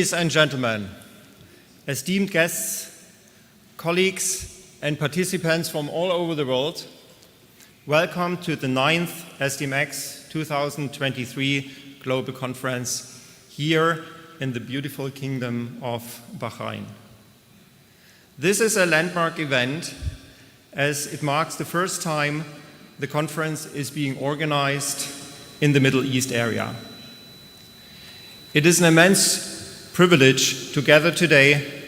Ladies and gentlemen, esteemed guests, colleagues, and participants from all over the world, welcome to the 9th SDMX 2023 Global Conference here in the beautiful Kingdom of Bahrain. This is a landmark event as it marks the first time the conference is being organized in the Middle East area. It is an immense privilege to gather today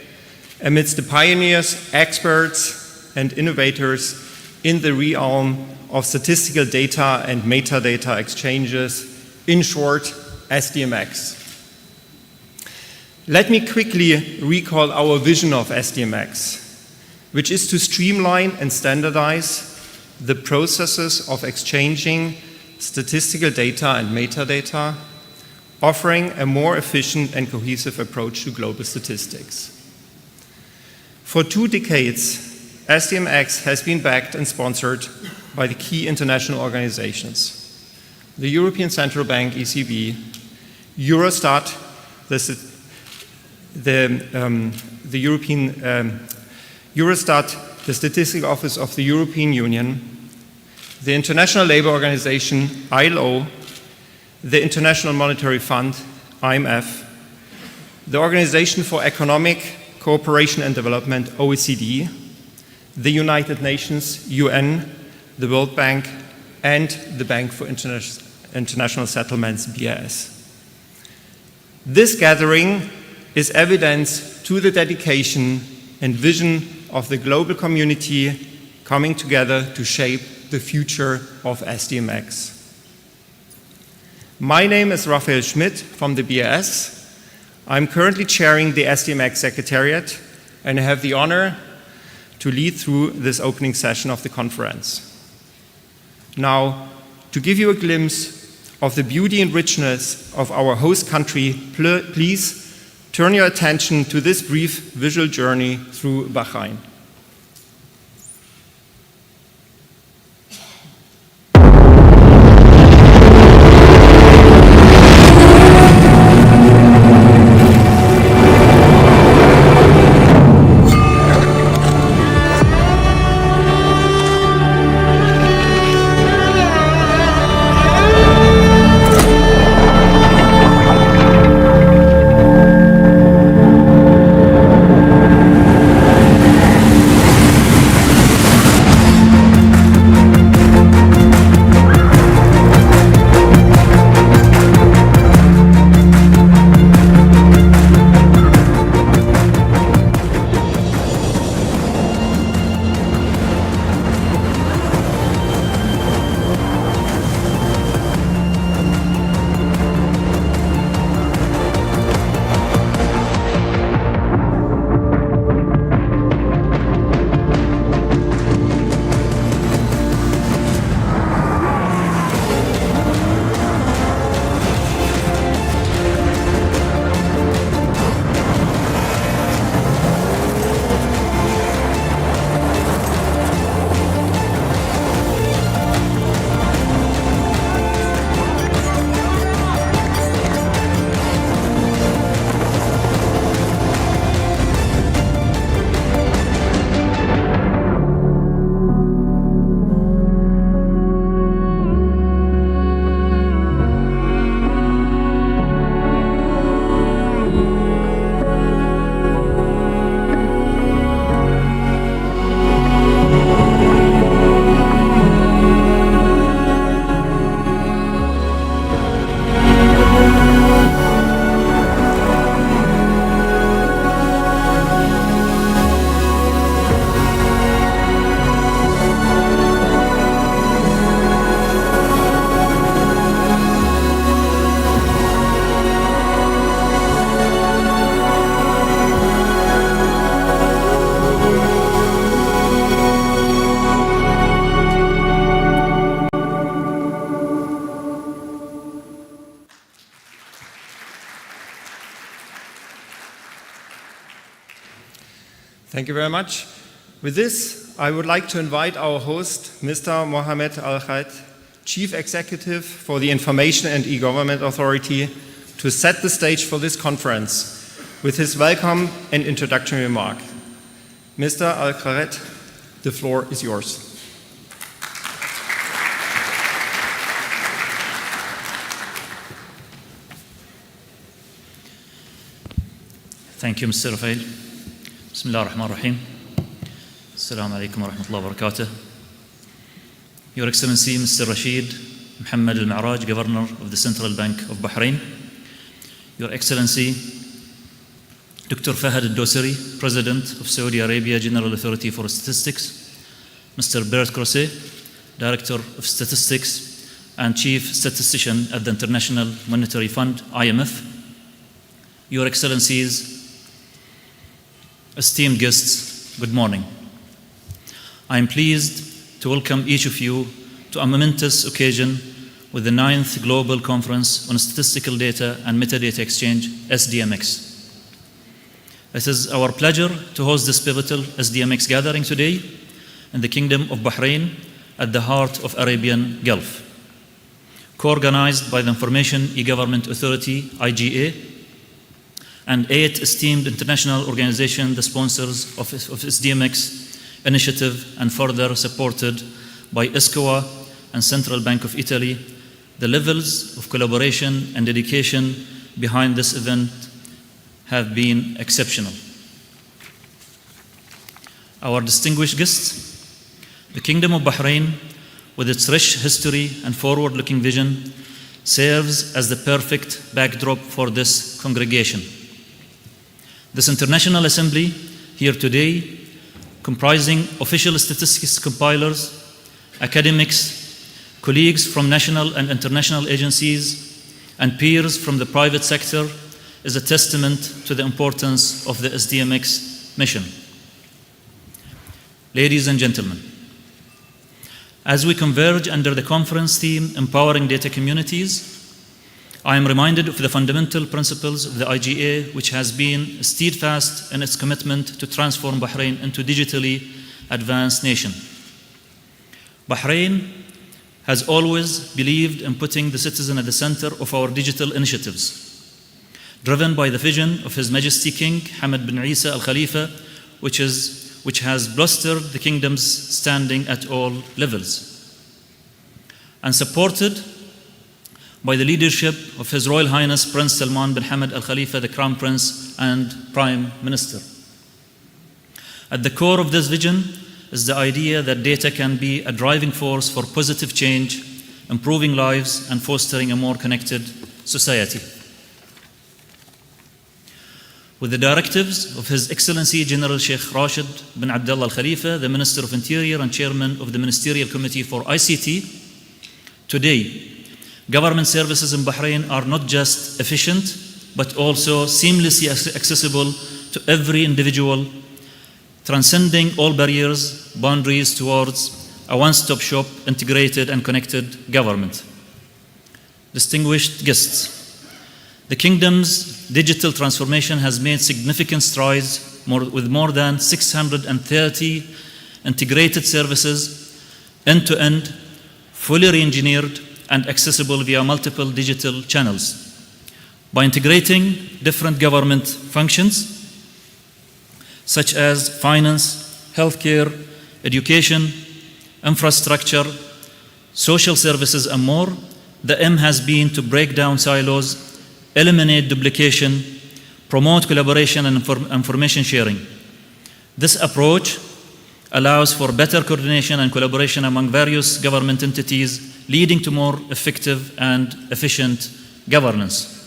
amidst the pioneers, experts, and innovators in the realm of statistical data and metadata exchanges, in short, SDMX. Let me quickly recall our vision of SDMX, which is to streamline and standardize the processes of exchanging statistical data and metadata, offering a more efficient and cohesive approach to global statistics. For 2 decades, SDMX has been backed and sponsored by the key international organizations: the European Central Bank, ECB, Eurostat, the Statistical Office of the European Union, the International Labour Organization, ILO, the International Monetary Fund, IMF, the Organization for Economic Cooperation and Development, OECD, the United Nations, UN, the World Bank, and the Bank for International Settlements, BIS. This gathering is evidence to the dedication and vision of the global community coming together to shape the future of SDMX. My name is Raphael Schmidt from the BIS. I'm currently chairing the SDMX Secretariat, and I have the honor to lead through this opening session of the conference. Now, to give you a glimpse of the beauty and richness of our host country, please turn your attention to this brief visual journey through Bahrain. Thank you very much. With this, I would like to invite our host, Mr. Mohamed Al-Khaid, Chief Executive for the Information and E-Government Authority, to set the stage for this conference. with his welcome and introductory remark. Mr. Al-Kharet, the floor is yours. Thank you, Mr. Rafael. Bismillah ar-Rahman ar-Rahim. Assalamu alaikum wa rahmatullahi wa barakatuh. Your Excellency, Mr. Rashid Mohammed Al-Ma'raj, Governor of the Central Bank of Bahrain. Your Excellency, Dr. Fahad Al-Dosari, President of Saudi Arabia General Authority for Statistics. Mr. Bert Crosset, Director of Statistics and Chief Statistician at the International Monetary Fund, IMF. Your Excellencies, esteemed guests, good morning. I am pleased to welcome each of you to a momentous occasion with the 9th Global Conference on Statistical Data and Metadata Exchange, SDMX. It is our pleasure to host this pivotal SDMX gathering today in the Kingdom of Bahrain at the heart of Arabian Gulf. Co-organized by the Information E-Government Authority, IGA, and 8 esteemed international organizations, the sponsors of SDMX initiative, and further supported by ESCOA and Central Bank of Italy. The levels of collaboration and dedication behind this event have been exceptional. Our distinguished guests, the Kingdom of Bahrain, with its rich history and forward-looking vision, serves as the perfect backdrop for this congregation. This international assembly here today, comprising official statistics compilers, academics, colleagues from national and international agencies, and peers from the private sector, is a testament to the importance of the SDMX mission. Ladies and gentlemen, as we converge under the conference theme, Empowering Data Communities, I am reminded of the fundamental principles of the IGA, which has been steadfast in its commitment to transform Bahrain into a digitally advanced nation. Bahrain has always believed in putting the citizen at the center of our digital initiatives, driven by the vision of His Majesty King Hamad bin Isa Al Khalifa, which has bolstered the kingdom's standing at all levels, and supported by the leadership of His Royal Highness Prince Salman bin Hamad Al Khalifa, the Crown Prince and Prime Minister. At the core of this vision is the idea that data can be a driving force for positive change, improving lives, and fostering a more connected society. With the directives of His Excellency General Sheikh Rashid bin Abdullah Al Khalifa, the Minister of Interior and Chairman of the Ministerial Committee for ICT, today, government services in Bahrain are not just efficient, but also seamlessly accessible to every individual, transcending all boundaries towards a one-stop shop, integrated and connected government. Distinguished guests, the Kingdom's digital transformation has made significant strides with more than 630 integrated services, end-to-end, fully re-engineered, and accessible via multiple digital channels. By integrating different government functions, such as finance, healthcare, education, infrastructure, social services, and more, the aim has been to break down silos, eliminate duplication, promote collaboration and information sharing. This approach allows for better coordination and collaboration among various government entities, leading to more effective and efficient governance.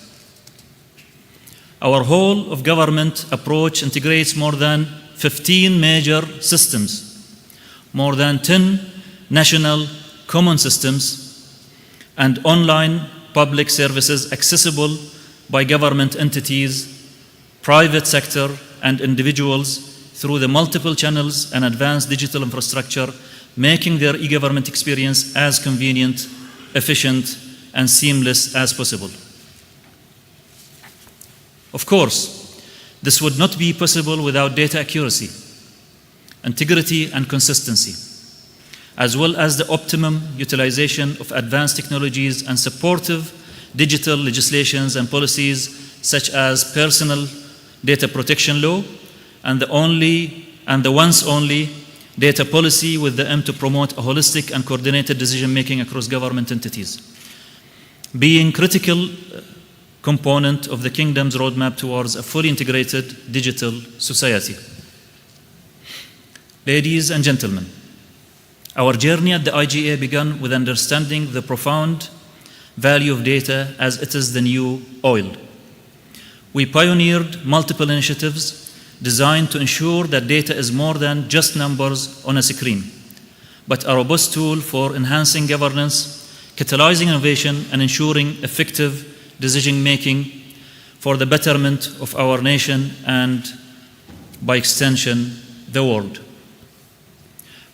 Our whole of government approach integrates more than 15 major systems, more than 10 national common systems, and online public services accessible by government entities, private sector, and individuals through the multiple channels and advanced digital infrastructure, making their e-government experience as convenient, efficient, and seamless as possible. Of course, this would not be possible without data accuracy, integrity, and consistency, as well as the optimum utilization of advanced technologies and supportive digital legislations and policies such as personal data protection law, and the once only data policy with the aim to promote a holistic and coordinated decision-making across government entities, being critical component of the Kingdom's roadmap towards a fully integrated digital society. Ladies and gentlemen, our journey at the IGA began with understanding the profound value of data as it is the new oil. We pioneered multiple initiatives designed to ensure that data is more than just numbers on a screen, but a robust tool for enhancing governance, catalyzing innovation, and ensuring effective decision-making for the betterment of our nation and, by extension, the world.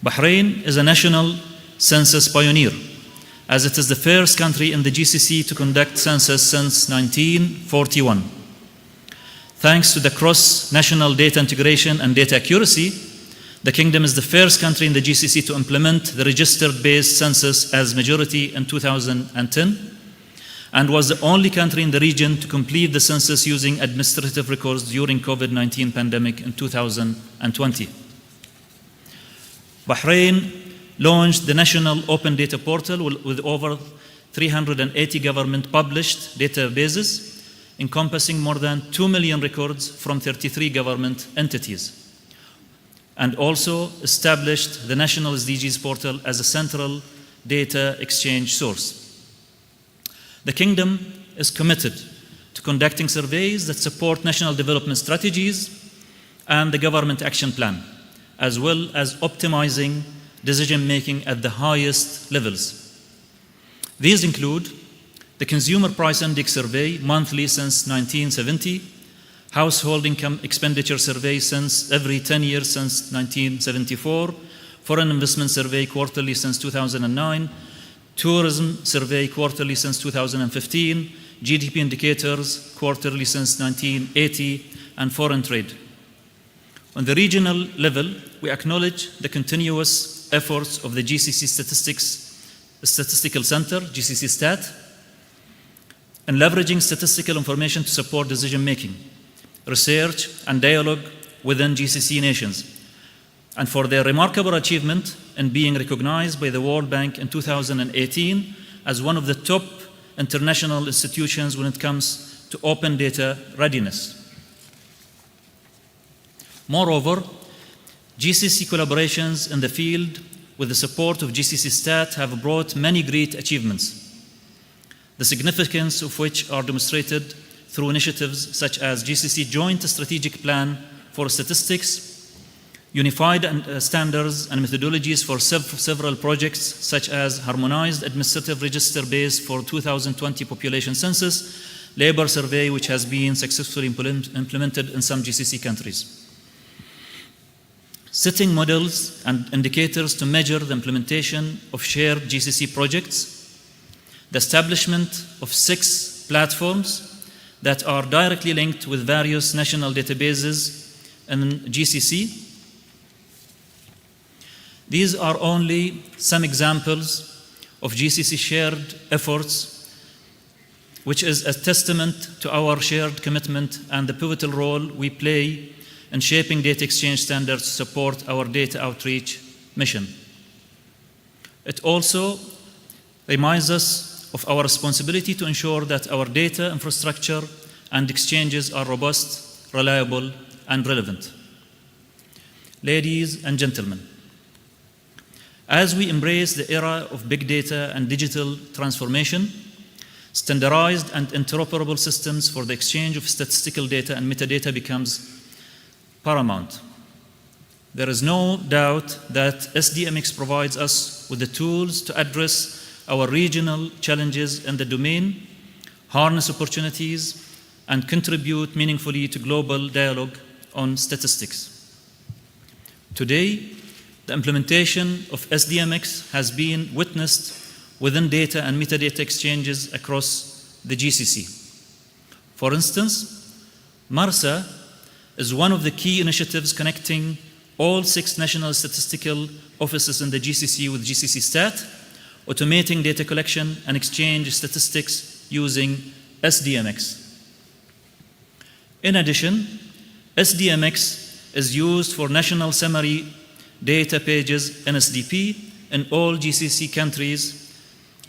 Bahrain is a national census pioneer, as it is the first country in the GCC to conduct census since 1941. Thanks to the cross-national data integration and data accuracy, the Kingdom is the first country in the GCC to implement the registered-based census as majority in 2010, and was the only country in the region to complete the census using administrative records during COVID-19 pandemic in 2020. Bahrain launched the National Open Data Portal with over 380 government-published databases, encompassing more than 2 million records from 33 government entities, and also established the National SDGs Portal as a central data exchange source. The Kingdom is committed to conducting surveys that support national development strategies and the government action plan, as well as optimizing decision-making at the highest levels. These include the Consumer Price Index Survey, monthly since 1970, Household Income Expenditure Survey since every 10 years since 1974, Foreign Investment Survey quarterly since 2009, Tourism Survey quarterly since 2015, GDP Indicators quarterly since 1980, and Foreign Trade. On the regional level, we acknowledge the continuous efforts of the GCC Statistical Center, GCC Stat, and leveraging statistical information to support decision-making, research, and dialogue within GCC nations, and for their remarkable achievement in being recognized by the World Bank in 2018 as one of the top international institutions when it comes to open data readiness. Moreover, GCC collaborations in the field with the support of GCC Stat have brought many great achievements, the significance of which are demonstrated through initiatives such as GCC Joint Strategic Plan for Statistics, unified standards and methodologies for several projects such as Harmonized Administrative Register Base for 2020 Population Census, Labor Survey, which has been successfully implemented in some GCC countries. Setting models and indicators to measure the implementation of shared GCC projects, the establishment of 6 platforms that are directly linked with various national databases in GCC. These are only some examples of GCC shared efforts, which is a testament to our shared commitment and the pivotal role we play in shaping data exchange standards to support our data outreach mission. It also reminds us of our responsibility to ensure that our data infrastructure and exchanges are robust, reliable, and relevant. Ladies and gentlemen, as we embrace the era of big data and digital transformation, standardized and interoperable systems for the exchange of statistical data and metadata becomes paramount. There is no doubt that SDMX provides us with the tools to address our regional challenges in the domain, harness opportunities, and contribute meaningfully to global dialogue on statistics. Today, the implementation of SDMX has been witnessed within data and metadata exchanges across the GCC. For instance, MARSA is one of the key initiatives connecting all 6 national statistical offices in the GCC with GCC Stat, automating data collection and exchange statistics using SDMX. In addition, SDMX is used for national summary data pages (NSDP) in all GCC countries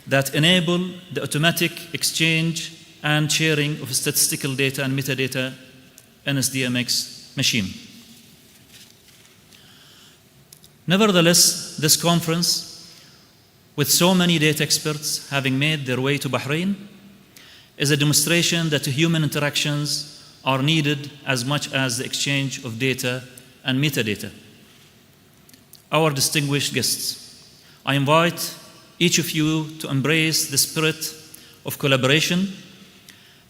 that enable the automatic exchange and sharing of statistical data and metadata in SDMX machine. Nevertheless, this conference, with so many data experts having made their way to Bahrain, is a demonstration that human interactions are needed as much as the exchange of data and metadata. Our distinguished guests, I invite each of you to embrace the spirit of collaboration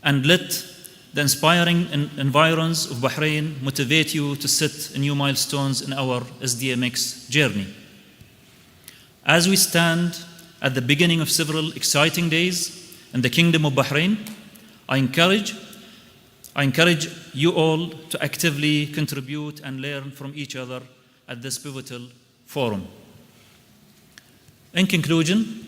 and let the inspiring environs of Bahrain motivate you to set new milestones in our SDMX journey. As we stand at the beginning of several exciting days in the Kingdom of Bahrain, I encourage you all to actively contribute and learn from each other at this pivotal forum. In conclusion,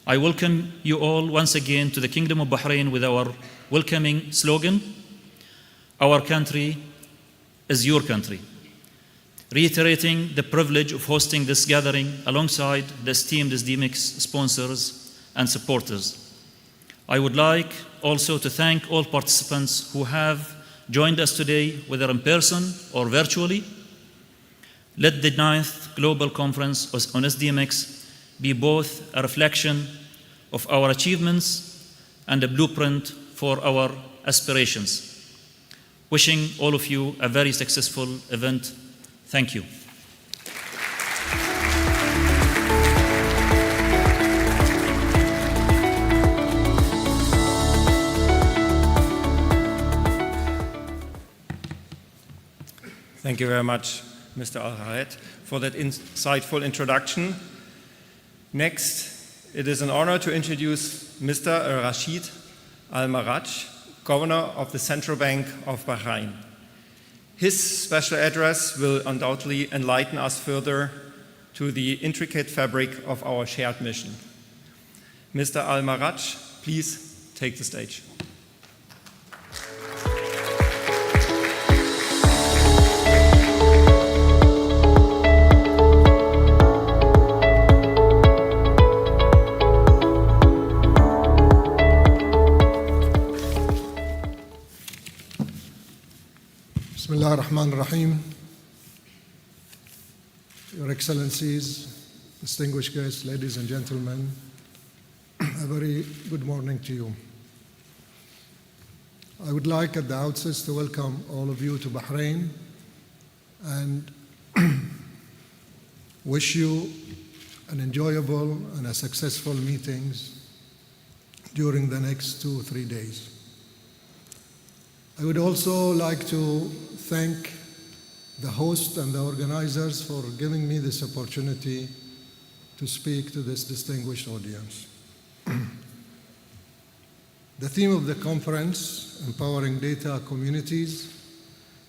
I welcome you all once again to the Kingdom of Bahrain with our welcoming slogan, "Our country is your country," reiterating the privilege of hosting this gathering alongside the esteemed SDMX sponsors and supporters. I would like also to thank all participants who have joined us today, whether in person or virtually. Let the 9th Global Conference on SDMX be both a reflection of our achievements and a blueprint for our aspirations. Wishing all of you a very successful event. Thank you. Thank you very much, Mr. Al-Hayat, for that insightful introduction. Next, it is an honor to introduce Mr. Rashid Al-Maraj, Governor of the Central Bank of Bahrain. His special address will undoubtedly enlighten us further to the intricate fabric of our shared mission. Mr. Al-Maraj, please take the stage. Bismillah ar-Rahman ar-Rahim. Your Excellencies, distinguished guests, ladies and gentlemen, a very good morning to you. I would like at the outset to welcome all of you to Bahrain and wish you an enjoyable and a successful meetings during the next 2 or 3 days. I would also like to thank the host and the organizers for giving me this opportunity to speak to this distinguished audience. The theme of the conference, Empowering Data Communities,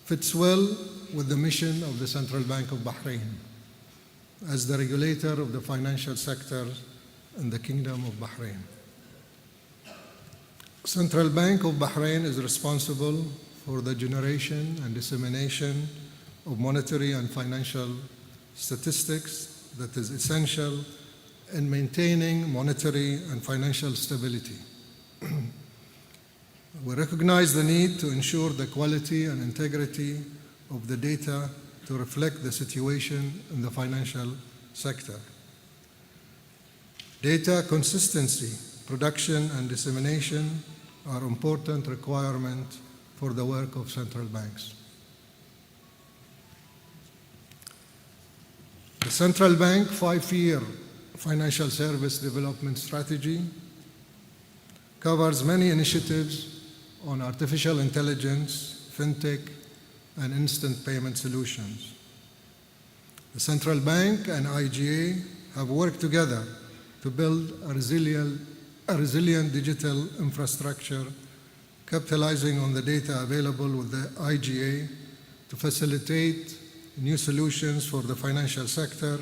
fits well with the mission of the Central Bank of Bahrain as the regulator of the financial sector in the Kingdom of Bahrain. Central Bank of Bahrain is responsible for the generation and dissemination of monetary and financial statistics that is essential in maintaining monetary and financial stability. We recognize the need to ensure the quality and integrity of the data to reflect the situation in the financial sector. Data consistency, production, and dissemination are important requirements for the work of central banks. The Central Bank 5-year financial service development strategy covers many initiatives on artificial intelligence, fintech, and instant payment solutions. The Central Bank and IGA have worked together to build a resilient digital infrastructure, capitalizing on the data available with the IGA to facilitate new solutions for the financial sector,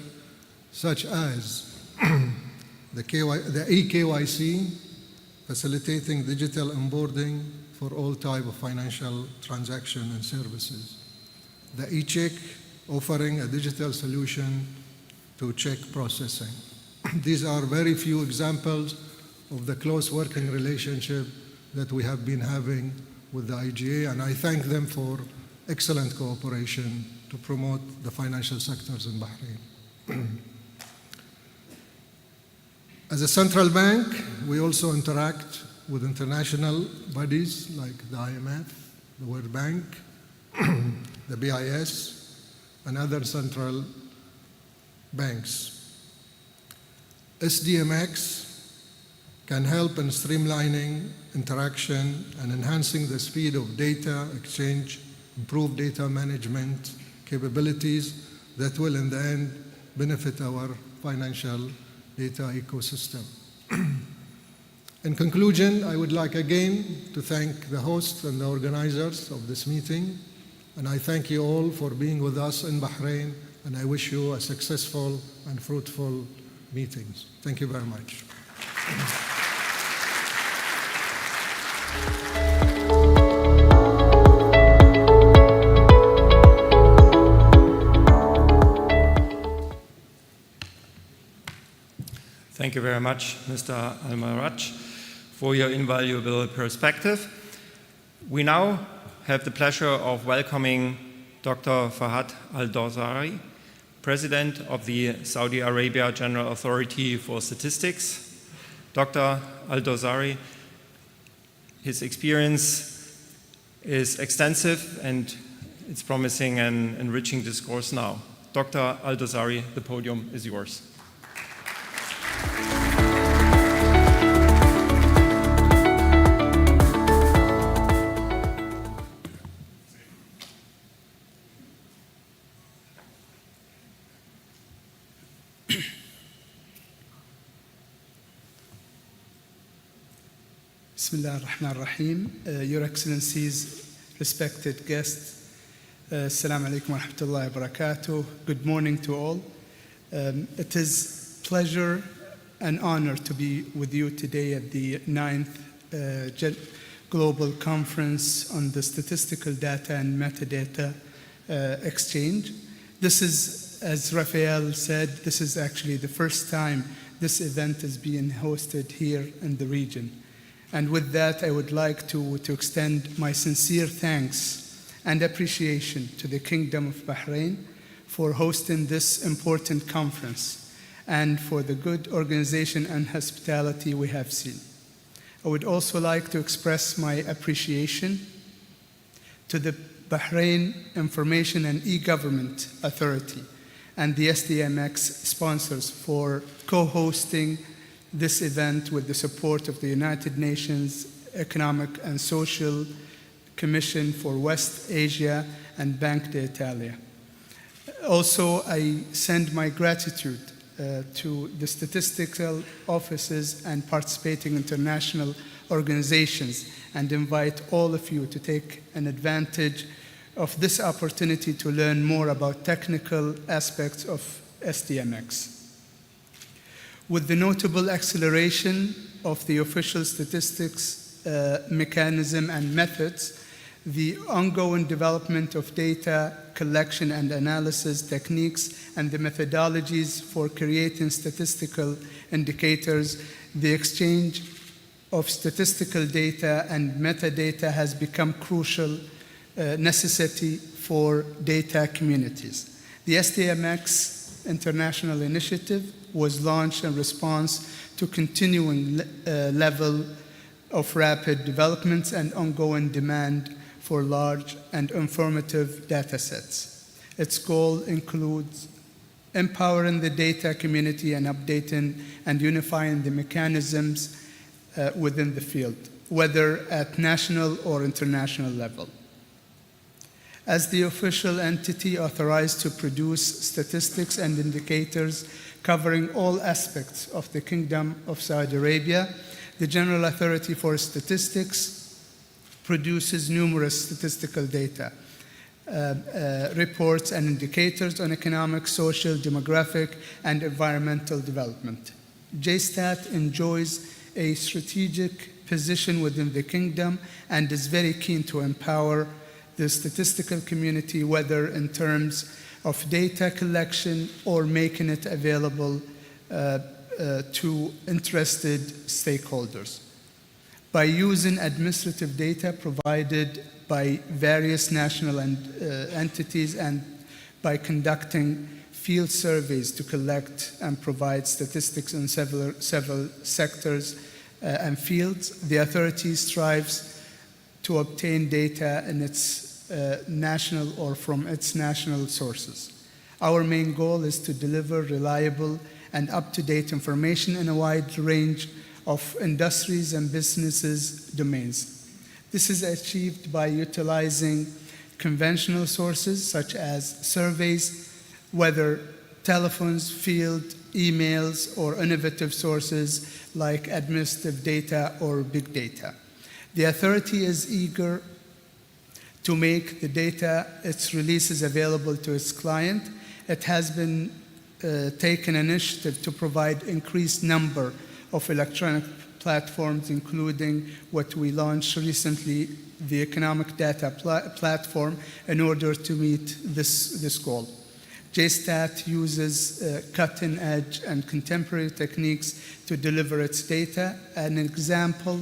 such as the eKYC, facilitating digital onboarding for all types of financial transactions and services. the e-check, offering a digital solution to check processing. These are very few examples of the close working relationship that we have been having with the IGA, and I thank them for excellent cooperation to promote the financial sectors in Bahrain. As a central bank, we also interact with international bodies like the IMF, the World Bank, the BIS, and other central banks. SDMX can help in streamlining interaction and enhancing the speed of data exchange, improve data management capabilities that will in the end benefit our financial data ecosystem. In conclusion, I would like again to thank the hosts and the organizers of this meeting, and I thank you all for being with us in Bahrain, and I wish you a successful and fruitful meetings. Thank you very much. Thank you very much, Mr. Al-Maraj, for your invaluable perspective. We now have the pleasure of welcoming Dr. Fahad Al-Dosari, President of the Saudi Arabia General Authority for Statistics. Dr. Al-Dosari, his experience is extensive and it's promising an enriching discourse now. Dr. Al-Dosari, the podium is yours. Bismillah ar-Rahman ar-Rahim. Your Excellencies, respected guests, Assalamu alaikum wa rahmatullahi wa barakatuh. Good morning to all. It is a pleasure and honor to be with you today at the 9th Global Conference on the Statistical Data and Metadata Exchange. This is, as Raphael said, this is actually the first time this event is being hosted here in the region. And with that, I would like to extend my sincere thanks and appreciation to the Kingdom of Bahrain for hosting this important conference and for the good organization and hospitality we have seen. I would also like to express my appreciation to the Bahrain Information and E-Government Authority and the SDMX sponsors for co-hosting this event with the support of the United Nations Economic and Social Commission for West Asia and Bank d'Italia. Also, I send my gratitude to the statistical offices and participating international organizations and invite all of you to take an advantage of this opportunity to learn more about technical aspects of SDMX. With the notable acceleration of the official statistics mechanism and methods, the ongoing development of data collection and analysis techniques and the methodologies for creating statistical indicators, the exchange of statistical data and metadata has become crucial necessity for data communities. The SDMX International Initiative was launched in response to continuing level of rapid developments and ongoing demand for large and informative data sets. Its goal includes empowering the data community and updating and unifying the mechanisms within the field, whether at national or international level. As the official entity authorized to produce statistics and indicators covering all aspects of the Kingdom of Saudi Arabia, the General Authority for Statistics produces numerous statistical data, reports and indicators on economic, social, demographic, and environmental development. JSTAT enjoys a strategic position within the Kingdom and is very keen to empower the statistical community, whether in terms of data collection or making it available to interested stakeholders. By using administrative data provided by various national entities and by conducting field surveys to collect and provide statistics in several sectors and fields, the authority strives to obtain data in its national or from its national sources. Our main goal is to deliver reliable and up-to-date information in a wide range of industries and businesses domains. This is achieved by utilizing conventional sources such as surveys, whether telephones, field, emails, or innovative sources like administrative data or big data. The authority is eager to make the data its releases available to its client. It has been taken initiative to provide increased number of electronic platforms, including what we launched recently, the Economic Data Platform, in order to meet this goal. JSTAT uses cutting-edge and contemporary techniques to deliver its data. An example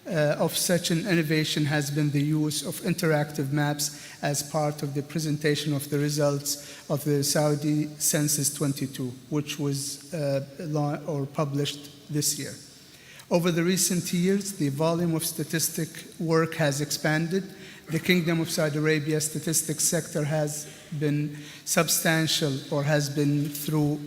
of such an innovation has been the use of interactive maps as part of the presentation of the results of the Saudi Census 22, which was published this year. Over the recent years, the volume of statistic work has expanded. The Kingdom of Saudi Arabia statistics sector has been substantial or has been through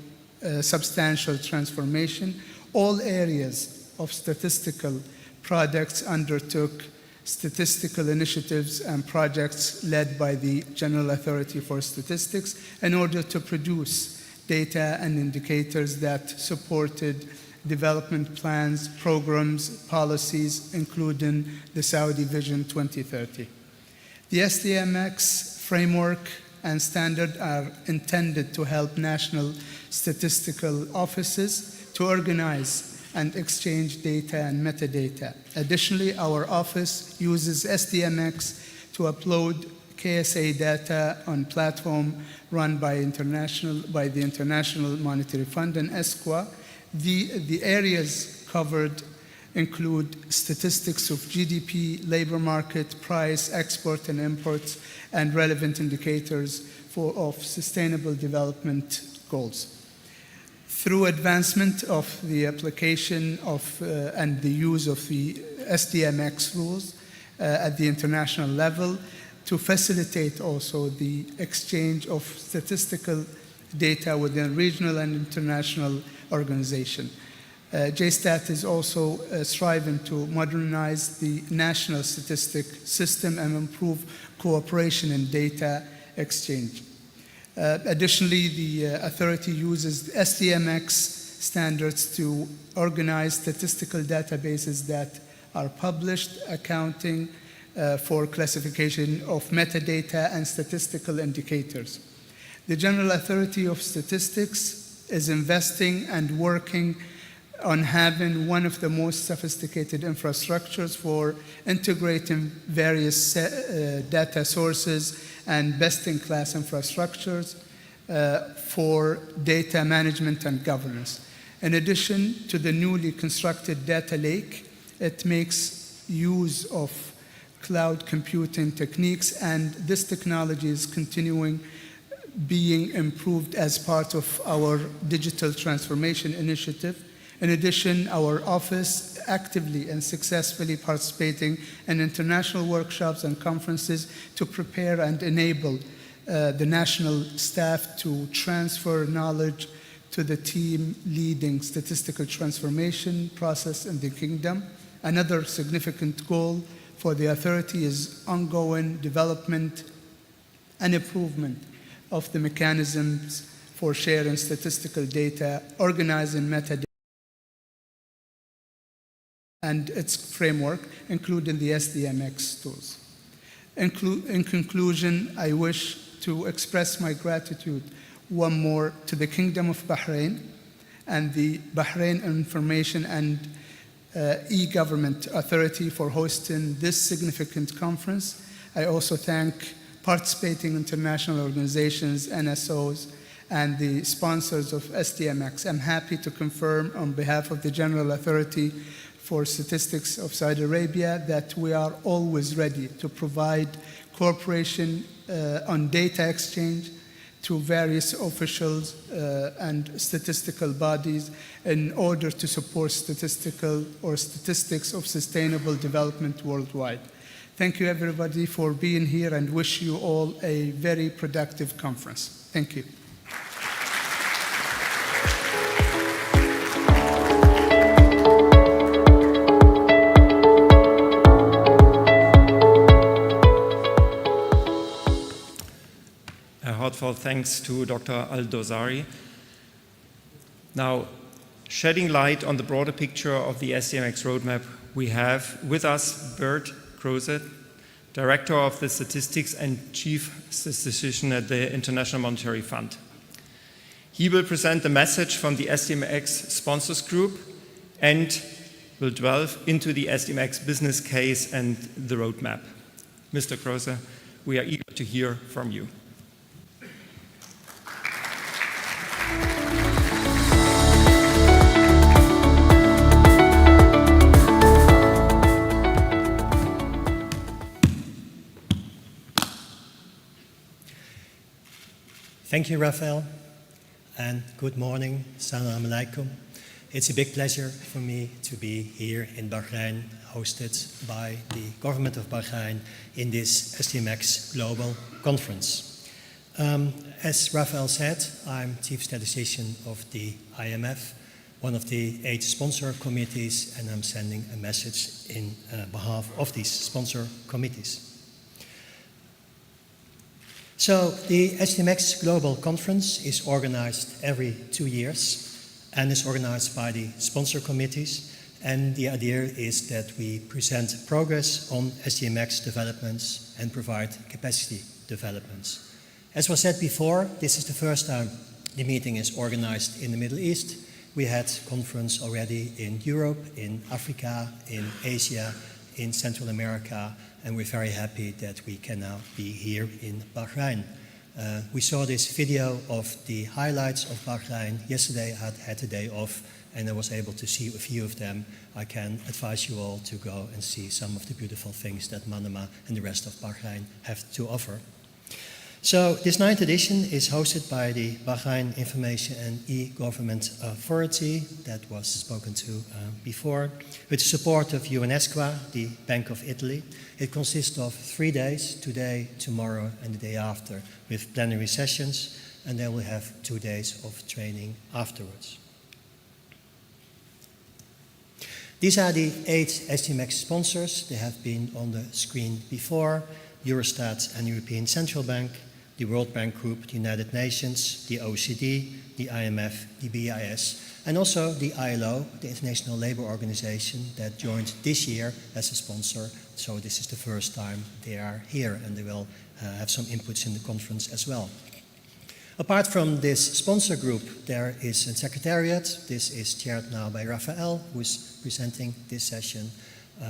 substantial transformation. All areas of statistical products undertook statistical initiatives and projects led by the General Authority for Statistics in order to produce data and indicators that supported development plans, programs, policies, including the Saudi Vision 2030. The SDMX framework and standard are intended to help national statistical offices to organize and exchange data and metadata. Additionally, our office uses SDMX to upload KSA data on platform run by the International Monetary Fund and ESQA. The areas covered include statistics of GDP, labor market, price, export and imports, and relevant indicators of sustainable development goals. Through advancement of the application of and the use of the SDMX rules at the international level to facilitate also the exchange of statistical data within regional and international organizations. JSTAT is also striving to modernize the national statistic system and improve cooperation in data exchange. Additionally, the authority uses SDMX standards to organize statistical databases that are published, accounting for classification of metadata and statistical indicators. The General Authority of Statistics is investing and working on having one of the most sophisticated infrastructures for integrating various data sources and best-in-class infrastructures for data management and governance. In addition to the newly constructed data lake, it makes use of cloud computing techniques, and this technology is continuing being improved as part of our digital transformation initiative. In addition, our office actively and successfully participating in international workshops and conferences to prepare and enable the national staff to transfer knowledge to the team leading statistical transformation process in the kingdom. Another significant goal for the authority is ongoing development and improvement of the mechanisms for sharing statistical data, organizing metadata, and its framework, including the SDMX tools. In conclusion, I wish to express my gratitude one more to the Kingdom of Bahrain and the Bahrain Information and E-Government Authority for hosting this significant conference. I also thank participating international organizations, NSOs, and the sponsors of SDMX. I'm happy to confirm on behalf of the General Authority for Statistics of Saudi Arabia that we are always ready to provide cooperation on data exchange to various officials and statistical bodies in order to support statistics of sustainable development worldwide. Thank you everybody for being here and wish you all a very productive conference. Thank you. A heartfelt thanks to Dr. Al-Dosari. Now, shedding light on the broader picture of the SDMX roadmap, we have with us Bert Krause, Director of the Statistics and Chief Statistician at the International Monetary Fund. He will present the message from the SDMX sponsors group and will delve into the SDMX business case and the roadmap. Mr. Krause, we are eager to hear from you. Thank you, Raphael, and good morning. Assalamu alaikum. It's a big pleasure for me to be here in Bahrain, hosted by the government of Bahrain in this SDMX Global Conference. As Raphael said, I'm Chief Statistician of the IMF, one of the 8 sponsor committees, and I'm sending a message in behalf of these sponsor committees. So the SDMX Global Conference is organized every 2 years and is organized by the sponsor committees. And the idea is that we present progress on SDMX developments and provide capacity developments. As was said before, this is the first time the meeting is organized in the Middle East. We had conference already in Europe, in Africa, in Asia, in Central America, and we're very happy that we can now be here in Bahrain. We saw this video of the highlights of Bahrain. Yesterday I had a day off and I was able to see a few of them. I can advise you all to go and see some of the beautiful things that Manama and the rest of Bahrain have to offer. So this 9th edition is hosted by the Bahrain Information and E-Government Authority that was spoken to before, with the support of UNESCO, the Bank of Italy. It consists of 3 days, today, tomorrow, and the day after, with plenary sessions, and then we'll have 2 days of training afterwards. These are the 8 SDMX sponsors. They have been on the screen before: Eurostat and European Central Bank, the World Bank Group, the United Nations, the OECD, the IMF, the BIS, and also the ILO, the International Labour Organization, that joined this year as a sponsor. So this is the first time they are here, and they will have some inputs in the conference as well. Apart from this sponsor group, there is a secretariat. This is chaired now by Raphael, who is presenting this session.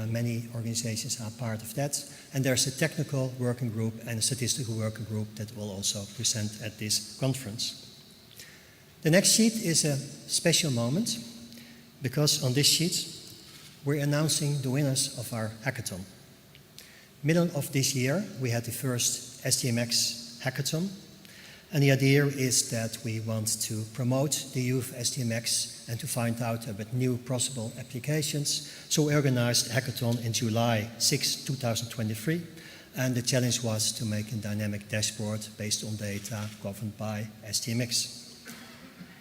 Many organizations are part of that. And there's a technical working group and a statistical working group that will also present at this conference. The next sheet is a special moment because on this sheet we're announcing the winners of our hackathon. Middle of this year we had the first SDMX hackathon. And the idea is that we want to promote the youth SDMX and to find out about new possible applications. So we organized a hackathon in July 6, 2023. And the challenge was to make a dynamic dashboard based on data governed by SDMX.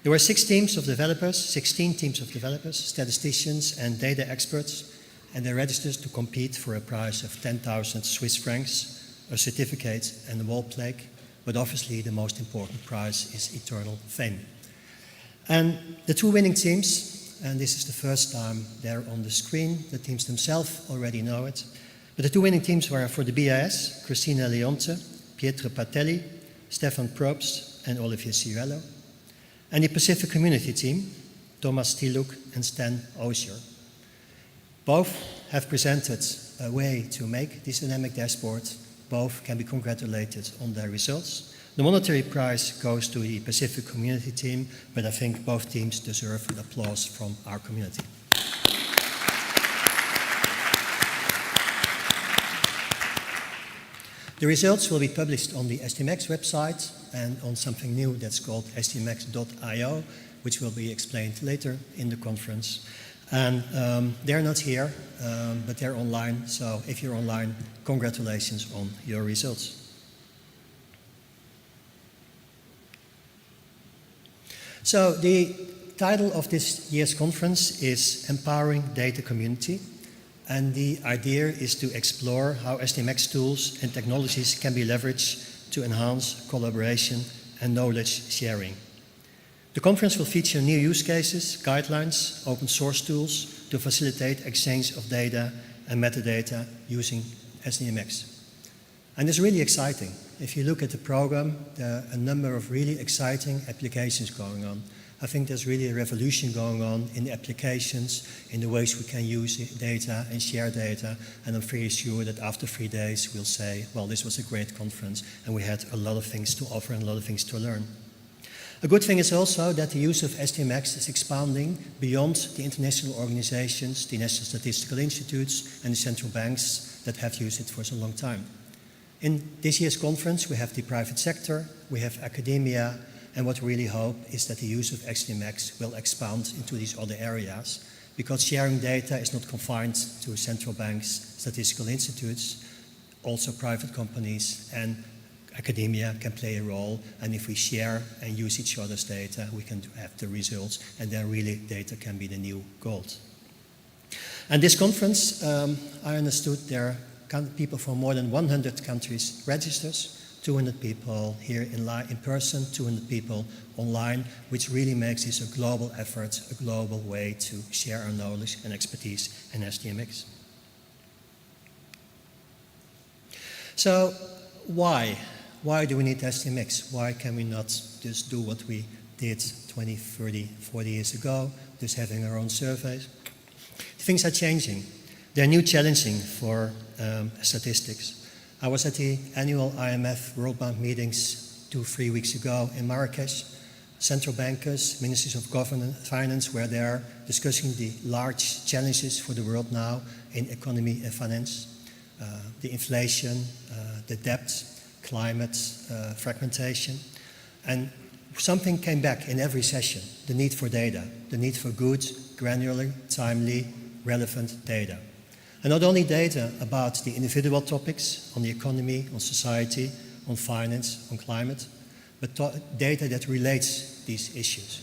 There were 16 teams of developers, statisticians and data experts, and they registered to compete for a prize of 10,000 Swiss francs, a certificate and a wall plaque. But obviously the most important prize is eternal fame. And the 2 winning teams, and this is the first time they're on the screen, the teams themselves already know it, but the 2 winning teams were for the BIS, Cristina Leonte, Pietro Patelli, Stefan Probst, and Olivier Ciruello. And the Pacific Community team, Thomas Tiluk and Stan Osier. Both have presented a way to make this dynamic dashboard, both can be congratulated on their results. The monetary prize goes to the Pacific Community team, but I think both teams deserve an applause from our community. The results will be published on the SDMX website and on something new that's called SDMX.io, which will be explained later in the conference. And they're not here, but they're online. So if you're online, congratulations on your results. So the title of this year's conference is Empowering Data Community. And the idea is to explore how SDMX tools and technologies can be leveraged to enhance collaboration and knowledge sharing. The conference will feature new use cases, guidelines, open source tools to facilitate exchange of data and metadata using SDMX. And it's really exciting. If you look at the program, there are a number of really exciting applications going on. I think there's really a revolution going on in the applications, in the ways we can use data and share data, and I'm very sure that after 3 days we'll say, well, this was a great conference and we had a lot of things to offer and a lot of things to learn. A good thing is also that the use of SDMX is expanding beyond the international organizations, the national statistical institutes and the central banks that have used it for so long time. In this year's conference we have the private sector, we have academia, and what we really hope is that the use of SDMX will expand into these other areas, because sharing data is not confined to central banks, statistical institutes, also private companies and academia can play a role, and if we share and use each other's data, we can have the results, and then really data can be the new gold. And this conference, I understood there are people from more than 100 countries registers, 200 people here in person, 200 people online, which really makes this a global effort, a global way to share our knowledge and expertise in SDMX. So why? Why do we need SDMX? Why can we not just do what we did 20, 30, 40 years ago, just having our own surveys? Things are changing. They're new challenging for statistics. I was at the annual IMF World Bank meetings 2-3 weeks ago in Marrakesh. Central bankers, ministers of finance were there discussing the large challenges for the world now in economy and finance. The inflation, the debt, climate, fragmentation. And something came back in every session, the need for data, the need for good, granular, timely, relevant data. And not only data about the individual topics on the economy, on society, on finance, on climate, but data that relates these issues.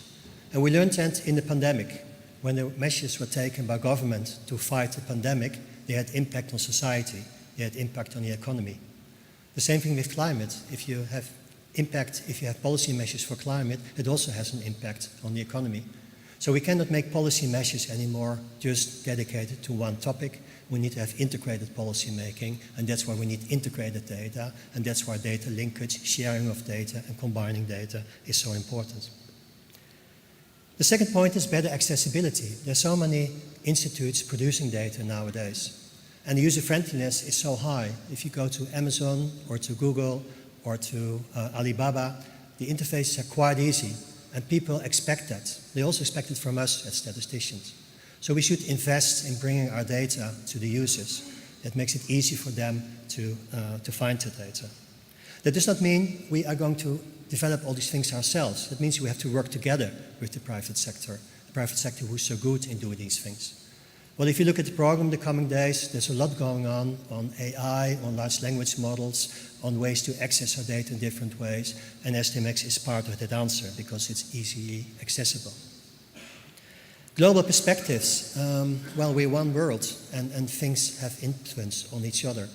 And we learned that in the pandemic, when the measures were taken by government to fight the pandemic, they had impact on society, they had impact on the economy. The same thing with climate. If you have policy measures for climate, it also has an impact on the economy. So we cannot make policy measures anymore just dedicated to one topic. We need to have integrated policy making, and that's why we need integrated data, and that's why data linkage, sharing of data, and combining data is so important. The second point is better accessibility. There's so many institutes producing data nowadays, and the user-friendliness is so high. If you go to Amazon or to Google or to Alibaba, the interfaces are quite easy, and people expect that. They also expect it from us as statisticians. So we should invest in bringing our data to the users. That makes it easy for them to find the data. That does not mean we are going to develop all these things ourselves. That means we have to work together with the private sector who is so good in doing these things. Well, if you look at the program the coming days, there's a lot going on AI, on large language models, on ways to access our data in different ways, and SDMX is part of that answer because it's easily accessible. Global perspectives, well, we're one world and things have influence on each other.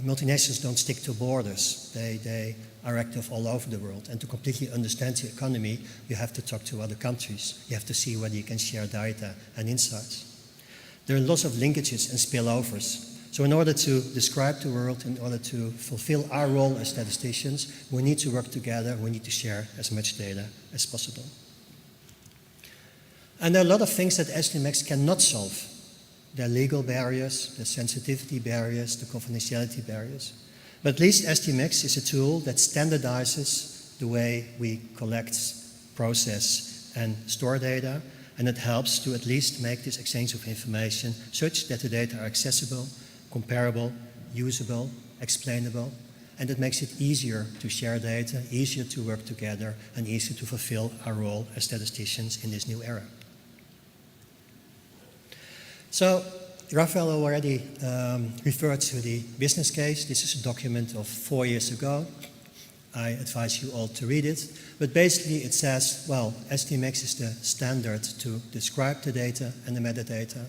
Multinationals don't stick to borders. They are active all over the world, and to completely understand the economy, you have to talk to other countries. You have to see whether you can share data and insights. There are lots of linkages and spillovers. So in order to describe the world, in order to fulfill our role as statisticians, we need to work together, we need to share as much data as possible. And there are a lot of things that SDMX cannot solve. There are legal barriers, the sensitivity barriers, the confidentiality barriers. But at least SDMX is a tool that standardizes the way we collect, process, and store data, and it helps to at least make this exchange of information such that the data are accessible, comparable, usable, explainable, and it makes it easier to share data, easier to work together, and easier to fulfill our role as statisticians in this new era. So, Raphael already referred to the business case. This is a document of 4 years ago. I advise you all to read it. But basically it says, well, SDMX is the standard to describe the data and the metadata.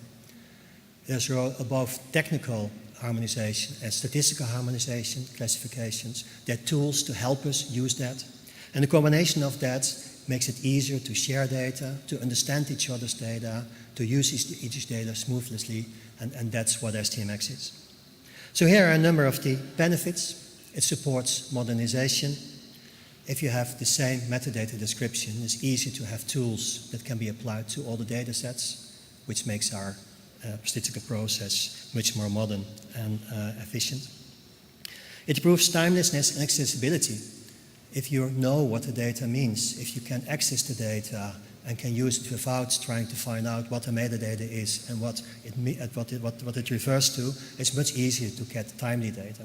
There's a role above technical harmonization and statistical harmonization, classifications. There are tools to help us use that. And the combination of that makes it easier to share data, to understand each other's data, to use each data smoothly, and that's what SDMX is. So here are a number of the benefits. It supports modernization. If you have the same metadata description, it's easy to have tools that can be applied to all the data sets, which makes our statistical process much more modern and efficient. It improves timelessness and accessibility. If you know what the data means, if you can access the data and can use it without trying to find out what the metadata is and what it refers to, it's much easier to get timely data.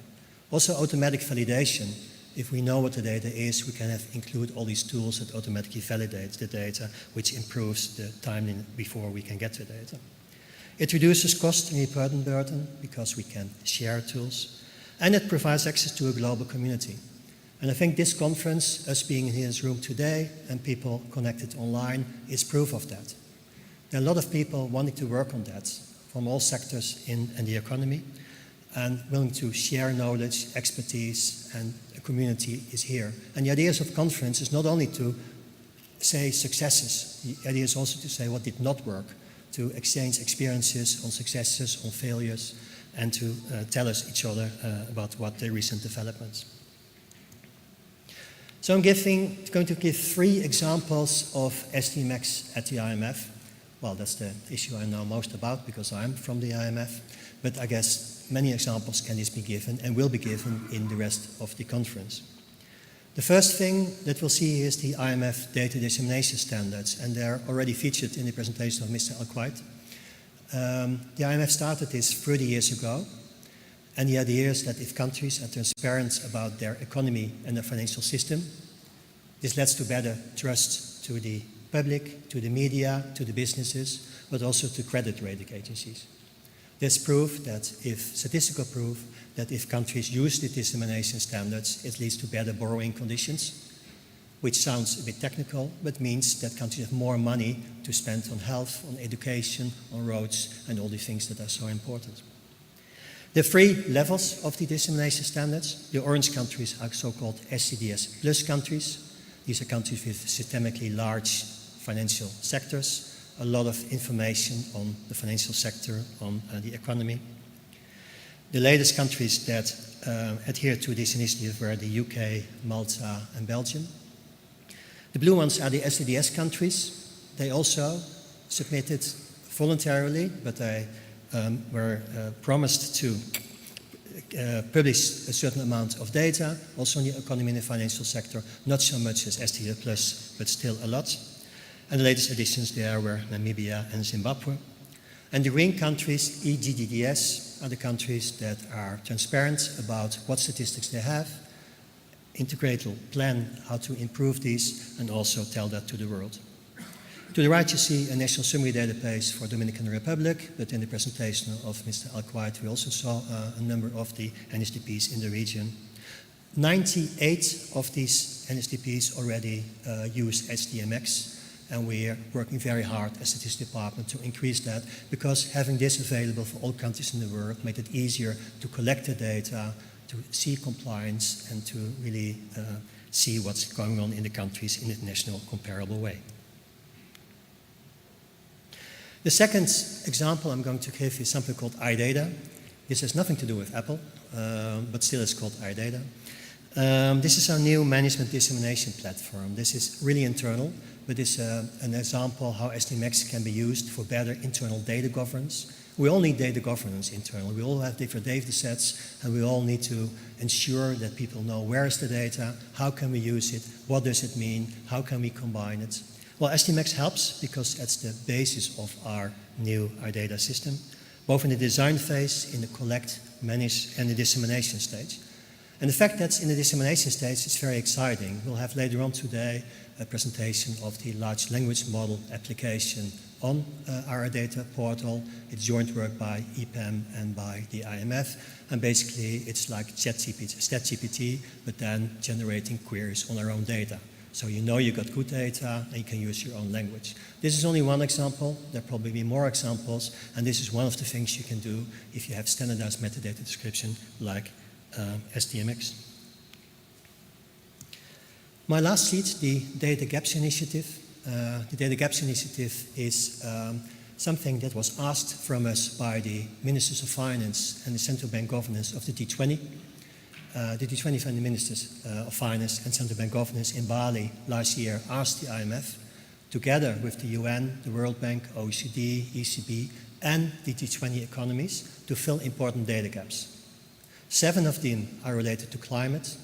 Also automatic validation. If we know what the data is, we can include all these tools that automatically validate the data, which improves the timing before we can get the data. It reduces cost and reporting burden because we can share tools. And it provides access to a global community. And I think this conference, us being here in this room today and people connected online, is proof of that. There are a lot of people wanting to work on that from all sectors in the economy and willing to share knowledge, expertise, and a community is here. And the idea of the conference is not only to say successes, the idea is also to say what did not work, to exchange experiences on successes, on failures, and to tell us each other about what the recent developments. So I'm going to give 3 examples of SDMX at the IMF. Well, that's the issue I know most about because I'm from the IMF, but I guess many examples can be given and will be given in the rest of the conference. The first thing that we'll see here is the IMF data dissemination standards, and they're already featured in the presentation of Mr. Al-Quaid. The IMF started this 30 years ago, and the idea is that if countries are transparent about their economy and their financial system, this leads to better trust to the public, to the media, to the businesses, but also to credit rating agencies. There's proof that statistical proof that if countries use the dissemination standards, it leads to better borrowing conditions, which sounds a bit technical, but means that countries have more money to spend on health, on education, on roads, and all the things that are so important. There are 3 levels of the dissemination standards. The orange countries are so-called SCDS plus countries. These are countries with systemically large financial sectors, a lot of information on the financial sector, on the economy. The latest countries that adhere to this initiative were the UK, Malta, and Belgium. The blue ones are the SDDS countries. They also submitted voluntarily, but they were promised to publish a certain amount of data, also in the economy and the financial sector, not so much as SDDS plus, but still a lot. And the latest additions there were Namibia and Zimbabwe. And the green countries, EGDDS, are the countries that are transparent about what statistics they have, integrate a plan how to improve these, and also tell that to the world. To the right you see a national summary database for Dominican Republic, but in the presentation of Mr. Al-Quaid we also saw a number of the NSDPs in the region. 98 of these NSDPs already use SDMX, and we are working very hard as the Statistics Department to increase that, because having this available for all countries in the world made it easier to collect the data, to see compliance, and to really see what's going on in the countries in a national comparable way. The second example I'm going to give is something called iData. This has nothing to do with Apple, but still it's called iData. This is our new management dissemination platform. This is really internal, but it's an example how SDMX can be used for better internal data governance We all need data governance internally. We all have different data sets, and we all need to ensure that people know where is the data, how can we use it, what does it mean, how can we combine it. Well, SDMX helps because that's the basis of our data system, both in the design phase, in the collect, manage, and the dissemination stage. And the fact that in the dissemination stage is very exciting. We'll have later on today a presentation of the large language model application on our data portal. It's joint work by EPAM and by the IMF. And basically, it's like StatGPT, but then generating queries on our own data. So you know you got good data, and you can use your own language. This is only one example. There'll probably be more examples. And this is one of the things you can do if you have standardized metadata description like SDMX. My last sheet, the Data Gaps Initiative. The Data Gaps Initiative is something that was asked from us by the Ministers of Finance and the Central Bank Governors of the G20. The G20 and the Ministers of Finance and Central Bank Governors in Bali last year asked the IMF, together with the UN, the World Bank, OECD, ECB, and the G20 economies, to fill important data gaps. 7 of them are related to climate,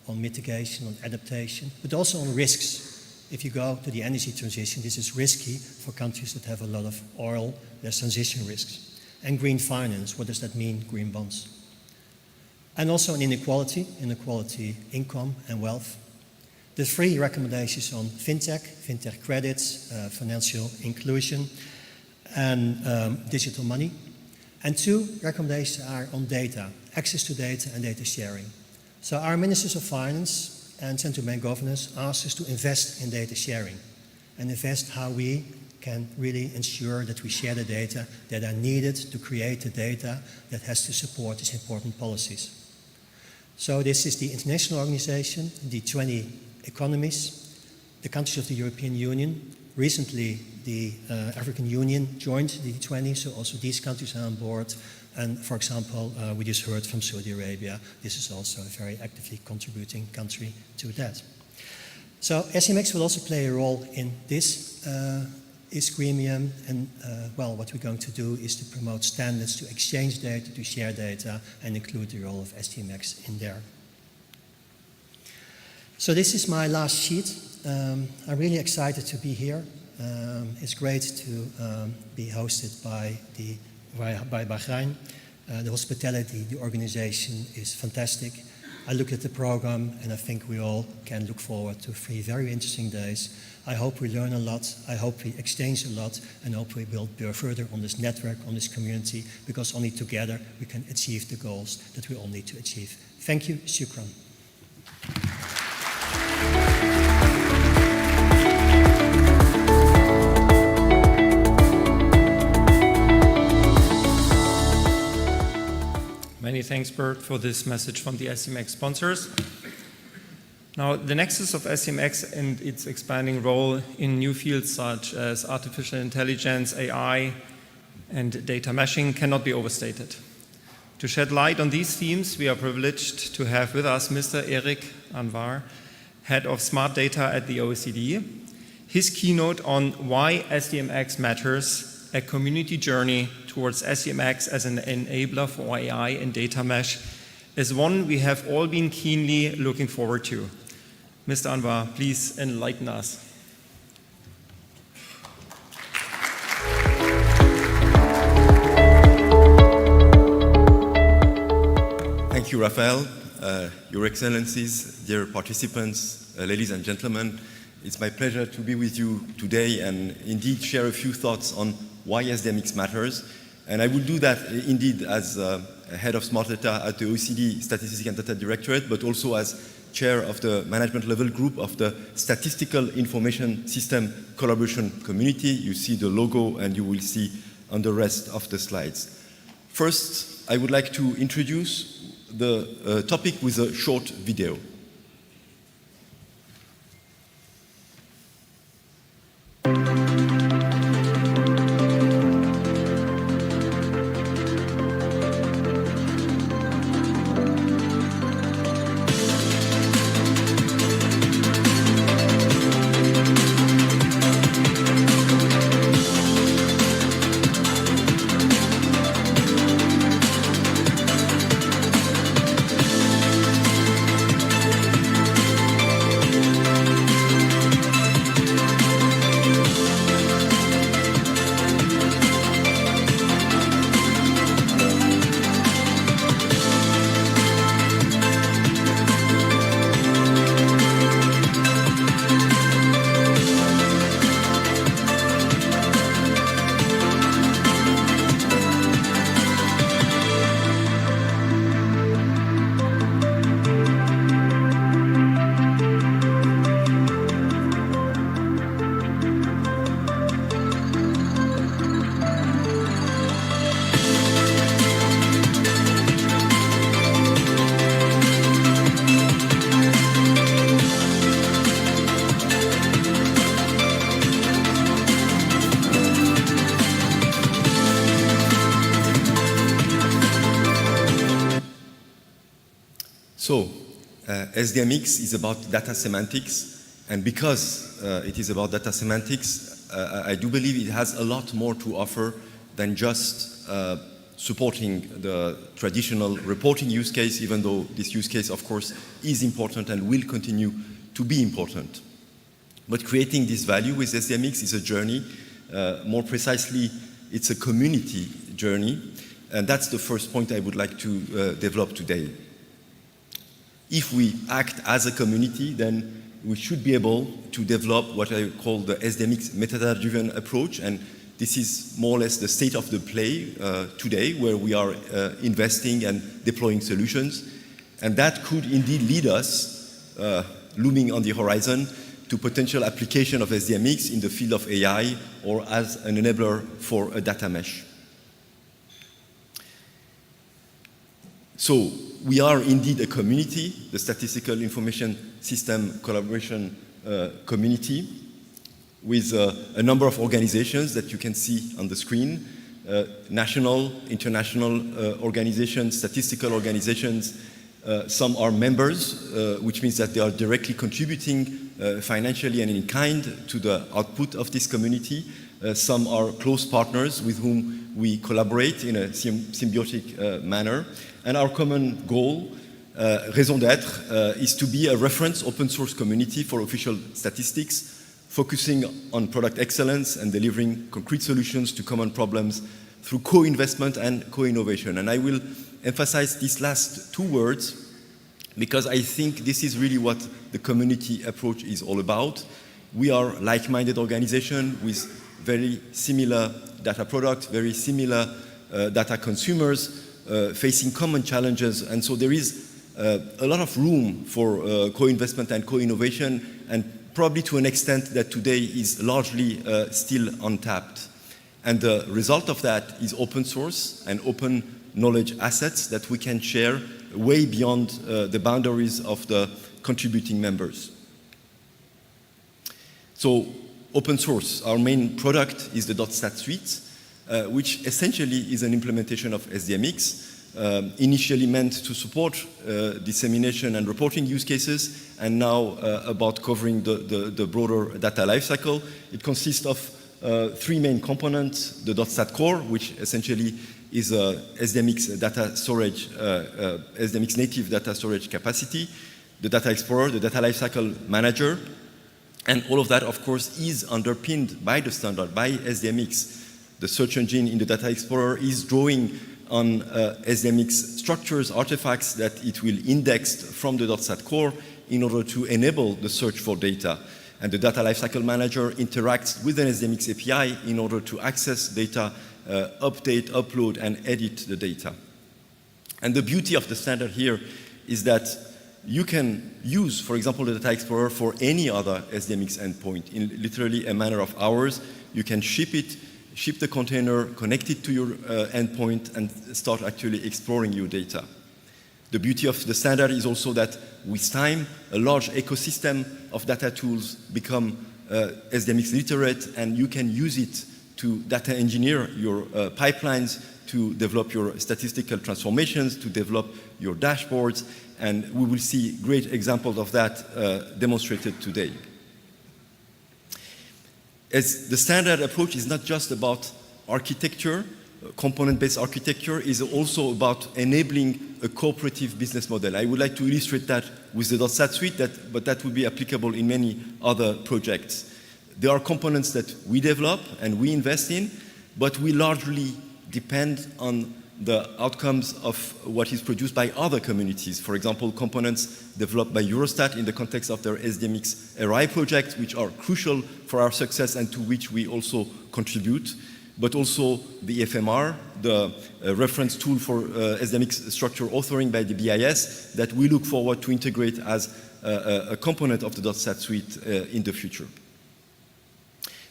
on mitigation, on adaptation, but also on risks. If you go to the energy transition, this is risky for countries that have a lot of oil, there's transition risks. And green finance, what does that mean, green bonds? And also on inequality, income and wealth. The 3 recommendations on fintech credits, financial inclusion, and digital money. And 2 recommendations are on data, access to data and data sharing. So our Ministers of Finance and Central Bank Governors asked us to invest in data sharing and invest how we can really ensure that we share the data that are needed to create the data that has to support these important policies. So this is the international organization, the 20 economies, the countries of the European Union. Recently, the African Union joined the G20, so also these countries are on board. And for example, we just heard from Saudi Arabia. This is also a very actively contributing country to that. So SDMX will also play a role in this gremium. And well, what we're going to do is to promote standards, to exchange data, to share data, and include the role of SDMX in there. So this is my last sheet. I'm really excited to be here. It's great to be hosted by Bahrain. The hospitality, the organization is fantastic. I look at the program and I think we all can look forward to 3 very interesting days. I hope we learn a lot, I hope we exchange a lot, and hope we build further on this network, on this community, because only together we can achieve the goals that we all need to achieve. Thank you, shukran. Many thanks, Bert, for this message from the SDMX sponsors. Now, the nexus of SDMX and its expanding role in new fields such as artificial intelligence, AI, and data meshing cannot be overstated. To shed light on these themes, we are privileged to have with us Mr. Eric Anwar, Head of Smart Data at the OECD. His keynote on why SDMX matters, a community journey towards SDMX as an enabler for AI and data mesh, is one we have all been keenly looking forward to. Mr. Anwar, please enlighten us. Thank you, Raphael. Your Excellencies, dear participants, ladies and gentlemen, it's my pleasure to be with you today and indeed share a few thoughts on why SDMX matters. And I will do that indeed as head of Smart Data at the OECD Statistics and Data Directorate, but also as chair of the management level group of the Statistical Information System Collaboration Community. You see the logo and you will see on the rest of the slides. First, I would like to introduce the topic with a short video. SDMX is about data semantics, and because it is about data semantics, I do believe it has a lot more to offer than just supporting the traditional reporting use case, even though this use case, of course, is important and will continue to be important. But creating this value with SDMX is a journey. More precisely, it's a community journey, and that's the first point I would like to develop today. If we act as a community, then we should be able to develop what I call the SDMX metadata-driven approach, and this is more or less the state of the play today, where we are investing and deploying solutions. And that could indeed lead us, looming on the horizon, to potential application of SDMX in the field of AI or as an enabler for a data mesh. So we are indeed a community, the Statistical Information System Collaboration Community, with a number of organizations that you can see on the screen, national, international organizations, statistical organizations. Some are members, which means that they are directly contributing financially and in kind to the output of this community. Some are close partners with whom we collaborate in a symbiotic manner. And our common goal, raison d'être, is to be a reference open source community for official statistics, focusing on product excellence and delivering concrete solutions to common problems through co-investment and co-innovation. And I will emphasize these last two words because I think this is really what the community approach is all about. We are like-minded organization with very similar data products, very similar data consumers, facing common challenges, and so there is a lot of room for co-investment and co-innovation, and probably to an extent that today is largely still untapped. And the result of that is open source and open knowledge assets that we can share way beyond the boundaries of the contributing members. So open source, our main product is the .stat suite, which essentially is an implementation of SDMX, initially meant to support dissemination and reporting use cases, and now about covering the broader data lifecycle. It consists of three main components: the .stat core, which essentially is a SDMX data storage, SDMX native data storage capacity, the data explorer, the data lifecycle manager, and all of that, of course, is underpinned by the standard, by SDMX. The search engine in the data explorer is drawing on SDMX structures, artifacts that it will index from the .stat core in order to enable the search for data. And the data lifecycle manager interacts with an SDMX API in order to access data, update, upload, and edit the data. And the beauty of the standard here is that you can use, for example, the data explorer for any other SDMX endpoint. In literally a matter of hours, you can ship it, ship the container, connect it to your endpoint, and start actually exploring your data. The beauty of the standard is also that with time, a large ecosystem of data tools become SDMX literate, and you can use it to data engineer your pipelines, to develop your statistical transformations, to develop your dashboards, and we will see great examples of that demonstrated today. As the standard approach is not just about architecture, component-based architecture is also about enabling a cooperative business model. I would like to illustrate that with the .stat suite, but that would be applicable in many other projects. There are components that we develop and we invest in, but we largely depend on the outcomes of what is produced by other communities. For example, components developed by Eurostat in the context of their SDMX RI project, which are crucial for our success and to which we also contribute, but also the FMR, the reference tool for SDMX structure authoring by the BIS, that we look forward to integrate as a component of the .stat suite in the future.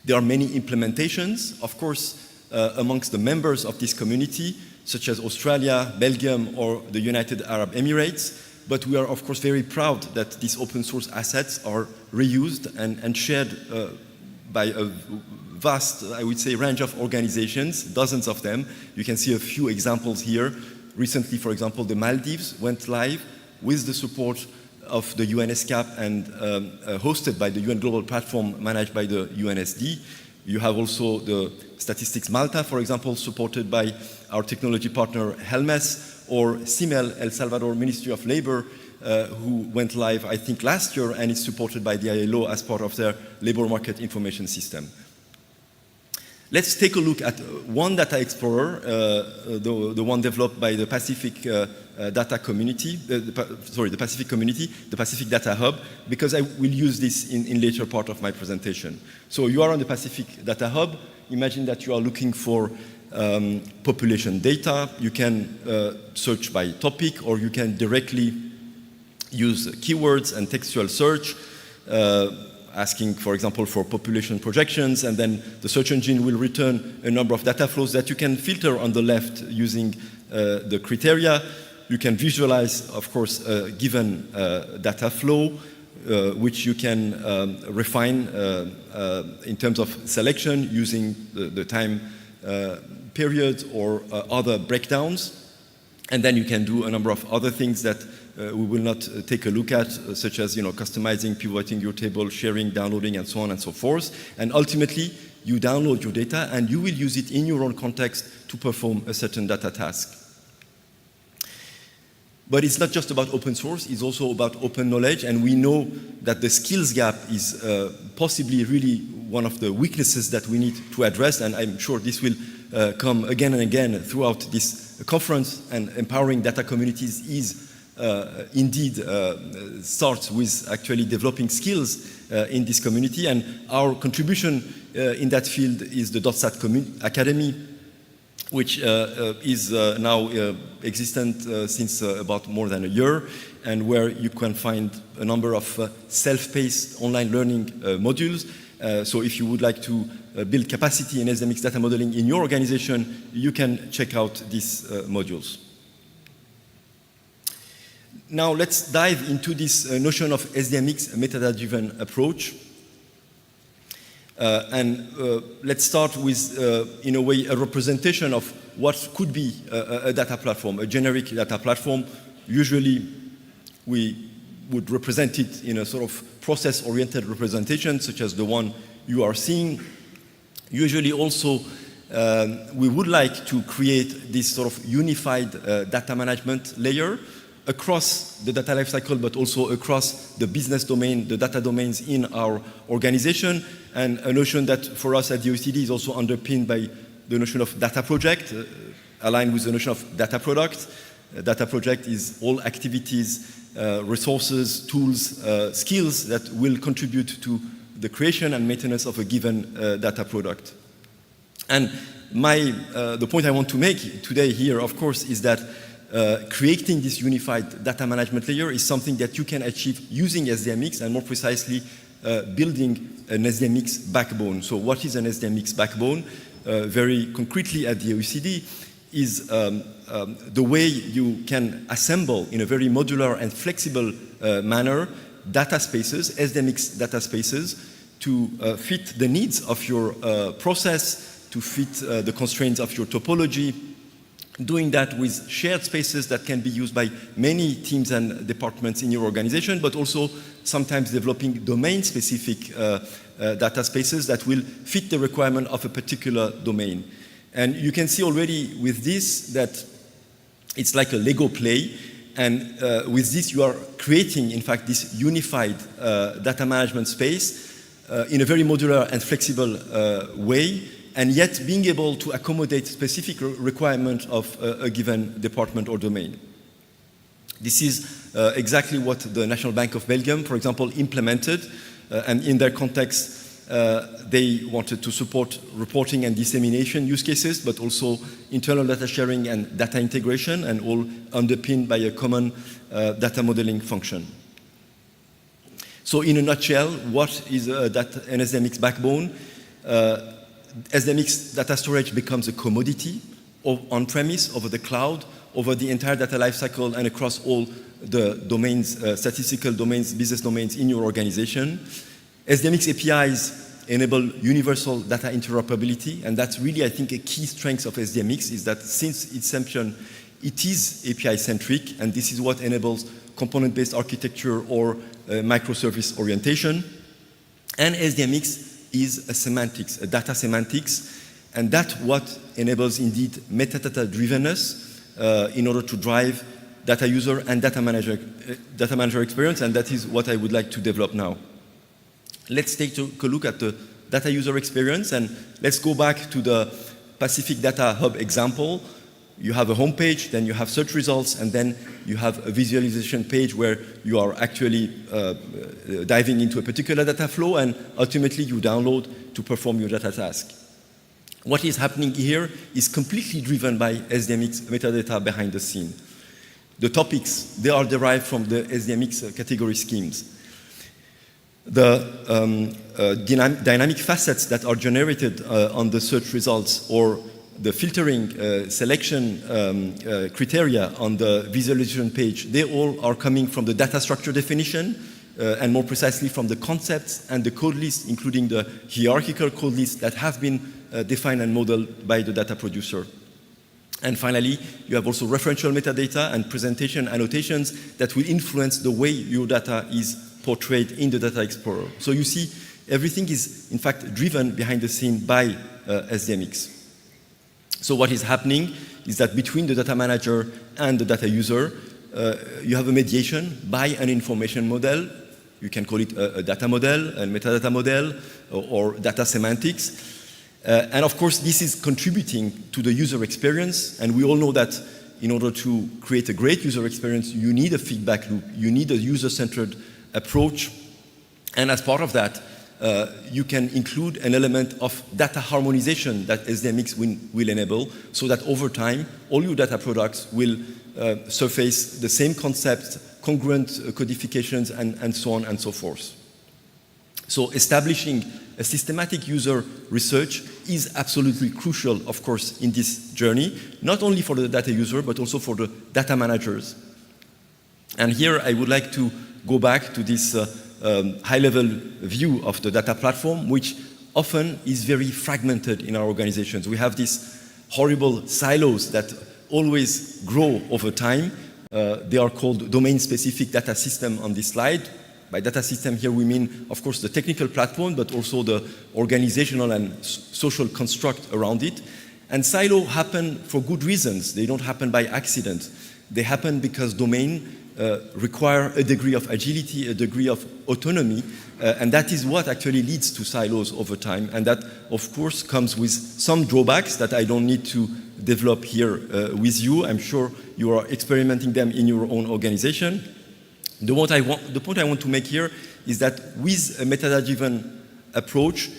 There are many implementations, of course, amongst the members of this community, such as Australia, Belgium, or the United Arab Emirates. But we are, of course, very proud that these open source assets are reused and shared by a vast, I would say, range of organizations, dozens of them. You can see a few examples here. Recently, for example, the Maldives went live with the support of the UNSCAP and hosted by the UN Global Platform managed by the UNSD. You have also the Statistics Malta, for example, supported by our technology partner Helmes, or CIMEL, El Salvador Ministry of Labor, who went live, I think, last year and is supported by the ILO as part of their labor market information system. Let's take a look at one data explorer, the one developed by the Pacific Data Community, the Pacific Community, the Pacific Data Hub, because I will use this in later part of my presentation. So you are on the Pacific Data Hub. Imagine that you are looking for population data. You can search by topic, or you can directly use keywords and textual search, asking, for example, for population projections, and then the search engine will return a number of data flows that you can filter on the left using the criteria. You can visualize, of course, a given data flow, which you can refine in terms of selection using the time period or other breakdowns. And then you can do a number of other things that we will not take a look at, such as customizing, pivoting your table, sharing, downloading, and so on and so forth. And ultimately, you download your data and you will use it in your own context to perform a certain data task. But it's not just about open source, it's also about open knowledge, and we know that the skills gap is possibly really one of the weaknesses that we need to address, and I'm sure this will come again and again throughout this conference, and empowering data communities is indeed starts with actually developing skills in this community, and our contribution in that field is the .stat Academy, which is now existent since about more than a year, and where you can find a number of self-paced online learning modules. So if you would like to build capacity in SDMX data modeling in your organization, you can check out these modules. Now let's dive into this notion of SDMX metadata-driven approach. Let's start with, in a way, a representation of what could be a data platform, a generic data platform. Usually, we would represent it in a sort of process-oriented representation, such as the one you are seeing. Usually, also, we would like to create this sort of unified data management layer across the data lifecycle, but also across the business domain, the data domains in our organization, and a notion that for us at the OECD is also underpinned by the notion of data project, aligned with the notion of data product. Data project is all activities, resources, tools, skills that will contribute to the creation and maintenance of a given data product. And the point I want to make today here, of course, is that creating this unified data management layer is something that you can achieve using SDMX, and more precisely, building an SDMX backbone. So what is an SDMX backbone? Very concretely at the OECD is the way you can assemble in a very modular and flexible manner data spaces, SDMX data spaces, to fit the needs of your process, to fit the constraints of your topology, doing that with shared spaces that can be used by many teams and departments in your organization, but also sometimes developing domain-specific data spaces that will fit the requirement of a particular domain. And you can see already with this that it's like a Lego play, and with this you are creating, in fact, this unified data management space in a very modular and flexible way, and yet being able to accommodate specific requirements of a given department or domain. This is exactly what the National Bank of Belgium, for example, implemented, and in their context, they wanted to support reporting and dissemination use cases, but also internal data sharing and data integration, and all underpinned by a common data modeling function. So in a nutshell, what is an SDMX backbone? SDMX data storage becomes a commodity on-premise, over the cloud, over the entire data lifecycle, and across all the domains, statistical domains, business domains in your organization. SDMX APIs enable universal data interoperability, and that's really, I think, a key strength of SDMX, is that since its inception, it is API-centric, and this is what enables component-based architecture or microservice orientation. And SDMX is a semantics, a data semantics, and that's what enables indeed metadata drivenness in order to drive data user and data manager experience, and that is what I would like to develop now. Let's take a look at the data user experience, and let's go back to the Pacific Data Hub example. You have a home page, then you have search results, and then you have a visualization page where you are actually diving into a particular data flow, and ultimately you download to perform your data task. What is happening here is completely driven by SDMX metadata behind the scene. The topics, they are derived from the SDMX category schemes. The dynamic facets that are generated on the search results, or the filtering selection criteria on the visualization page, they all are coming from the data structure definition, and more precisely from the concepts and the code list, including the hierarchical code list that have been defined and modeled by the data producer. And finally, you have also referential metadata and presentation annotations that will influence the way your data is portrayed in the Data Explorer. So you see, everything is in fact driven behind the scene by SDMX. So what is happening is that between the data manager and the data user, you have a mediation by an information model. You can call it a data model, a metadata model, or data semantics. And of course, this is contributing to the user experience. And we all know that in order to create a great user experience, you need a feedback loop. You need a user-centered approach. And as part of that, you can include an element of data harmonization that SDMX will enable, so that over time, all your data products will surface the same concepts, congruent codifications, and so on and so forth. So establishing a systematic user research is absolutely crucial, of course, in this journey, not only for the data user, but also for the data managers. And here I would like to go back to this high-level view of the data platform, which often is very fragmented in our organizations. We have these horrible silos that always grow over time. They are called domain-specific data system on this slide. By data system here we mean, of course, the technical platform, but also the organizational and social construct around it. And silos happen for good reasons. They don't happen by accident. They happen because domain require a degree of agility, a degree of autonomy, and that is what actually leads to silos over time. And that, of course, comes with some drawbacks that I don't need to develop here with you. I'm sure you are experimenting them in your own organization. The point I want to make here is that with a metadata-driven approach,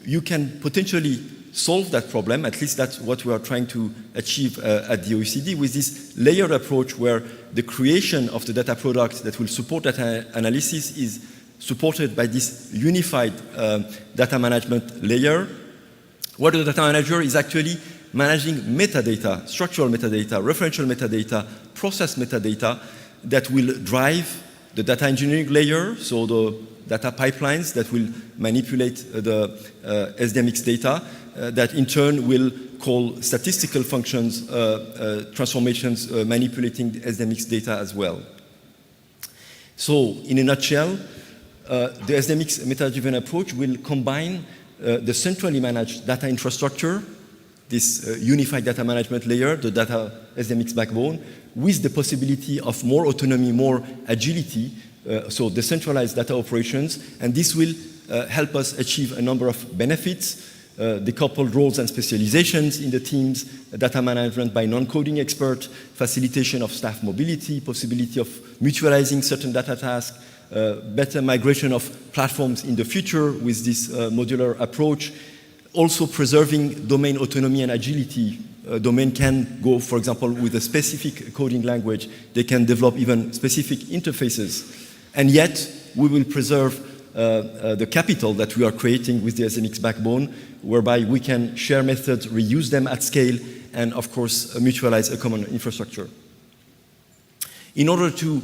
you can potentially solve that problem. At least that's what we are trying to achieve at the OECD, with this layered approach where the creation of the data product that will support data analysis is supported by this unified data management layer, where the data manager is actually managing metadata, structural metadata, referential metadata, process metadata that will drive the data engineering layer, so the data pipelines that will manipulate the SDMX data, that in turn will call statistical functions, transformations, manipulating the SDMX data as well. So in a nutshell, the SDMX meta-driven approach will combine the centrally managed data infrastructure, this unified data management layer, the data SDMX backbone, with the possibility of more autonomy, more agility, so decentralized data operations, and this will help us achieve a number of benefits, decoupled roles and specializations in the teams, data management by non-coding expert, facilitation of staff mobility, possibility of mutualizing certain data tasks, better migration of platforms in the future with this modular approach, also preserving domain autonomy and agility. Domain can go, for example, with a specific coding language. They can develop even specific interfaces. And yet, we will preserve the capital that we are creating with the SDMX backbone, whereby we can share methods, reuse them at scale, and of course, mutualize a common infrastructure. In order to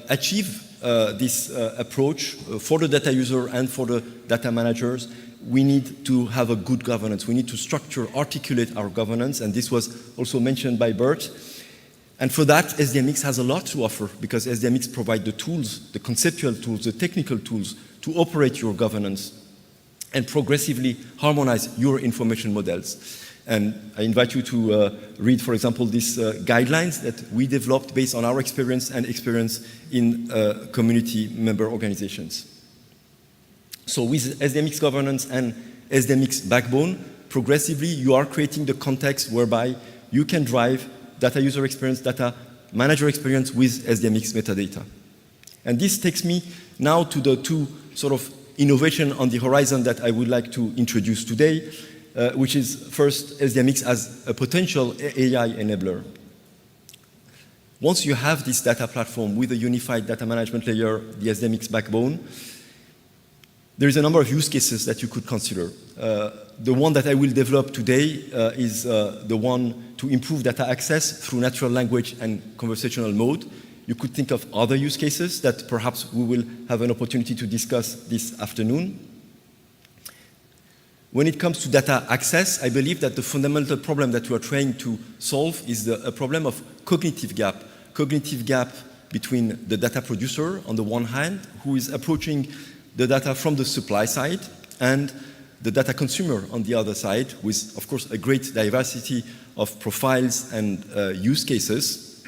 achieve this approach for the data user and for the data managers, we need to have a good governance. We need to structure, articulate our governance, and this was also mentioned by Bert. And for that, SDMX has a lot to offer because SDMX provides the tools, the conceptual tools, the technical tools to operate your governance and progressively harmonize your information models. And I invite you to read, for example, these guidelines that we developed based on our experience and experience in community member organizations. So with SDMX governance and SDMX backbone, progressively you are creating the context whereby you can drive data user experience, data manager experience with SDMX metadata. And this takes me now to the two sort of innovation on the horizon that I would like to introduce today, which is first SDMX as a potential AI enabler. Once you have this data platform with a unified data management layer, the SDMX backbone, there is a number of use cases that you could consider. The one that I will develop today is the one to improve data access through natural language and conversational mode. You could think of other use cases that perhaps we will have an opportunity to discuss this afternoon. When it comes to data access, I believe that the fundamental problem that we are trying to solve is a problem of cognitive gap between the data producer on the one hand, who is approaching the data from the supply side, and the data consumer on the other side, with, of course, a great diversity of profiles and use cases,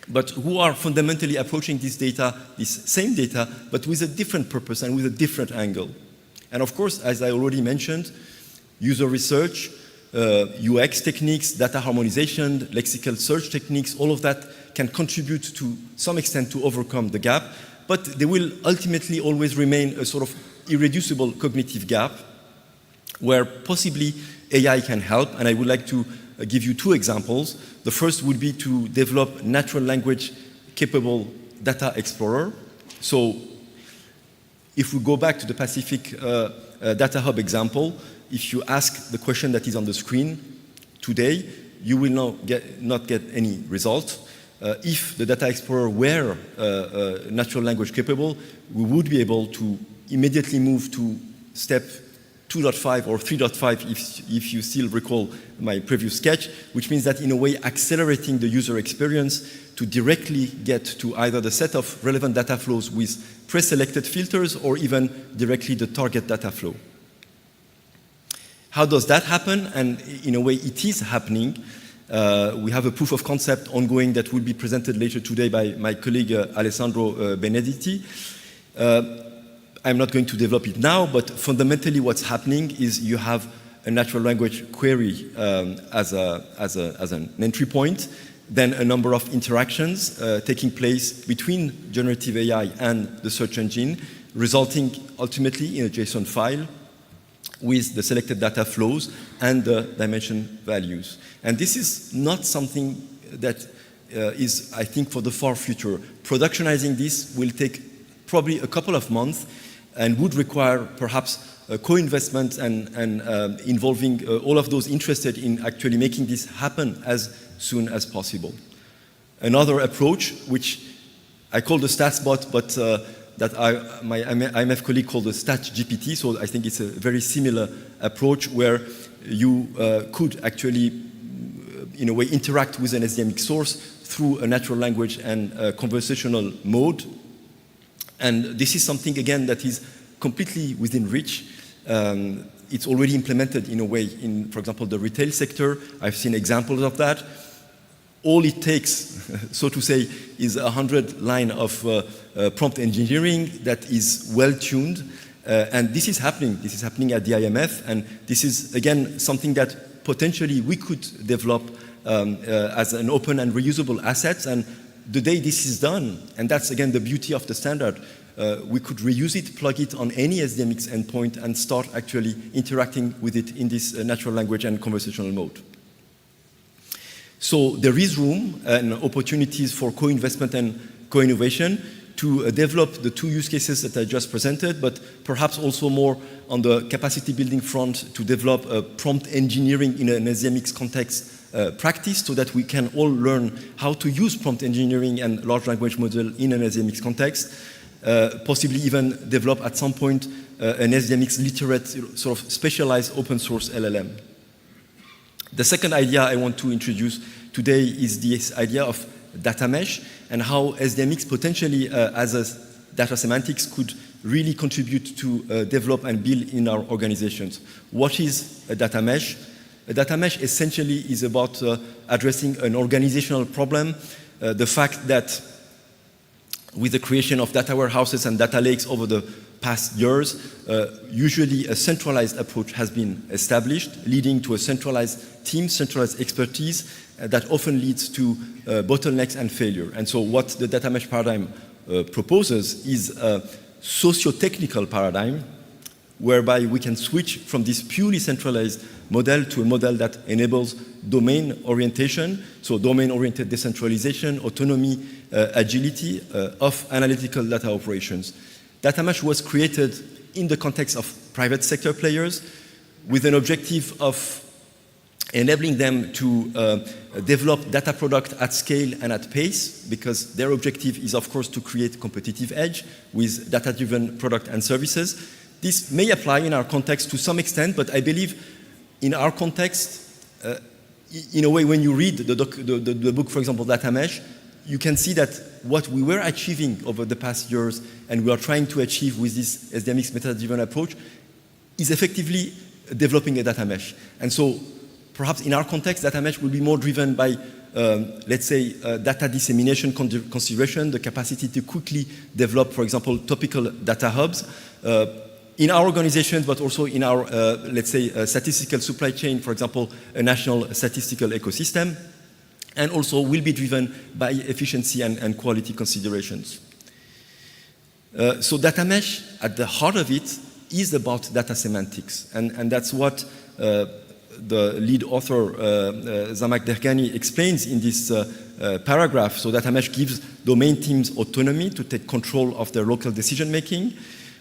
but who are fundamentally approaching this data, this same data, but with a different purpose and with a different angle. And of course, as I already mentioned, user research, UX techniques, data harmonization, lexical search techniques, all of that can contribute to some extent to overcome the gap, but they will ultimately always remain a sort of irreducible cognitive gap where possibly AI can help, and I would like to give you two examples. The first would be to develop natural language capable data explorer. So if we go back to the Pacific Data Hub example, if you ask the question that is on the screen today, you will not get any result. If the data explorer were natural language capable, we would be able to immediately move to step 2.5 or 3.5 if you still recall my previous sketch, which means that in a way accelerating the user experience to directly get to either the set of relevant data flows with pre-selected filters or even directly the target data flow. How does that happen? And in a way it is happening. We have a proof of concept ongoing that will be presented later today by my colleague Alessandro Benedetti. I'm not going to develop it now, but fundamentally what's happening is you have a natural language query as an entry point, then a number of interactions taking place between generative AI and the search engine, resulting ultimately in a JSON file with the selected data flows and the dimension values. And this is not something that is, I think, for the far future. Productionizing this will take probably a couple of months and would require perhaps co-investment and involving all of those interested in actually making this happen as soon as possible. Another approach, which I call the StatsBot, but that my IMF colleague called the StatGPT, so I think it's a very similar approach where you could actually, in a way, interact with an SDMX source through a natural language and conversational mode. And this is something, again, that is completely within reach. It's already implemented in a way in, for example, the retail sector. I've seen examples of that. All it takes, so to say, is 100 lines of prompt engineering that is well-tuned. And this is happening. This is happening at the IMF. And this is, again, something that potentially we could develop as an open and reusable asset. And the day this is done, and that's again the beauty of the standard, we could reuse it, plug it on any SDMX endpoint, and start actually interacting with it in this natural language and conversational mode. So there is room and opportunities for co-investment and co-innovation to develop the two use cases that I just presented, but perhaps also more on the capacity building front to develop a prompt engineering in an SDMX context practice so that we can all learn how to use prompt engineering and large language model in an SDMX context, possibly even develop at some point an SDMX literate sort of specialized open source LLM. The second idea I want to introduce today is this idea of data mesh and how SDMX potentially as a data semantics could really contribute to develop and build in our organizations. What is a data mesh? A data mesh essentially is about addressing an organizational problem, the fact that with the creation of data warehouses and data lakes over the past years, usually a centralized approach has been established, leading to a centralized team, centralized expertise that often leads to bottlenecks and failure. And so what the data mesh paradigm proposes is a socio-technical paradigm whereby we can switch from this purely centralized model to a model that enables domain orientation, so domain-oriented decentralization, autonomy, agility of analytical data operations. Data mesh was created in the context of private sector players with an objective of enabling them to develop data product at scale and at pace, because their objective is, of course, to create competitive edge with data-driven product and services. This may apply in our context to some extent, but I believe in our context, in a way, when you read the book, for example, Data Mesh, you can see that what we were achieving over the past years and we are trying to achieve with this SDMX meta-driven approach is effectively developing a data mesh. And so perhaps in our context, data mesh will be more driven by, let's say, data dissemination consideration, the capacity to quickly develop, for example, topical data hubs in our organizations, but also in our, let's say, statistical supply chain, for example, a national statistical ecosystem, and also will be driven by efficiency and quality considerations. So data mesh, at the heart of it, is about data semantics, and that's what the lead author, Zamak Dergani, explains in this paragraph. So data mesh gives domain teams autonomy to take control of their local decision making.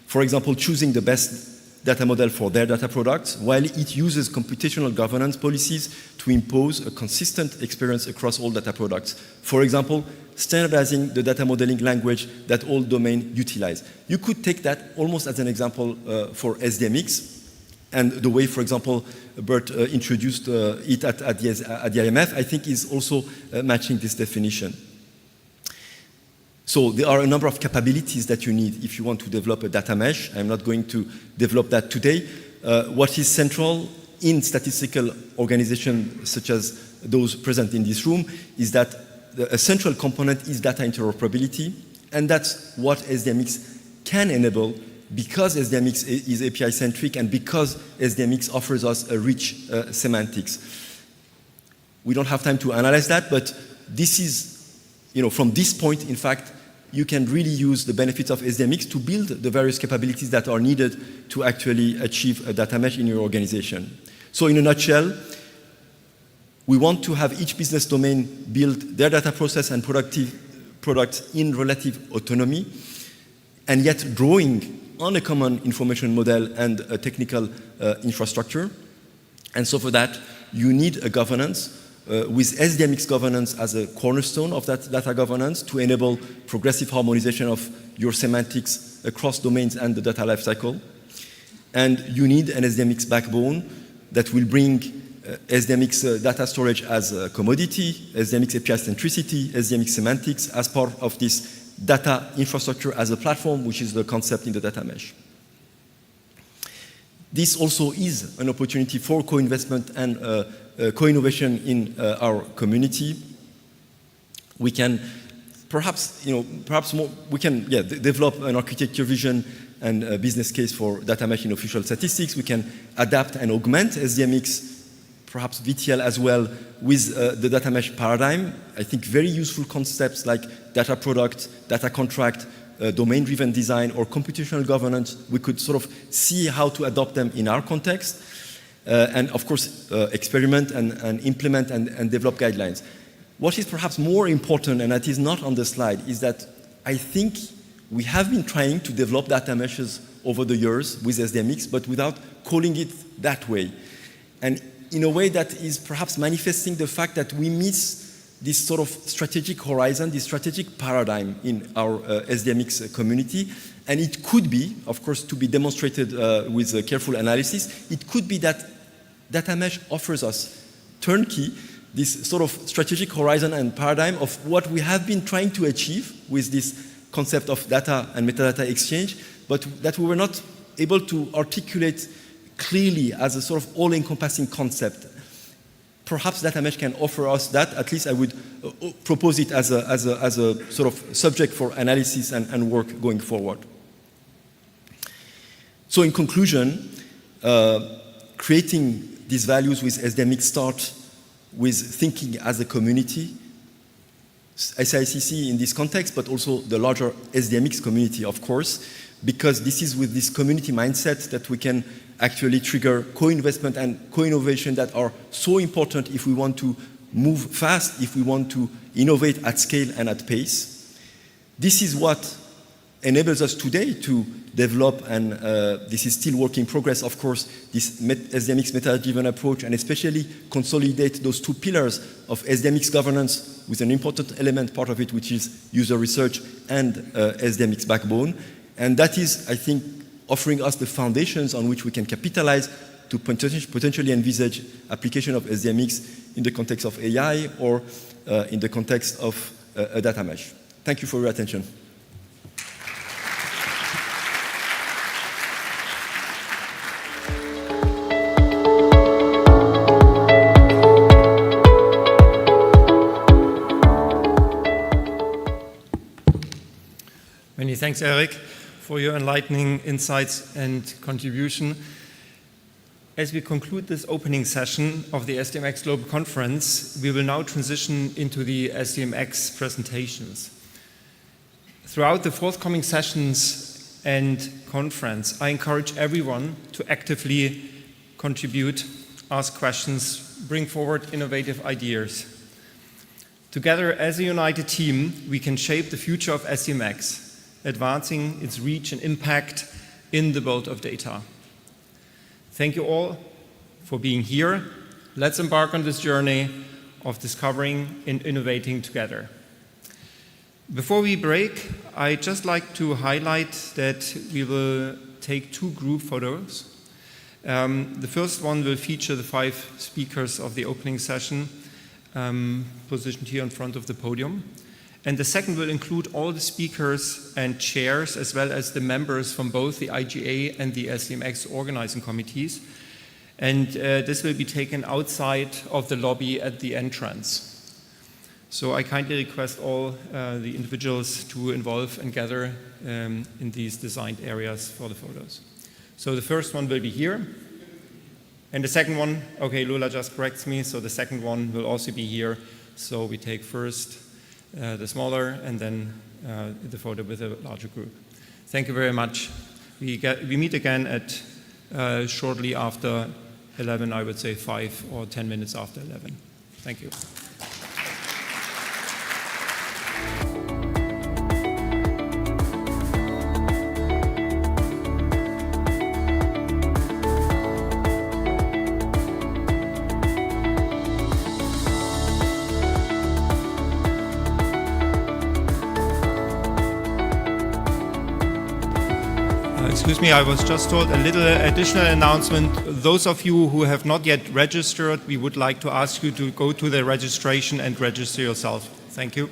For example, choosing the best data model for their data products, while it uses computational governance policies to impose a consistent experience across all data products. For example, standardizing the data modeling language that all domains utilize. You could take that almost as an example for SDMX, and the way, for example, Bert introduced it at the IMF, I think is also matching this definition. So there are a number of capabilities that you need if you want to develop a data mesh. I'm not going to develop that today. What is central in statistical organizations such as those present in this room is that a central component is data interoperability, and that's what SDMX can enable because SDMX is API-centric and because SDMX offers us a rich semantics. We don't have time to analyze that, but this is, from this point, in fact, you can really use the benefits of SDMX to build the various capabilities that are needed to actually achieve a data mesh in your organization. So in a nutshell, we want to have each business domain build their data process and products in relative autonomy, and yet drawing on a common information model and a technical infrastructure. And so for that, you need a governance with SDMX governance as a cornerstone of that data governance to enable progressive harmonization of your semantics across domains and the data lifecycle. And you need an SDMX backbone that will bring SDMX data storage as a commodity, SDMX API centricity, SDMX semantics as part of this data infrastructure as a platform, which is the concept in the data mesh. This also is an opportunity for co-investment and co-innovation in our community. We can perhaps develop an architecture vision and a business case for data mesh in official statistics. We can adapt and augment SDMX, perhaps VTL as well, with the data mesh paradigm. I think very useful concepts like data product, data contract, domain-driven design, or computational governance, we could sort of see how to adopt them in our context. And of course, experiment and implement and develop guidelines. What is perhaps more important, and that is not on the slide, is that I think we have been trying to develop data meshes over the years with SDMX, but without calling it that way. And in a way that is perhaps manifesting the fact that we miss this sort of strategic horizon, this strategic paradigm in our SDMX community. And it could be, of course, to be demonstrated with a careful analysis, it could be that data mesh offers us turnkey this sort of strategic horizon and paradigm of what we have been trying to achieve with this concept of data and metadata exchange, but that we were not able to articulate clearly as a sort of all-encompassing concept. Perhaps data mesh can offer us that. At least I would propose it as a sort of subject for analysis and work going forward. So in conclusion, creating these values with SDMX start with thinking as a community, SICC in this context, but also the larger SDMX community, of course, because this is with this community mindset that we can actually trigger co-investment and co-innovation that are so important if we want to move fast, if we want to innovate at scale and at pace. This is what enables us today to develop, and this is still work in progress, of course, this SDMX meta-driven approach, and especially consolidate those two pillars of SDMX governance with an important element, part of it, which is user research and SDMX backbone. And that is, I think, offering us the foundations on which we can capitalize to potentially envisage application of SDMX in the context of AI or in the context of a data mesh. Thank you for your attention. Many thanks, Eric, for your enlightening insights and contribution. As we conclude this opening session of the SDMX Global Conference, we will now transition into the SDMX presentations. Throughout the forthcoming sessions and conference, I encourage everyone to actively contribute, ask questions, bring forward innovative ideas. Together as a united team, we can shape the future of SDMX, advancing its reach and impact in the world of data. Thank you all for being here. Let's embark on this journey of discovering and innovating together. Before we break, I'd just like to highlight that we will take 2 group photos. The first one will feature the 5 speakers of the opening session, positioned here in front of the podium. And the second will include all the speakers and chairs, as well as the members from both the IGA and the SDMX organizing committees. And this will be taken outside of the lobby at the entrance. So I kindly request all the individuals to involve and gather in these designed areas for the photos. So the first one will be here. And the second one, okay, Lula just corrects me, so the second one will also be here. So we take first the smaller, and then the photo with a larger group. Thank you very much. We meet again at shortly after 11, I would say 5 or 10 minutes after 11. Thank you. Excuse me, I was just told a little additional announcement. Those of you who have not yet registered, we would like to ask you to go to the registration and register yourself. Thank you.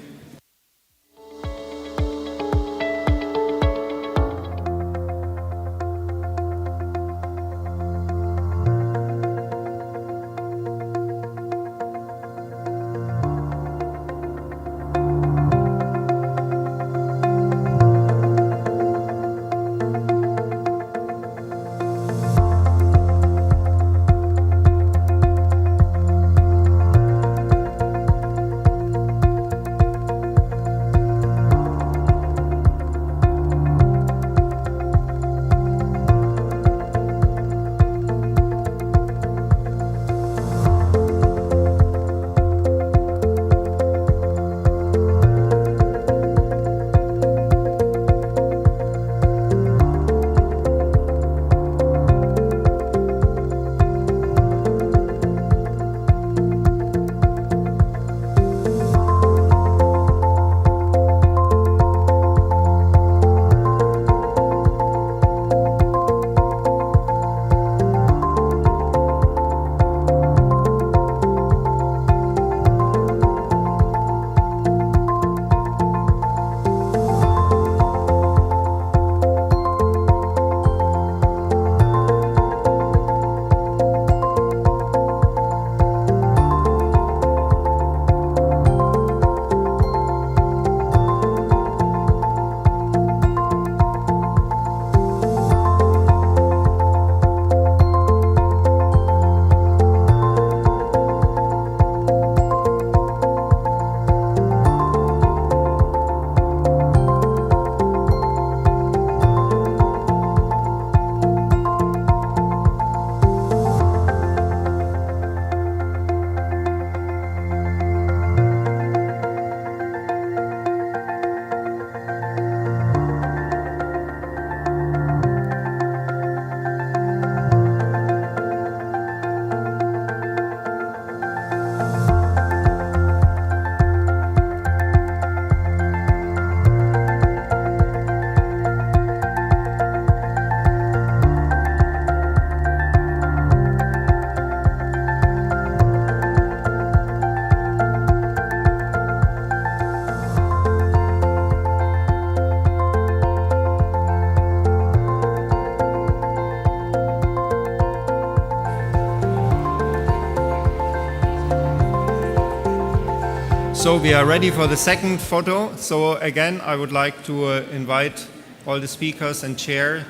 So we are ready for the second photo. So again, I would like to invite all the speakers and chair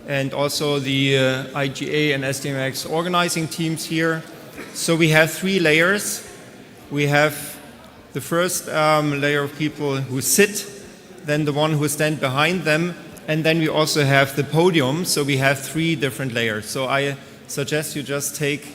and also the IGA and SDMX organizing teams here. So we have three layers. We have the first layer of people who sit, then the one who stand behind them, and then we also have the podium. So we have three different layers. So I suggest you just take,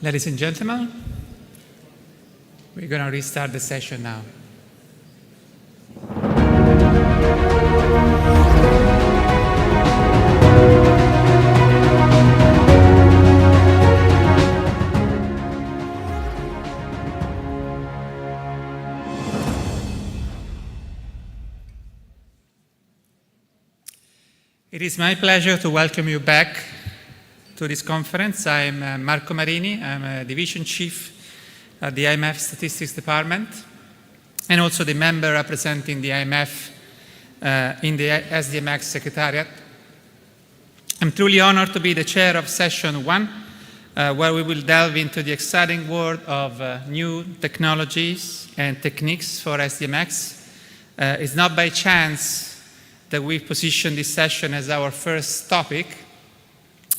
Ladies and gentlemen, we're going to restart the session now. It is my pleasure to welcome you back to this conference. I'm Marco Marini. I'm a division chief at the IMF Statistics Department and also the member representing the IMF in the SDMX Secretariat. I'm truly honored to be the chair of session 1, where we will delve into the exciting world of new technologies and techniques for SDMX. It's not by chance that we position this session as our first topic.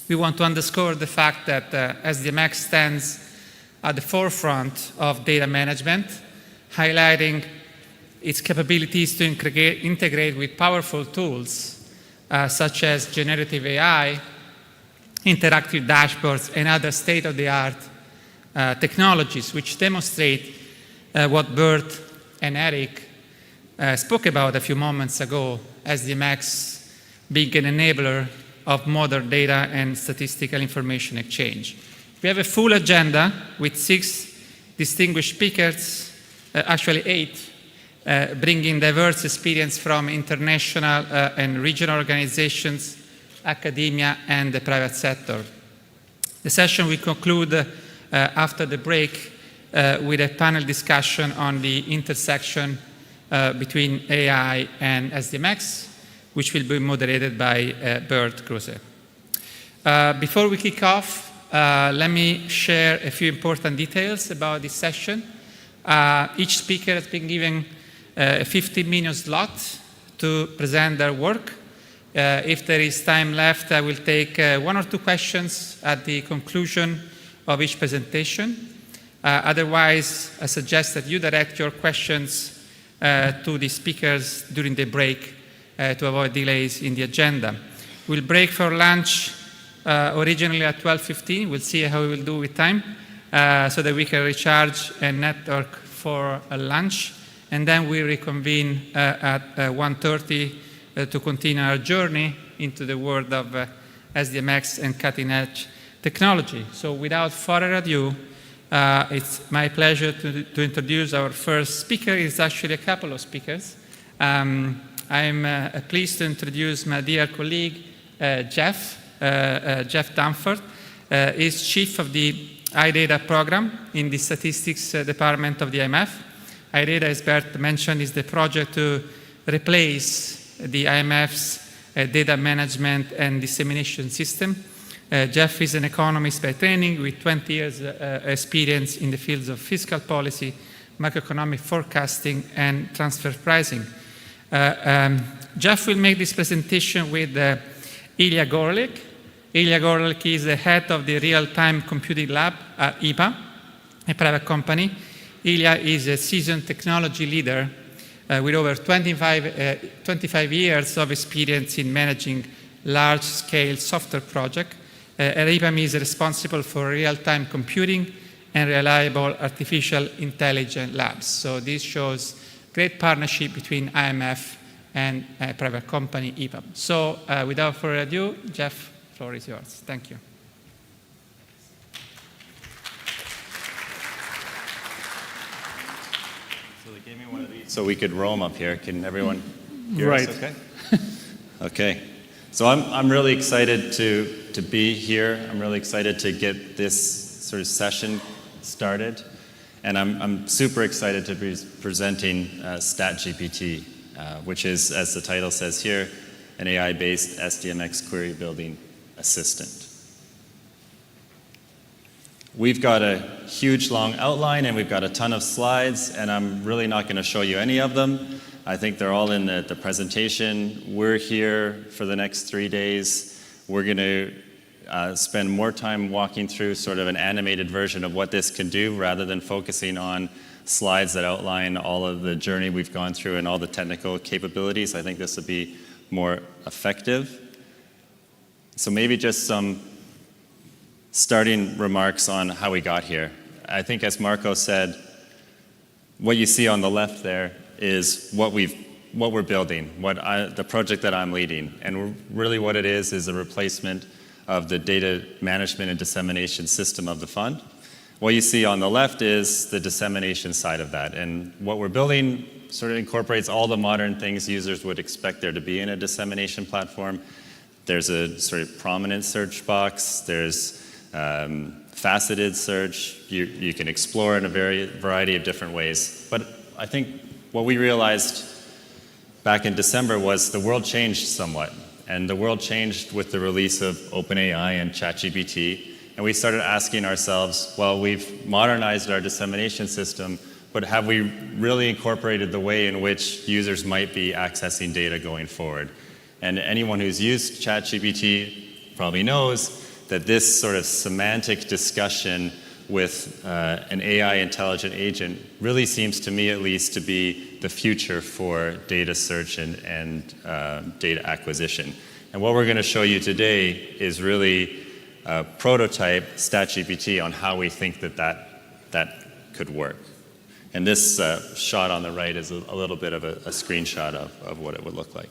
We want to underscore the fact that SDMX stands at the forefront of data management, highlighting its capabilities to integrate with powerful tools such as generative AI, interactive dashboards, and other state-of-the-art technologies, which demonstrate what Bert and Eric spoke about a few moments ago, SDMX being an enabler of modern data and statistical information exchange. We have a full agenda with 6 distinguished speakers, actually 8, bringing diverse experience from international and regional organizations, academia, and the private sector. The session will conclude after the break with a panel discussion on the intersection between AI and SDMX, which will be moderated by Bert Kruse. Before we kick off, let me share a few important details about this session. Each speaker has been given a 15-minute slot to present their work. If there is time left, I will take 1 or 2 questions at the conclusion of each presentation. Otherwise, I suggest that you direct your questions to the speakers during the break to avoid delays in the agenda. We'll break for lunch originally at 12:15. We'll see how we will do with time so that we can recharge and network for a lunch. And then we reconvene at 1:30 to continue our journey into the world of SDMX and cutting-edge technology. So without further ado, it's my pleasure to introduce our first speaker. It's actually a couple of speakers. I'm pleased to introduce my dear colleague, Jeff Dunford. He's chief of the iData program in the statistics department of the IMF. iData, as Bert mentioned, is the project to replace the IMF's data management and dissemination system. Jeff is an economist by training with 20 years experience in the fields of fiscal policy, macroeconomic forecasting, and transfer pricing. Jeff will make this presentation with Ilya Gorlik. Ilya Gorlik is the head of the real-time computing lab at IBA, a private company. Ilya is a seasoned technology leader with over 25 years of experience in managing large-scale software projects. IBM is responsible for real-time computing and reliable artificial intelligence labs. So this shows great partnership between IMF and a private company, IBM. So without further ado, Jeff, the floor is yours. Thank you. So they gave me one of these so we could roam up here. Can everyone hear us okay? Okay. So I'm really excited to be here. I'm really excited to get this sort of session started. And I'm super excited to be presenting StatGPT, which is, as the title says here, an AI-based SDMX query building assistant. We've got a huge long outline and we've got a ton of slides, and I'm really not going to show you any of them. I think they're all in the presentation. We're here for the next 3 days. We're going to spend more time walking through sort of an animated version of what this can do rather than focusing on slides that outline all of the journey we've gone through and all the technical capabilities. I think this would be more effective. So maybe just some starting remarks on how we got here. I think as Marco said, what you see on the left there is what we're building, the project that I'm leading. And really what it is a replacement of the data management and dissemination system of the fund. What you see on the left is the dissemination side of that. And what we're building sort of incorporates all the modern things users would expect there to be in a dissemination platform. There's a sort of prominent search box. There's faceted search. You can explore in a variety of different ways. But I think what we realized back in December was the world changed somewhat. And the world changed with the release of OpenAI and ChatGPT. And we started asking ourselves, well, we've modernized our dissemination system, but have we really incorporated the way in which users might be accessing data going forward? And anyone who's used ChatGPT probably knows that this sort of semantic discussion with an AI intelligent agent really seems to me at least to be the future for data search and data acquisition. And what we're going to show you today is really a prototype StatGPT on how we think that could work. And this shot on the right is a little bit of a screenshot of what it would look like.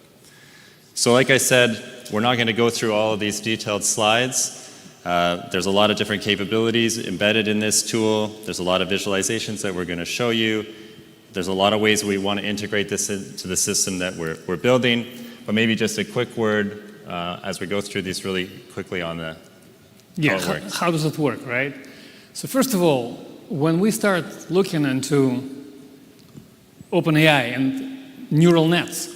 So like I said, we're not going to go through all of these detailed slides. There's a lot of different capabilities embedded in this tool. There's a lot of visualizations that we're going to show you. There's a lot of ways we want to integrate this into the system that we're building. But maybe just a quick word as we go through these really quickly on the how it works. How does it work, right? So first of all, when we start looking into OpenAI and neural nets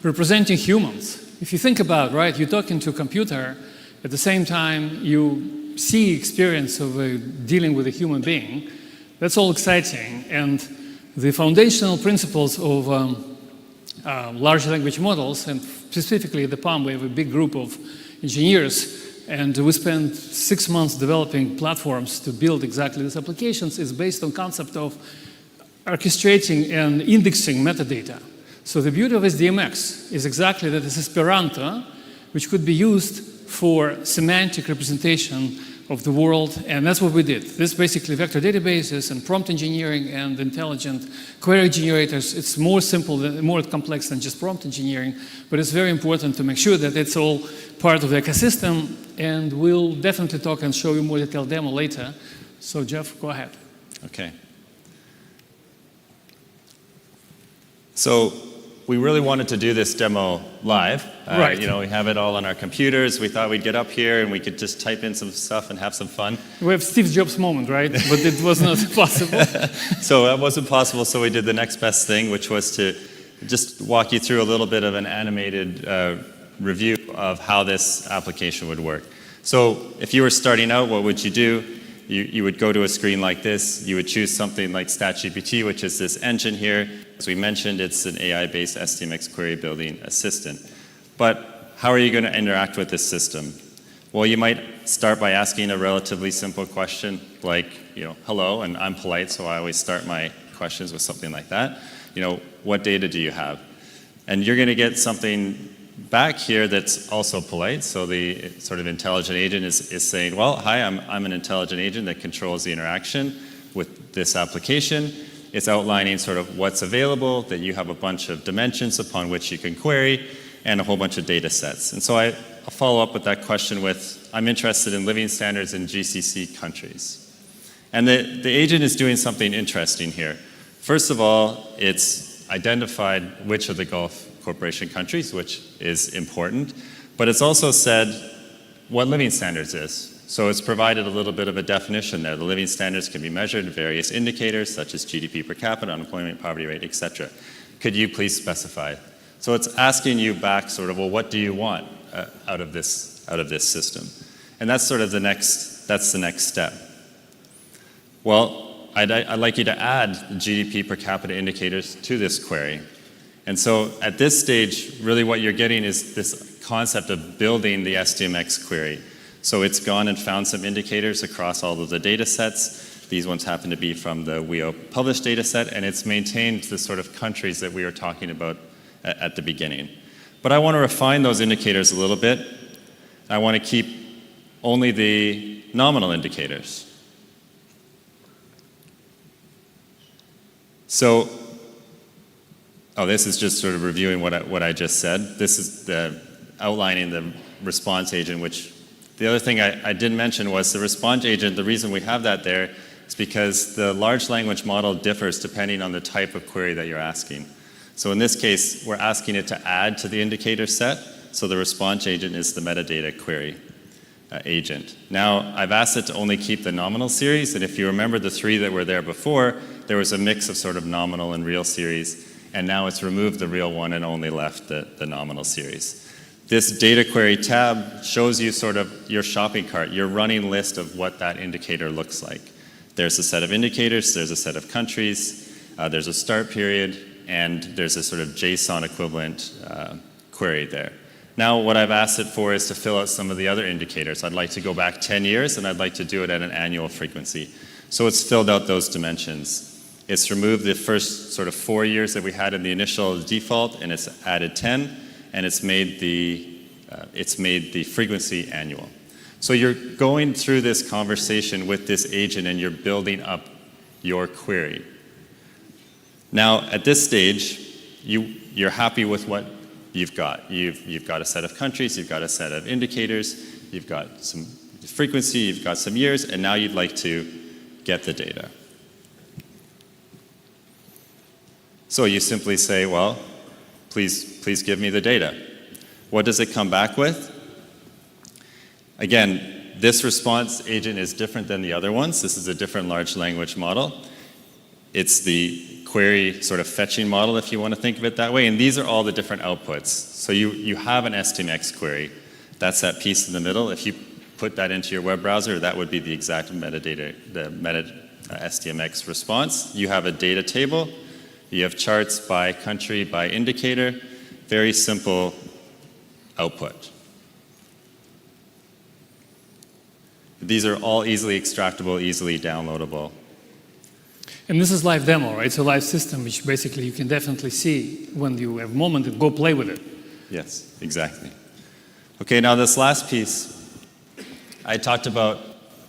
representing humans, if you think about, right, you're talking to a computer, at the same time you see experience of dealing with a human being, that's all exciting. And the foundational principles of large language models, and specifically at the PALM, we have a big group of engineers, and we spent 6 months developing platforms to build exactly these applications, is based on concept of orchestrating and indexing metadata. So the beauty of SDMX is exactly that it's Esperanto, which could be used for semantic representation of the world, and that's what we did. This basically vector databases and prompt engineering and intelligent query generators. It's more simple, more complex than just prompt engineering, but it's very important to make sure that it's all part of the ecosystem, and we'll definitely talk and show you more detailed demo later. So Jeff, go ahead. Okay. So we really wanted to do this demo live. Right. You know, we have it all on our computers. We thought we'd get up here and we could just type in some stuff and have some fun. We have Steve Jobs moment, right? But it was not possible. So that wasn't possible, so we did the next best thing, which was to just walk you through a little bit of an animated review of how this application would work. So if you were starting out, what would you do? You would go to a screen like this. You would choose something like StatGPT, which is this engine here. As we mentioned, it's an AI-based SDMX query building assistant. But how are you going to interact with this system? Well, you might start by asking a relatively simple question like, you know, hello, and I'm polite, so I always start my questions with something like that. You know, what data do you have? And you're going to get something back here that's also polite. So the sort of intelligent agent is saying, well, hi, I'm an intelligent agent that controls the interaction with this application. It's outlining sort of what's available, that you have a bunch of dimensions upon which you can query, and a whole bunch of data sets. And so I'll follow up with that question with, I'm interested in living standards in GCC countries. And the agent is doing something interesting here. First of all, it's identified which of the Gulf Corporation countries, which is important, but it's also said what living standards is. So it's provided a little bit of a definition there. The living standards can be measured in various indicators, such as GDP per capita, unemployment, poverty rate, etc. Could you please specify? So it's asking you back sort of, well, what do you want out of this system? And that's sort of the next step. Well, I'd like you to add the GDP per capita indicators to this query. And so at this stage, really what you're getting is this concept of building the SDMX query. So it's gone and found some indicators across all of the data sets. These ones happen to be from the WIO published data set, and it's maintained the sort of countries that we were talking about at the beginning. But I want to refine those indicators a little bit. I want to keep only the nominal indicators. So, this is just sort of reviewing what I just said. This is outlining the response agent, which the other thing I didn't mention was the response agent. The reason we have that there is because the large language model differs depending on the type of query that you're asking. So in this case, we're asking it to add to the indicator set. So the response agent is the metadata query agent. Now, I've asked it to only keep the nominal series, and if you remember the three that were there before, there was a mix of sort of nominal and real series, and now it's removed the real one and only left the nominal series. This data query tab shows you sort of your shopping cart, your running list of what that indicator looks like. There's a set of indicators, there's a set of countries, there's a start period, and there's a sort of JSON equivalent query there. Now what I've asked it for is to fill out some of the other indicators. I'd like to go back 10 years and I'd like to do it at an annual frequency. So it's filled out those dimensions. It's removed the first sort of 4 years that we had in the initial default, and it's added 10, and it's made the frequency annual. So you're going through this conversation with this agent and you're building up your query. Now, at this stage, you're happy with what you've got. You've got a set of countries, you've got a set of indicators, you've got some frequency, you've got some years, and now you'd like to get the data. So you simply say, well, please give me the data. What does it come back with? Again, this response agent is different than the other ones. This is a different large language model. It's the query sort of fetching model, if you want to think of it that way. And these are all the different outputs. So you have an SDMX query. That's that piece in the middle. If you put that into your web browser, that would be the exact metadata, the SDMX response. You have a data table. You have charts by country, by indicator. Very simple output. These are all easily extractable, easily downloadable. And this is live demo, right? It's a live system, which basically you can definitely see when you have a moment and go play with it. Yes, exactly. Okay, now this last piece, I talked about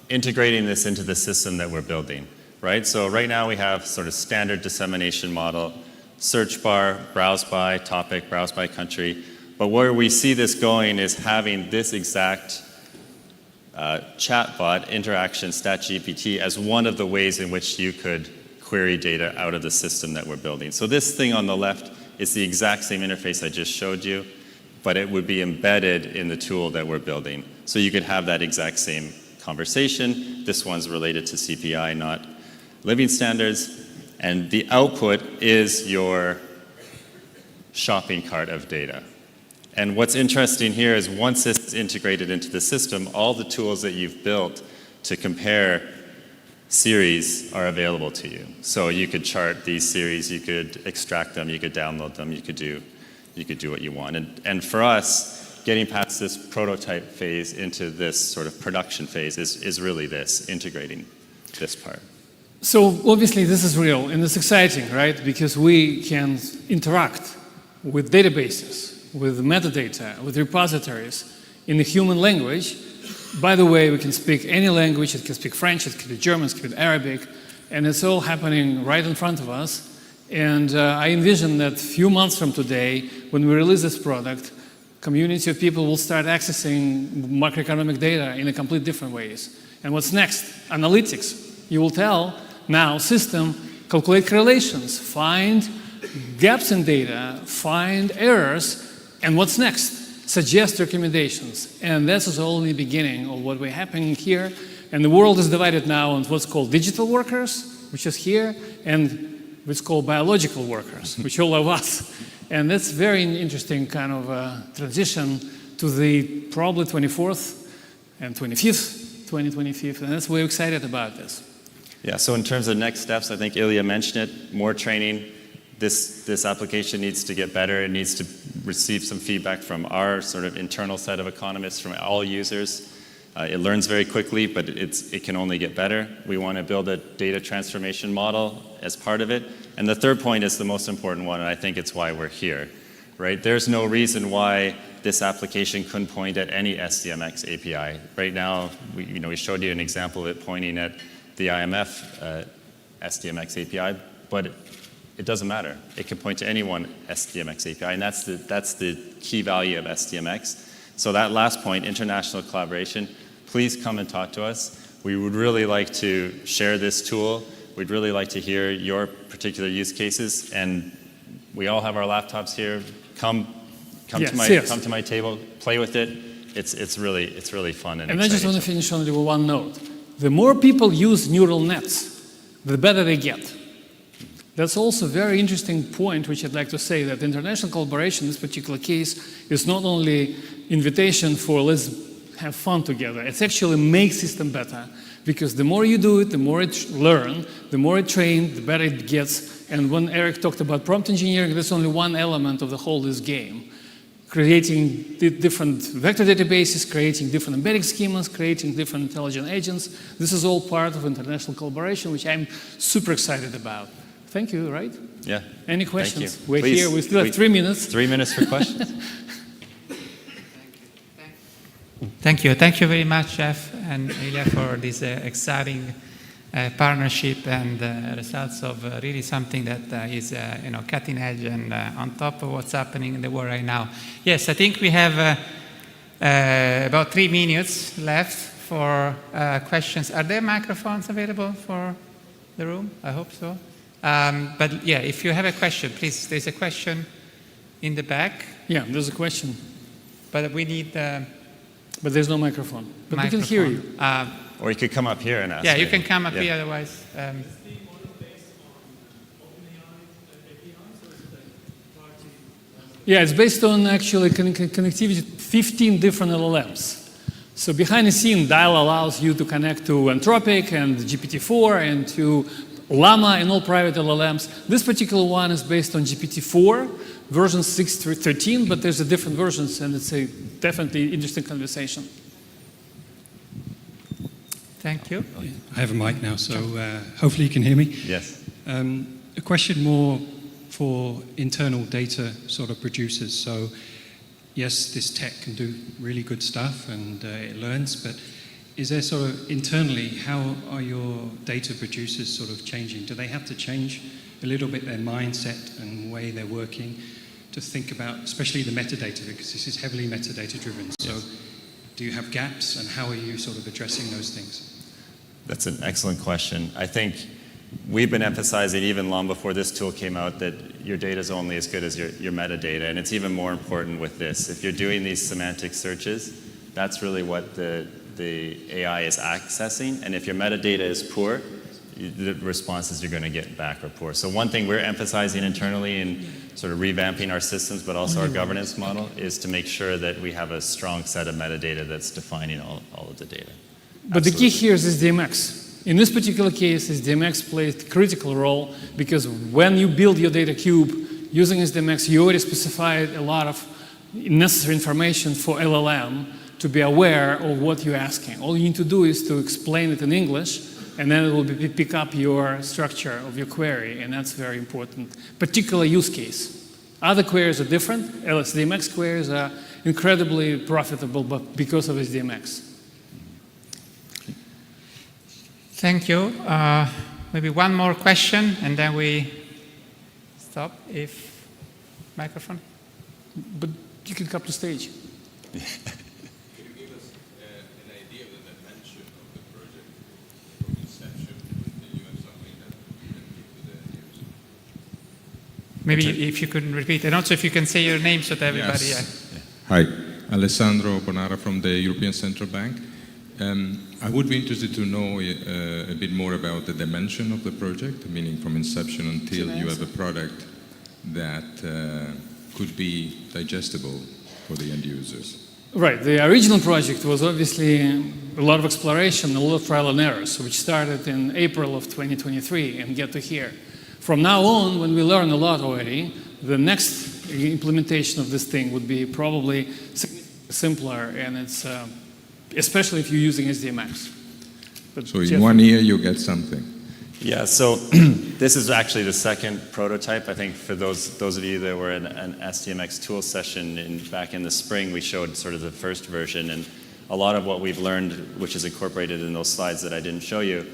integrating this into the system that we're building, right? So right now we have sort of standard dissemination model, search bar, browse by topic, browse by country. But where we see this going is having this exact chatbot interaction, StatGPT, as one of the ways in which you could query data out of the system that we're building. So this thing on the left is the exact same interface I just showed you, but it would be embedded in the tool that we're building. So you could have that exact same conversation. This one's related to CPI, not living standards. And the output is your shopping cart of data. And what's interesting here is once this is integrated into the system, all the tools that you've built to compare series are available to you. So you could chart these series, you could extract them, you could download them, you could do what you want. And for us, getting past this prototype phase into this sort of production phase is really this, integrating this part. So obviously this is real and it's exciting, right? Because we can interact with databases, with metadata, with repositories in the human language. By the way, we can speak any language. It can speak French, it can be German, it can be Arabic, and it's all happening right in front of us. And I envision that a few months from today, when we release this product, community of people will start accessing macroeconomic data in a completely different ways. And what's next? Analytics. You will tell now system, calculate correlations, find gaps in data, find errors, and what's next? Suggest recommendations. And this is only the beginning of what we're happening here. And the world is divided now on what's called digital workers, which is here, and what's called biological workers, which all of us. And that's very interesting kind of transition to the probably 24th and 25th, 2025, and that's we're excited about this. Yeah, so in terms of next steps, I think Ilya mentioned it, more training. This application needs to get better. It needs to receive some feedback from our sort of internal set of economists, from all users. It learns very quickly, but it can only get better. We want to build a data transformation model as part of it. And the third point is the most important one, and I think it's why we're here, right? There's no reason why this application couldn't point at any SDMX API. Right now, we showed you an example of it pointing at the IMF SDMX API, but it doesn't matter. It can point to any one SDMX API, and that's the key value of SDMX. So that last point, international collaboration, please come and talk to us. We would really like to share this tool. We'd really like to hear your particular use cases, and we all have our laptops here. Come to my table, play with it. It's really fun and exciting. I just want to finish only with one note. The more people use neural nets, the better they get. That's also a very interesting point, which I'd like to say, that international collaboration in this particular case is not only invitation for let's have fun together. It actually makes system better, because the more you do it, the more it learn, the more it train, the better it gets. And when Eric talked about prompt engineering, that's only one element of the whole this game. Creating different vector databases, creating different embedding schemas, creating different intelligent agents. This is all part of international collaboration, which I'm super excited about. Thank you, right? Yeah. Any questions? Thank you. We're Please, here. We still have 3 minutes. 3 minutes for questions. Thank you. Thank you very much, Jeff and Ilya, for this exciting partnership and results of really something that is cutting edge and on top of what's happening in the world right now. Yes, I think we have about 3 minutes left for questions. Are there microphones available for the room? I hope so. But yeah, if you have a question, please, there's a question in the back. Yeah, there's a question. But we need... but there's no microphone. But we can hear you. Or you could come up here and ask. Yeah, you can come up here otherwise. Yeah, it's based on actually connectivity to 15 different LLMs. So behind the scene, Dial allows you to connect to Anthropic and GPT-4 and to Llama and all private LLMs. This particular one is based on GPT-4, version 6.13, but there's a different versions, and it's a definitely interesting conversation. Thank you. I have a mic now, so hopefully you can hear me. Yes. A question more for internal data sort of producers. So yes, this tech can do really good stuff and it learns, but is there sort of internally, how are your data producers sort of changing? Do they have to change a little bit their mindset and way they're working to think about, especially the metadata, because this is heavily metadata driven. So do you have gaps, and how are you sort of addressing those things? That's an excellent question. I think we've been emphasizing even long before this tool came out that your data is only as good as your metadata, and it's even more important with this. If you're doing these semantic searches, that's really what the AI is accessing, and if your metadata is poor, the responses you're going to get back are poor. So one thing we're emphasizing internally in sort of revamping our systems, but also our governance model, is to make sure that we have a strong set of metadata that's defining all of the data. But the key here is SDMX. In this particular case, SDMX plays a critical role, because when you build your data cube using SDMX, you already specified a lot of necessary information for LLM to be aware of what you're asking. All you need to do is to explain it in English, and then it will pick up your structure of your query, and that's very important. Particular use case. Other queries are different. SDMX queries are incredibly profitable, but because of SDMX. Thank you. Maybe one more question, and then we stop. If microphone. But you can come to stage. Can you give us an idea of the dimension of the project from inception until you have something that you can give to the users? Maybe if you could repeat, and also if you can say your name so that everybody... Yes. Hi, Alessandro Bonara from the European Central Bank. I would be interested to know a bit more about the dimension of the project, meaning from inception until you have a product that could be digestible for the end users. Right. The original project was obviously a lot of exploration, a lot of trial and errors, which started in April of 2023 and get to here. From now on, when we learn a lot already, the next implementation of this thing would be probably simpler, and it's especially if you're using SDMX. But so in 1 year you get something. Yeah, so this is actually the second prototype. I think for those of you that were in an SDMX tool session back in the spring, we showed sort of the first version, and a lot of what we've learned, which is incorporated in those slides that I didn't show you,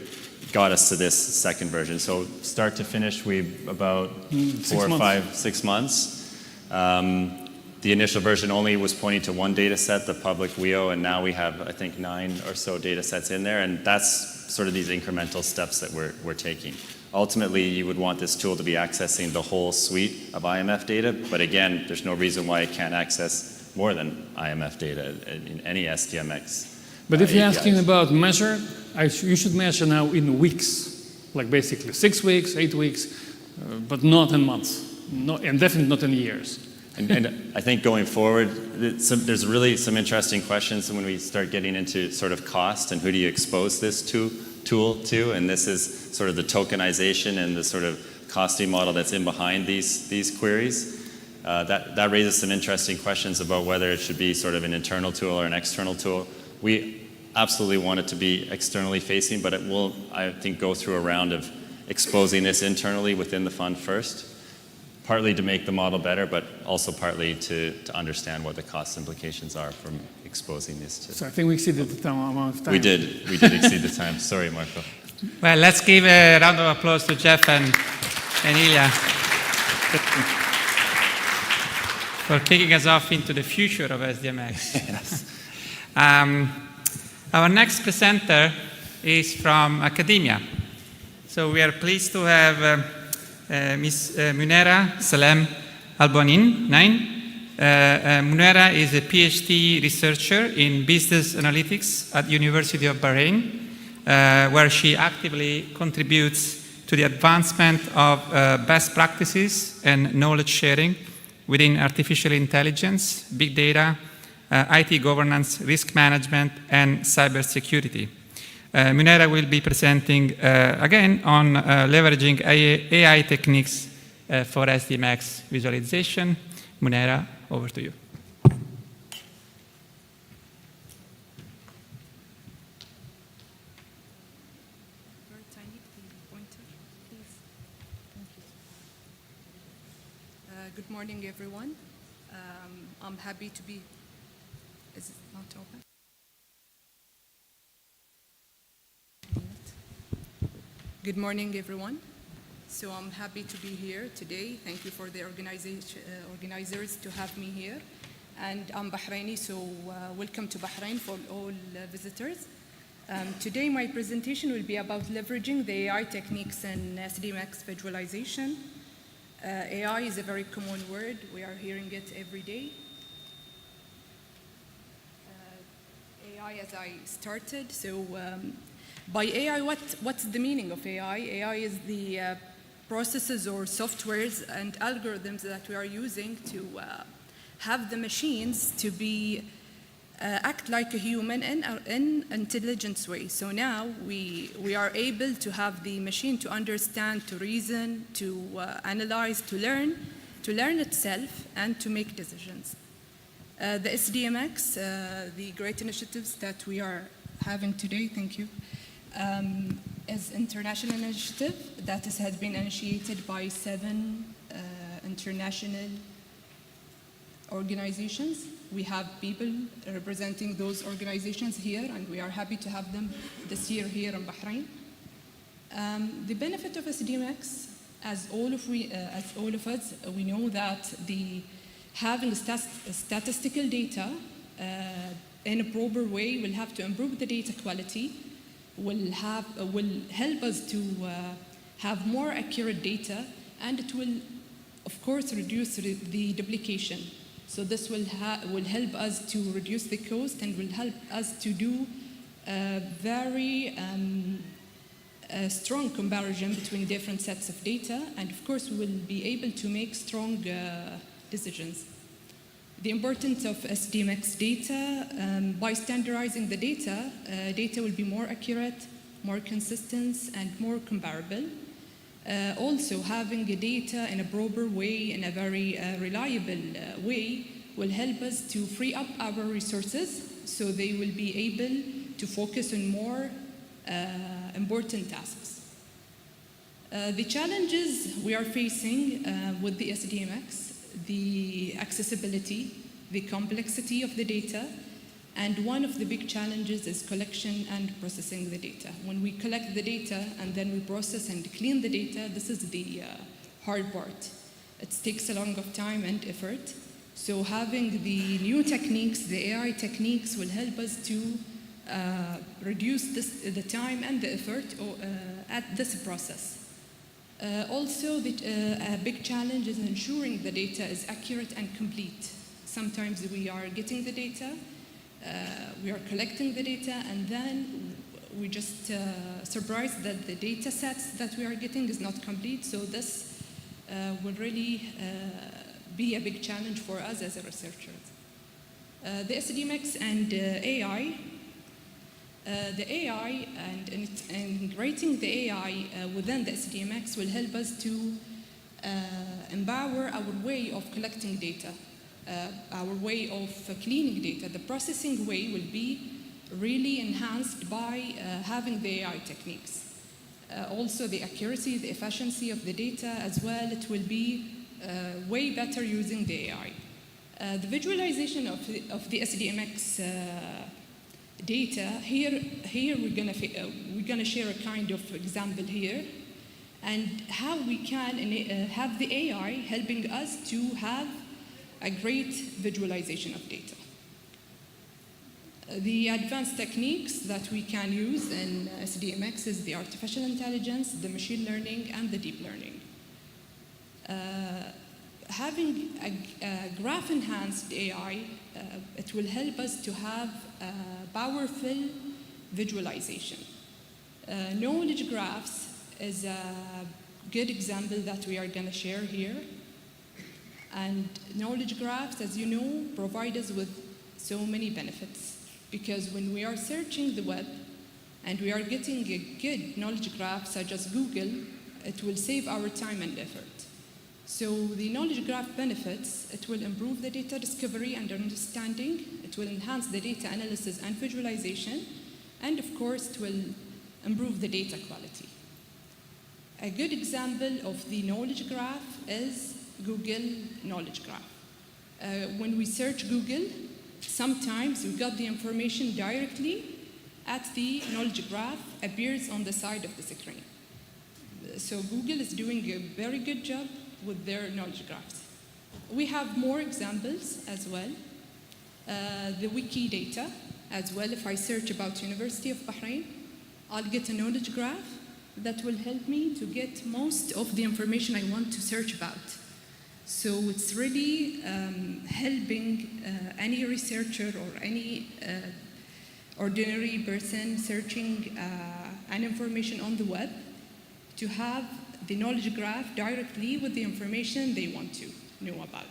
got us to this second version. So start to finish, we've about 4 or 5, 6 months. The initial version only was pointing to one data set, the public WIO, and now we have, I think, 9 or so data sets in there, and that's sort of these incremental steps that we're taking. Ultimately, you would want this tool to be accessing the whole suite of IMF data, but again, there's no reason why it can't access more than IMF data in any SDMX. But if you're asking about measure, you should measure now in weeks, like basically 6 weeks, 8 weeks, but not in months, and definitely not in years. And I think going forward, there's really some interesting questions when we start getting into sort of cost and who do you expose this tool to, and this is sort of the tokenization and the sort of costing model that's in behind these queries. That raises some interesting questions about whether it should be sort of an internal tool or an external tool. We absolutely want it to be externally facing, but it will, I think, go through a round of exposing this internally within the fund first. Partly to make the model better, but also partly to understand what the cost implications are from exposing this to. So I think we exceeded the amount of time. We did exceed the time. Sorry, Marco. Well, let's give a round of applause to Jeff and Ilya for kicking us off into the future of SDMX. Yes. Our next presenter is from academia. So we are pleased to have Ms. Munera Salem Albonin. Munera is a PhD researcher in business analytics at University of Bahrain, where she actively contributes to the advancement of best practices and knowledge sharing within artificial intelligence, big data, IT governance, risk management, and cybersecurity. Munera will be presenting again on leveraging AI techniques for SDMX visualization. Munera, over to you. Good morning, everyone. I'm happy to be. Is it not open? Good morning, everyone. So I'm happy to be here today. Thank you for the organizers to have me here. And I'm Bahraini, so welcome to Bahrain for all visitors. Today my presentation will be about leveraging the AI techniques in SDMX visualization. AI is a very common word. We are hearing it every day. AI as I started, so by AI, what's the meaning of AI? AI is the processes or softwares and algorithms that we are using to have the machines to be act like a human in an intelligent way. So now we are able to have the machine to understand, to reason, to analyze, to learn itself, and to make decisions. The SDMX, the great initiatives that we are having today, thank you, is international initiative that has been initiated by 7 international organizations. We have people representing those organizations here, and we are happy to have them this year here in Bahrain. The benefit of SDMX, as all of us, we know that having statistical data in a proper way will have to improve the data quality, will help us to have more accurate data, and it will, of course, reduce the duplication. So this will help us to reduce the cost and will help us to do a very strong comparison between different sets of data, and of course we will be able to make strong decisions. The importance of SDMX data, by standardizing the data, data will be more accurate, more consistent, and more comparable. Also, having the data in a proper way, in a very reliable way, will help us to free up our resources so they will be able to focus on more important tasks. The challenges we are facing with the SDMX, the accessibility, the complexity of the data, and one of the big challenges is collection and processing the data. When we collect the data and then we process and clean the data, this is the hard part. It takes a lot of time and effort. So having the new techniques, the AI techniques, will help us to reduce the time and the effort at this process. Also, a big challenge is ensuring the data is accurate and complete. Sometimes we are getting the data, we are collecting the data, and then we just surprised that the data sets that we are getting is not complete. So this will really be a big challenge for us as a researchers. The SDMX and AI. The AI and integrating the AI within the SDMX will help us to empower our way of collecting data, our way of cleaning data. The processing way will be really enhanced by having the AI techniques. Also the accuracy, the efficiency of the data as well, it will be way better using the AI. The visualization of the SDMX data, here we're gonna share a kind of example here, and how we can have the AI helping us to have a great visualization of data. The advanced techniques that we can use in SDMX is the artificial intelligence, the machine learning, and the deep learning. Having a graph-enhanced AI, it will help us to have powerful visualization. Knowledge graphs is a good example that we are going to share here. And knowledge graphs, as you know, provide us with so many benefits. Because when we are searching the web and we are getting a good knowledge graph, such as Google, it will save our time and effort. So the knowledge graph benefits, it will improve the data discovery and understanding, it will enhance the data analysis and visualization, and of course it will improve the data quality. A good example of the knowledge graph is Google Knowledge Graph. When we search Google, sometimes we got the information directly at the knowledge graph appears on the side of the screen. So Google is doing a very good job with their knowledge graphs. We have more examples as well. The wiki data as well. If I search about University of Bahrain, I'll get a knowledge graph that will help me to get most of the information I want to search about. So it's really helping any researcher or any ordinary person searching an information on the web to have the knowledge graph directly with the information they want to know about.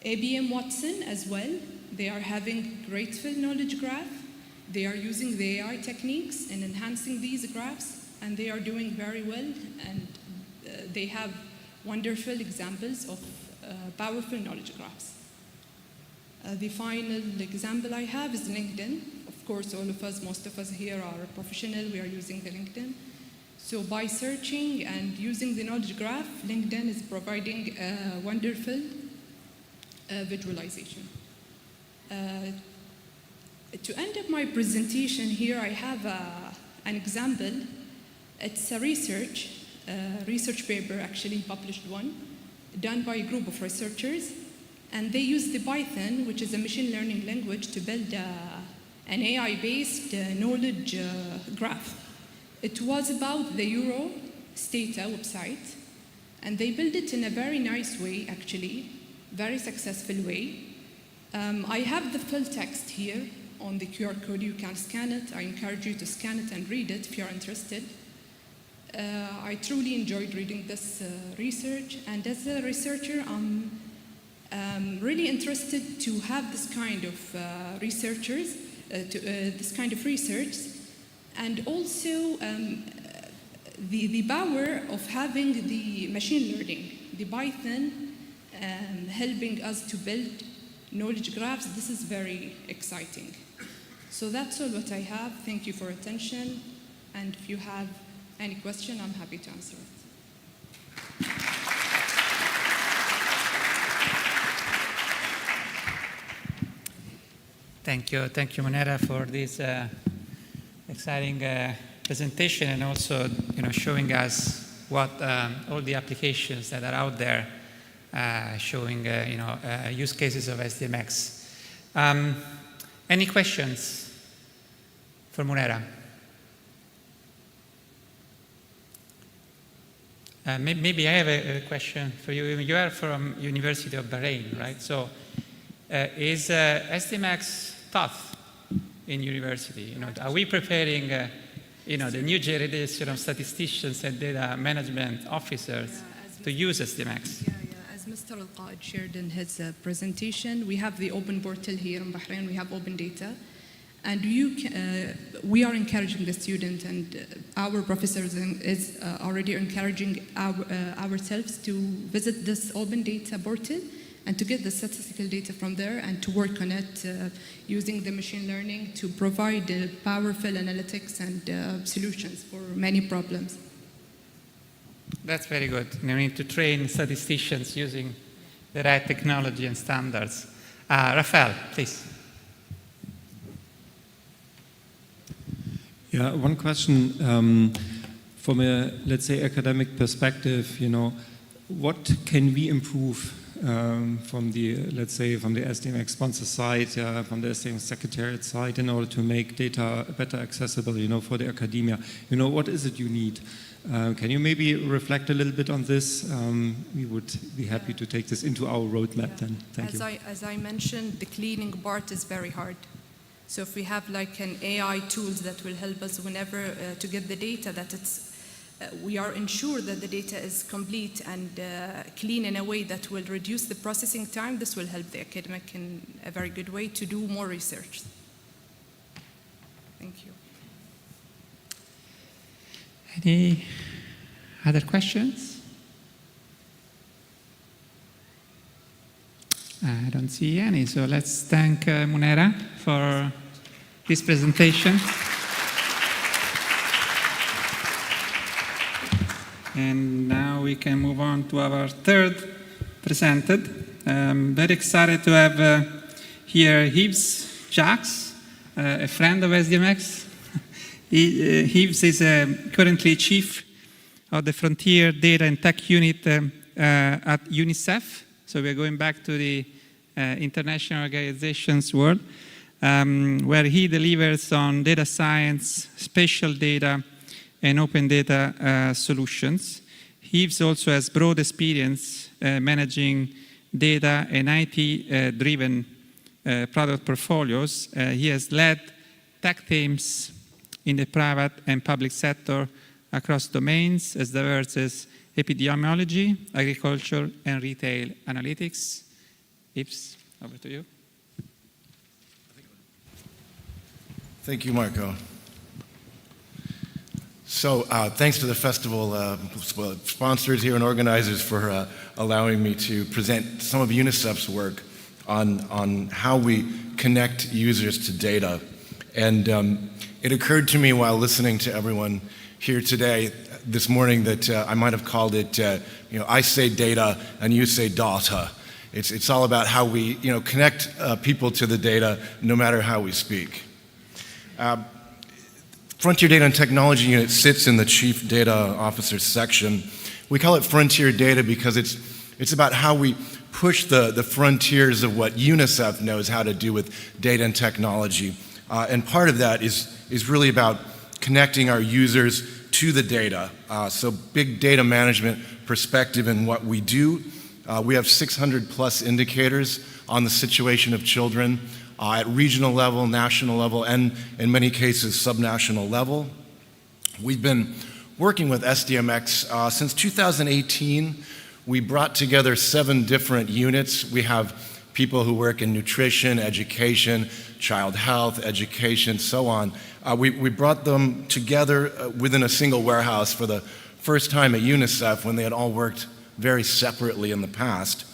IBM Watson as well, they are having grateful knowledge graph. They are using the AI techniques in enhancing these graphs, and they are doing very well, and they have wonderful examples of powerful knowledge graphs. The final example I have is LinkedIn. Of course, all of us, most of us here are professional, we are using the LinkedIn. So by searching and using the knowledge graph, LinkedIn is providing a wonderful visualization. To end up my presentation here, I have an example. It's a research paper, actually published one, done by a group of researchers, and they used the Python, which is a machine learning language, to build an AI-based knowledge graph. It was about the Eurostata website, and they built it in a very nice way, actually, very successful way. I have the full text here on the QR code. You can scan it. I encourage you to scan it and read it if you're interested. I truly enjoyed reading this research, and as a researcher, I'm really interested to have this kind of this kind of research, and also the power of having the machine learning, the Python, helping us to build knowledge graphs. This is very exciting. So that's all what I have. Thank you for attention, and if you have Any question, I'm happy to answer it. Thank you, Munera, for this exciting presentation, and also, showing us what all the applications that are out there, showing use cases of SDMX. Any questions for Munera? Maybe I have a question for you. You are from University of Bahrain, right? So, is SDMX tough in university? Are we preparing, the new generation of statisticians and data management officers to use SDMX? As Mr. Al-Qaid shared in his presentation, we have the open portal here in Bahrain. We have open data, and we are encouraging the student, and our professors is already encouraging ourselves to visit this open data portal and to get the statistical data from there and to work on it using the machine learning to provide powerful analytics and solutions for many problems. That's very good. We need to train statisticians using the right technology and standards. Rafael, please. Yeah, one question from a, let's say, academic perspective. What can we improve from the, let's say, from the SDMX sponsor side, from the SDMX secretariat side, in order to make data better accessible, for the academia? What is it you need? Can you maybe reflect a little bit on this? We would be happy to take this into our roadmap then. Thank you. As I mentioned, the cleaning part is very hard. So if we have like an AI tools that will help us whenever to get the data, that we are ensured that the data is complete and clean in a way that will reduce the processing time, this will help the academic in a very good way to do more research. Thank you. Any other questions? I don't see any, so let's thank Munera for this presentation. And now we can move on to our third presenter. I'm very excited to have here Yves Jacques, a friend of SDMX. Yves is currently chief of the Frontier Data and Tech Unit at UNICEF. So we're going back to the international organizations world, where he delivers on data science, spatial data, and open data solutions. Yves also has broad experience managing data and IT-driven product portfolios. He has led tech teams in the private and public sector across domains as diverse as epidemiology, agriculture, and retail analytics. Yves, over to you. Thank you, Marco. So thanks to the festival sponsors here and organizers for allowing me to present some of UNICEF's work on how we connect users to data. And it occurred to me while listening to everyone here today, this morning, that I might have called it, I say data and you say data. It's all about how we, connect people to the data, no matter how we speak. Frontier Data and Technology Unit sits in the Chief Data Officer section. We call it Frontier Data because it's about how we push the frontiers of what UNICEF knows how to do with data and technology. And part of that is really about connecting our users to the data. So big data management perspective in what we do. We have 600 plus indicators on the situation of children at regional level, national level, and in many cases, subnational level. We've been working with SDMX since 2018. We brought together 7 different units. We have people who work in nutrition, education, child health, education, so on. We brought them together within a single warehouse for the first time at UNICEF when they had all worked very separately in the past.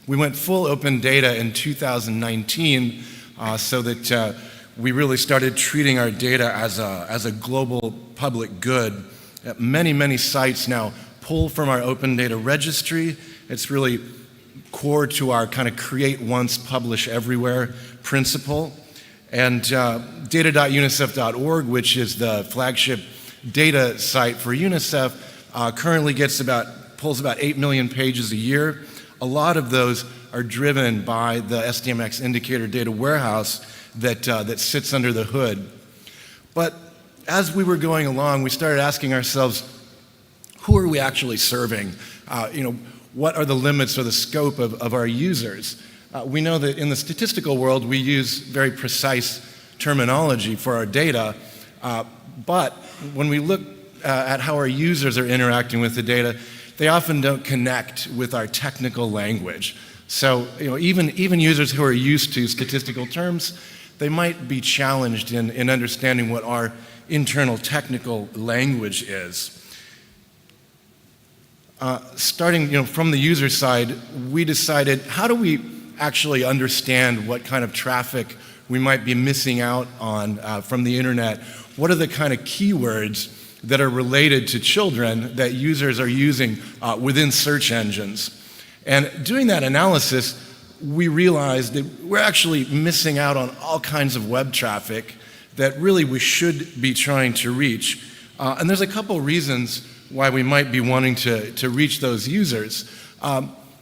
We went full open data in 2019 so that we really started treating our data as a global public good. Many sites now pull from our open data registry. It's really core to our kind of create once, publish everywhere principle. And data.unicef.org, which is the flagship data site for UNICEF, currently pulls about 8 million pages a year. A lot of those are driven by the SDMX indicator data warehouse that sits under the hood. But as we were going along, we started asking ourselves, who are we actually serving? What are the limits or the scope of our users? We know that in the statistical world, we use very precise terminology for our data, but when we look at how our users are interacting with the data, they often don't connect with our technical language. So, even users who are used to statistical terms, they might be challenged in understanding what our internal technical language is. Starting from the user side, we decided, how do we actually understand what kind of traffic we might be missing out on from the internet? What are the kind of keywords that are related to children that users are using within search engines? And doing that analysis, we realized that we're actually missing out on all kinds of web traffic that really we should be trying to reach. And there's a couple reasons why we might be wanting to reach those users.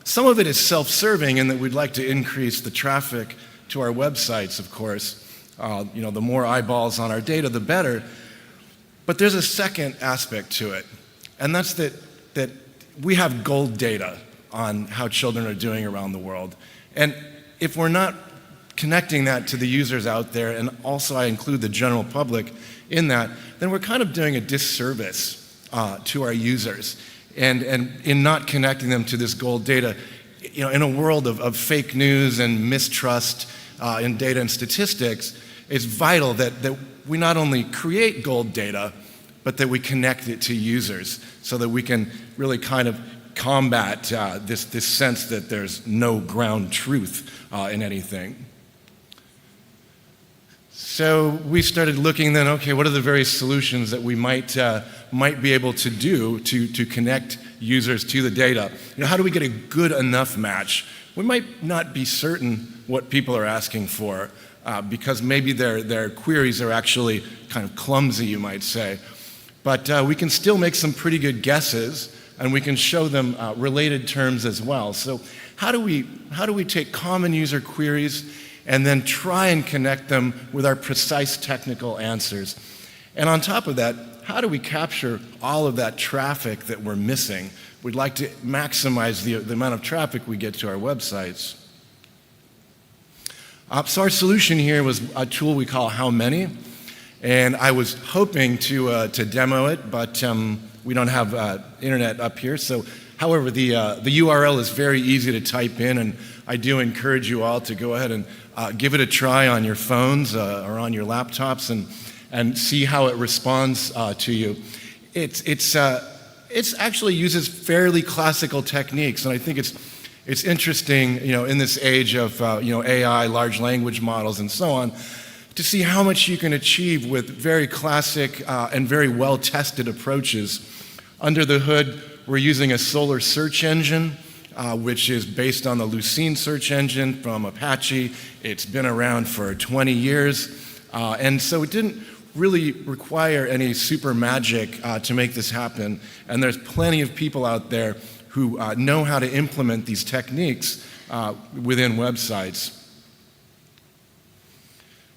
Some of it is self-serving in that we'd like to increase the traffic to our websites, of course. The more eyeballs on our data, the better. But there's a second aspect to it, and that's that we have gold data on how children are doing around the world. And if we're not connecting that to the users out there, and also I include the general public in that, then we're kind of doing a disservice to our users. And in not connecting them to this gold data, in a world of fake news and mistrust in data and statistics, it's vital that we not only create gold data, but that we connect it to users so that we can really kind of combat this sense that there's no ground truth in anything. So we started looking then, okay, what are the various solutions that we might be able to do to connect users to the data? How do we get a good enough match? We might not be certain what people are asking for because maybe their queries are actually kind of clumsy, you might say. But we can still make some pretty good guesses, and we can show them related terms as well. So how do we take common user queries and then try and connect them with our precise technical answers? And on top of that, how do we capture all of that traffic that we're missing? We'd like to maximize the amount of traffic we get to our websites. So our solution here was a tool we call How Many, and I was hoping to demo it, but we don't have internet up here. So, however, the URL is very easy to type in, and I do encourage you all to go ahead and give it a try on your phones or on your laptops and see how it responds to you. It's actually uses fairly classical techniques, and I think it's interesting, in this age of AI, large language models, and so on, to see how much you can achieve with very classic and very well-tested approaches. Under the hood, we're using a Solr search engine, which is based on the Lucene search engine from Apache. It's been around for 20 years, and so it didn't really require any super magic to make this happen. And there's plenty of people out there who know how to implement these techniques within websites.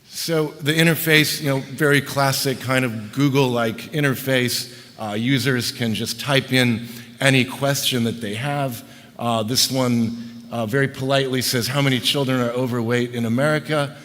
So the interface, very classic kind of Google-like interface. Users can just type in any question that they have. This one very politely says, how many children are overweight in America?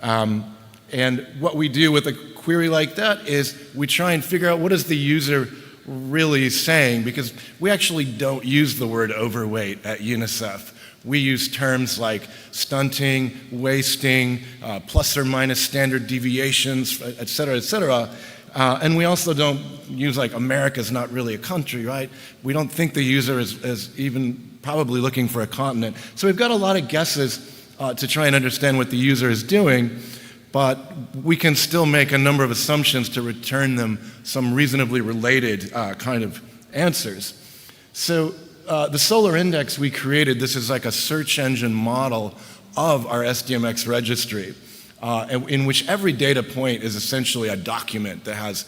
And what we do with a query like that is we try and figure out what is the user really saying, because we actually don't use the word overweight at UNICEF. We use terms like stunting, wasting, plus or minus standard deviations, et cetera, et cetera. And we also don't use like America's not really a country, right? We don't think the user is even probably looking for a continent. So we've got a lot of guesses to try and understand what the user is doing. but we can still make a number of assumptions to return them some reasonably related kind of answers. So the Solar Index we created, this is like a search engine model of our SDMX registry, in which every data point is essentially a document that has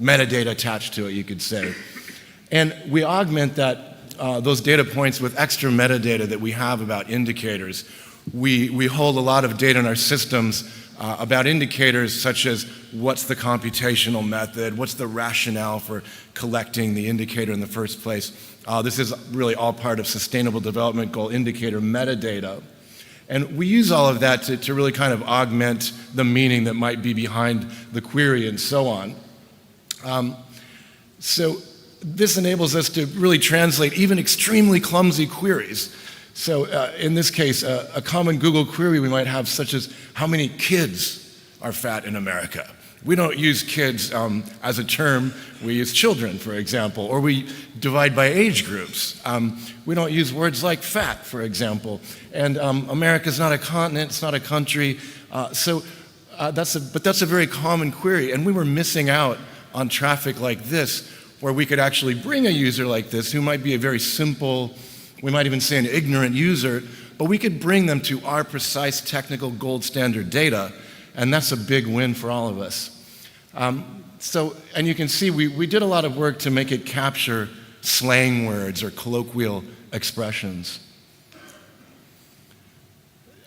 metadata attached to it, you could say. And we augment those data points with extra metadata that we have about indicators. We hold a lot of data in our systems about indicators such as what's the computational method, what's the rationale for collecting the indicator in the first place. This is really all part of Sustainable Development Goal indicator metadata. And we use all of that to really kind of augment the meaning that might be behind the query and so on. So this enables us to really translate even extremely clumsy queries. So in this case, a common Google query we might have such as, how many kids are fat in America? We don't use kids as a term, we use children, for example, or we divide by age groups. We don't use words like fat, for example. And America's not a continent, it's not a country. But that's a very common query, and we were missing out on traffic like this, where we could actually bring a user like this who might be a very simple, we might even say an ignorant user, but we could bring them to our precise technical gold standard data, and that's a big win for all of us. And you can see we did a lot of work to make it capture slang words or colloquial expressions.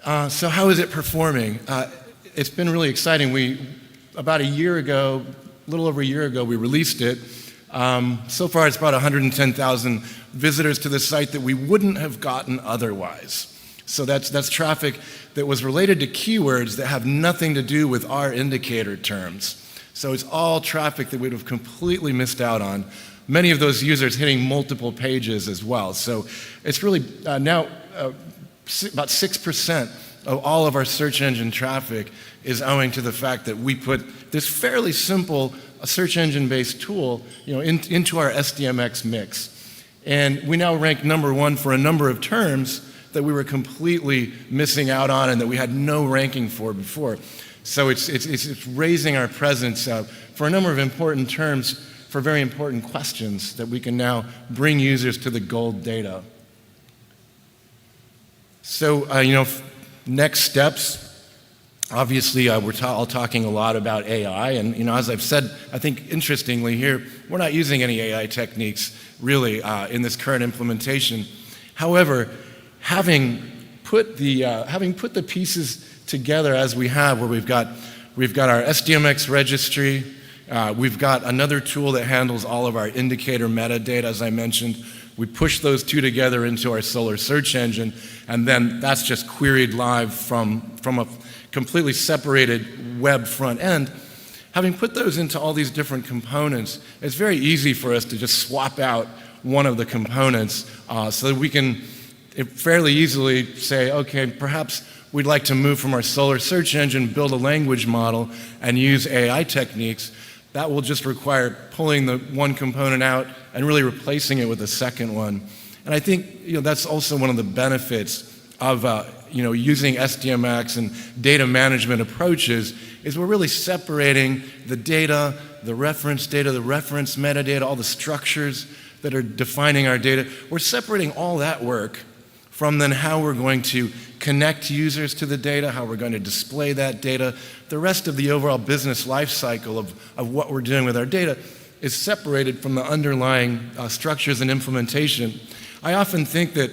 So how is it performing? It's been really exciting. About a year ago, a little over a year ago, we released it. So far, it's brought 110,000 visitors to the site that we wouldn't have gotten otherwise. So that's traffic that was related to keywords that have nothing to do with our indicator terms. So it's all traffic that we'd have completely missed out on. Many of those users hitting multiple pages as well. So it's really now about 6% of all of our search engine traffic is owing to the fact that we put this fairly simple search engine-based tool, into our SDMX mix. And we now rank #1 for a number of terms that we were completely missing out on and that we had no ranking for before. So it's raising our presence for a number of important terms for very important questions that we can now bring users to the gold data. So, next steps. Obviously, we're all talking a lot about AI, and as I've said, I think interestingly here, we're not using any AI techniques really in this current implementation. However, having put the pieces together as we have, where we've got our SDMX registry, we've got another tool that handles all of our indicator metadata, as I mentioned. We push those two together into our Solar search engine, and then that's just queried live from a completely separated web front end. Having put those into all these different components, it's very easy for us to just swap out one of the components so that we can fairly easily say, okay, perhaps we'd like to move from our Solar search engine, build a language model, and use AI techniques. That will just require pulling the one component out and really replacing it with a second one. And I think that's also one of the benefits of using SDMX and data management approaches is we're really separating the data, the reference metadata, all the structures that are defining our data. We're separating all that work from then how we're going to connect users to the data, how we're going to display that data. The rest of the overall business life cycle of what we're doing with our data is separated from the underlying structures and implementation. I often think that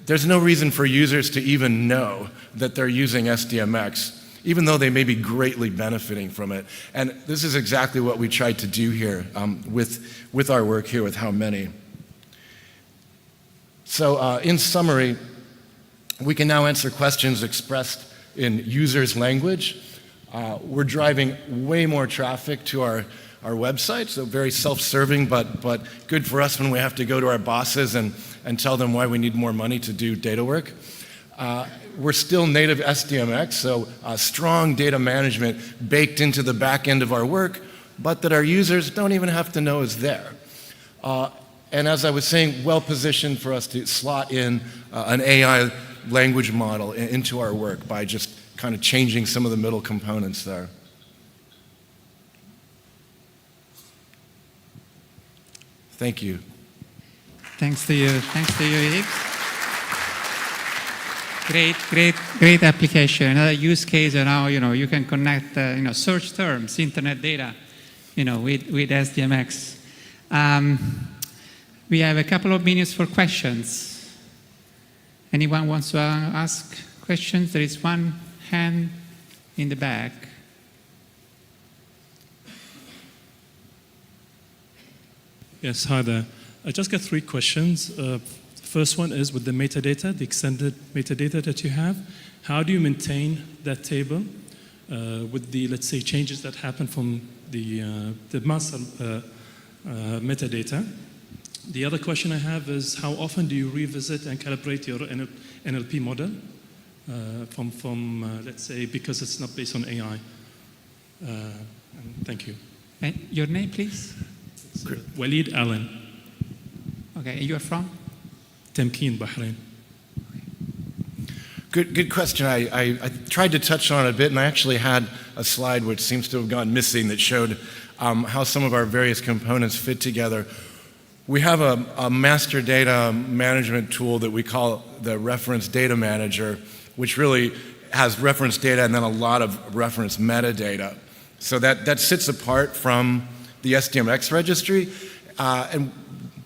there's no reason for users to even know that they're using SDMX, even though they may be greatly benefiting from it. And this is exactly what we tried to do here with our work here with How Many. So in summary, we can now answer questions expressed in users' language. We're driving way more traffic to our website, so very self-serving, but good for us when we have to go to our bosses and tell them why we need more money to do data work. We're still native SDMX, so strong data management baked into the back end of our work, but that our users don't even have to know is there. And as I was saying, well positioned for us to slot in an AI language model into our work by just kind of changing some of the middle components there. Thank you. Thanks to you. Thanks to you, Yves. Great application. Another use case now, you can connect, search terms, internet data, with SDMX. We have a couple of minutes for questions. Anyone wants to ask questions? There is one hand in the back. Yes, hi there. I just got 3 questions. First one is with the metadata, the extended metadata that you have. How do you maintain that table with the, let's say, changes that happen from the master metadata? The other question I have is how often do you revisit and calibrate your NLP model from let's say, because it's not based on AI? Thank you. And your name, please? Walid Allen. Okay, and you are from? Tamkeen, Bahrain. Good question. I tried to touch on it a bit, and I actually had a slide which seems to have gone missing that showed how some of our various components fit together. We have a master data management tool that we call the Reference Data Manager, which really has reference data and then a lot of reference metadata. So that sits apart from the SDMX registry, and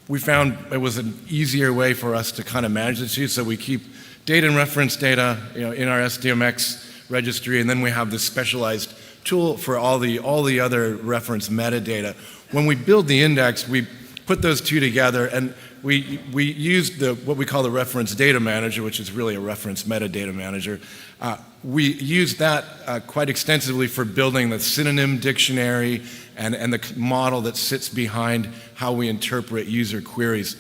we found it was an easier way for us to kind of manage the two. So we keep data and reference data, in our SDMX registry, and then we have this specialized tool for all the other reference metadata. When we build the index, we put those two together, and we used what we call the Reference Data Manager, which is really a reference metadata manager. We used that quite extensively for building the synonym dictionary and the model that sits behind how we interpret user queries.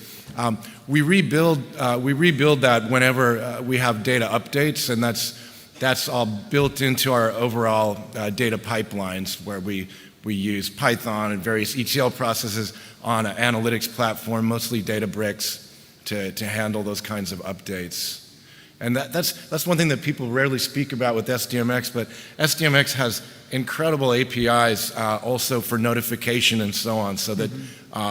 We rebuild that whenever we have data updates, and that's all built into our overall data pipelines, where we use Python and various ETL processes on an analytics platform, mostly Databricks, to handle those kinds of updates. And that's one thing that people rarely speak about with SDMX, but SDMX has incredible APIs also for notification and so on, so that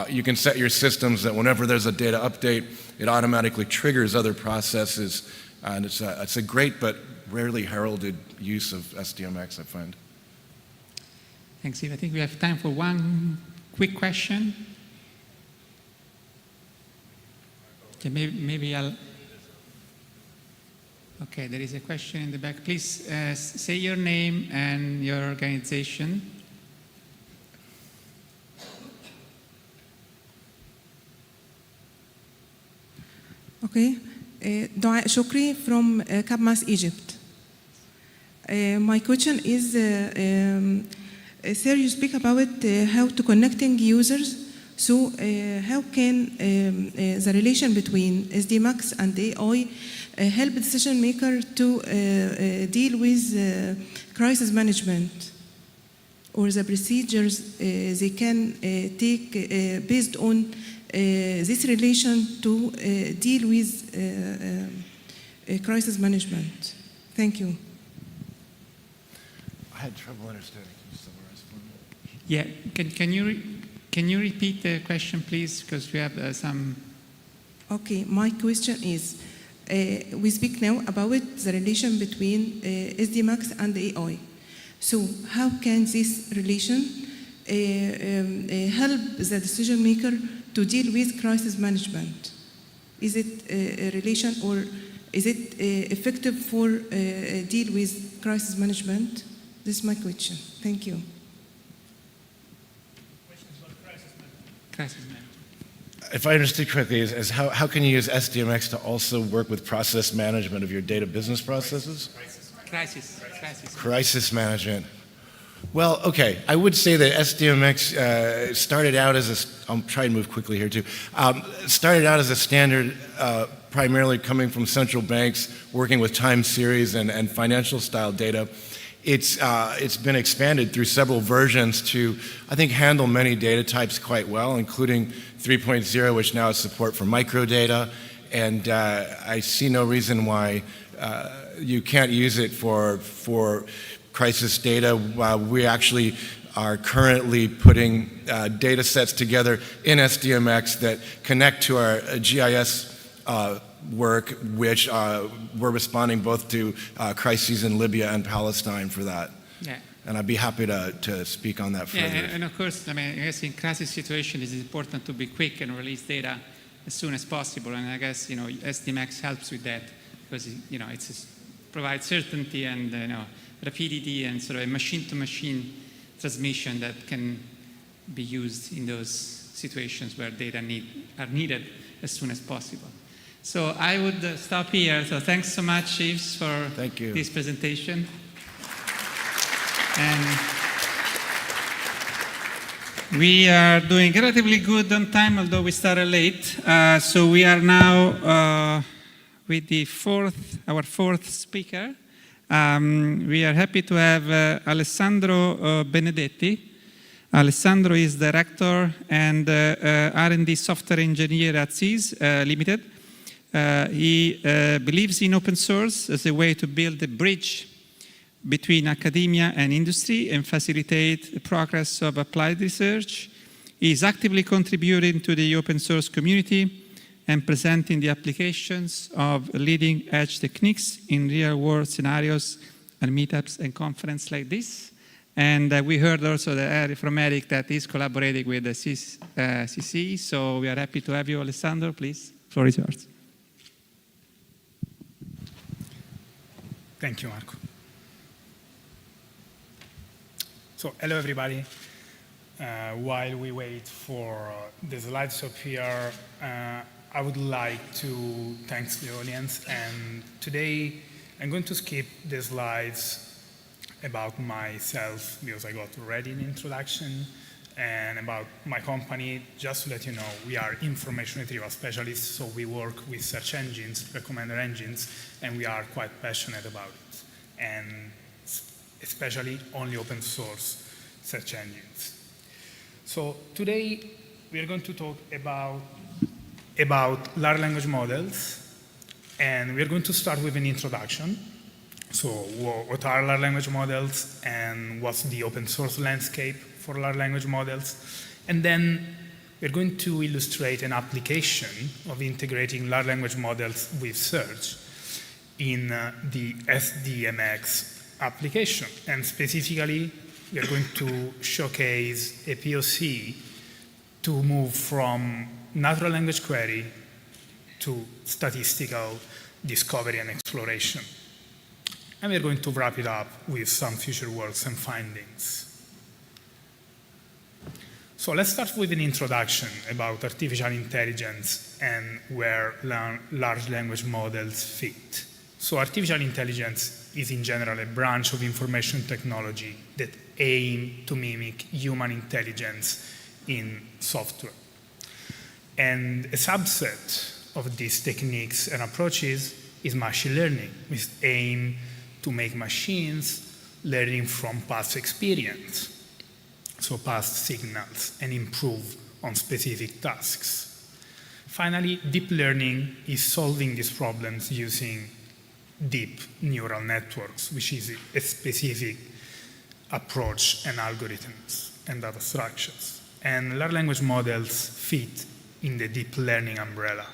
you can set your systems that whenever there's a data update, it automatically triggers other processes. And it's a great but rarely heralded use of SDMX, I find. Thanks, Steve. I think we have time for one quick question. Okay, maybe I'll... Okay, there is a question in the back. Please say your name and your organization. Okay, Dua Shukri from Kabmas, Egypt. My question is, sir, you speak about how to connecting users. So how can the relation between SDMX and AI help decision maker to deal with crisis management, or the procedures they can take based on this relation to deal with crisis management? Thank you. I had trouble understanding. Can you summarize for me? Yeah, can you repeat the question, please? Because we have some... Okay, my question is, we speak now about the relation between SDMX and AI. So how can this relation help the decision maker to deal with crisis management? Is it a relation, or is it effective for deal with crisis management? This is my question. Thank you. Crisis management. If I understood correctly, is how can you use SDMX to also work with process management of your data business processes? Crisis management. Well, okay, I would say that SDMX started out as I'll try and move quickly here too, started out as a standard primarily coming from central banks, working with time series and financial style data. It's been expanded through several versions to, I think, handle many data types quite well, including 3.0, which now has support for microdata, and I see no reason why you can't use it for crisis data. We actually are currently putting data sets together in SDMX that connect to our GIS work, which we're responding both to crises in Libya and Palestine for that. Yeah. And I'd be happy to speak on that further. Yeah, and of course, I mean, I guess in crisis situation, it's important to be quick and release data as soon as possible. And I guess, SDMX helps with that because, it provides certainty and, rapidity and sort of a machine-to-machine transmission that can be used in those situations where data are needed as soon as possible. So I would stop here. So thanks so much, Yves, for this presentation. And we are doing relatively good on time, although we started late. So we are now with our fourth speaker. We are happy to have Alessandro Benedetti. Alessandro is Director and R&D Software Engineer at SIS Limited. He believes in open source as a way to build a bridge between academia and industry and facilitate the progress of applied research. He is actively contributing to the open source community and presenting the applications of leading edge techniques in real world scenarios and meetups and conferences like this. And we heard also from Eric that he's collaborating with the CC, so we are happy to have you, Alessandro. Please, floor is yours. Thank you, Marco. So, hello everybody. While we wait for the slides up here, I would like to thank the audience. And today, I'm going to skip the slides about myself because I got already an introduction, and about my company. Just to let you know, we are information retrieval specialists, so we work with search engines, recommender engines, and we are quite passionate about it. And especially only open source search engines. So today we are going to talk about large language models, and we are going to start with an introduction. So what are large language models and what's the open source landscape for large language models? And then we're going to illustrate an application of integrating large language models with search in the SDMX application. And specifically, we are going to showcase a POC to move from natural language query to statistical discovery and exploration. And we're going to wrap it up with some future works and findings. So let's start with an introduction about artificial intelligence and where large language models fit. So artificial intelligence is in general a branch of information technology that aim to mimic human intelligence in software. And a subset of these techniques and approaches is machine learning, with aim to make machines learning from past experience, so past signals, and improve on specific tasks. Finally, deep learning is solving these problems using deep neural networks, which is a specific approach and algorithms and data structures. And large language models fit in the deep learning umbrella.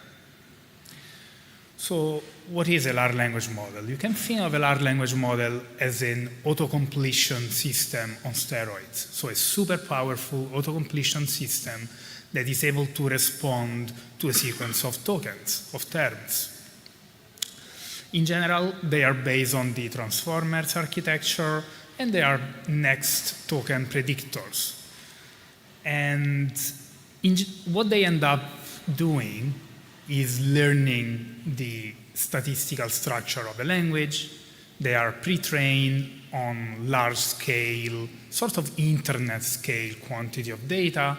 So what is a large language model? You can think of a large language model as an auto-completion system on steroids. So a super powerful auto-completion system that is able to respond to a sequence of tokens, of terms. In general, they are based on the transformers architecture, and they are next token predictors. And what they end up doing is learning the statistical structure of a language. They are pre-trained on large scale, sort of internet scale quantity of data,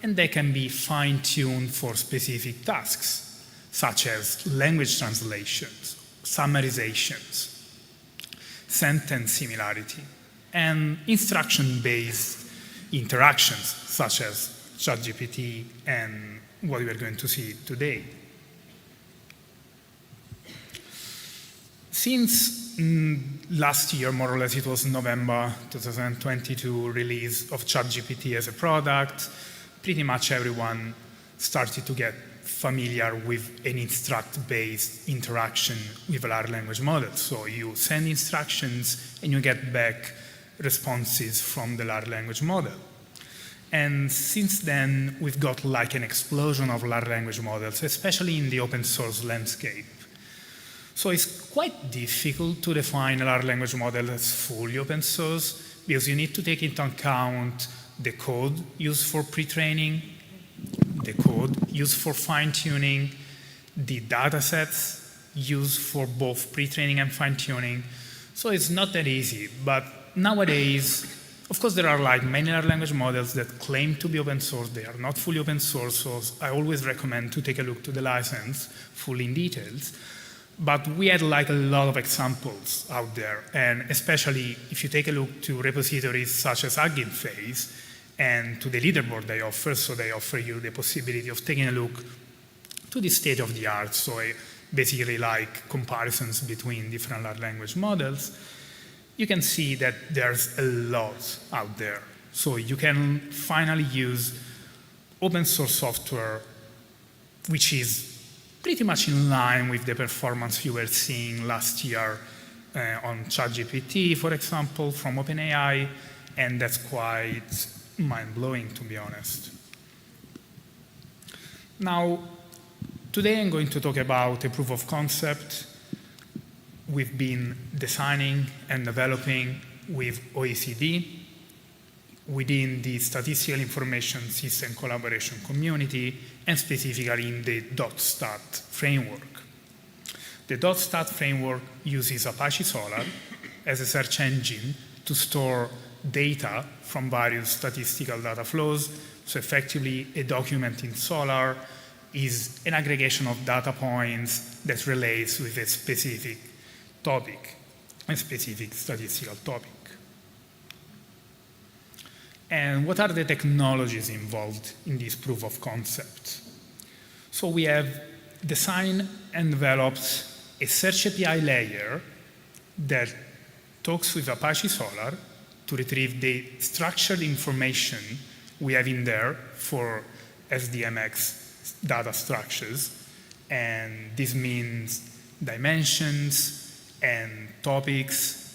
and they can be fine-tuned for specific tasks, such as language translations, summarizations, sentence similarity, and instruction-based interactions, such as ChatGPT and what we are going to see today. Since last year, more or less, it was November 2022 release of ChatGPT as a product, pretty much everyone started to get familiar with an instruct-based interaction with a large language model. So you send instructions and you get back responses from the large language model. And since then, we've got like an explosion of large language models, especially in the open source landscape. So it's quite difficult to define a large language model as fully open source because you need to take into account the code used for pre-training, the code used for fine-tuning, the data sets used for both pre-training and fine-tuning. So it's not that easy, but nowadays, of course, there are like many large language models that claim to be open source. They are not fully open source, so I always recommend to take a look to the license fully in details. But we had like a lot of examples out there, and especially if you take a look to repositories such as Hugging Face and to the leaderboard they offer, so they offer you the possibility of taking a look to the state of the art, so basically like comparisons between different large language models, you can see that there's a lot out there. So you can finally use open source software, which is pretty much in line with the performance you were seeing last year on ChatGPT, for example, from OpenAI, and that's quite mind-blowing, to be honest. Now, today I'm going to talk about a proof of concept we've been designing and developing with OECD within the Statistical Information System Collaboration Community, and specifically in the .stat framework. The .stat framework uses Apache Solr as a search engine to store data from various statistical data flows. So effectively, a document in Solr is an aggregation of data points that relates with a specific topic, a specific statistical topic. And what are the technologies involved in this proof of concept? So we have designed and developed a search API layer that talks with Apache Solr to retrieve the structured information we have in there for SDMX data structures. And this means dimensions and topics,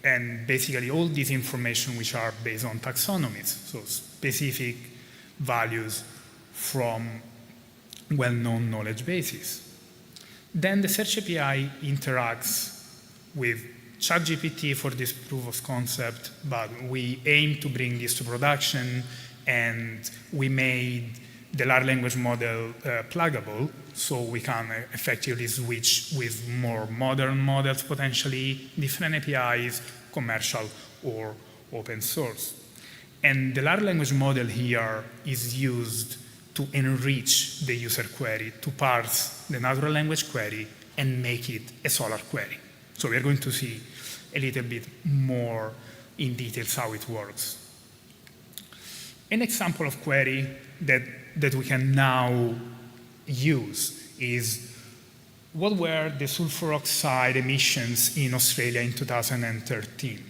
and basically all this information which are based on taxonomies, so specific values from well-known knowledge bases. Then the search API interacts with ChatGPT for this proof of concept, but we aim to bring this to production, and we made the large language model pluggable, so we can effectively switch with more modern models, potentially different APIs, commercial or open source. And the large language model here is used to enrich the user query, to parse the natural language query and make it a Solr query. So we're going to see a little bit more in details how it works. An example of query that we can now use is what were the sulfur oxide emissions in Australia in 2013.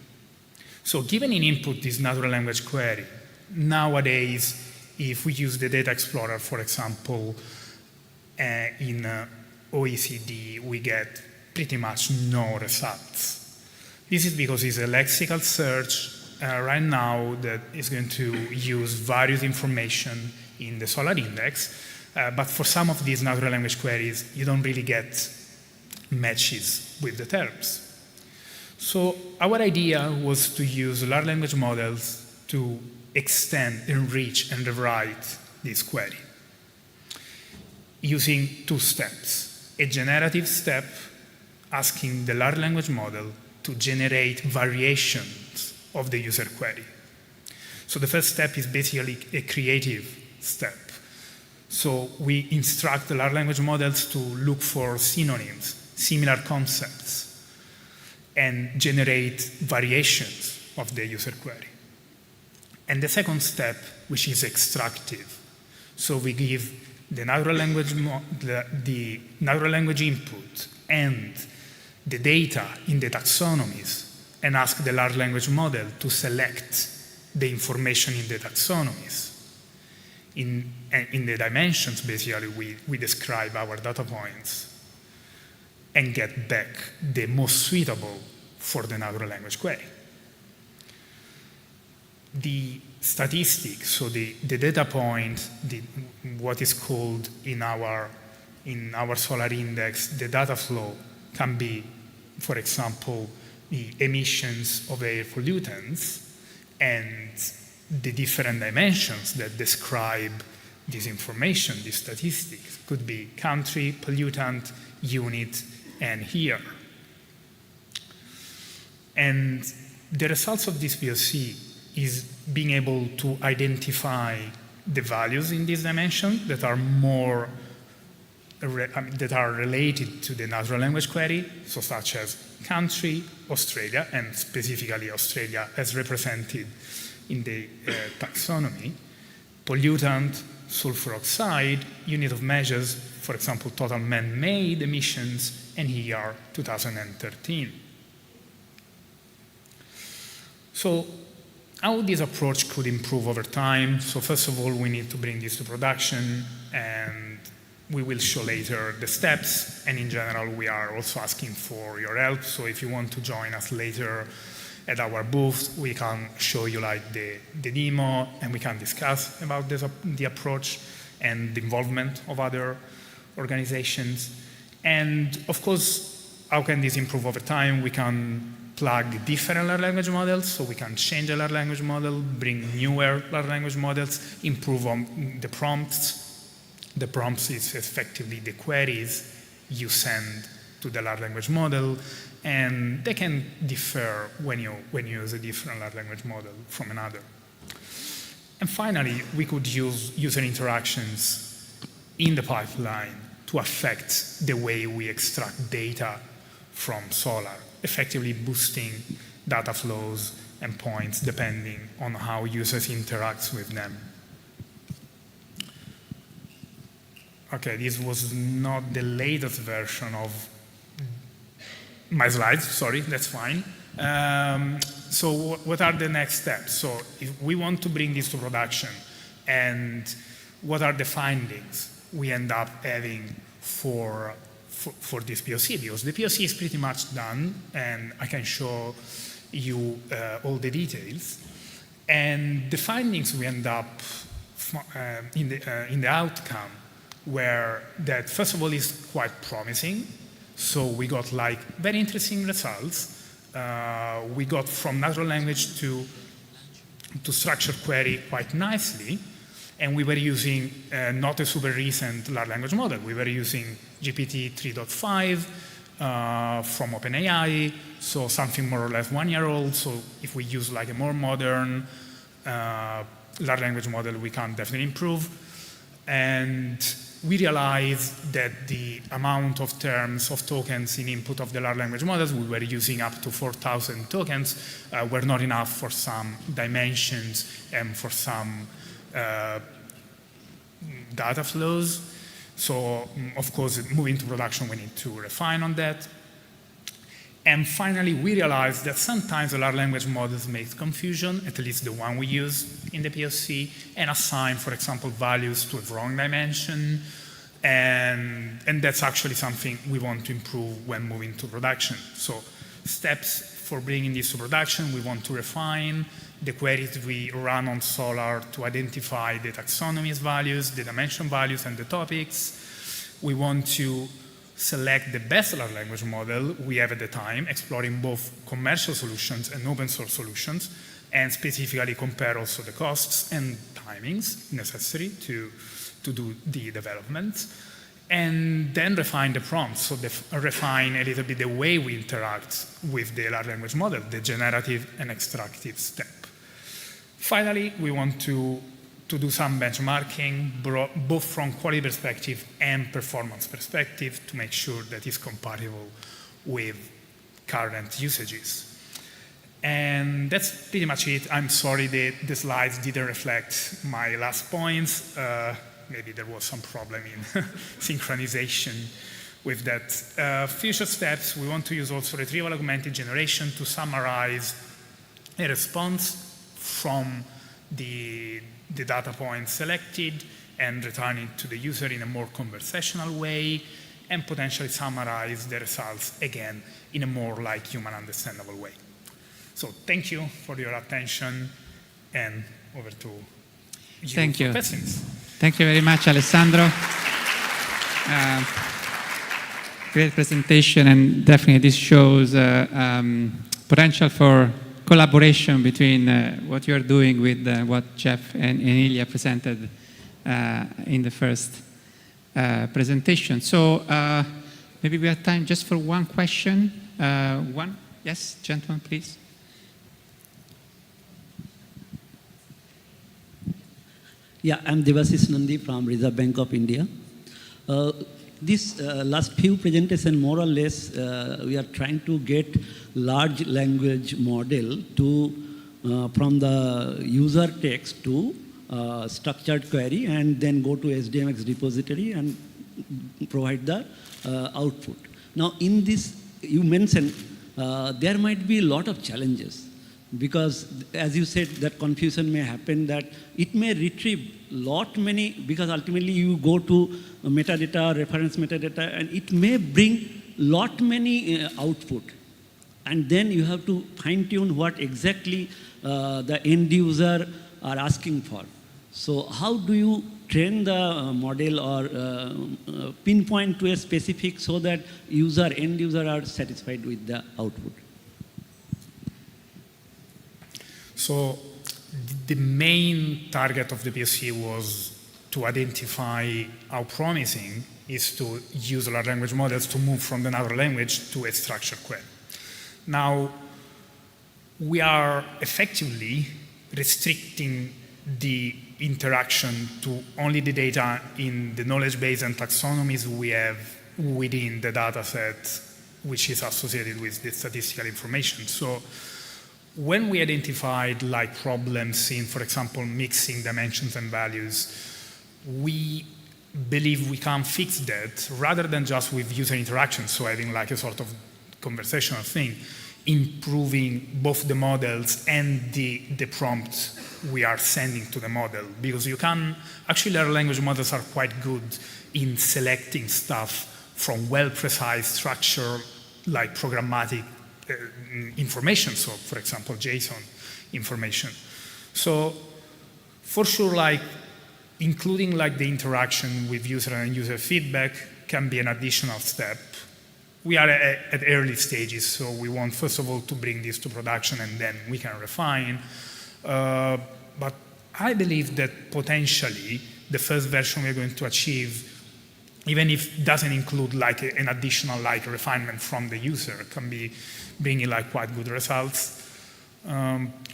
So given an input this natural language query, nowadays, if we use the data explorer, for example, in OECD, we get pretty much no results. This is because it's a lexical search right now that is going to use various information in the Solr index, but for some of these natural language queries, you don't really get matches with the terms. So our idea was to use large language models to extend, enrich, and rewrite this query using two steps. A generative step, asking the large language model to generate variations of the user query. So the first step is basically a creative step. So we instruct the large language models to look for synonyms, similar concepts, and generate variations of the user query. And the second step, which is extractive. So we give the natural language, the natural language input and the data in the taxonomies and ask the large language model to select the information in the taxonomies. In the dimensions, basically, we describe our data points and get back the most suitable for the natural language query. The statistics, so the data point, what is called in our Solar Index, the data flow can be, for example, the emissions of air pollutants and the different dimensions that describe this information, these statistics. Could be country, pollutant, unit, and year. And the results of this POC is being able to identify the values in this dimension that are more that are related to the natural language query, so such as country, Australia, and specifically Australia as represented in the taxonomy, pollutant, sulfur oxide, unit of measures, for example, total man-made emissions, and here 2013. So how this approach could improve over time? So first of all, we need to bring this to production, and we will show later the steps, and in general, we are also asking for your help. So if you want to join us later at our booth, we can show you like the demo, and we can discuss about the approach and the involvement of other organizations. And of course, how can this improve over time? We can plug different large language models, so we can change a large language model, bring newer large language models, improve on the prompts. The prompts is effectively the queries you send to the large language model, and they can differ when you use a different large language model from another. And finally, we could use user interactions in the pipeline to affect the way we extract data from Solar, effectively boosting data flows and points depending on how users interact with them. Okay, this was not the latest version of my slides, sorry, that's fine. So what are the next steps? So if we want to bring this to production, and what are the findings we end up having for this POC? Because the POC is pretty much done, and I can show you all the details. And the findings we end up in the outcome were that, first of all, is quite promising. So we got like very interesting results. We got from natural language to structured query quite nicely. And we were using not a super recent large language model. We were using GPT 3.5 from OpenAI, so something more or less 1 year old. So if we use like a more modern large language model, we can definitely improve. And we realized that the amount of terms of tokens in input of the large language models, we were using up to 4,000 tokens, were not enough for some dimensions and for some data flows. So, of course, moving to production, we need to refine on that. And finally, we realized that sometimes the large language models make confusion, at least the one we use in the POC, and assign, for example, values to a wrong dimension. And that's actually something we want to improve when moving to production. So steps for bringing this to production, we want to refine the queries we run on Solar to identify the taxonomies values, the dimension values, and the topics. We want to select the best large language model we have at the time, exploring both commercial solutions and open source solutions, and specifically compare also the costs and timings necessary to do the development. And then refine the prompts, so refine a little bit the way we interact with the large language model, the generative and extractive step. Finally, we want to do some benchmarking, both from quality perspective and performance perspective, to make sure that it's compatible with current usages. And that's pretty much it. I'm sorry the slides didn't reflect my last points. Maybe there was some problem in synchronization with that. Future steps, we want to use also retrieval augmented generation to summarize a response from the data points selected and return it to the user in a more conversational way, and potentially summarize the results again in a more like human understandable way. So thank you for your attention, and over to you for questions. Thank you very much, Alessandro. Great presentation, and definitely this shows potential for collaboration between what you're doing with what Jeff and Ilya presented in the first presentation. So maybe we have time just for one question. Yes, gentleman, please. Yeah, I'm Devasis Nandi from Reserve Bank of India. This last few presentations, more or less, we are trying to get large language model to from the user text to structured query, and then go to SDMX repository and provide the output. Now, in this, you mentioned there might be a lot of challenges, because as you said, that confusion may happen, that it may retrieve many, because ultimately you go to metadata, reference metadata, and it may bring many output. And then you have to fine tune what exactly the end user are asking for. So how do you train the model or pinpoint to a specific so that end user are satisfied with the output? So the main target of the POC was to identify how promising is to use large language models to move from the natural language to a structured query. Now, we are effectively restricting the interaction to only the data in the knowledge base and taxonomies we have within the data set, which is associated with the statistical information. So when we identified like problems in, for example, mixing dimensions and values, we believe we can fix that rather than just with user interaction, so having like a sort of conversational thing, improving both the models and the prompts we are sending to the model. Because you can, actually large language models are quite good in selecting stuff from well-precise structure, like programmatic information, so for example JSON information. So for sure, like including like the interaction with user and user feedback can be an additional step. We are at early stages, so we want first of all to bring this to production and then we can refine. But I believe that potentially the first version we're going to achieve, even if it doesn't include like an additional like refinement from the user, can be bringing like quite good results.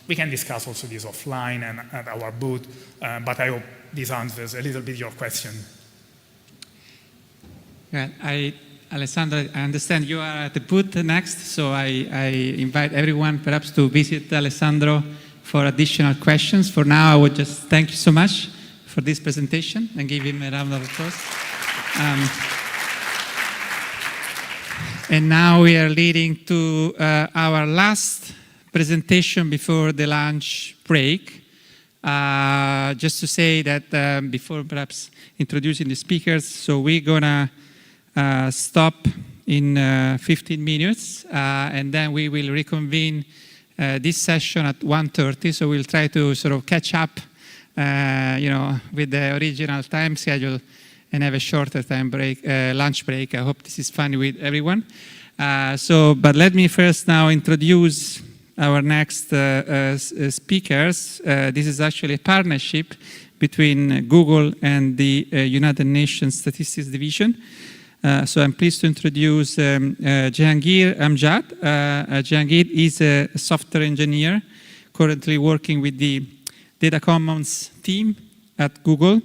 We can discuss also this offline and at our booth, but I hope this answers a little bit your question. Yeah, Alessandro, I understand you are at the booth next, so I invite everyone perhaps to visit Alessandro for additional questions. For now, I would just thank you so much for this presentation and give him a round of applause. And now we are leading to our last presentation before the lunch break. Just to say that before perhaps introducing the speakers, so we're gonna stop in 15 minutes and then we will reconvene this session at 1:30. So we'll try to sort of catch up with the original time schedule and have a shorter time break, lunch break. I hope this is fun with everyone. But let me first now introduce our next speakers. This is actually a partnership between Google and the United Nations Statistics Division. So I'm pleased to introduce Jehangir Amjad. Jehangir is a software engineer currently working with the Data Commons team at Google.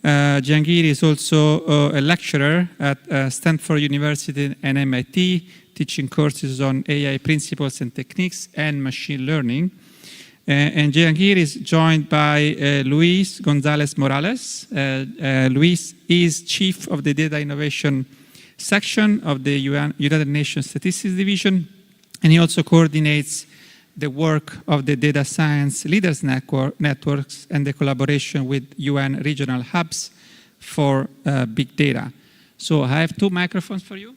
Jehangir is also a lecturer at Stanford University and MIT, teaching courses on AI principles and techniques and machine learning. And Jehangir is joined by Luis Gonzalez Morales. Luis is Chief of the Data Innovation section of the United Nations Statistics Division, and he also coordinates the work of the Data Science Leaders Networks and the collaboration with UN regional hubs for big data. So I have 2 microphones for you.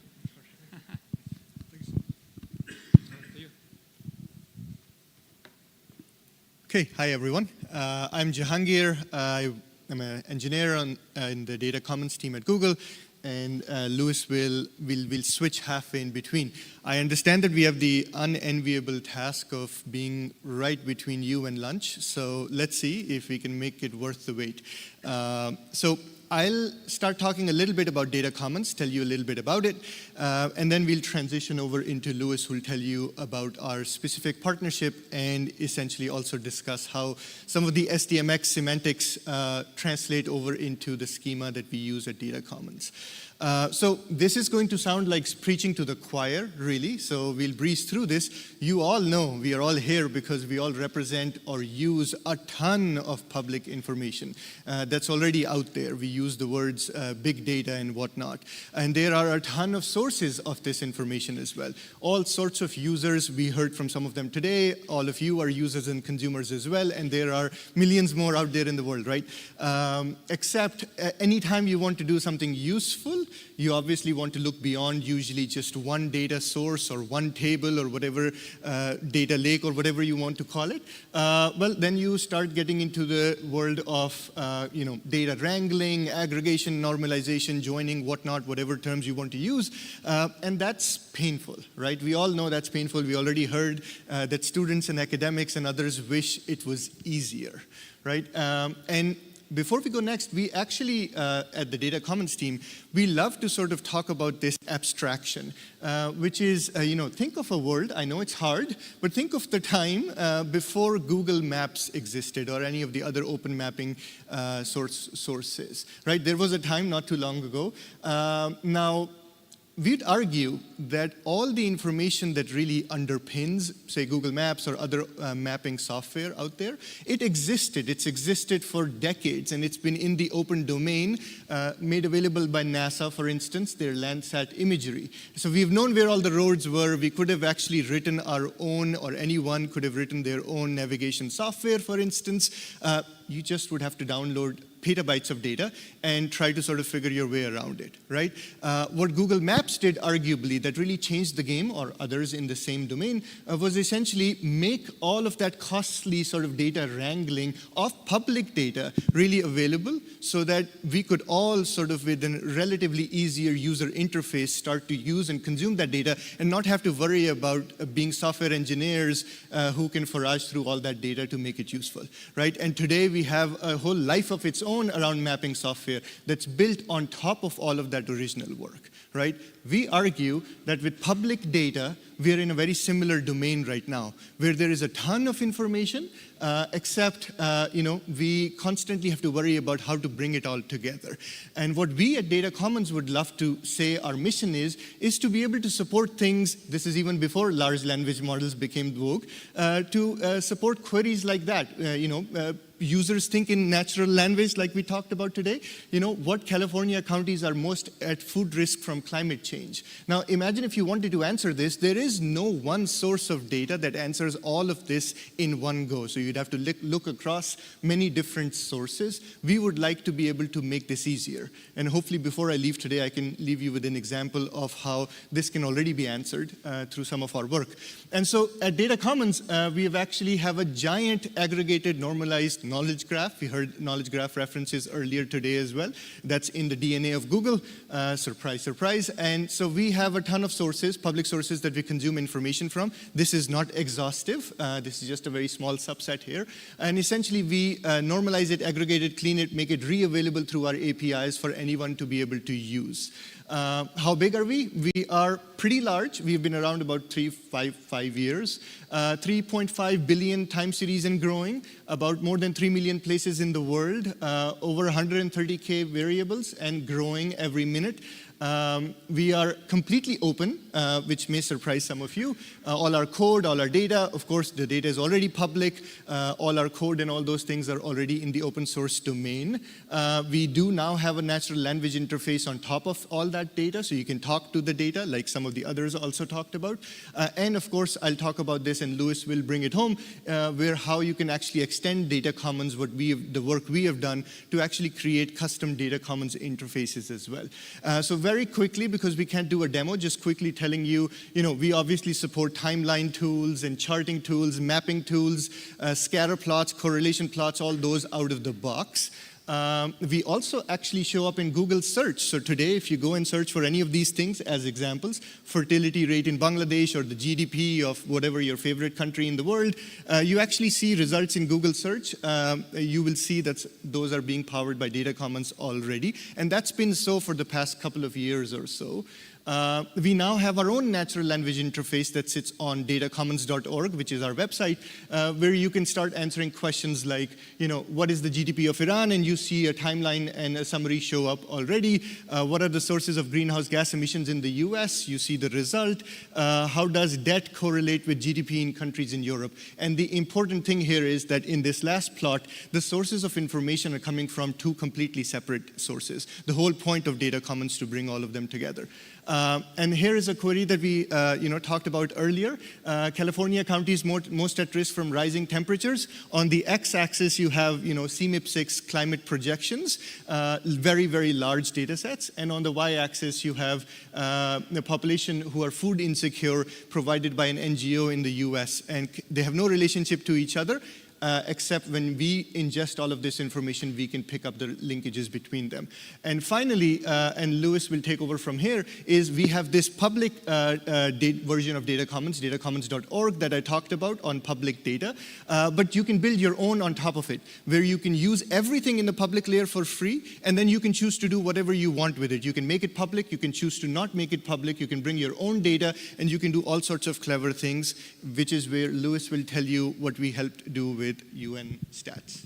Okay, hi everyone. I'm Jahangir. I'm an engineer in the Data Commons team at Google, and Louis will switch halfway in between. I understand that we have the unenviable task of being right between you and lunch, so let's see if we can make it worth the wait. So I'll start talking a little bit about Data Commons, tell you a little bit about it, and then we'll transition over into Louis, who'll tell you about our specific partnership and essentially also discuss how some of the SDMX semantics translate over into the schema that we use at Data Commons. So this is going to sound like preaching to the choir, really, so we'll breeze through this. You all know we are all here because we all represent or use a ton of public information that's already out there. We use the words big data and whatnot. And there are a ton of sources of this information as well. All sorts of users, we heard from some of them today. All of you are users and consumers as well, and there are millions more out there in the world, right? Except anytime you want to do something useful, you obviously want to look beyond usually just one data source or one table or whatever data lake or whatever you want to call it. Well, then you start getting into the world of data wrangling, aggregation, normalization, joining, whatnot, whatever terms you want to use. And that's painful, right? We all know that's painful. We already heard that students and academics and others wish it was easier, right? And before we go next, we actually, at the Data Commons team, we love to sort of talk about this abstraction, which is, think of a world, I know it's hard, but think of the time before Google Maps existed or any of the other open mapping sources, right? There was a time not too long ago. Now, we'd argue that all the information that really underpins, say, Google Maps or other mapping software out there, it existed. It's existed for decades, and it's been in the open domain, made available by NASA, for instance, their Landsat imagery. So we've known where all the roads were. We could have actually written our own, or anyone could have written their own navigation software, for instance. You just would have to download petabytes of data and try to sort of figure your way around it, right? What Google Maps did, arguably, that really changed the game, or others in the same domain, was essentially make all of that costly sort of data wrangling of public data really available so that we could all sort of, with a relatively easier user interface, start to use and consume that data and not have to worry about being software engineers who can forage through all that data to make it useful, right? And today we have a whole life of its own around mapping software that's built on top of all of that original work, right? We argue that with public data, we are in a very similar domain right now, where there is a ton of information, except we constantly have to worry about how to bring it all together. And what we at Data Commons would love to say our mission is to be able to support things, this is even before large language models became vogue, to support queries like that. Users think in natural language like we talked about today. What California counties are most at food risk from climate change? Now, imagine if you wanted to answer this, there is no one source of data that answers all of this in one go. So you'd have to look across many different sources. We would like to be able to make this easier. And hopefully before I leave today, I can leave you with an example of how this can already be answered through some of our work. And so at Data Commons, we actually have a giant aggregated normalized knowledge graph. We heard knowledge graph references earlier today as well. That's in the DNA of Google. Surprise, surprise. And so we have a ton of sources, public sources that we consume information from. This is not exhaustive. This is just a very small subset here. And essentially, we normalize it, aggregate it, clean it, make it re-available through our APIs for anyone to be able to use. How big are we? We are pretty large. We've been around about 5 years. 3.5 billion time series and growing, about more than 3 million places in the world, over 130K variables and growing every minute. We are completely open. which may surprise some of you. All our code, all our data, of course, the data is already public. All our code and all those things are already in the open source domain. We do now have a natural language interface on top of all that data, so you can talk to the data, like some of the others also talked about. And of course, I'll talk about this, and Louis will bring it home, where how you can actually extend data commons, the work we have done to actually create custom data commons interfaces as well. So very quickly, because we can't do a demo, just quickly telling you, we obviously support timeline tools and charting tools, mapping tools, scatter plots, correlation plots, all those out of the box. We also actually show up in Google search. So today, if you go and search for any of these things as examples, fertility rate in Bangladesh or the GDP of whatever your favorite country in the world, you actually see results in Google search. You will see that those are being powered by data commons already. And that's been so for the past couple of years or so. We now have our own natural language interface that sits on datacommons.org, which is our website, where you can start answering questions like, what is the GDP of Iran? And you see a timeline and a summary show up already. What are the sources of greenhouse gas emissions in the US? You see the result. How does debt correlate with GDP in countries in Europe? And the important thing here is that in this last plot, the sources of information are coming from two completely separate sources. The whole point of data commons to bring all of them together. And here is a query that we talked about earlier. California counties most at risk from rising temperatures. On the x-axis, you have CMIP6 climate projections, very, very large data sets. And on the y-axis, you have the population who are food insecure provided by an NGO in the US. And they have no relationship to each other. Except when we ingest all of this information, we can pick up the linkages between them. And finally, and Louis will take over from here, is we have this public version of Data Commons, datacommons.org, that I talked about on public data. But you can build your own on top of it, where you can use everything in the public layer for free, and then you can choose to do whatever you want with it. You can make it public, you can choose to not make it public, you can bring your own data, and you can do all sorts of clever things, which is where Louis will tell you what we helped do with UN stats.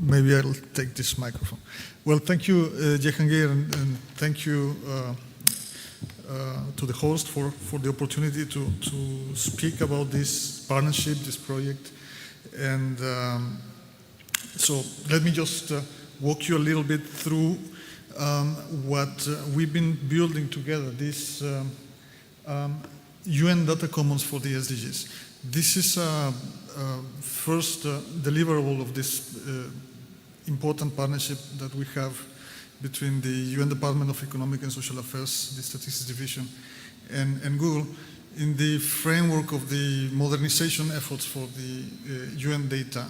Maybe I'll take this microphone. Well, thank you, Jehangir, and thank you to the host for the opportunity to speak about this partnership, this project. And so let me just walk you a little bit through what we've been building together, this UN Data Commons for the SDGs. This is first deliverable of this important partnership that we have between the UN Department of Economic and Social Affairs, the Statistics Division, and Google, in the framework of the modernization efforts for the UN data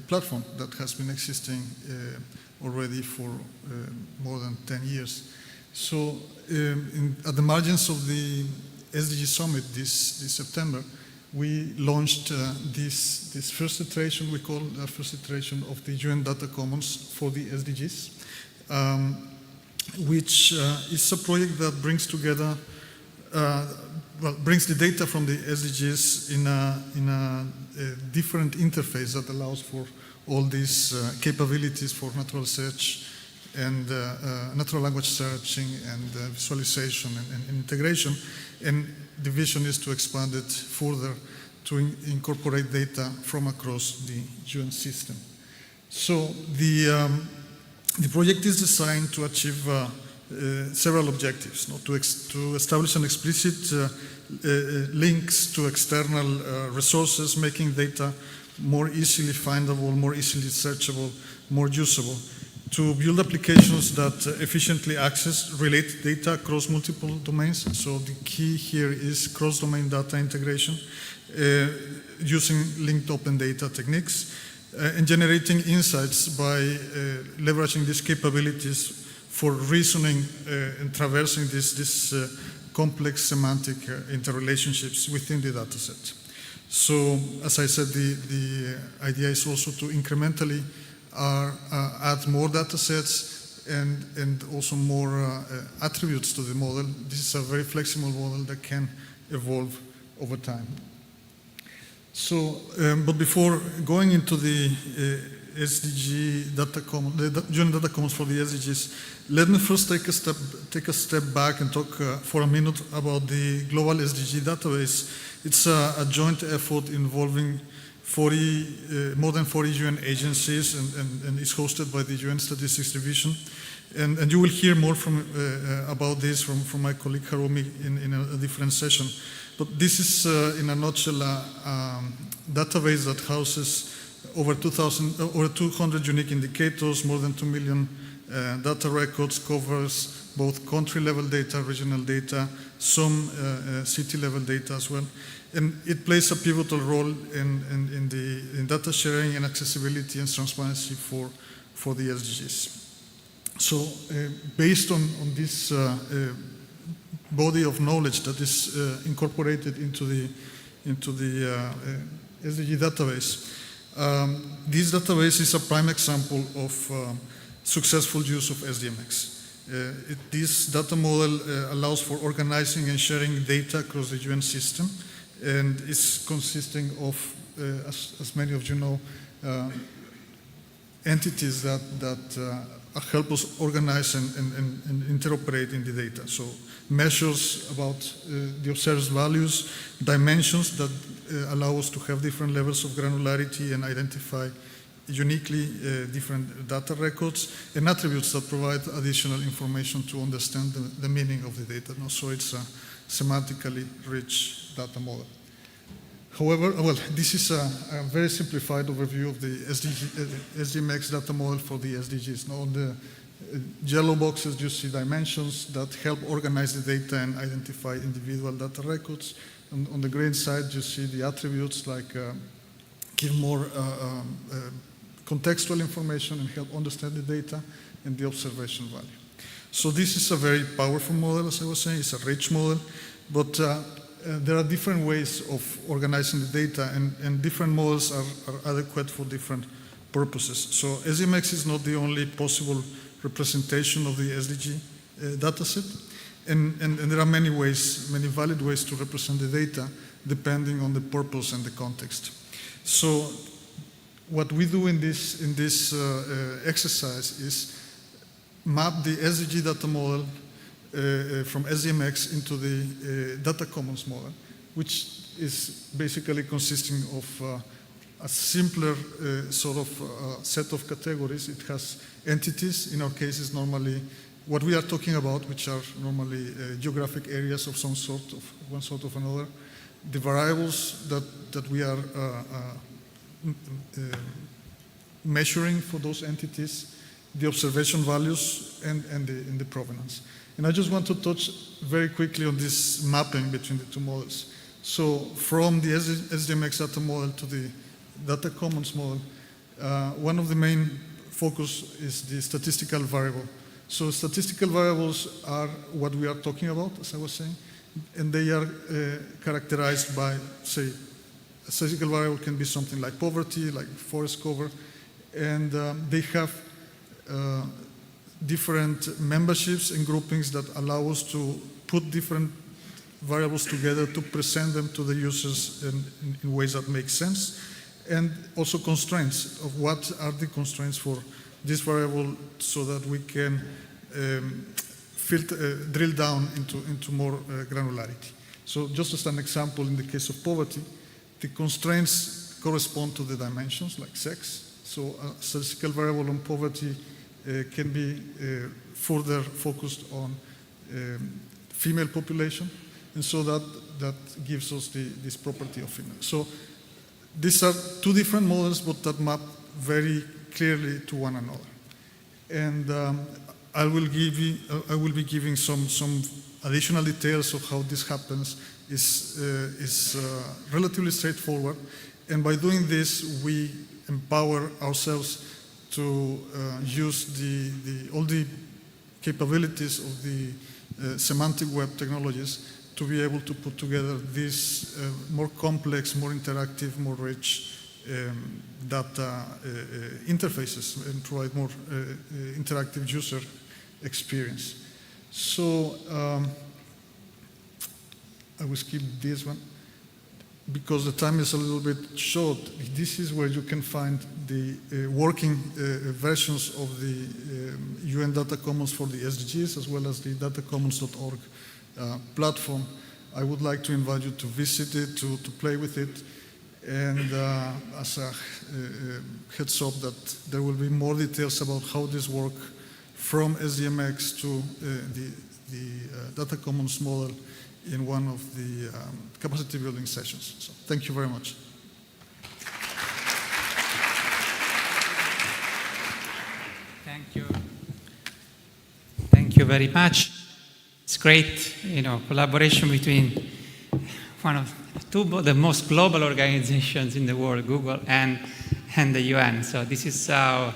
platform that has been existing already for more than 10 years. So at the margins of the SDG Summit this September, we launched this first iteration, we call the first iteration of the UN Data Commons for the SDGs, which is a project that brings together brings the data from the SDGs in a different interface that allows for all these capabilities for natural search and natural language searching and visualization and integration. And the vision is to expand it further to incorporate data from across the UN system. So the project is designed to achieve several objectives, to establish an explicit links to external resources, making data more easily findable, more easily searchable, more usable, to build applications that efficiently access related data across multiple domains. So the key here is cross-domain data integration using linked open data techniques and generating insights by leveraging these capabilities for reasoning and traversing this complex semantic interrelationships within the dataset. So, as I said, the idea is also to incrementally add more datasets and also more attributes to the model. This is a very flexible model that can evolve over time. So, but before going into the SDG data common, the joint data commons for the SDGs, let me first take a step back and talk for a minute about the global SDG database. It's a joint effort involving more than 40 UN agencies, and it's hosted by the UN Statistics Division. And you will hear more about this from my colleague Harumi in a different session. But this is, in a nutshell, a database that houses over 200 unique indicators, more than 2 million data records, covers both country-level data, regional data, some city-level data as well. And it plays a pivotal role in data sharing and accessibility and transparency for the SDGs. So based on this body of knowledge that is incorporated into the SDG database, this database is a prime example of successful use of SDMX. This data model allows for organizing and sharing data across the UN system, and is consisting of, as many of you know, entities that help us organize and interoperate in the data. So measures about the observed values, dimensions that allow us to have different levels of granularity and identify uniquely different data records, and attributes that provide additional information to understand the meaning of the data. So it's a semantically rich data model. However, well, this is a very simplified overview of the SDMX data model for the SDGs. Now, on the yellow boxes, you see dimensions that help organize the data and identify individual data records. On the green side, you see the attributes like give more contextual information and help understand the data and the observation value. So this is a very powerful model, as I was saying. It's a rich model, but there are different ways of organizing the data, and different models are adequate for different purposes. So SDMX is not the only possible representation of the SDG dataset, and there are many ways, many valid ways to represent the data depending on the purpose and the context. So what we do in this exercise is map the SDG data model from SDMX into the data commons model, which is basically consisting of a simpler sort of set of categories. It has entities, in our case is normally what we are talking about, which are normally geographic areas of some sort, of one sort of another, the variables that we are measuring for those entities, the observation values, and the provenance. And I just want to touch very quickly on this mapping between the two models. So from the SDMX data model to the data commons model, one of the main focus is the statistical variable. So statistical variables are what we are talking about, as I was saying, and they are characterized by, say, a statistical variable can be something like poverty, like forest cover, and they have different memberships and groupings that allow us to put different variables together to present them to the users in ways that make sense, and also constraints of what are the constraints for this variable so that we can drill down into more granularity. So just as an example, in the case of poverty, the constraints correspond to the dimensions like sex. So a statistical variable on poverty can be further focused on female population, and so that gives us this property of female. So these are two different models, but that map very clearly to one another. And I will be giving some additional details of how this happens. Is relatively straightforward, and by doing this, we empower ourselves to use all the capabilities of the semantic web technologies to be able to put together these more complex, more interactive, more rich data interfaces and provide more interactive user experience. So I will skip this one. because the time is a little bit short, this is where you can find the working versions of the UN Data Commons for the SDGs, as well as the datacommons.org platform. I would like to invite you to visit it, to play with it, and as a heads up that there will be more details about how this works from SDMX to the Data Commons model in one of the capacity building sessions. So thank you very much. Thank you. Thank you very much. It's great, collaboration between one of the most global organizations in the world, Google and the UN. So this is how,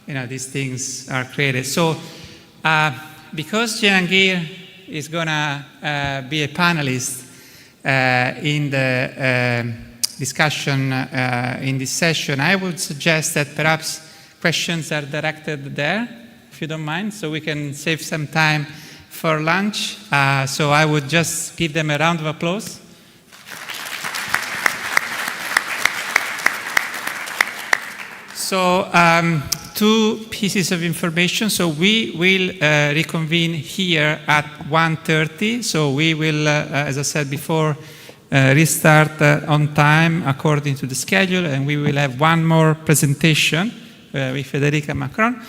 these things are created. So because Jehangir is going to be a panelist in the discussion in this session, I would suggest that perhaps questions are directed there, if you don't mind, so we can save some time for lunch. So I would just give them a round of applause. So two pieces of information. So we will reconvene here at 1:30. So we will, as I said before, restart on time according to the schedule, and we will have one more presentation with Federica Macron.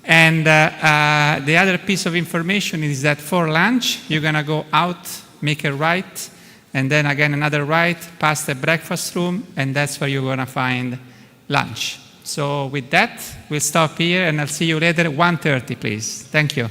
And the other piece of information is that for lunch, you're going to go out, make a right, and then again another right, past the breakfast room, and that's where you're going to find lunch. So with that, we'll stop here, and I'll see you later at 1:30, please. Thank you.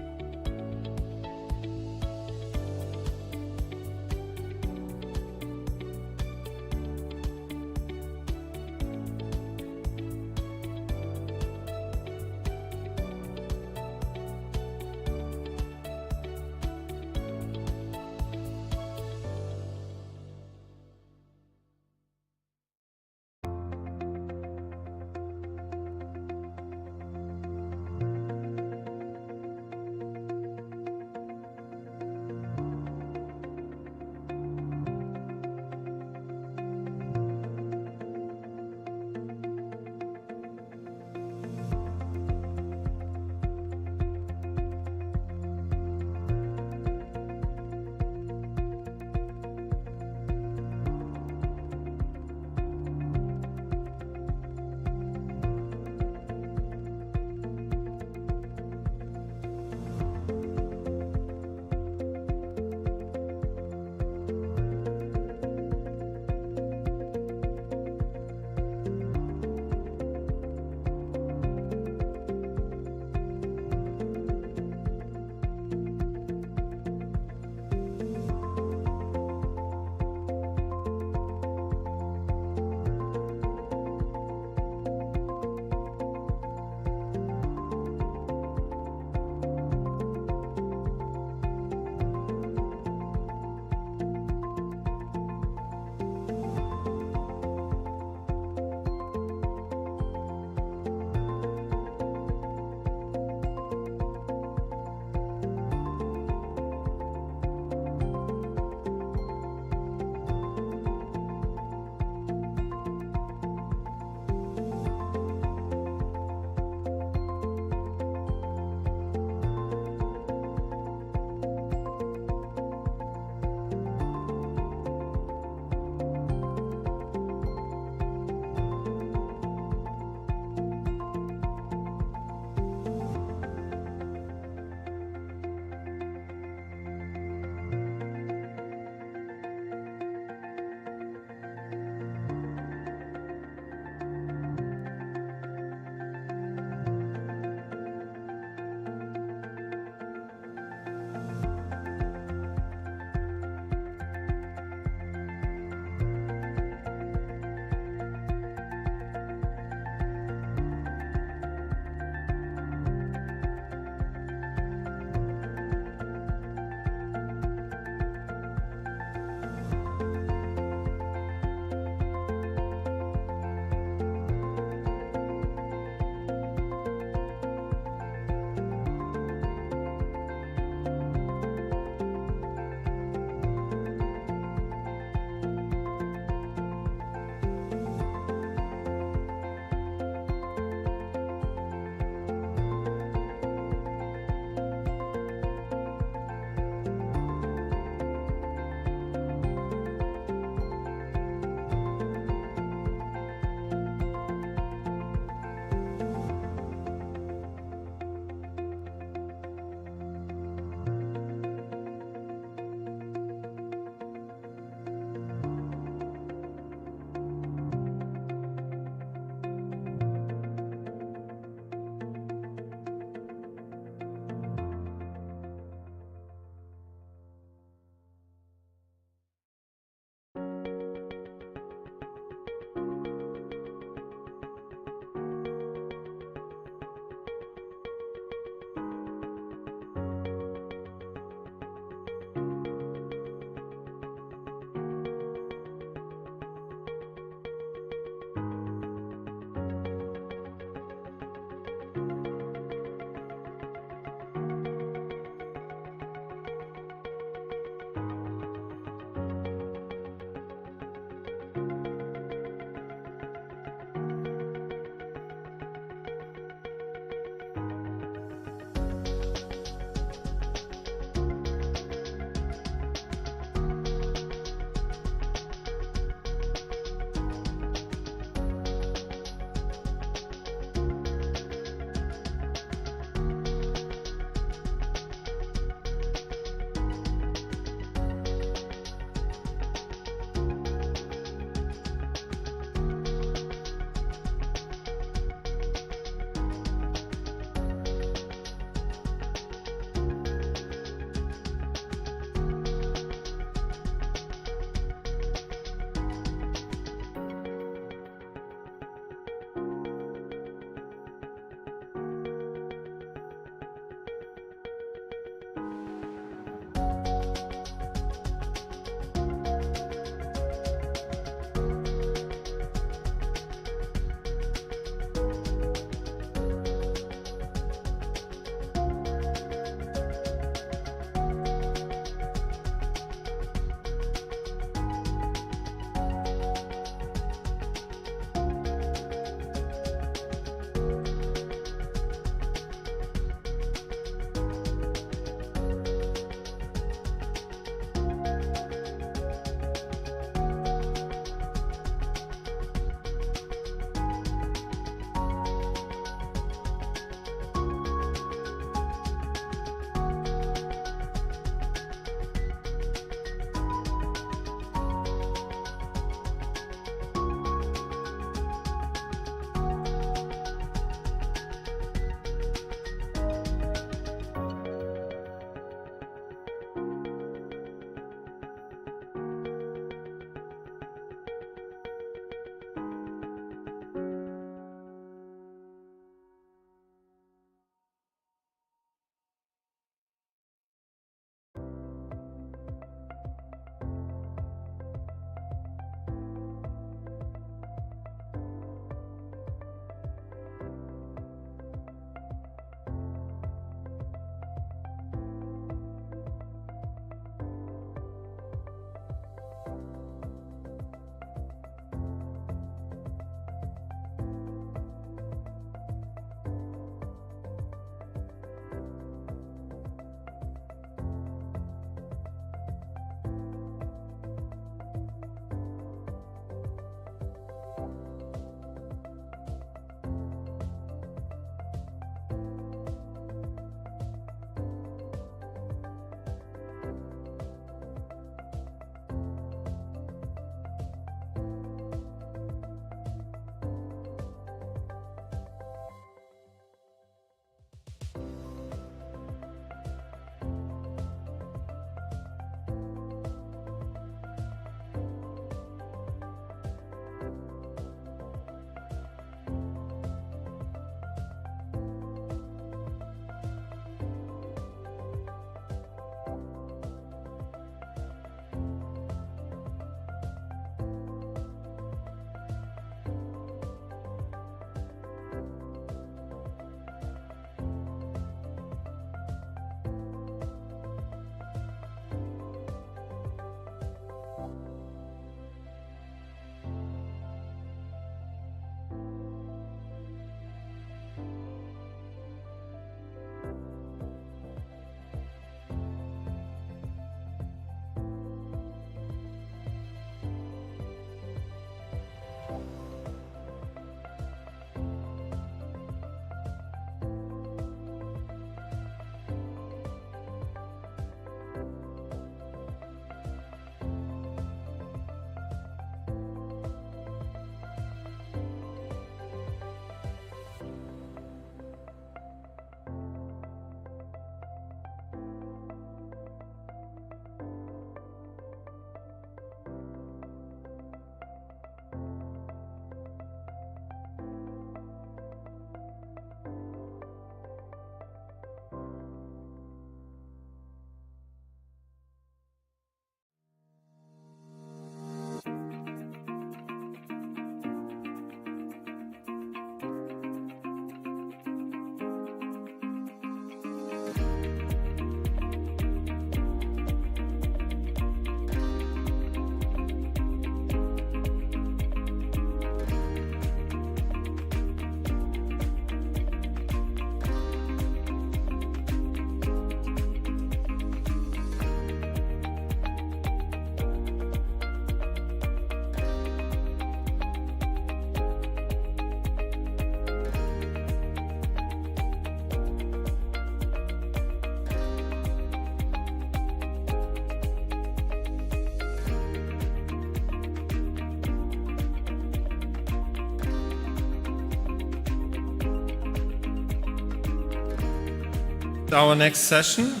Our next session.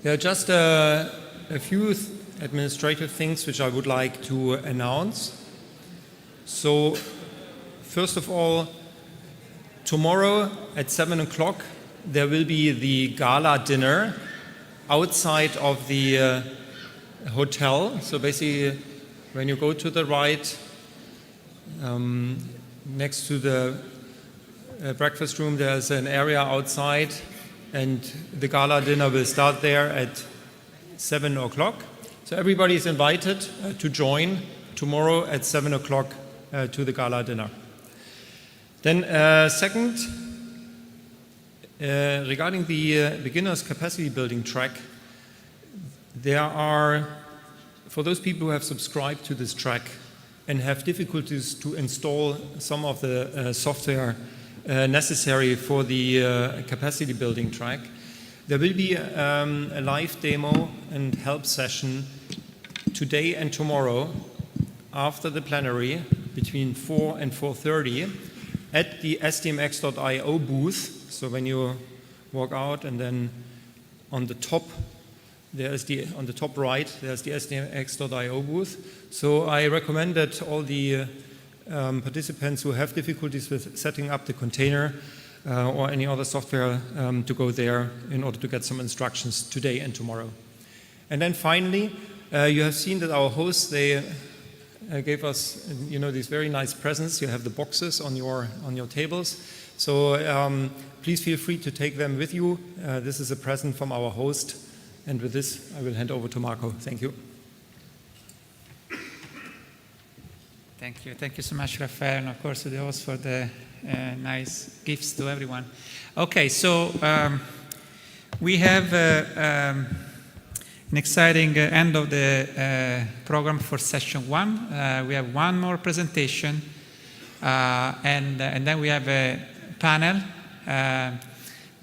There are just a few administrative things which I would like to announce. So, first of all, tomorrow at 7 o'clock there will be the gala dinner outside of the hotel. So basically, when you go to the right, next to the breakfast room, there's an area outside, and the gala dinner will start there at 7 o'clock. So everybody is invited to join tomorrow at 7 o'clock to the gala dinner. Then second, regarding the beginner's capacity building track, there are, for those people who have subscribed to this track and have difficulties to install some of the software necessary for the capacity building track, there will be a live demo and help session today and tomorrow after the plenary between 4 and 4:30 at the SDMX.io booth. So when you walk out, and then on the top, on the top right, there's the SDMX.io booth. So I recommend that all the participants who have difficulties with setting up the container or any other software to go there in order to get some instructions today and tomorrow. And then finally, you have seen that our hosts, they gave us, these very nice presents. You have the boxes on your tables. So please feel free to take them with you. This is a present from our host. And with this, I will hand over to Marco. Thank you. Thank you. Thank you so much, Rafael, and of course to the host for the nice gifts to everyone. Okay, so we have an exciting end of the program for session 1. We have one more presentation, and then we have a panel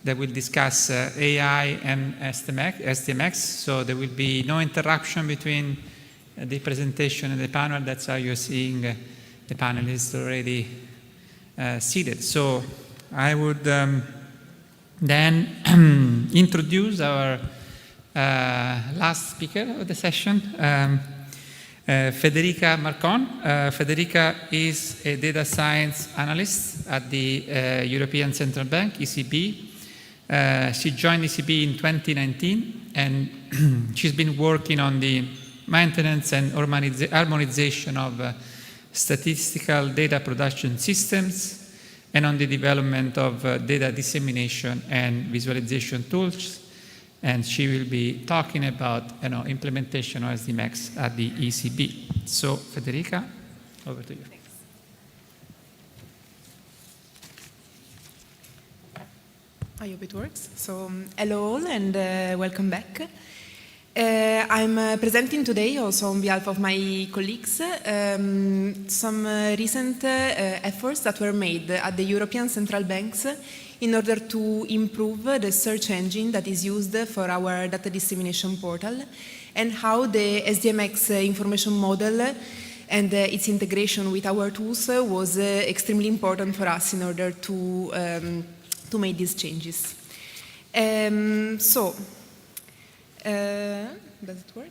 that will discuss AI and SDMX. So there will be no interruption between the presentation and the panel. That's how you're seeing the panelists already seated. So I would then introduce our last speaker of the session, Federica Marcon. Federica is a data science analyst at the European Central Bank, ECB. She joined ECB in 2019, and she's been working on the maintenance and harmonization of statistical data production systems and on the development of data dissemination and visualization tools. And she will be talking about implementation of SDMX at the ECB. So, Federica, over to you. I hope it works. So, hello all and welcome back. I'm presenting today also on behalf of my colleagues some recent efforts that were made at the European Central Banks in order to improve the search engine that is used for our data dissemination portal, and how the SDMX information model and its integration with our tools was extremely important for us in order to make these changes. Does it work?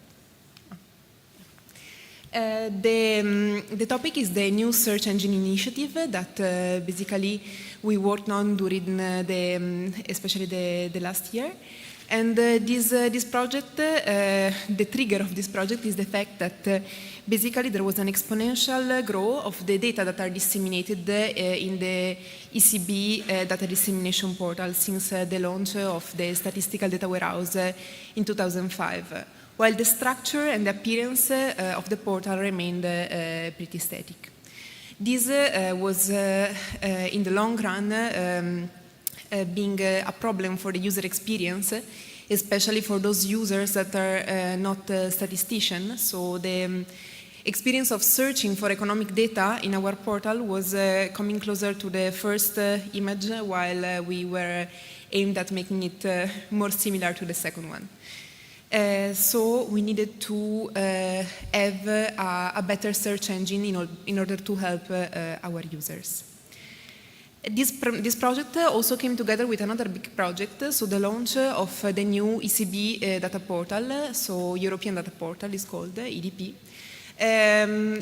The topic is the new search engine initiative that basically we worked on during especially the last year. And this project, the trigger of this project is the fact that basically there was an exponential growth of the data that are disseminated in the ECB data dissemination portal since the launch of the statistical data warehouse in 2005, while the structure and the appearance of the portal remained pretty static. This was, in the long run, being a problem for the user experience, especially for those users that are not statisticians. So the experience of searching for economic data in our portal was coming closer to the first image, while we were aimed at making it more similar to the second one. So we needed to have a better search engine in order to help our users. This project also came together with another big project, so the launch of the new ECB data portal, so European Data Portal is called EDP.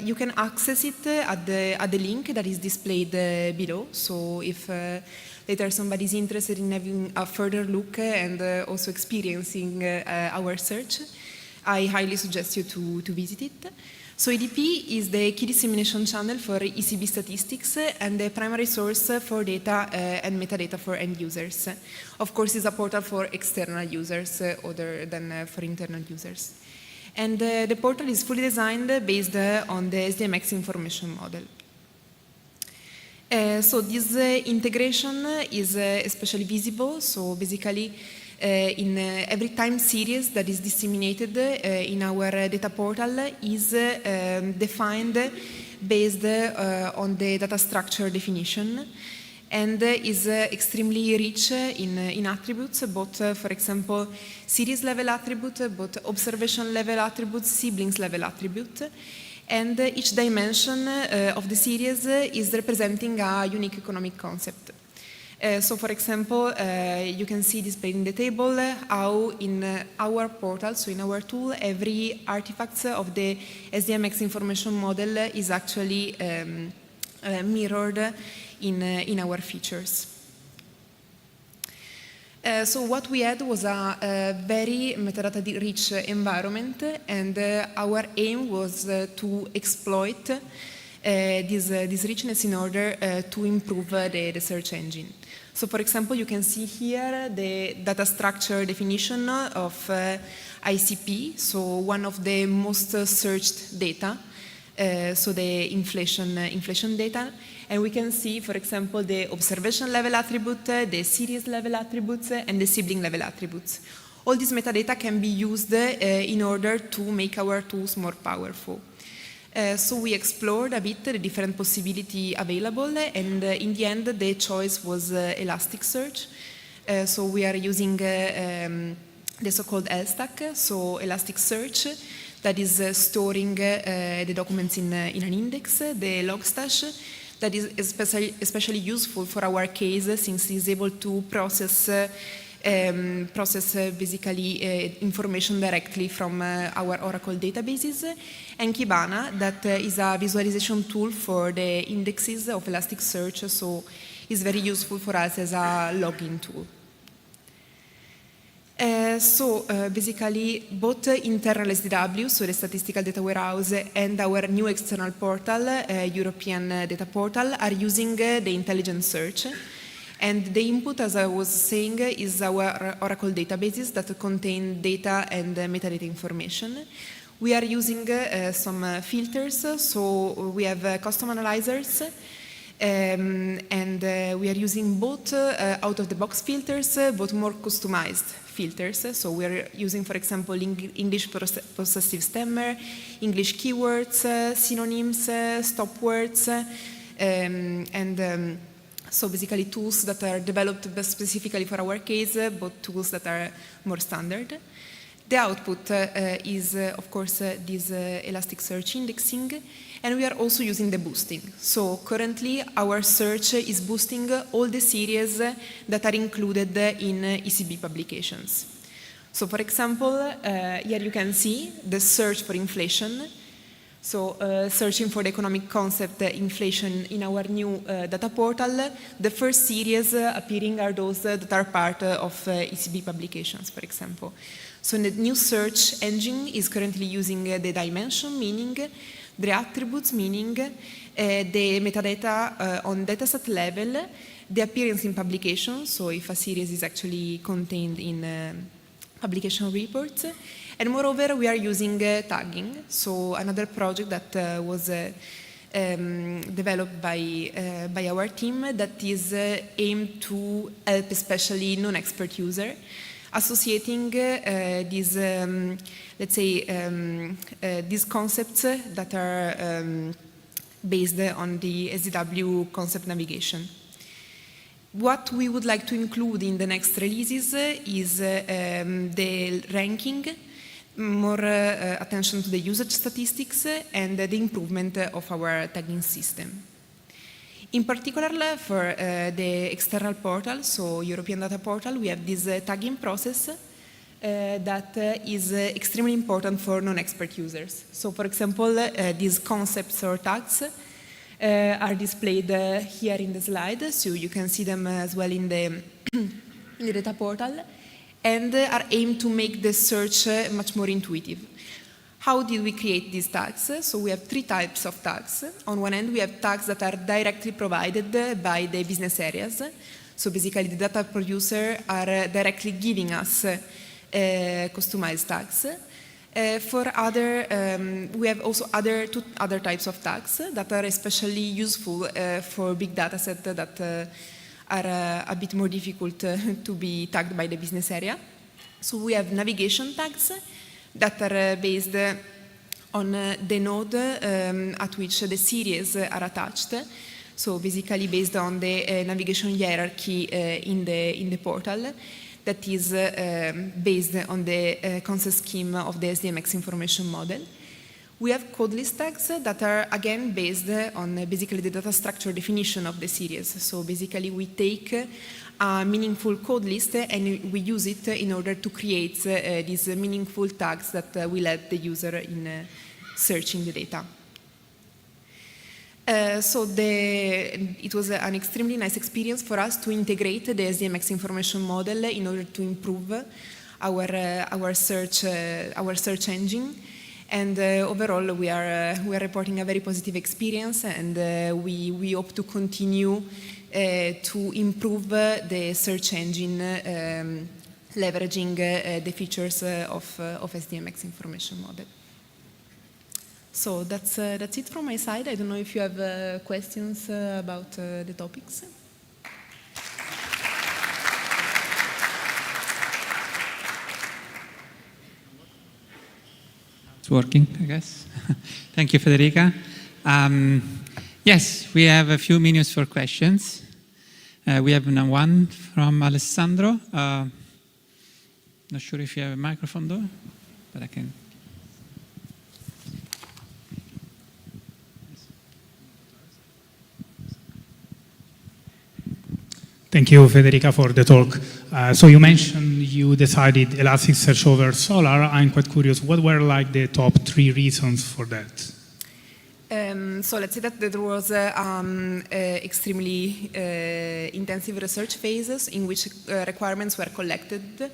You can access it at the link that is displayed below, so if later somebody is interested in having a further look and also experiencing our search, I highly suggest you to visit it. So EDP is the key dissemination channel for ECB statistics and the primary source for data and metadata for end users. Of course, it's a portal for external users other than for internal users. And the portal is fully designed based on the SDMX information model. So this integration is especially visible, so basically in every time series that is disseminated in our data portal is defined based on the data structure definition and is extremely rich in attributes, both, for example, series level attribute, both observation level attributes, siblings level attribute. And each dimension of the series is representing a unique economic concept. So, for example, you can see displayed in the table how in our portal, so in our tool, every artifact of the SDMX information model is actually mirrored in our features. So what we had was a very metadata-rich environment, and our aim was to exploit this richness in order to improve the search engine. So, for example, you can see here the data structure definition of ICP, so one of the most searched data, so the inflation data. And we can see, for example, the observation level attribute, the series level attributes, and the sibling level attributes. All this metadata can be used in order to make our tools more powerful. So we explored a bit the different possibilities available, and in the end the choice was Elasticsearch. So we are using the so-called LStack, so Elasticsearch, that is storing the documents in an index, the Logstash, that is especially useful for our case since it is able to process basically information directly from our Oracle databases, and Kibana, that is a visualization tool for the indexes of Elasticsearch, so is very useful for us as a login tool. Basically, both internal SDW, so the statistical data warehouse, and our new external portal, European Data Portal, are using the intelligent search. And the input, as I was saying, is our Oracle databases that contain data and metadata information. We are using some filters, so we have custom analyzers, and we are using both out-of-the-box filters, but more customized filters. So we are using, for example, English possessive stemmer, English keywords, synonyms, stop words, so basically tools that are developed specifically for our case, but tools that are more standard. The output is, of course, this Elasticsearch indexing, and we are also using the boosting. So currently our search is boosting all the series that are included in ECB publications. So for example, here you can see the search for inflation. So searching for the economic concept inflation in our new data portal, the first series appearing are those that are part of ECB publications, for example. So the new search engine is currently using the dimension, meaning the attributes, meaning the metadata on dataset level, the appearance in publication, so if a series is actually contained in publication reports. And moreover, we are using tagging, so another project that was developed by our team that is aimed to help especially non-expert users, associating these, let's say, these concepts that are based on the SDW concept navigation. What we would like to include in the next releases is the ranking, more attention to the usage statistics, and the improvement of our tagging system. In particular, for the external portal, so European Data Portal, we have this tagging process that is extremely important for non-expert users. So, for example, these concepts or tags are displayed here in the slide, so you can see them as well in the data portal, and are aimed to make the search much more intuitive. How did we create these tags? So we have three types of tags. On one end, we have tags that are directly provided by the business areas. So basically, the data producer are directly giving us customized tags. For other, we have also two other types of tags that are especially useful for big data sets that are a bit more difficult to be tagged by the business area. So we have navigation tags that are based on the node at which the series are attached. So basically based on the navigation hierarchy in the portal that is based on the concept scheme of the SDMX information model. We have code list tags that are again based on basically the data structure definition of the series. So basically we take a meaningful code list and we use it in order to create these meaningful tags that will help the user in searching the data. It was an extremely nice experience for us to integrate the SDMX information model in order to improve our search engine. And overall, we are reporting a very positive experience, and we hope to continue to improve the search engine, leveraging the features of SDMX information model. So that's it from my side. I don't know if you have questions about the topics. It's working, I guess. Thank you, Federica. Yes, we have a few minutes for questions. We have now one from Alessandro. Not sure if you have a microphone though, but I can. Thank you, Federica, for the talk. So you mentioned you decided Elasticsearch over Solar. I'm quite curious, what were like the top 3 reasons for that? So let's say that there was extremely intensive research phases in which requirements were collected.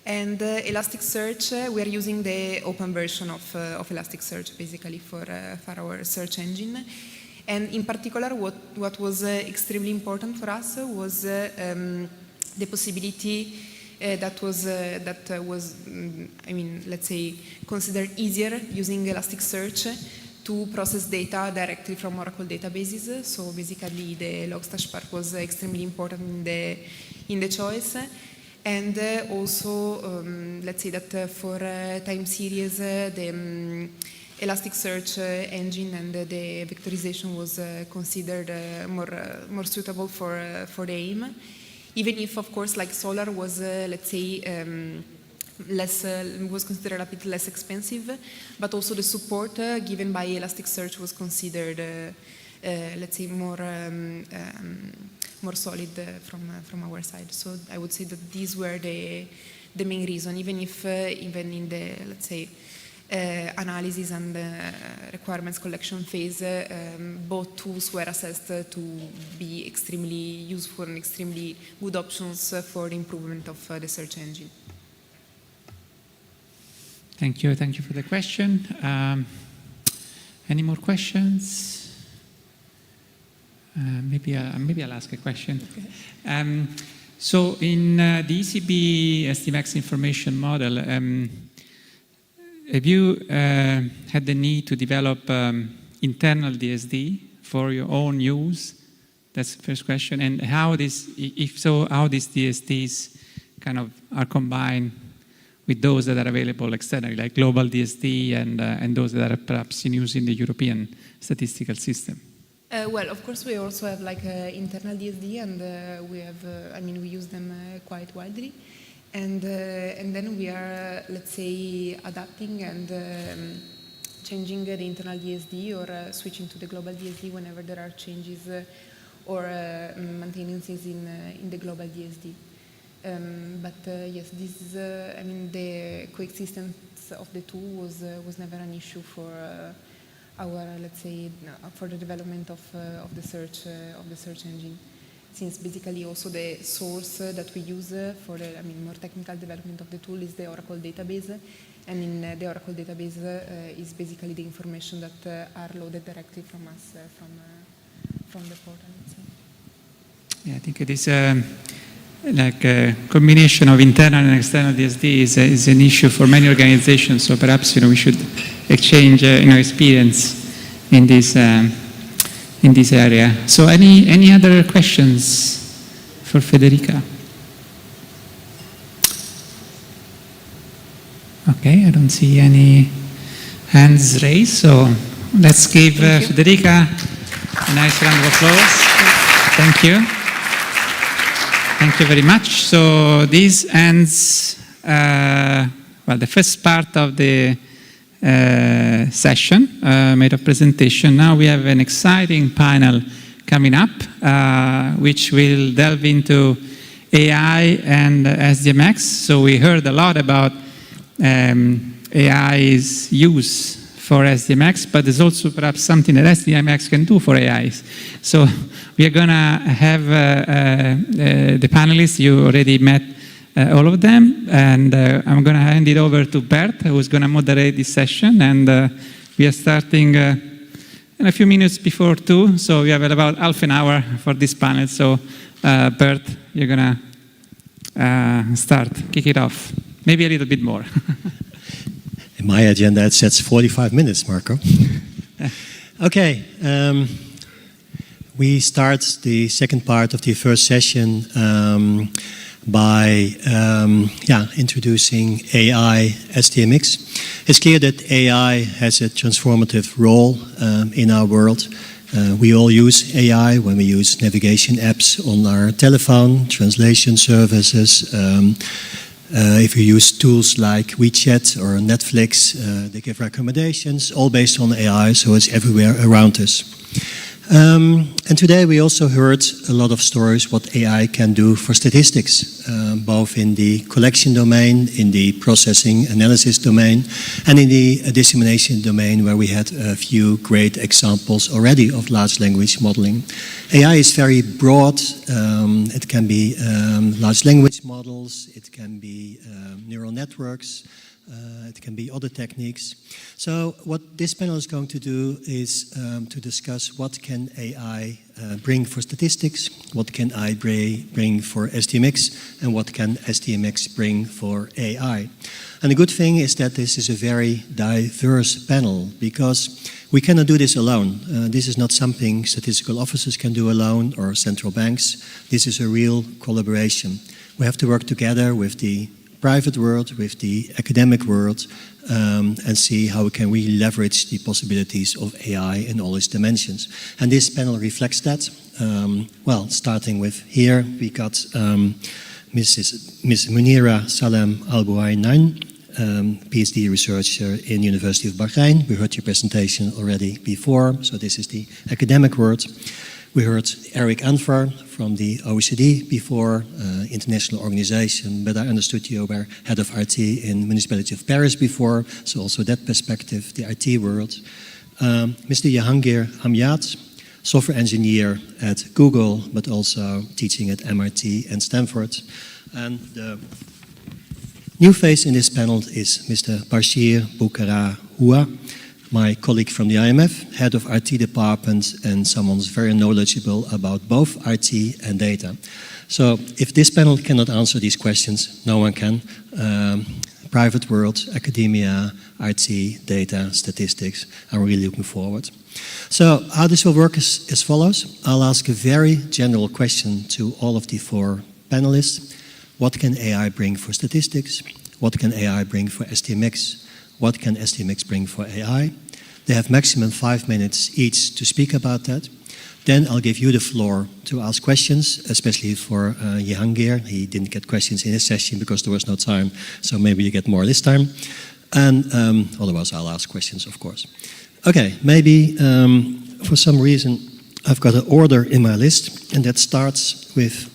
And Elasticsearch, we are using the open version of Elasticsearch basically for our search engine. And in particular, what was extremely important for us was the possibility that was, I mean, let's say, considered easier using Elasticsearch to process data directly from Oracle databases. So basically, the Logstash part was extremely important in the choice. And also, let's say that for time series, the Elasticsearch engine and the vectorization was considered more suitable for the aim, even if, of course, like Solar was, let's say, was considered a bit less expensive, but also the support given by Elasticsearch was considered, let's say, more solid from our side. So I would say that these were the main reason, even if even in the, let's say, analysis and requirements collection phase, both tools were assessed to be extremely useful and extremely good options for the improvement of the search engine. Thank you for the question. Any more questions? Maybe I'll ask a question. Okay. So in the ECB SDMX information model, have you had the need to develop internal DSD for your own use? That's the first question. And if so, how these DSDs kind of are combined with those that are available externally, like global DSD and those that are perhaps in use in the European statistical system? Well, of course, we also have like internal DSD, and we have, I mean, we use them quite widely. And then we are, let's say, adapting and changing the internal DSD or switching to the global DSD whenever there are changes or maintenances in the global DSD. Yes, this is, I mean, the coexistence of the two was never an issue for our, let's say, for the development of the search engine. Since basically also the source that we use for the, I mean, more technical development of the tool is the Oracle database, and in the Oracle database is basically the information that are loaded directly from us from the portal. Let's say. Yeah, I think it is like a combination of internal and external DSD is an issue for many organizations. So perhaps we should exchange experience in this area. So any other questions for Federica? Okay, I don't see any hands raised. So let's give Federica a nice round of applause. Thank you. Thank you very much. So this ends, the first part of the session made of presentation. Now we have an exciting panel coming up, which will delve into AI and SDMX. So we heard a lot about AI's use for SDMX, but there's also perhaps something that SDMX can do for AIs. So we are going to have the panelists. You already met all of them, and I'm going to hand it over to Bert, who's going to moderate this session, and we are starting in a few minutes before 2, so we have about half an hour for this panel. So Bert, you're going to kick it off, maybe a little bit more. In my agenda, it says 45 minutes, Marco. Okay, we start the second part of the first session by introducing AI SDMX. It's clear that AI has a transformative role in our world. We all use AI when we use navigation apps on our telephone, translation services. If you use tools like WeChat or Netflix, they give recommendations, all based on AI, so it's everywhere around us. And today we also heard a lot of stories what AI can do for statistics, both in the collection domain, in the processing analysis domain, and in the dissemination domain, where we had a few great examples already of large language modeling. AI is very broad. It can be large language models, it can be neural networks, it can be other techniques. So what this panel is going to do is to discuss what can AI bring for statistics, what can AI bring for SDMX, and what can SDMX bring for AI. And the good thing is that this is a very diverse panel, because we cannot do this alone. This is not something statistical officers can do alone or central banks. This is a real collaboration. We have to work together with the private world, with the academic world, and see how we can really leverage the possibilities of AI in all its dimensions. And this panel reflects that. Starting with here, we got Ms. Munira Salem Al-Buainain, PhD researcher in University of Bahrain. We heard your presentation already before, so this is the academic world. We heard Eric Anvar from the OECD before, international organization, but I understood you were head of RT in Municipality of Paris before, so also that perspective, the IT world. Mr. Jahangir Amjad, software engineer at Google, but also teaching at MIT and Stanford. And the new face in this panel is Mr. Bashir Boukara Houa, my colleague from the IMF, head of RT department, and someone who's very knowledgeable about both RT and data. So if this panel cannot answer these questions, no one can. Private world, academia, RT, data, statistics, I'm really looking forward. So how this will work is as follows. I'll ask a very general question to all of the 4 panelists. What can AI bring for statistics? What can AI bring for SDMX? What can SDMX bring for AI? They have maximum 5 minutes each to speak about that. Then I'll give you the floor to ask questions, especially for Jahangir. He didn't get questions in his session because there was no time, so maybe you get more this time. And otherwise, I'll ask questions, of course. Okay, maybe for some reason, I've got an order in my list, and that starts with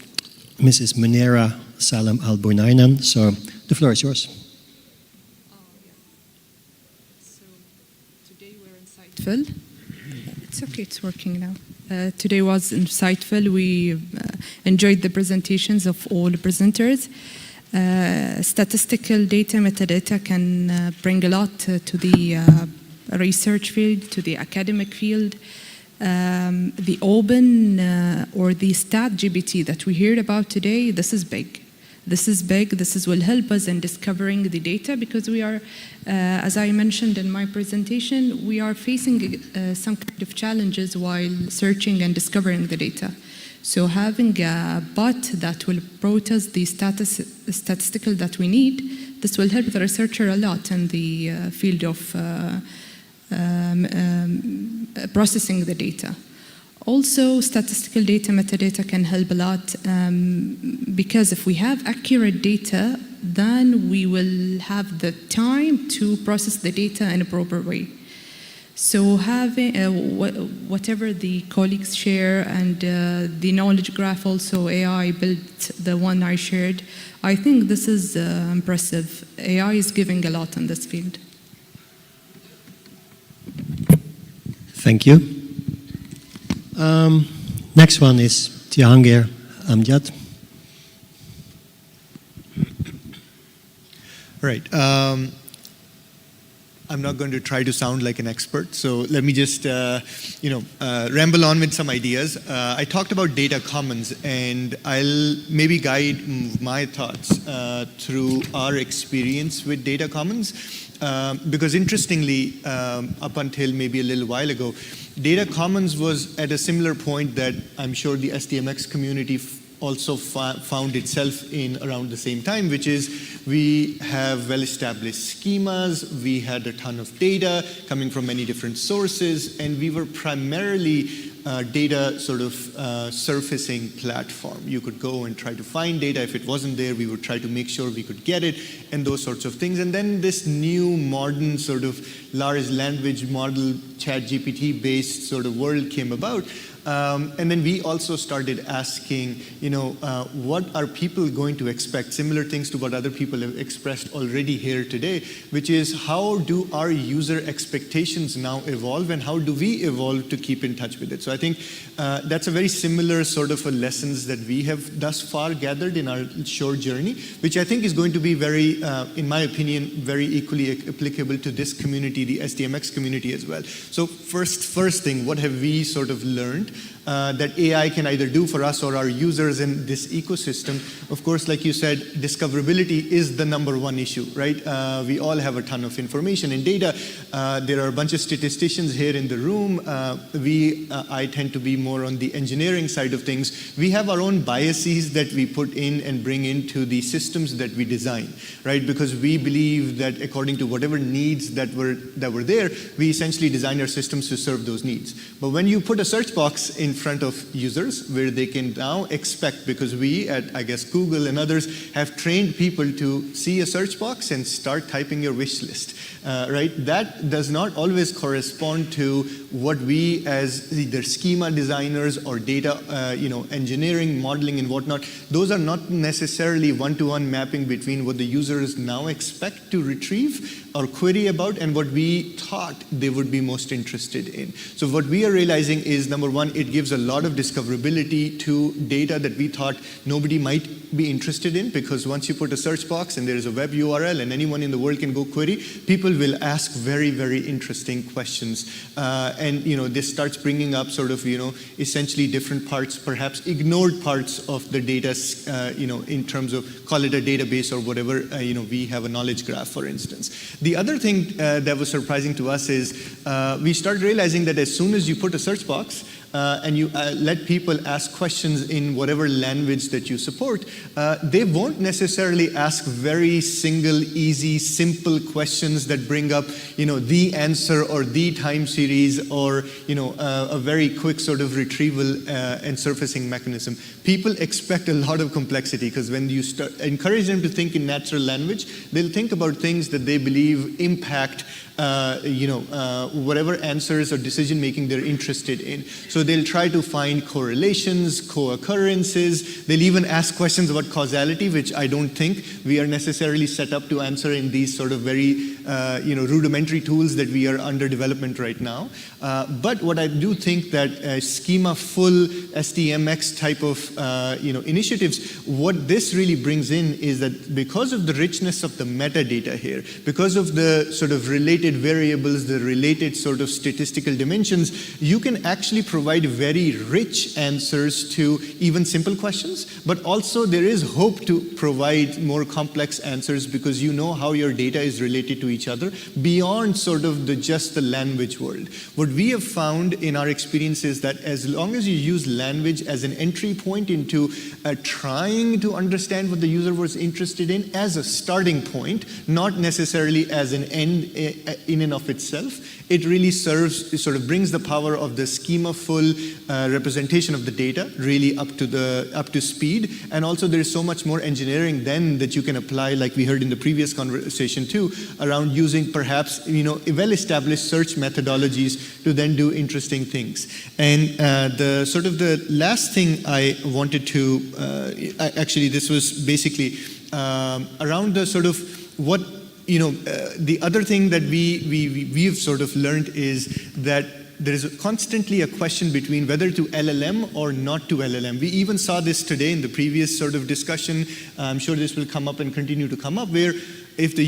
Mrs. Munera Salem Al-Bunainan. So the floor is yours. So today we're insightful. It's okay, it's working now. Today was insightful. We enjoyed the presentations of all the presenters. Statistical data, metadata can bring a lot to the research field, to the academic field. The open or the stat GPT that we heard about today, this is big. This is big. This will help us in discovering the data because we are, as I mentioned in my presentation, we are facing some kind of challenges while searching and discovering the data. So having a bot that will bring us the statistical that we need, this will help the researcher a lot in the field of processing the data. Also, statistical data, metadata can help a lot because if we have accurate data, then we will have the time to process the data in a proper way. So having whatever the colleagues share and the knowledge graph also AI built, the one I shared, I think this is impressive. AI is giving a lot in this field. Thank you. Next one is Jahangir Amjad. Right. I'm not going to try to sound like an expert, so let me just, ramble on with some ideas. I talked about data commons, and I'll maybe guide my thoughts through our experience with data commons, because interestingly, up until maybe a little while ago, data commons was at a similar point that I'm sure the SDMX community also found itself in around the same time, which is we have well-established schemas, we had a ton of data coming from many different sources, and we were primarily data sort of surfacing platform. You could go and try to find data. If it wasn't there, we would try to make sure we could get it, and those sorts of things. And then this new modern sort of large language model, ChatGPT-based sort of world came about. And then we also started asking, what are people going to expect? Similar things to what other people have expressed already here today, which is how do our user expectations now evolve, and how do we evolve to keep in touch with it? So I think that's a very similar sort of a lessons that we have thus far gathered in our short journey, which I think is going to be very, in my opinion, very equally applicable to this community, the SDMX community as well. So first thing, what have we sort of learned that AI can either do for us or our users in this ecosystem? Of course, like you said, discoverability is the #1 issue, right? We all have a ton of information and data. There are a bunch of statisticians here in the room. I tend to be more on the engineering side of things. We have our own biases that we put in and bring into the systems that we design, right? Because we believe that according to whatever needs that were there, we essentially design our systems to serve those needs. But when you put a search box in front of users where they can now expect, because we at, I guess, Google and others have trained people to see a search box and start typing your wish list, right? That does not always correspond to what we as either schema designers or data, engineering, modeling and whatnot, those are not necessarily one-to-one mapping between what the users now expect to retrieve or query about and what we thought they would be most interested in. So what we are realizing is, #1, it gives a lot of discoverability to data that we thought nobody might be interested in, because once you put a search box and there is a web URL and anyone in the world can go query, people will ask very, very interesting questions. And this starts bringing up sort of, essentially different parts, perhaps ignored parts of the data, in terms of, call it a database or whatever, we have a knowledge graph, for instance. The other thing that was surprising to us is we started realizing that as soon as you put a search box, and you let people ask questions in whatever language that you support, they won't necessarily ask very single, easy, simple questions that bring up, the answer or the time series or, a very quick sort of retrieval and surfacing mechanism. People expect a lot of complexity because when you encourage them to think in natural language, they'll think about things that they believe impact whatever answers or decision making they're interested in. So they'll try to find correlations, co-occurrences. They'll even ask questions about causality, which I don't think we are necessarily set up to answer in these sort of very rudimentary tools that we are under development right now. But what I do think that schema-full SDMX type of initiatives, what this really brings in is that because of the richness of the metadata here, because of the sort of related variables, the related sort of statistical dimensions, you can actually provide very rich answers to even simple questions, but also there is hope to provide more complex answers because you know how your data is related to each other beyond sort of just the language world. What we have found in our experience is that as long as you use language as an entry point into trying to understand what the user was interested in as a starting point, not necessarily as an end in and of itself, it really serves, it sort of brings the power of the schema-full representation of the data really up to speed. And also there is so much more engineering then that you can apply, like we heard in the previous conversation too, around using perhaps well-established search methodologies to then do interesting things. And the sort of the last thing I wanted to, actually this was basically around the sort of what the other thing that we've sort of learned is that there is constantly a question between whether to LLM or not to LLM. We even saw this today in the previous sort of discussion. I'm sure this will come up and continue to come up, where if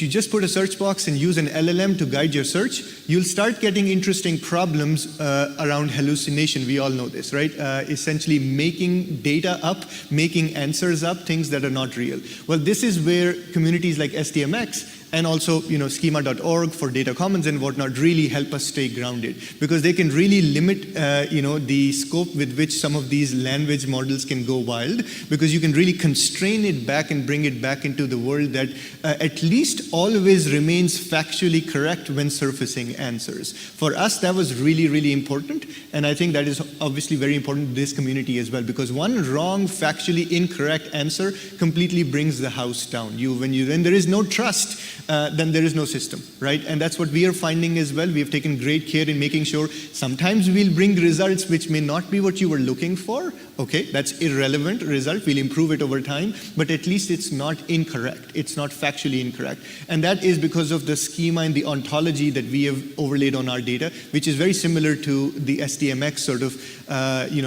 you just put a search box and use an LLM to guide your search, you'll start getting interesting problems around hallucination. We all know this, right? Essentially making data up, making answers up, things that are not real. Well, this is where communities like SDMX and also schema.org for data commons and whatnot really help us stay grounded, because they can really limit the scope with which some of these language models can go wild, because you can really constrain it back and bring it back into the world that at least always remains factually correct when surfacing answers. For us, that was really, really important, and I think that is obviously very important to this community as well, because one wrong, factually incorrect answer completely brings the house down. When there is no trust, then there is no system, right? And that's what we are finding as well. We have taken great care in making sure sometimes we'll bring results which may not be what you were looking for. Okay, that's irrelevant result. We'll improve it over time, but at least it's not incorrect. It's not factually incorrect. And that is because of the schema and the ontology that we have overlaid on our data, which is very similar to the SDMX sort of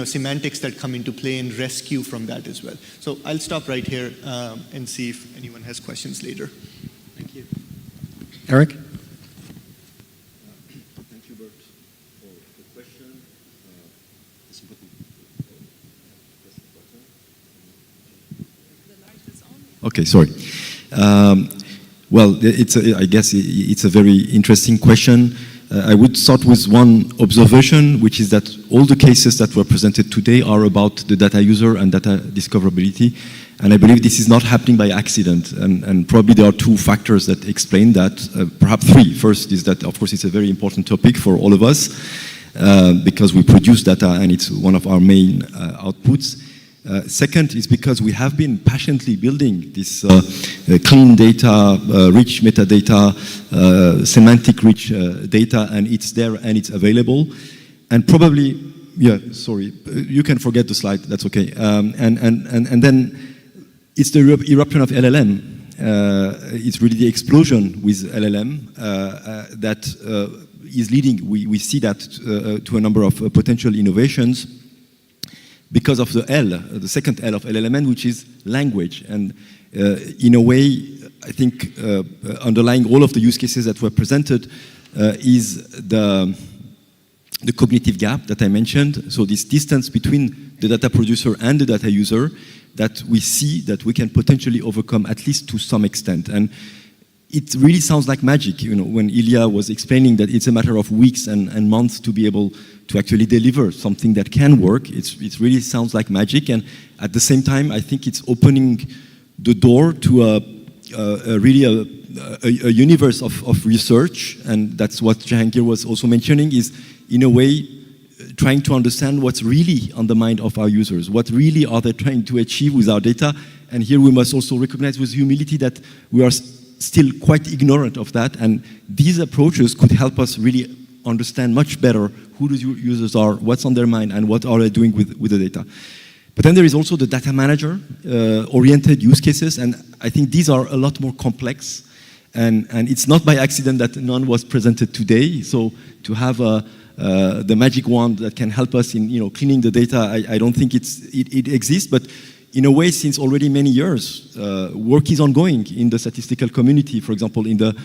semantics that come into play and rescue from that as well. So I'll stop right here and see if anyone has questions later. Thank you. Eric? Thank you, Bert, for the question. Okay, sorry. Well, I guess it's a very interesting question. I would start with one observation, which is that all the cases that were presented today are about the data user and data discoverability. And I believe this is not happening by accident. And probably there are two factors that explain that, perhaps three. First is that, of course, it's a very important topic for all of us because we produce data and it's one of our main outputs. Second is because we have been patiently building this clean data, rich metadata, semantic rich data, and it's there and it's available. And probably, yeah, sorry, you can forget the slide, that's okay. And then it's the eruption of LLM. It's really the explosion with LLM that is leading, we see that to a number of potential innovations because of the L, the second L of LLM, which is language. And in a way, I think underlying all of the use cases that were presented is the cognitive gap that I mentioned. So this distance between the data producer and the data user that we see that we can potentially overcome, at least to some extent. And it really sounds like magic, when Ilya was explaining that it's a matter of weeks and months to be able to actually deliver something that can work. It really sounds like magic, and at the same time, I think it's opening the door to really a universe of research, and that's what Jahangir was also mentioning, is in a way trying to understand what's really on the mind of our users, what really are they trying to achieve with our data. And here we must also recognize with humility that we are still quite ignorant of that, and these approaches could help us really understand much better who the users are, what's on their mind, and what are they doing with the data. But then there is also the data manager oriented use cases, and I think these are a lot more complex, and it's not by accident that none was presented today. So to have the magic wand that can help us in cleaning the data, I don't think it exists, but in a way, since already many years, work is ongoing in the statistical community. For example, in the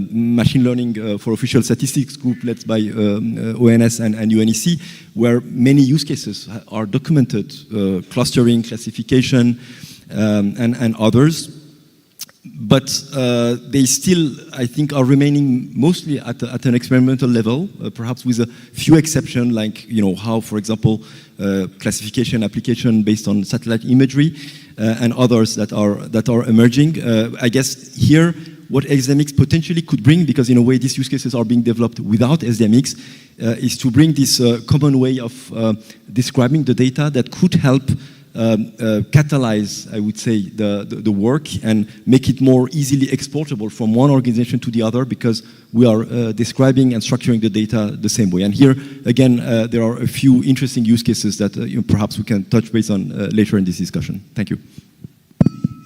machine learning for official statistics group led by ONS and UNEC, where many use cases are documented, clustering, classification, and others. But they still, I think, are remaining mostly at an experimental level, perhaps with a few exceptions, like how, for example, classification application based on satellite imagery, and others that are emerging. I guess here, what SDMX potentially could bring, because in a way these use cases are being developed without SDMX, is to bring this common way of describing the data that could help catalyze, I would say, the work and make it more easily exportable from one organization to the other, because we are describing and structuring the data the same way. And here, again, there are a few interesting use cases that perhaps we can touch base on later in this discussion. Thank you.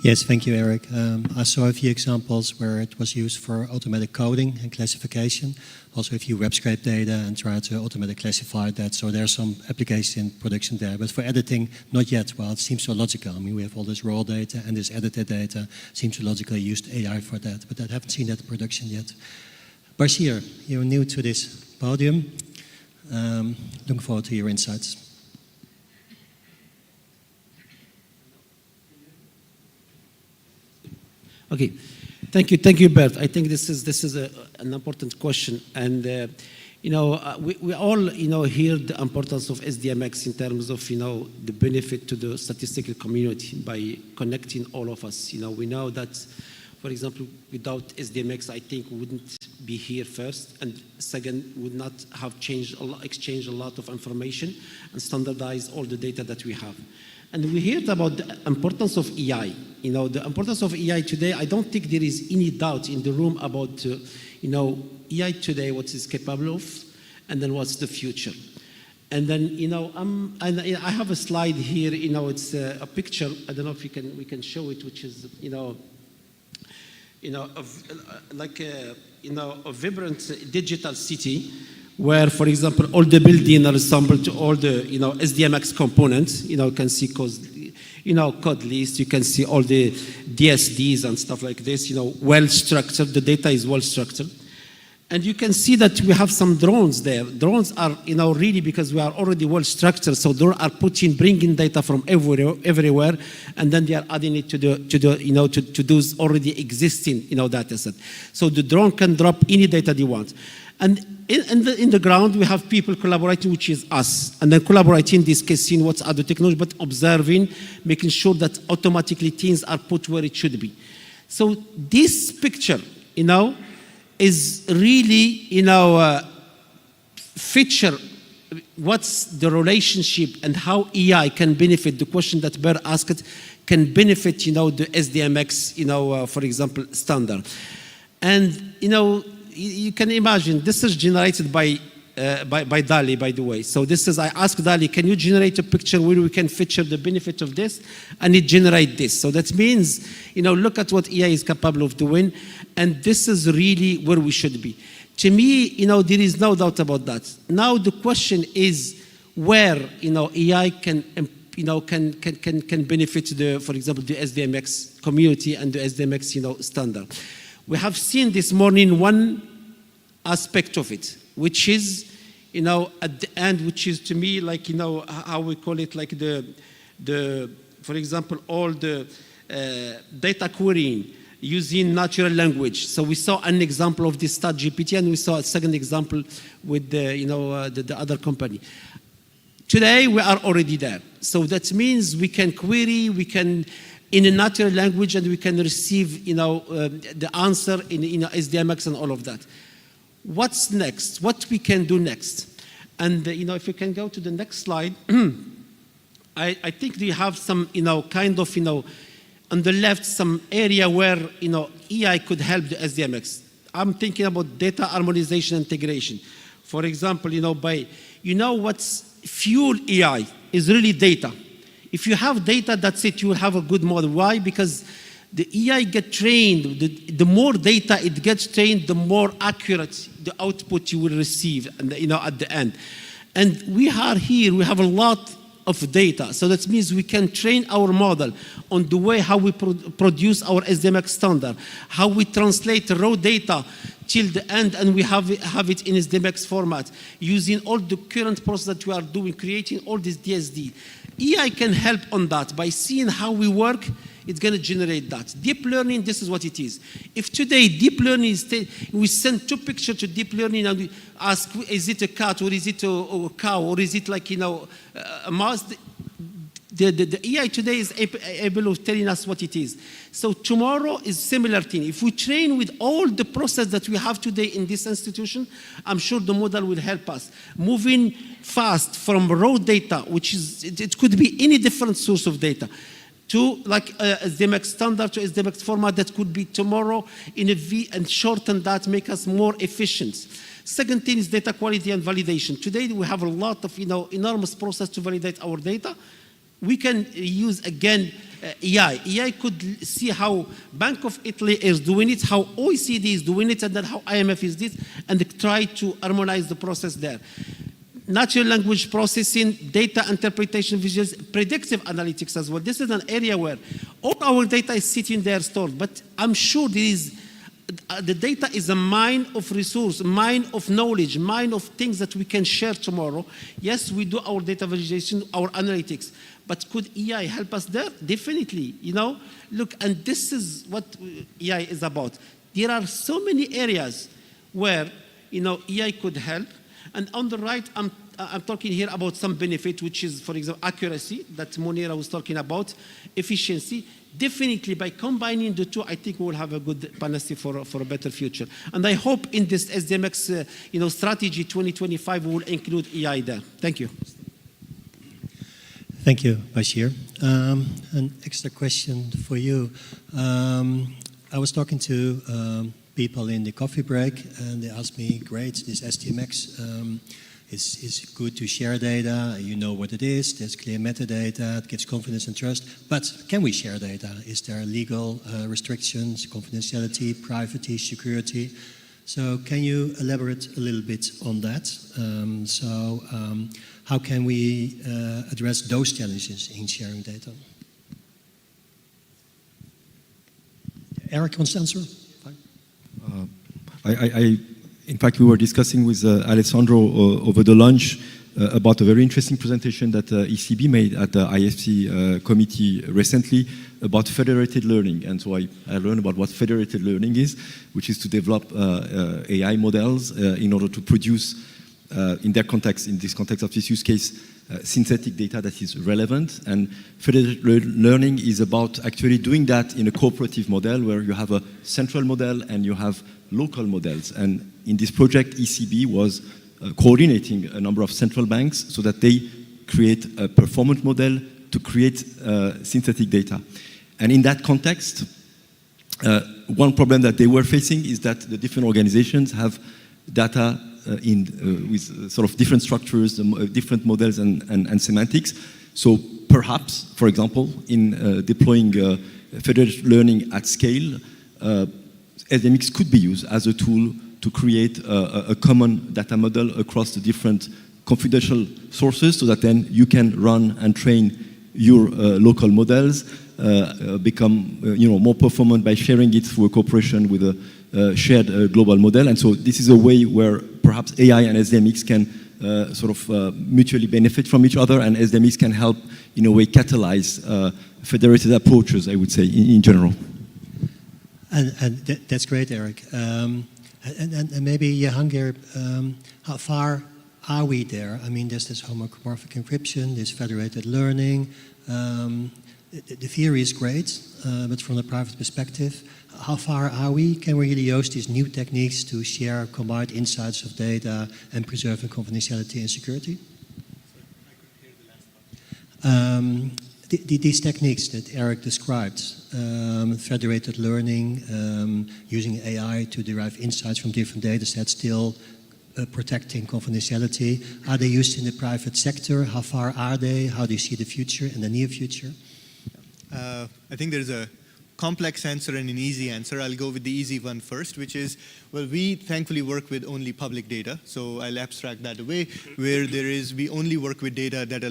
Yes, thank you, Eric. I saw a few examples where it was used for automatic coding and classification. Also a few web scrape data and try to automatically classify that. So there's some application in production there. But for editing, not yet. Well, it seems so logical. I mean, we have all this raw data and this edited data. Seems so logical. I used AI for that, but I haven't seen that in production yet. Bashir, you're new to this podium. Looking forward to your insights. Okay, thank you, Bert. I think this is an important question, and we all hear the importance of SDMX in terms of the benefit to the statistical community by connecting all of us. We know that, for example, without SDMX, I think we wouldn't be here first, and second, would not have exchanged a lot of information and standardized all the data that we have. And we heard about the importance of AI. The importance of AI today, I don't think there is any doubt in the room about, AI today, what it's capable of, and then what's the future. And then, I have a slide here, it's a picture, I don't know if we can show it, which is, a vibrant digital city, where, for example, all the buildings are assembled to all the, SDMX components. You can see code list, you can see all the DSDs and stuff like this, well structured, the data is well structured. And you can see that we have some drones there. Drones are, really because we are already well structured, so they are bringing data from everywhere, and then they are adding it to those already existing, data set. So the drone can drop any data they want. And in the ground, we have people collaborating, which is us. And then collaborating, in this case, seeing what's other technology, but observing, making sure that automatically things are put where it should be. So this picture, is really, feature what's the relationship and how AI can benefit, the question that Ber asked, can benefit, the SDMX, for example, standard. And, you can imagine, this is generated by DALI, by the way. So this is, I asked DALI, can you generate a picture where we can feature the benefit of this? And it generates this. So that means, look at what AI is capable of doing. And this is really where we should be. To me, there is no doubt about that. Now the question is where, AI can benefit for example, the SDMX community and the SDMX, standard. We have seen this morning one aspect of it, which is, at the end, which is to me like, how we call it, like the for example, all the data querying, using natural language. So we saw an example of this StatGPT, and we saw a second example with the other company. Today, we are already there. So that means we can query, we can, in a natural language, and we can receive, the answer in SDMX and all of that. What's next? What we can do next? And, if you can go to the next slide, I think we have some, on the left, some area where, AI could help the SDMX. I'm thinking about data harmonization and integration. For example, what's fuel AI is really data. If you have data, that's it, you will have a good model. Why? Because the AI get trained, the more data it gets trained, the more accurate the output you will receive at the end. And we are here, we have a lot of data. So that means we can train our model on the way how we produce our SDMX standard, how we translate raw data till the end, and we have it in SDMX format, using all the current process that we are doing, creating all this DSD. AI can help on that by seeing how we work. It's going to generate that. Deep learning, this is what it is. If today deep learning is, we send 2 pictures to deep learning and we ask, is it a cat or is it a cow or is it like, a mouse? The AI today is able of telling us what it is. So tomorrow is similar thing. If we train with all the process that we have today in this institution, I'm sure the model will help us. Moving fast from raw data, which is, it could be any different source of data, to like SDMX standard to SDMX format that could be tomorrow in a V, and shorten that, make us more efficient. Second thing is data quality and validation. Today we have a lot of enormous process to validate our data. We can use again AI. AI could see how Bank of Italy is doing it, how OECD is doing it, and then how IMF is this, and try to harmonize the process there. Natural language processing, data interpretation, visuals, predictive analytics as well. This is an area where all our data is sitting there stored, but I'm sure there is, the data is a mine of resource, mine of knowledge, mine of things that we can share tomorrow. Yes, we do our data visualization, our analytics, but could AI help us there? Definitely, Look, and this is what AI is about. There are so many areas where, AI could help. And on the right, I'm talking here about some benefit, which is, for example, accuracy that Monira was talking about, efficiency. Definitely, by combining the two, I think we will have a good panacea for a better future. And I hope in this SDMX, strategy 2025, we will include AI there. Thank you. Thank you, Bashir. An extra question for you. I was talking to people in the coffee break, and they asked me, great, this SDMX is good to share data, you know what it is, there's clear metadata, it gives confidence and trust, but can we share data? Is there legal restrictions, confidentiality, privacy, security? So can you elaborate a little bit on that? How can we address those challenges in sharing data? Eric wants to answer? In fact, we were discussing with Alessandro over the lunch about a very interesting presentation that ECB made at the IFC committee recently about federated learning. And so I learned about what federated learning is, which is to develop AI models in order to produce, in this context of this use case, synthetic data that is relevant. And federated learning is about actually doing that in a cooperative model where you have a central model and you have local models. And in this project, ECB was coordinating a number of central banks so that they create a performance model to create synthetic data. And in that context, one problem that they were facing is that the different organizations have data with sort of different structures, different models and semantics. So perhaps, for example, in deploying federated learning at scale, SDMX could be used as a tool to create a common data model across the different confidential sources so that then you can run and train your local models, become more performant by sharing it through a cooperation with a shared global model. And so this is a way where perhaps AI and SDMX can sort of mutually benefit from each other, and SDMX can help, in a way, catalyze federated approaches, I would say, in general. That's great, Eric. And maybe Jahangir, how far are we there? I mean, there's this homomorphic encryption, this federated learning. The theory is great, but from the private perspective, how far are we? Can we really use these new techniques to share combined insights of data and preserving confidentiality and security? These techniques that Eric described, federated learning, using AI to derive insights from different data sets, still protecting confidentiality. Are they used in the private sector? How far are they? How do you see the future and the near future? I think there's a complex answer and an easy answer. I'll go with the easy one first, which is, well, we thankfully work with only public data, so I'll abstract that away, where we only work with data that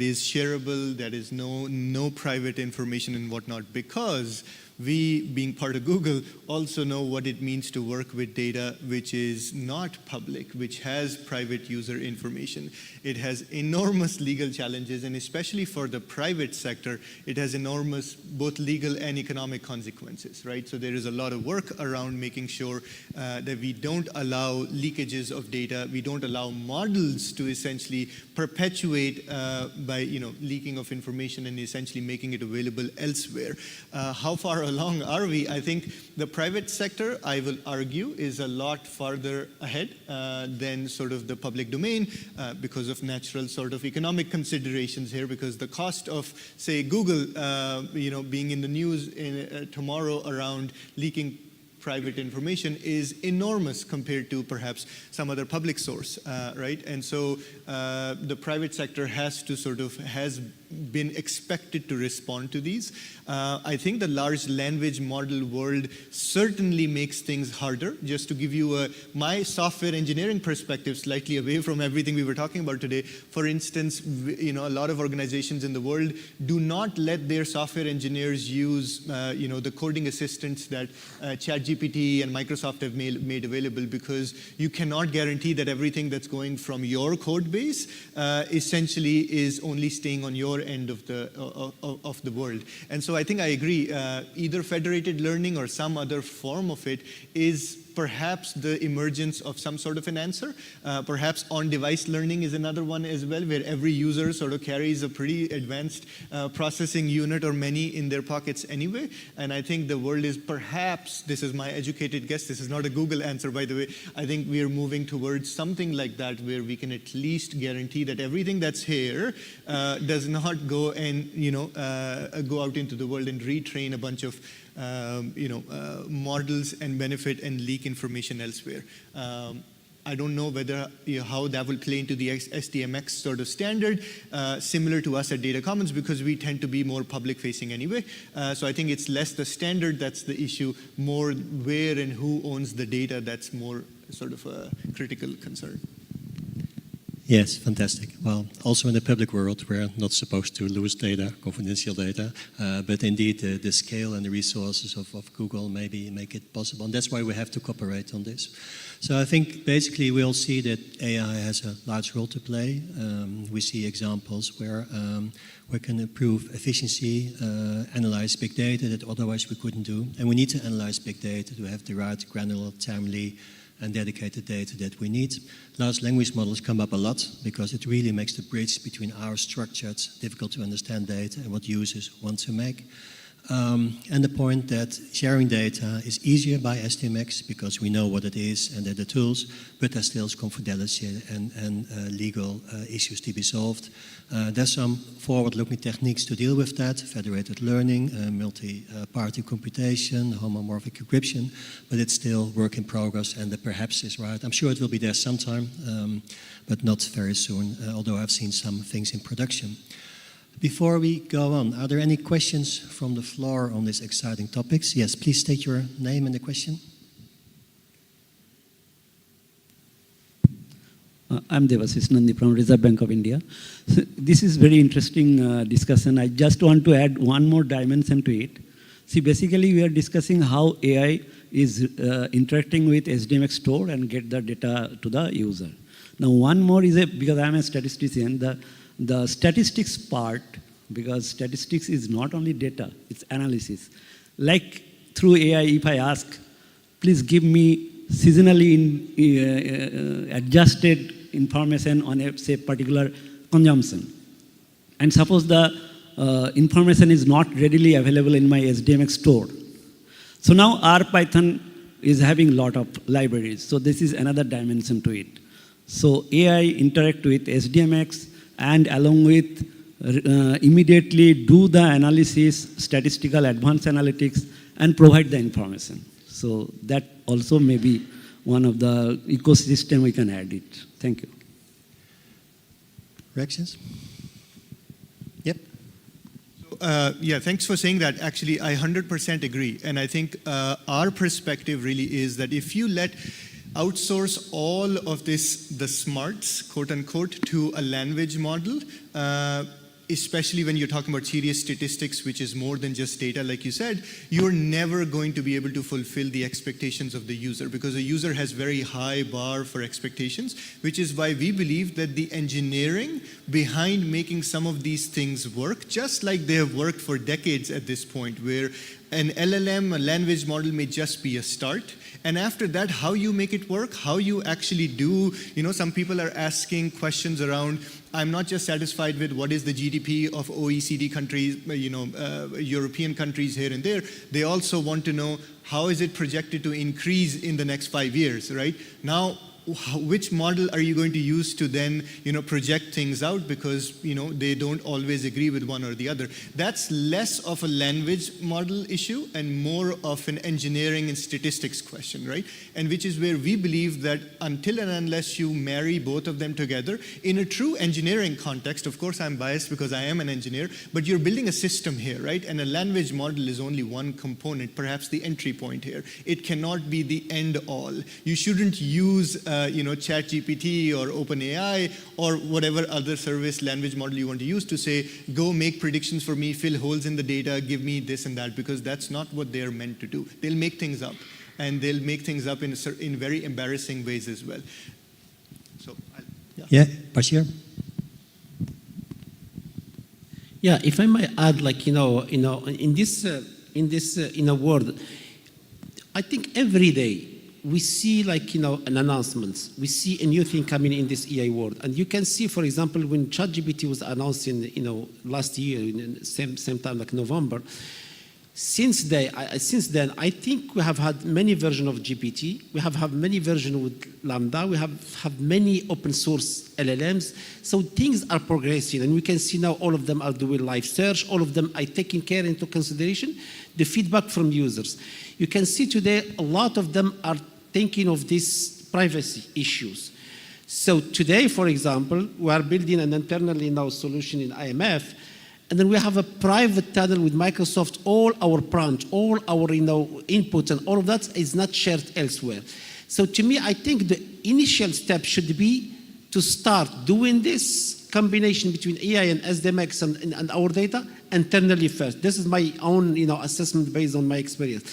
is shareable, that is no private information and whatnot, because we, being part of Google, also know what it means to work with data which is not public, which has private user information. It has enormous legal challenges, and especially for the private sector, it has enormous both legal and economic consequences, right? So there is a lot of work around making sure that we don't allow leakages of data, we don't allow models to essentially perpetuate by leaking of information and essentially making it available elsewhere. How far along are we? I think the private sector, I will argue, is a lot farther ahead than sort of the public domain because of natural sort of economic considerations here, because the cost of, say, Google, being in the news tomorrow around leaking private information is enormous compared to perhaps some other public source, right? And so the private sector has been expected to respond to these. I think the large language model world certainly makes things harder. Just to give you my software engineering perspective, slightly away from everything we were talking about today. For instance, a lot of organizations in the world do not let their software engineers use, the coding assistants that ChatGPT and Microsoft have made available, because you cannot guarantee that everything that's going from your code base essentially is only staying on your end of the world. And so I think I agree, either federated learning or some other form of it is perhaps the emergence of some sort of an answer. Perhaps on-device learning is another one as well, where every user sort of carries a pretty advanced processing unit or many in their pockets anyway. And I think the world is perhaps, this is my educated guess, this is not a Google answer, by the way, I think we are moving towards something like that, where we can at least guarantee that everything that's here does not go and go out into the world and retrain a bunch of models and benefit and leak information elsewhere. I don't know whether how that will play into the SDMX sort of standard, similar to us at Data Commons, because we tend to be more public-facing anyway. So I think it's less the standard that's the issue, more where and who owns the data that's more sort of a critical concern. Yes, fantastic. Well, also in the public world, we're not supposed to lose data, confidential data, but indeed the scale and the resources of Google maybe make it possible, and that's why we have to cooperate on this. So I think basically we'll see that AI has a large role to play. We see examples where we can improve efficiency, analyze big data that otherwise we couldn't do, and we need to analyze big data to have the right granular, timely, and dedicated data that we need. Large language models come up a lot because it really makes the bridge between our structured, difficult to understand data and what users want to make. And the point that sharing data is easier by SDMX because we know what it is and the tools, but there still is confidentiality and legal issues to be solved. There's some forward-looking techniques to deal with that, federated learning, multi-party computation, homomorphic encryption, but it's still work in progress, and the perhaps is right. I'm sure it will be there sometime, but not very soon, although I've seen some things in production. Before we go on, are there any questions from the floor on these exciting topics? Yes, please state your name and the question. I'm Devasis Nandi from Reserve Bank of India. So this is very interesting discussion. I just want to add one more dimension to it. See, basically we are discussing how AI is interacting with SDMX store and get the data to the user. Now one more is, because I'm a statistician, the statistics part, because statistics is not only data, it's analysis. Like through AI, if I ask, please give me seasonally adjusted information on a say particular consumption, and suppose the information is not readily available in my SDMX store. So now R Python is having a lot of libraries. So this is another dimension to it. So AI interact with SDMX and along with immediately do the analysis, statistical advanced analytics, and provide the information. So that also may be one of the ecosystem we can add it. Thank you. Reactions? Yep. Yeah, thanks for saying that. Actually, I 100% agree. And I think our perspective really is that if you let outsource all of this, the smarts, quote unquote, to a language model, especially when you're talking about serious statistics, which is more than just data, like you said, you're never going to be able to fulfill the expectations of the user, because a user has very high bar for expectations, which is why we believe that the engineering behind making some of these things work, just like they have worked for decades at this point, where an LLM, a language model, may just be a start. And after that, how you make it work, how you actually do, some people are asking questions around, I'm not just satisfied with what is the GDP of OECD countries, European countries here and there. They also want to know how is it projected to increase in the next 5 years, right? Now, which model are you going to use to then, project things out, because, they don't always agree with one or the other. That's less of a language model issue and more of an engineering and statistics question, right? And which is where we believe that until and unless you marry both of them together, in a true engineering context, of course I'm biased because I am an engineer, but you're building a system here, right? And a language model is only one component, perhaps the entry point here. It cannot be the end all. You shouldn't use ChatGPT or OpenAI or whatever other service language model you want to use to say, go make predictions for me, fill holes in the data, give me this and that, because that's not what they're meant to do. They'll make things up, and they'll make things up in very embarrassing ways as well. So, yeah, Bashir. Yeah, if I might add, in this world, I think every day we see an announcements. We see a new thing coming in this AI world. And you can see, for example, when ChatGPT was announced in, last year, in same time like November, since then, I think we have had many versions of GPT. We have had many versions with Lambda. We have many open source LLMs. So things are progressing, and we can see now all of them are doing live search. All of them are taking care into consideration the feedback from users. You can see today a lot of them are thinking of these privacy issues. So today, for example, we are building an internally now solution in IMF, and then we have a private tunnel with Microsoft. All our prompt, all our input, and all of that is not shared elsewhere. So to me, I think the initial step should be to start doing this combination between AI and SDMX and our data internally first. This is my own assessment based on my experience.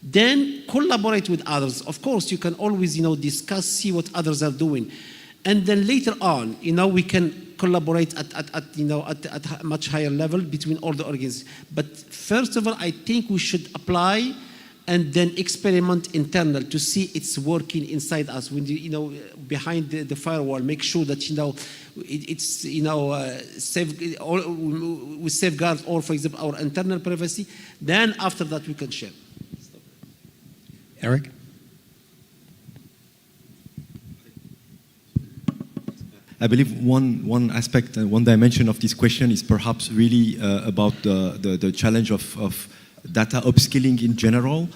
Then collaborate with others. Of course, you can always discuss, see what others are doing. And then later on, we can collaborate at a much higher level between all the organizations. But first of all, I think we should apply and then experiment internal to see it's working inside us. When behind the firewall, make sure that it's we safeguard all, for example, our internal privacy. Then after that, we can share. Eric? I believe one aspect, one dimension of this question is perhaps really about the challenge of data upskilling in general,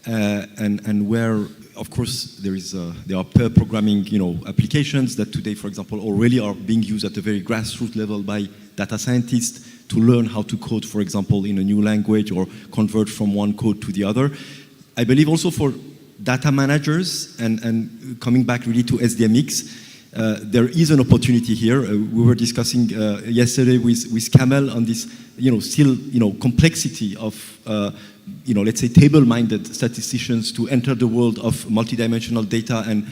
and where, of course, there are pair programming applications that today, for example, already are being used at a very grassroots level by data scientists to learn how to code, for example, in a new language or convert from one code to the other. I believe also for data managers, and coming back really to SDMX, there is an opportunity here. We were discussing yesterday with Kamel on this, still, complexity of, let's say, table-minded statisticians to enter the world of multidimensional data and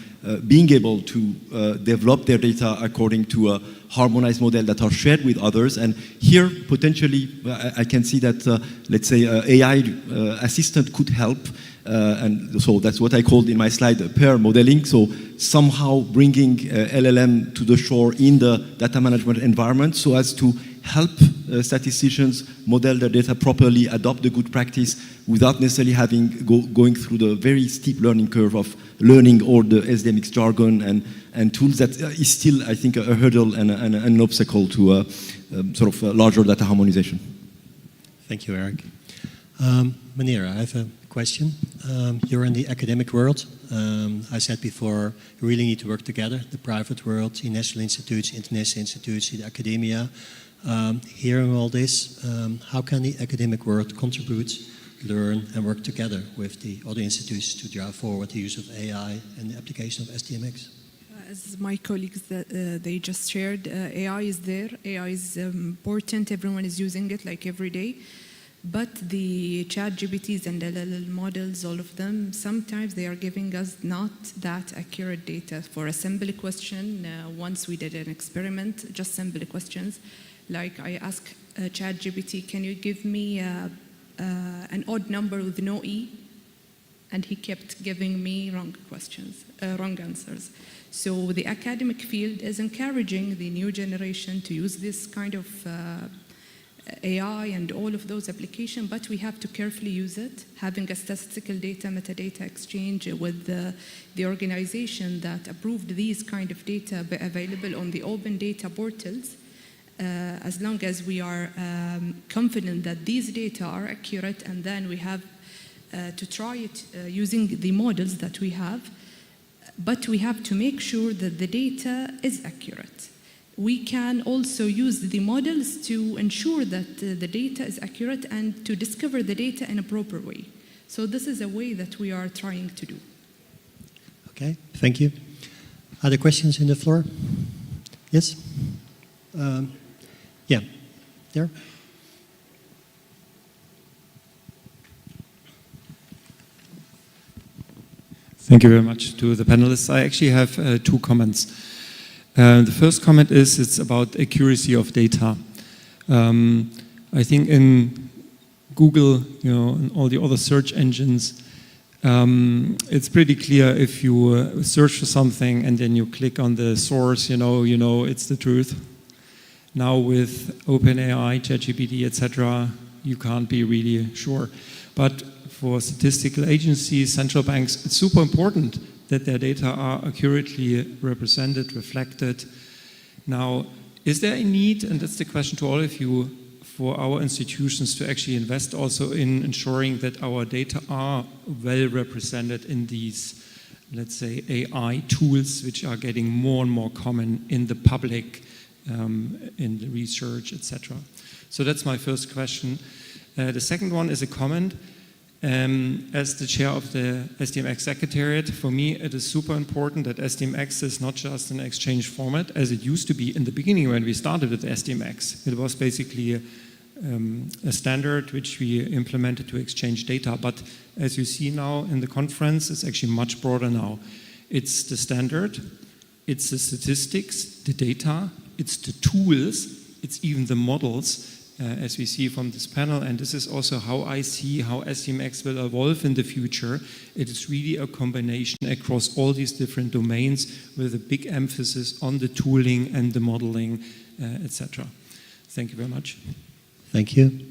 being able to develop their data according to a harmonized model that are shared with others. And here, potentially, I can see that, let's say, AI assistant could help. And so that's what I called in my slide pair modeling. So somehow bringing LLM to the shore in the data management environment so as to help statisticians model their data properly, adopt the good practice without necessarily going through the very steep learning curve of learning all the SDMX jargon and tools that is still, I think, a hurdle and an obstacle to sort of larger data harmonization. Thank you, Eric. Manira, I have a question. You're in the academic world. I said before, you really need to work together, the private world, the national institutes, international institutes, the academia. Hearing all this, how can the academic world contribute, learn, and work together with the other institutes to drive forward the use of AI and the application of SDMX? As my colleagues they just shared, AI is there. AI is important. Everyone is using it like every day. But the chat GPTs and LLM models, all of them, sometimes they are giving us not that accurate data. For a simple question, once we did an experiment, just simple questions, like I asked chat GPT, can you give me an odd number with no E? And he kept giving me wrong answers. So the academic field is encouraging the new generation to use this kind of AI and all of those applications, but we have to carefully use it, having a statistical data, metadata exchange with the organization that approved these kind of data be available on the open data portals. As long as we are confident that these data are accurate, and then we have to try it using the models that we have, but we have to make sure that the data is accurate. We can also use the models to ensure that the data is accurate and to discover the data in a proper way. So this is a way that we are trying to do. Okay, thank you. Other questions in the floor? Yes? Yeah, there. Thank you very much to the panelists. I actually have two comments. The first comment is it's about accuracy of data. I think in Google, and all the other search engines, it's pretty clear if you search for something and then you click on the source, you know it's the truth. Now with OpenAI, ChatGPT, etc., you can't be really sure. But for statistical agencies, central banks, it's super important that their data are accurately represented, reflected. Now, is there a need, and that's the question to all of you, for our institutions to actually invest also in ensuring that our data are well represented in these, let's say, AI tools, which are getting more and more common in the public, in the research, etc. So that's my first question. The second one is a comment. As the chair of the SDMX Secretariat, for me it is super important that SDMX is not just an exchange format as it used to be in the beginning when we started with SDMX. It was basically a standard which we implemented to exchange data, but as you see now in the conference, it's actually much broader now. It's the standard, it's the statistics, the data, it's the tools, it's even the models, as we see from this panel, and this is also how I see how SDMX will evolve in the future. It is really a combination across all these different domains with a big emphasis on the tooling and the modeling, etc. Thank you very much. Thank you.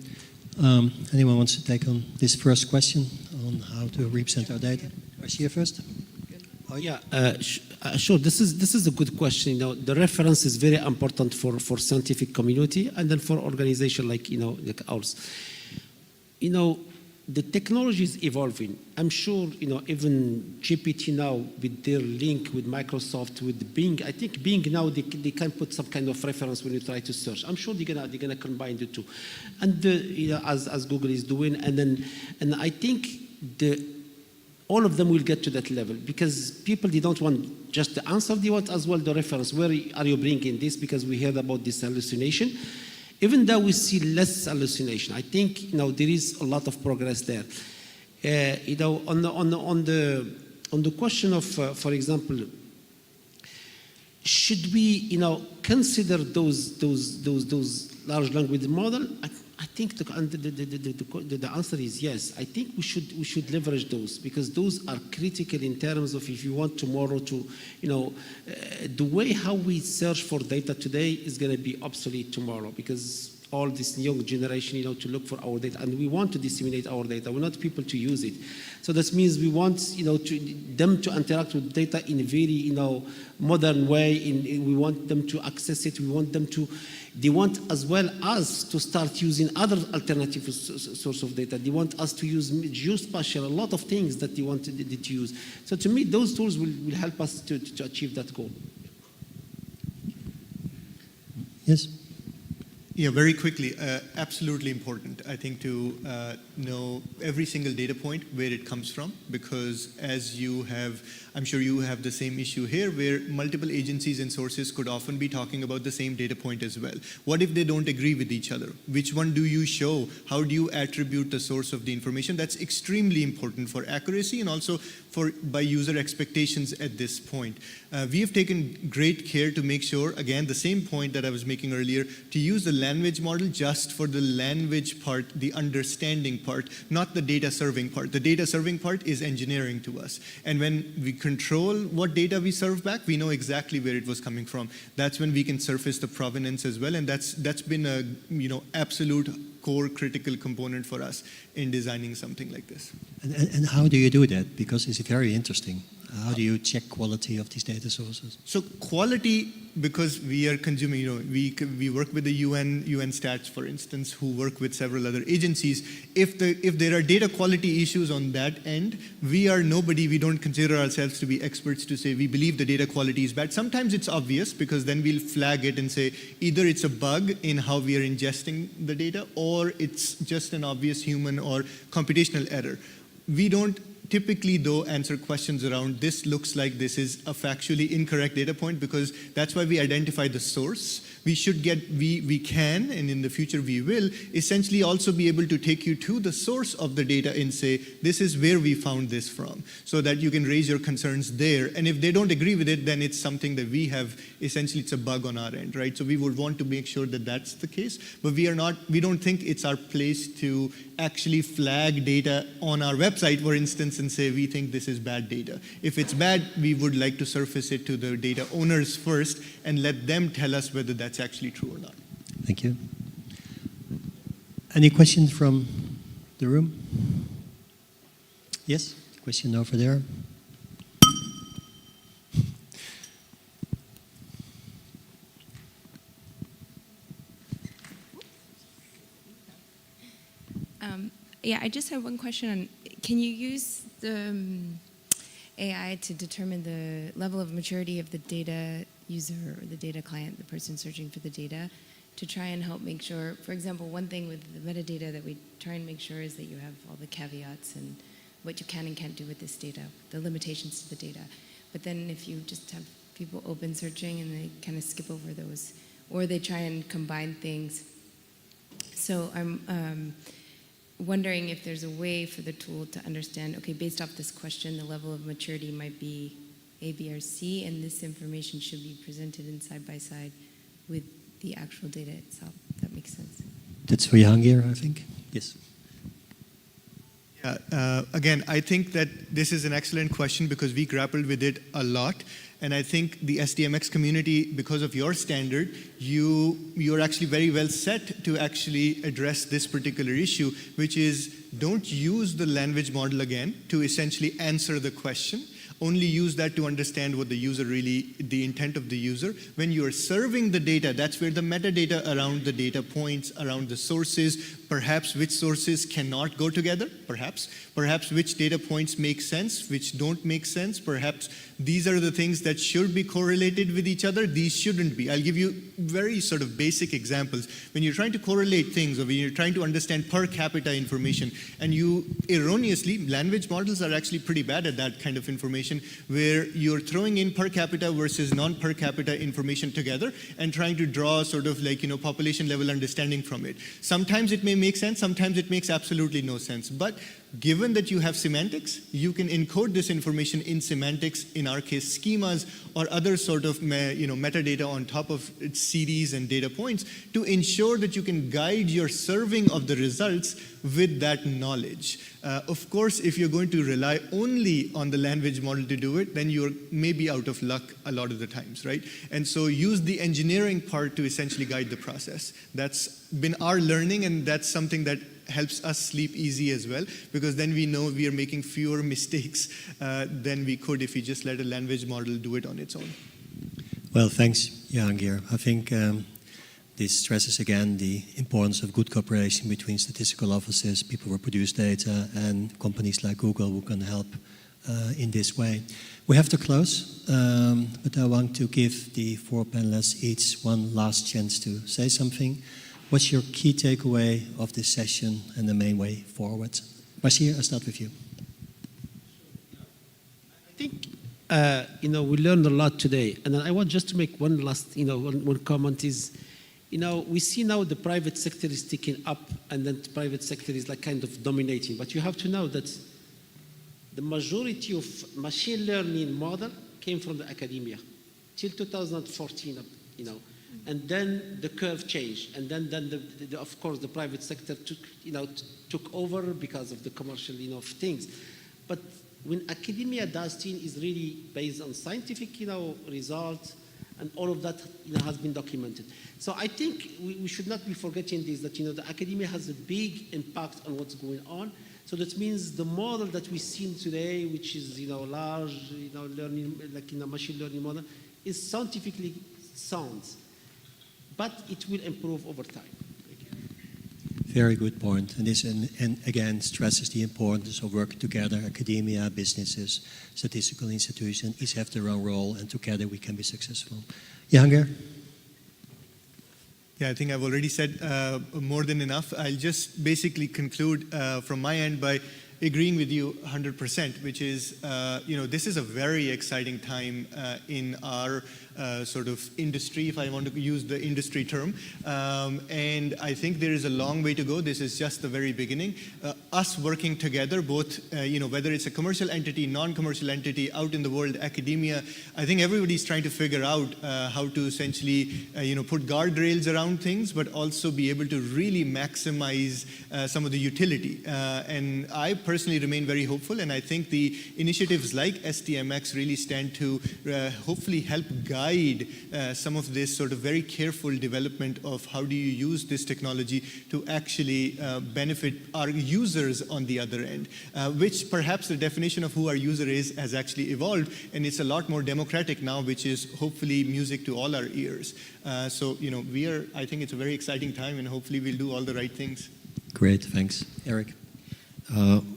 Anyone wants to take on this first question on how to represent our data? Rashia first. Oh yeah, sure. This is a good question. The reference is very important for scientific community and then for organization like like ours. The technology is evolving. I'm sure even GPT now with their link with Microsoft, with Bing. I think Bing now they can put some kind of reference when you try to search. I'm sure they're gonna combine the two, and as Google is doing, and I think all of them will get to that level, because people, they don't want just the answer, they want as well the reference. Where are you bringing this? Because we heard about this hallucination. Even though we see less hallucination, I think there is a lot of progress there. On the question of, for example, should we consider those large language model? I think the answer is yes. I think we should leverage those, because those are critical in terms of if you want tomorrow to, the way how we search for data today is going to be obsolete tomorrow, because all this young generation, to look for our data, and we want to disseminate our data. We want people to use it. So that means we want, them to interact with data in a very, modern way. We want them to access it. We want them to. They want as well us to start using other alternative source of data. They want us to use geospatial, a lot of things that they want to use. So to me, those tools will help us to achieve that goal. Yes. Yeah, very quickly, absolutely important, I think, to know every single data point, where it comes from, because as you have, I'm sure you have the same issue here, where multiple agencies and sources could often be talking about the same data point as well. What if they don't agree with each other? Which one do you show? How do you attribute the source of the information? That's extremely important for accuracy and also by user expectations at this point. We have taken great care to make sure, again, the same point that I was making earlier, to use the language model just for the language part, the understanding part, not the data serving part. The data serving part is engineering to us. And when we control what data we serve back, we know exactly where it was coming from. That's when we can surface the provenance as well. And that's been a absolute core critical component for us in designing something like this. And how do you do that? Because it's very interesting. How do you check quality of these data sources? So quality, because we are consuming, we work with the UN Stats, for instance, who work with several other agencies. If there are data quality issues on that end, we are nobody, we don't consider ourselves to be experts to say we believe the data quality is bad. Sometimes it's obvious, because then we'll flag it and say either it's a bug in how we are ingesting the data, or it's just an obvious human or computational error. We don't typically, though, answer questions around this looks like this is a factually incorrect data point, because that's why we identify the source. We should we can, and in the future we will, essentially also be able to take you to the source of the data and say, this is where we found this from, so that you can raise your concerns there. And if they don't agree with it, then it's something that we have, essentially it's a bug on our end, right? So we would want to make sure that that's the case, but we don't think it's our place to actually flag data on our website, for instance, and say we think this is bad data. If it's bad, we would like to surface it to the data owners first and let them tell us whether that's actually true or not. Thank you. Any questions from the room? Yes, question over there. Yeah, I just have one question on, can you use the AI to determine the level of maturity of the data user or the data client, the person searching for the data, to try and help make sure, for example, one thing with the metadata that we try and make sure is that you have all the caveats and what you can and can't do with this data, the limitations to the data. But then if you just have people open searching and they kind of skip over those, or they try and combine things. So I'm wondering if there's a way for the tool to understand, okay, based off this question, the level of maturity might be A, B, or C, and this information should be presented in side by side with the actual data itself. That makes sense. That's for Jahangir, I think. Yes. Yeah, again, I think that this is an excellent question, because we grappled with it a lot. And I think the SDMX community, because of your standard, you're actually very well set to actually address this particular issue, which is don't use the language model again to essentially answer the question. Only use that to understand what the user the intent of the user. When you are serving the data, that's where the metadata around the data points, around the sources, perhaps which sources cannot go together, perhaps which data points make sense, which don't make sense, perhaps these are the things that should be correlated with each other, these shouldn't be. I'll give you very sort of basic examples. When you're trying to correlate things, or when you're trying to understand per capita information, and you erroneously, language models are actually pretty bad at that kind of information, where you're throwing in per capita versus non-per capita information together and trying to draw sort of like, population level understanding from it. Sometimes it may make sense, sometimes it makes absolutely no sense. But given that you have semantics, you can encode this information in semantics, in our case schemas, or other sort of metadata on top of CDs and data points to ensure that you can guide your serving of the results with that knowledge. Of course, if you're going to rely only on the language model to do it, then you're maybe out of luck a lot of the times, right? And so use the engineering part to essentially guide the process. That's been our learning, and that's something that helps us sleep easy as well, because then we know we are making fewer mistakes than we could if we just let a language model do it on its own. Well, thanks, Jahangir. I think this stresses again the importance of good cooperation between statistical offices, people who produce data, and companies like Google who can help in this way. We have to close, but I want to give the four panelists each one last chance to say something. What's your key takeaway of this session and the main way forward? Bashir, I'll start with you. I think, we learned a lot today. And then I want just to make one last, one comment is, we see now the private sector is taking up, and then the private sector is like kind of dominating. But you have to know that the majority of machine learning model came from the academia till 2014, and then the curve changed, and then of course the private sector took over because of the commercial things. But when academia does things is really based on scientific results, and all of that has been documented. So I think we should not be forgetting this, that the academia has a big impact on what's going on. So that means the model that we've seen today, which is large learning, like machine learning model, is scientifically sound, but it will improve over time. Very good point. And this, and again, stresses the importance of working together, academia, businesses, statistical institutions, each have their own role, and together we can be successful. Jahangir? Yeah, I think I've already said more than enough. I'll just basically conclude from my end by agreeing with you 100%, which is, this is a very exciting time in our sort of industry, if I want to use the industry term. And I think there is a long way to go. This is just the very beginning. Us working together, both, whether it's a commercial entity, non-commercial entity, out in the world, academia, I think everybody's trying to figure out how to essentially, put guardrails around things, but also be able to really maximize some of the utility. And I personally remain very hopeful, and I think the initiatives like SDMX really stand to hopefully help guide some of this sort of very careful development of how do you use this technology to actually benefit our users on the other end, which perhaps the definition of who our user is has actually evolved, and it's a lot more democratic now, which is hopefully music to all our ears. So, I think it's a very exciting time, and hopefully we'll do all the right things. Great, thanks. Eric?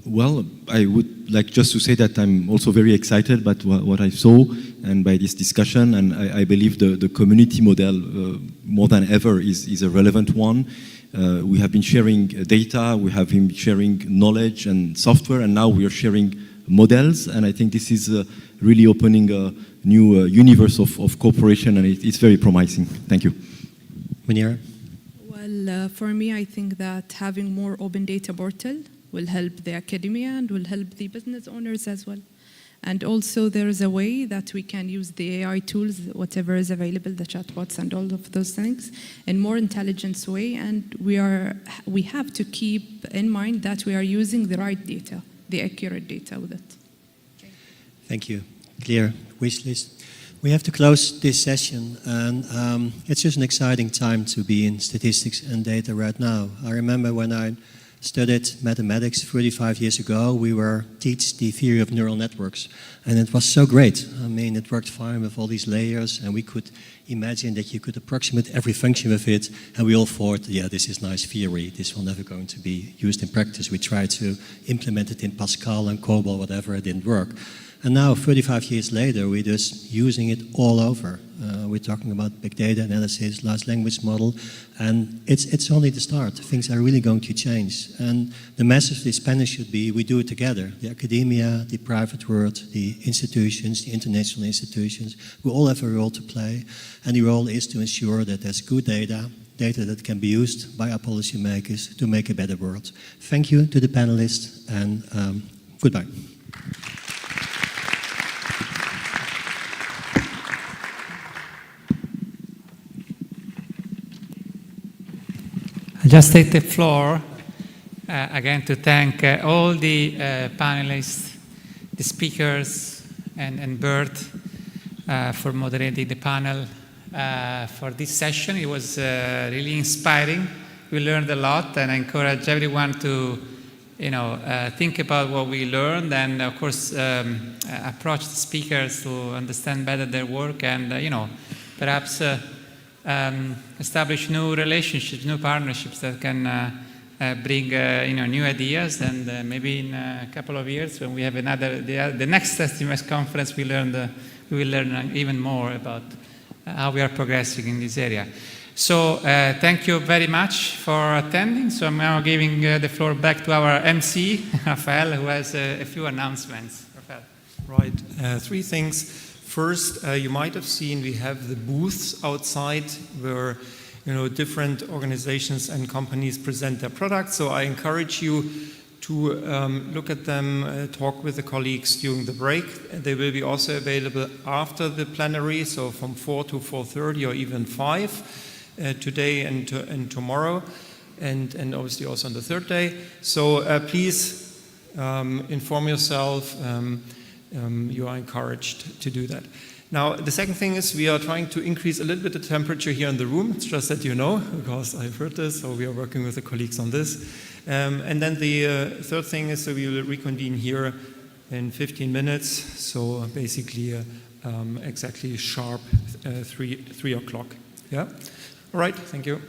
Well, I would like just to say that I'm also very excited about what I saw and by this discussion, and I believe the community model more than ever is a relevant one. We have been sharing data, we have been sharing knowledge and software, and now we are sharing models, and I think this is really opening a new universe of cooperation, and it's very promising. Thank you. Munira? Well, for me, I think that having more open data portal will help the academia and will help the business owners as well. And also there is a way that we can use the AI tools, whatever is available, the chatbots and all of those things, in more intelligent way. And we have to keep in mind that we are using the right data, the accurate data with it. Thank you. Clear wish list. We have to close this session, and it's just an exciting time to be in statistics and data right now. I remember when I studied mathematics 35 years ago, we were taught the theory of neural networks, and it was so great. I mean, it worked fine with all these layers, and we could imagine that you could approximate every function with it, and we all thought, yeah, this is nice theory, this will never going to be used in practice. We tried to implement it in Pascal and COBOL, whatever, it didn't work. And now, 35 years later, we're just using it all over. We're talking about big data analysis, large language model, and it's only the start. Things are really going to change. And the message of this panel should be, we do it together. The academia, the private world, the institutions, the international institutions, we all have a role to play. And the role is to ensure that there's good data that can be used by our policymakers to make a better world. Thank you to the panelists, and goodbye. I'll just take the floor again to thank all the panelists, the speakers, and Bert for moderating the panel for this session. It was really inspiring. We learned a lot, and I encourage everyone to, think about what we learned, and of course approach the speakers to understand better their work, and perhaps establish new relationships, new partnerships that can bring new ideas, and maybe in a couple of years when we have the next SDMX conference, we will learn even more about how we are progressing in this area. So thank you very much for attending. So I'm now giving the floor back to our MC, Rafael, who has a few announcements. Rafael. Right, three things. First, you might have seen we have the booths outside where different organizations and companies present their products. So I encourage you to look at them, talk with the colleagues during the break. They will be also available after the plenary, so from 4 to 4:30 or even 5 today and tomorrow, and obviously also on the third day. So please inform yourself. You are encouraged to do that. Now, the second thing is we are trying to increase a little bit the temperature here in the room. It's just that you know, because I've heard this, so we are working with the colleagues on this. And then the third thing is that we will reconvene here in 15 minutes. So basically, exactly sharp 3 o'clock. Yeah? All right, thank you.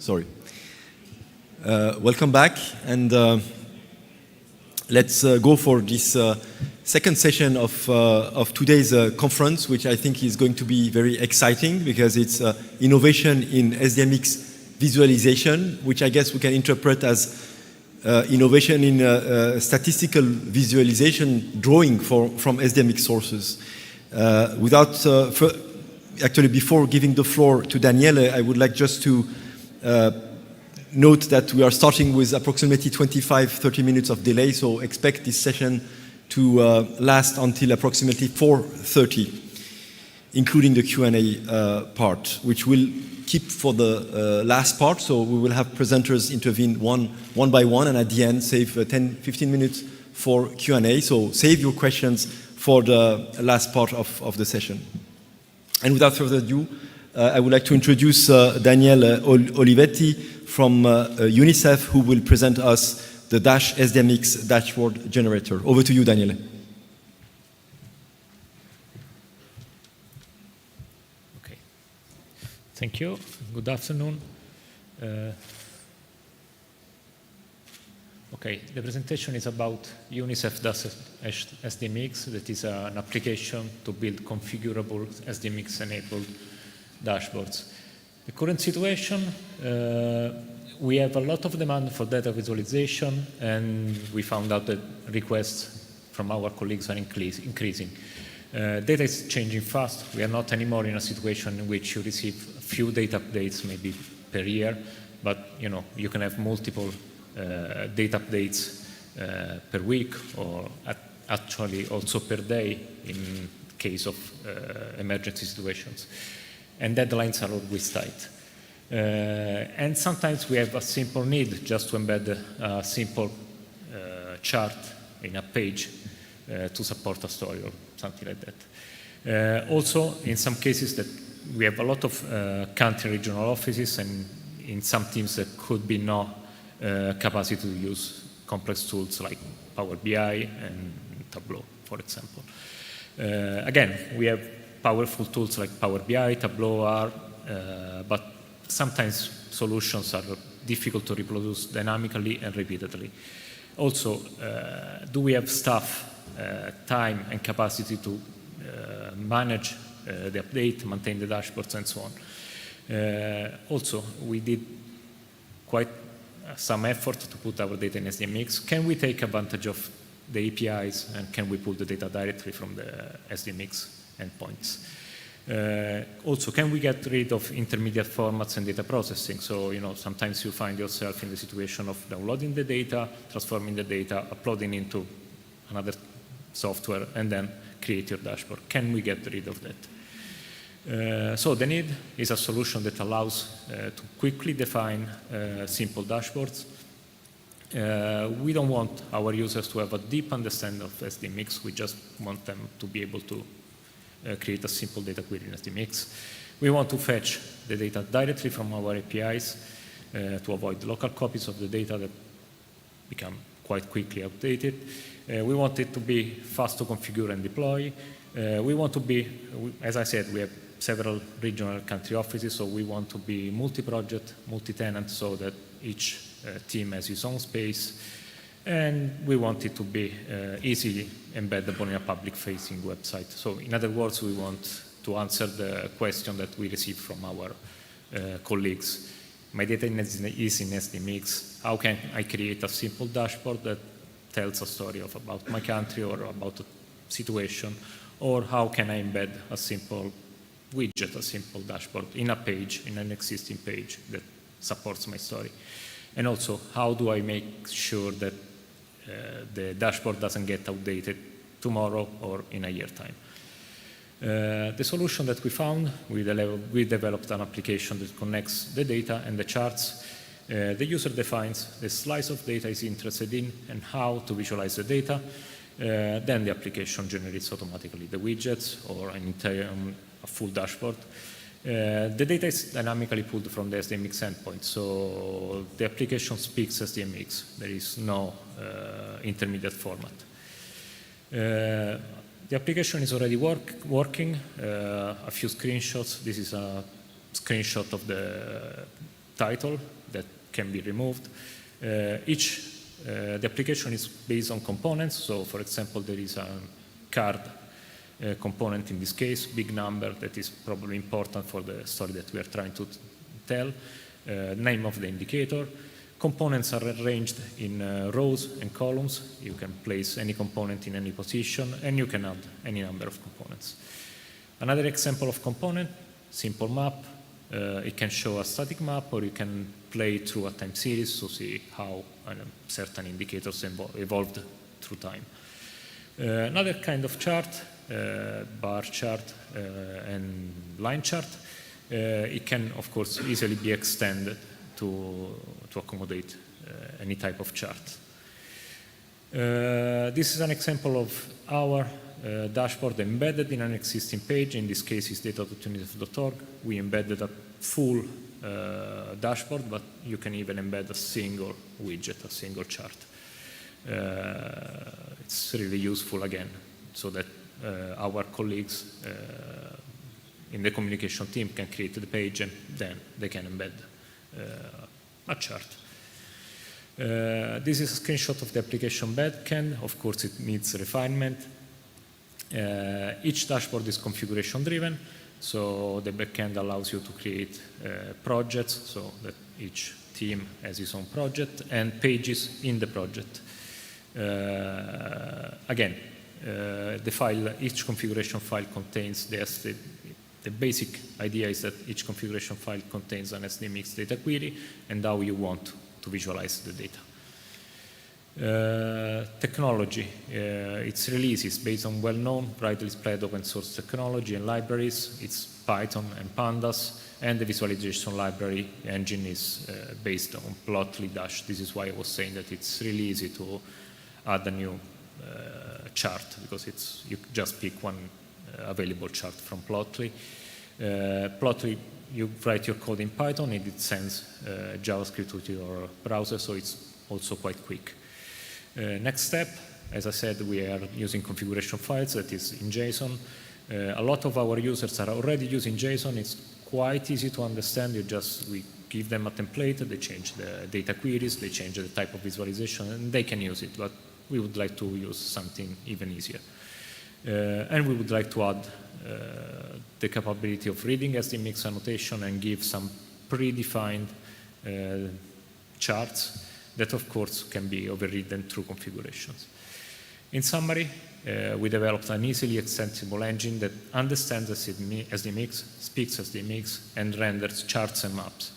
Sorry. Welcome back, and let's go for this second session of today's conference, which I think is going to be very exciting because it's innovation in SDMX visualization, which I guess we can interpret as innovation in statistical visualization drawing from SDMX sources. Actually, before giving the floor to Daniele, I would like just to note that we are starting with approximately 25-30 minutes of delay, so expect this session to last until approximately 4:30, including the Q&A part, which we'll keep for the last part. So we will have presenters intervene one by one, and at the end save 10-15 minutes for Q&A. So save your questions for the last part of the session. And without further ado, I would like to introduce Daniele Olivetti from UNICEF, who will present us the SDMX dashboard generator. Over to you, Daniele. Okay. Thank you. Good afternoon. Okay, the presentation is about UNICEF SDMX. That is an application to build configurable SDMX-enabled dashboards. The current situation, we have a lot of demand for data visualization, and we found out that requests from our colleagues are increasing. Data is changing fast. We are not anymore in a situation in which you receive a few data updates maybe per year, but you can have multiple data updates per week, or actually also per day in case of emergency situations. And deadlines are always tight. And sometimes we have a simple need just to embed a simple chart in a page to support a story or something like that. Also, in some cases that we have a lot of country regional offices, and in some teams there could be no capacity to use complex tools like Power BI and Tableau, for example. Again, we have powerful tools like Power BI, Tableau are, but sometimes solutions are difficult to reproduce dynamically and repeatedly. Also, do we have staff, time and capacity to manage the update, maintain the dashboards and so on. Also, we did quite some effort to put our data in SDMX. Can we take advantage of the APIs, and can we pull the data directly from the SDMX endpoints? Also, can we get rid of intermediate formats and data processing? So, sometimes you find yourself in the situation of downloading the data, transforming the data, uploading into another software, and then create your dashboard. Can we get rid of that? So the need is a solution that allows to quickly define simple dashboards. We don't want our users to have a deep understanding of SDMX. We just want them to be able to create a simple data query in SDMX. We want to fetch the data directly from our APIs to avoid local copies of the data that become quite quickly outdated. We want it to be fast to configure and deploy. We want to be, as I said, we have several regional country offices, so we want to be multi-project, multi-tenant, so that each team has its own space. And we want it to be easily embeddable in a public-facing website. So in other words, we want to answer the question that we receive from our colleagues. My data is in SDMX. How can I create a simple dashboard that tells a story about my country or about a situation? Or how can I embed a simple widget, a simple dashboard in a page, in an existing page that supports my story? And also, how do I make sure that the dashboard doesn't get outdated tomorrow or in a year time? The solution that we found, we developed an application that connects the data and the charts. The user defines the slice of data he's interested in and how to visualize the data. Then the application generates automatically the widgets or a full dashboard. The data is dynamically pulled from the SDMX endpoint, so the application speaks SDMX. There is no intermediate format. The application is already working. A few screenshots. This is a screenshot of the title that can be removed. The application is based on components. So, for example, there is a card component in this case, big number that is probably important for the story that we are trying to tell, name of the indicator. Components are arranged in rows and columns. You can place any component in any position, and you can add any number of components. Another example of component, simple map. It can show a static map, or you can play through a time series to see how certain indicators evolved through time. Another kind of chart, bar chart and line chart, it can, of course, easily be extended to accommodate any type of chart. This is an example of our dashboard embedded in an existing page. In this case, it's data.unicef.org. We embedded a full dashboard, but you can even embed a single widget, a single chart. It's really useful, again, so that our colleagues in the communication team can create the page, and then they can embed a chart. This is a screenshot of the application backend. Of course, it needs refinement. Each dashboard is configuration driven, so the backend allows you to create projects, so that each team has its own project, and pages in the project. Again, each configuration file contains the basic idea is that each configuration file contains an SDMX data query and how you want to visualize the data. Technology, its release is based on well-known, widely spread open source technology and libraries. It's Python and Pandas, and the visualization library engine is based on Plotly Dash. This is why I was saying that it's really easy to add a new chart, because you just pick one available chart from Plotly. Plotly, you write your code in Python, and it sends JavaScript to your browser, so it's also quite quick. Next step, as I said, we are using configuration files that is in JSON. A lot of our users are already using JSON. It's quite easy to understand. We give them a template, they change the data queries, they change the type of visualization, and they can use it. But we would like to use something even easier. And we would like to add the capability of reading SDMX annotation and give some predefined charts that, of course, can be overridden through configurations. In summary, we developed an easily extensible engine that understands SDMX, speaks SDMX, and renders charts and maps.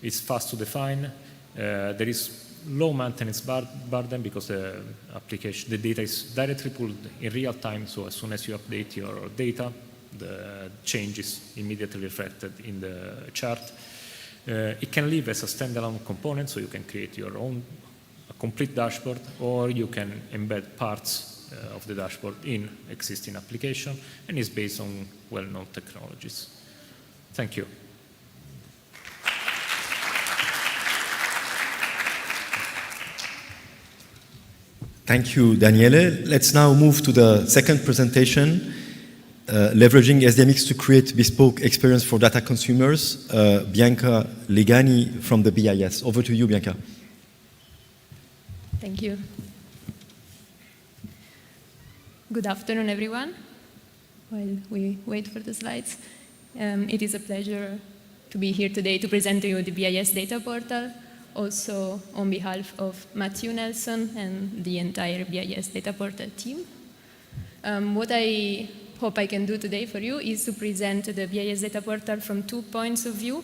It's fast to define. There is low maintenance burden because the data is directly pulled in real time, so as soon as you update your data, the change is immediately reflected in the chart. It can live as a standalone component, so you can create your own complete dashboard, or you can embed parts of the dashboard in existing application, and is based on well-known technologies. Thank you. Thank you, Daniele. Let's now move to the second presentation, leveraging SDMX to create bespoke experience for data consumers. Bianca Legani from the BIS. Over to you, Bianca. Thank you. Good afternoon, everyone. While we wait for the slides, it is a pleasure to be here today to present to you the BIS data portal, also on behalf of Matthew Nelson and the entire BIS data portal team. What I hope I can do today for you is to present the BIS data portal from 2 points of view.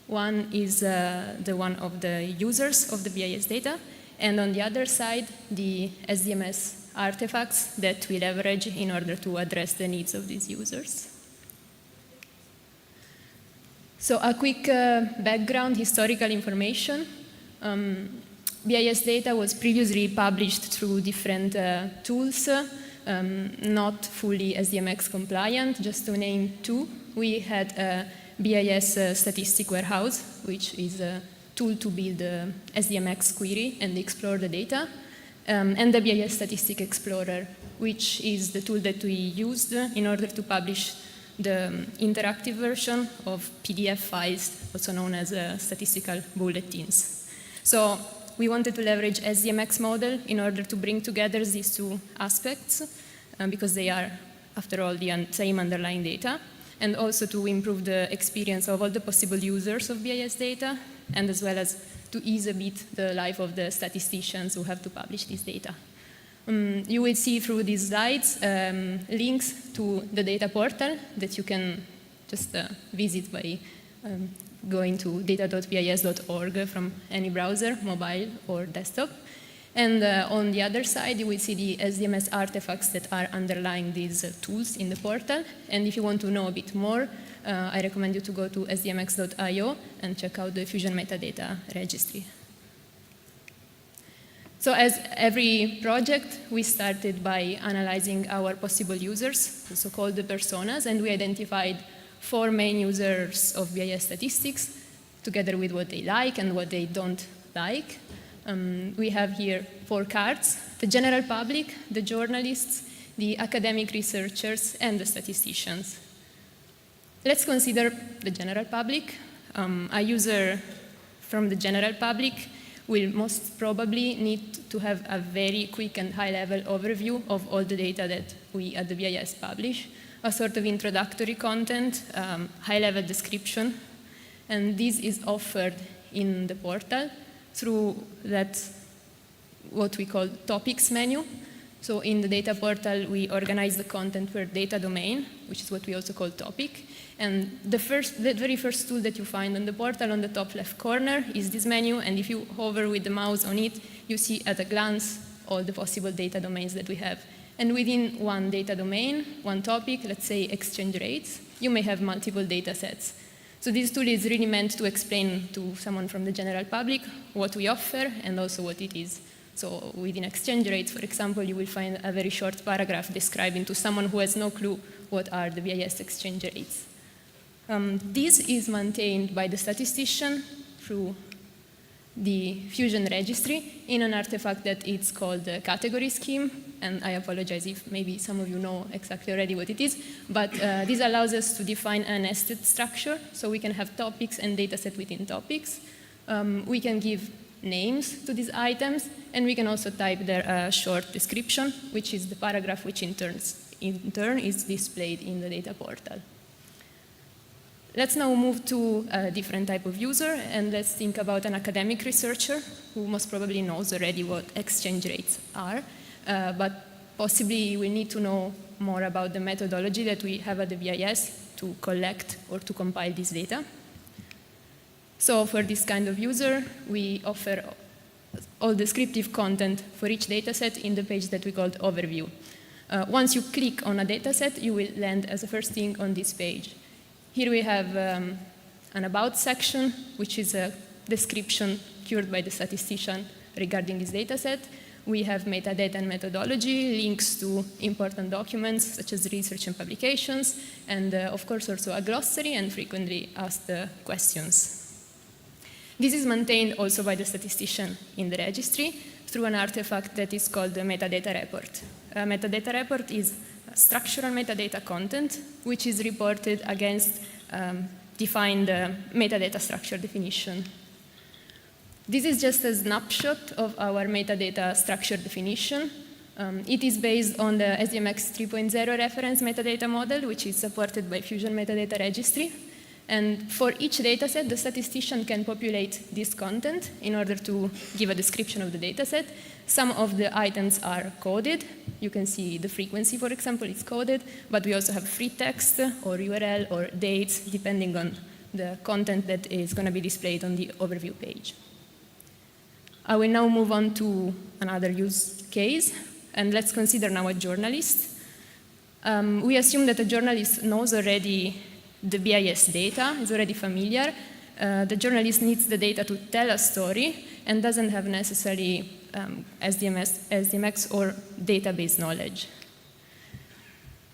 One is the one of the users of the BIS data, and on the other side, the SDMS artifacts that we leverage in order to address the needs of these users. So a quick background, historical information. BIS data was previously published through different tools, not fully SDMX compliant. Just to name two, we had a BIS statistic warehouse, which is a tool to build a SDMX query and explore the data, and the BIS Statistic Explorer, which is the tool that we used in order to publish the interactive version of PDF files, also known as statistical bulletins. So we wanted to leverage SDMX model in order to bring together these two aspects, because they are, after all, the same underlying data, and also to improve the experience of all the possible users of BIS data, and as well as to ease a bit the life of the statisticians who have to publish this data. You will see through these slides links to the data portal that you can just visit by going to data.bis.org from any browser, mobile or desktop. And on the other side, you will see the SDMS artifacts that are underlying these tools in the portal. And if you want to know a bit more, I recommend you to go to sdmx.io and check out the Fusion metadata registry. So as every project, we started by analyzing our possible users, the so-called personas, and we identified 4 main users of BIS statistics, together with what they like and what they don't like. We have here 4 cards: the general public, the journalists, the academic researchers, and the statisticians. Let's consider the general public. A user from the general public will most probably need to have a very quick and high-level overview of all the data that we at the BIS publish, a sort of introductory content, high-level description, and this is offered in the portal through that what we call topics menu. So in the data portal, we organize the content per data domain, which is what we also call topic. And the very first tool that you find on the portal on the top left corner is this menu, and if you hover with the mouse on it, you see at a glance all the possible data domains that we have. And within one data domain, one topic, let's say exchange rates, you may have multiple data sets. So this tool is really meant to explain to someone from the general public what we offer and also what it is. So within exchange rates, for example, you will find a very short paragraph describing to someone who has no clue what are the BIS exchange rates. This is maintained by the statistician through the Fusion registry in an artifact that is called the category scheme. And I apologize if maybe some of you know exactly already what it is, but this allows us to define a nested structure, so we can have topics and data set within topics. We can give names to these items, and we can also type there a short description, which is the paragraph which in turn is displayed in the data portal. Let's now move to a different type of user, and let's think about an academic researcher who most probably knows already what exchange rates are, but possibly we need to know more about the methodology that we have at the BIS to collect or to compile this data. So for this kind of user, we offer all descriptive content for each dataset in the page that we called overview. Once you click on a dataset, you will land as a first thing on this page. Here we have an about section, which is a description cured by the statistician regarding this dataset. We have metadata and methodology, links to important documents such as research and publications, and of course also a glossary and frequently asked questions. This is maintained also by the statistician in the registry through an artifact that is called the metadata report. A metadata report is structural metadata content, which is reported against defined metadata structure definition. This is just a snapshot of our metadata structure definition. It is based on the SDMX 3.0 reference metadata model, which is supported by Fusion metadata registry. And for each dataset, the statistician can populate this content in order to give a description of the dataset. Some of the items are coded. You can see the frequency, for example, is coded, but we also have free text or URL or dates, depending on the content that is going to be displayed on the overview page. I will now move on to another use case, and let's consider now a journalist. We assume that a journalist knows already the BIS data, is already familiar. The journalist needs the data to tell a story and doesn't have necessarily SDMX or database knowledge.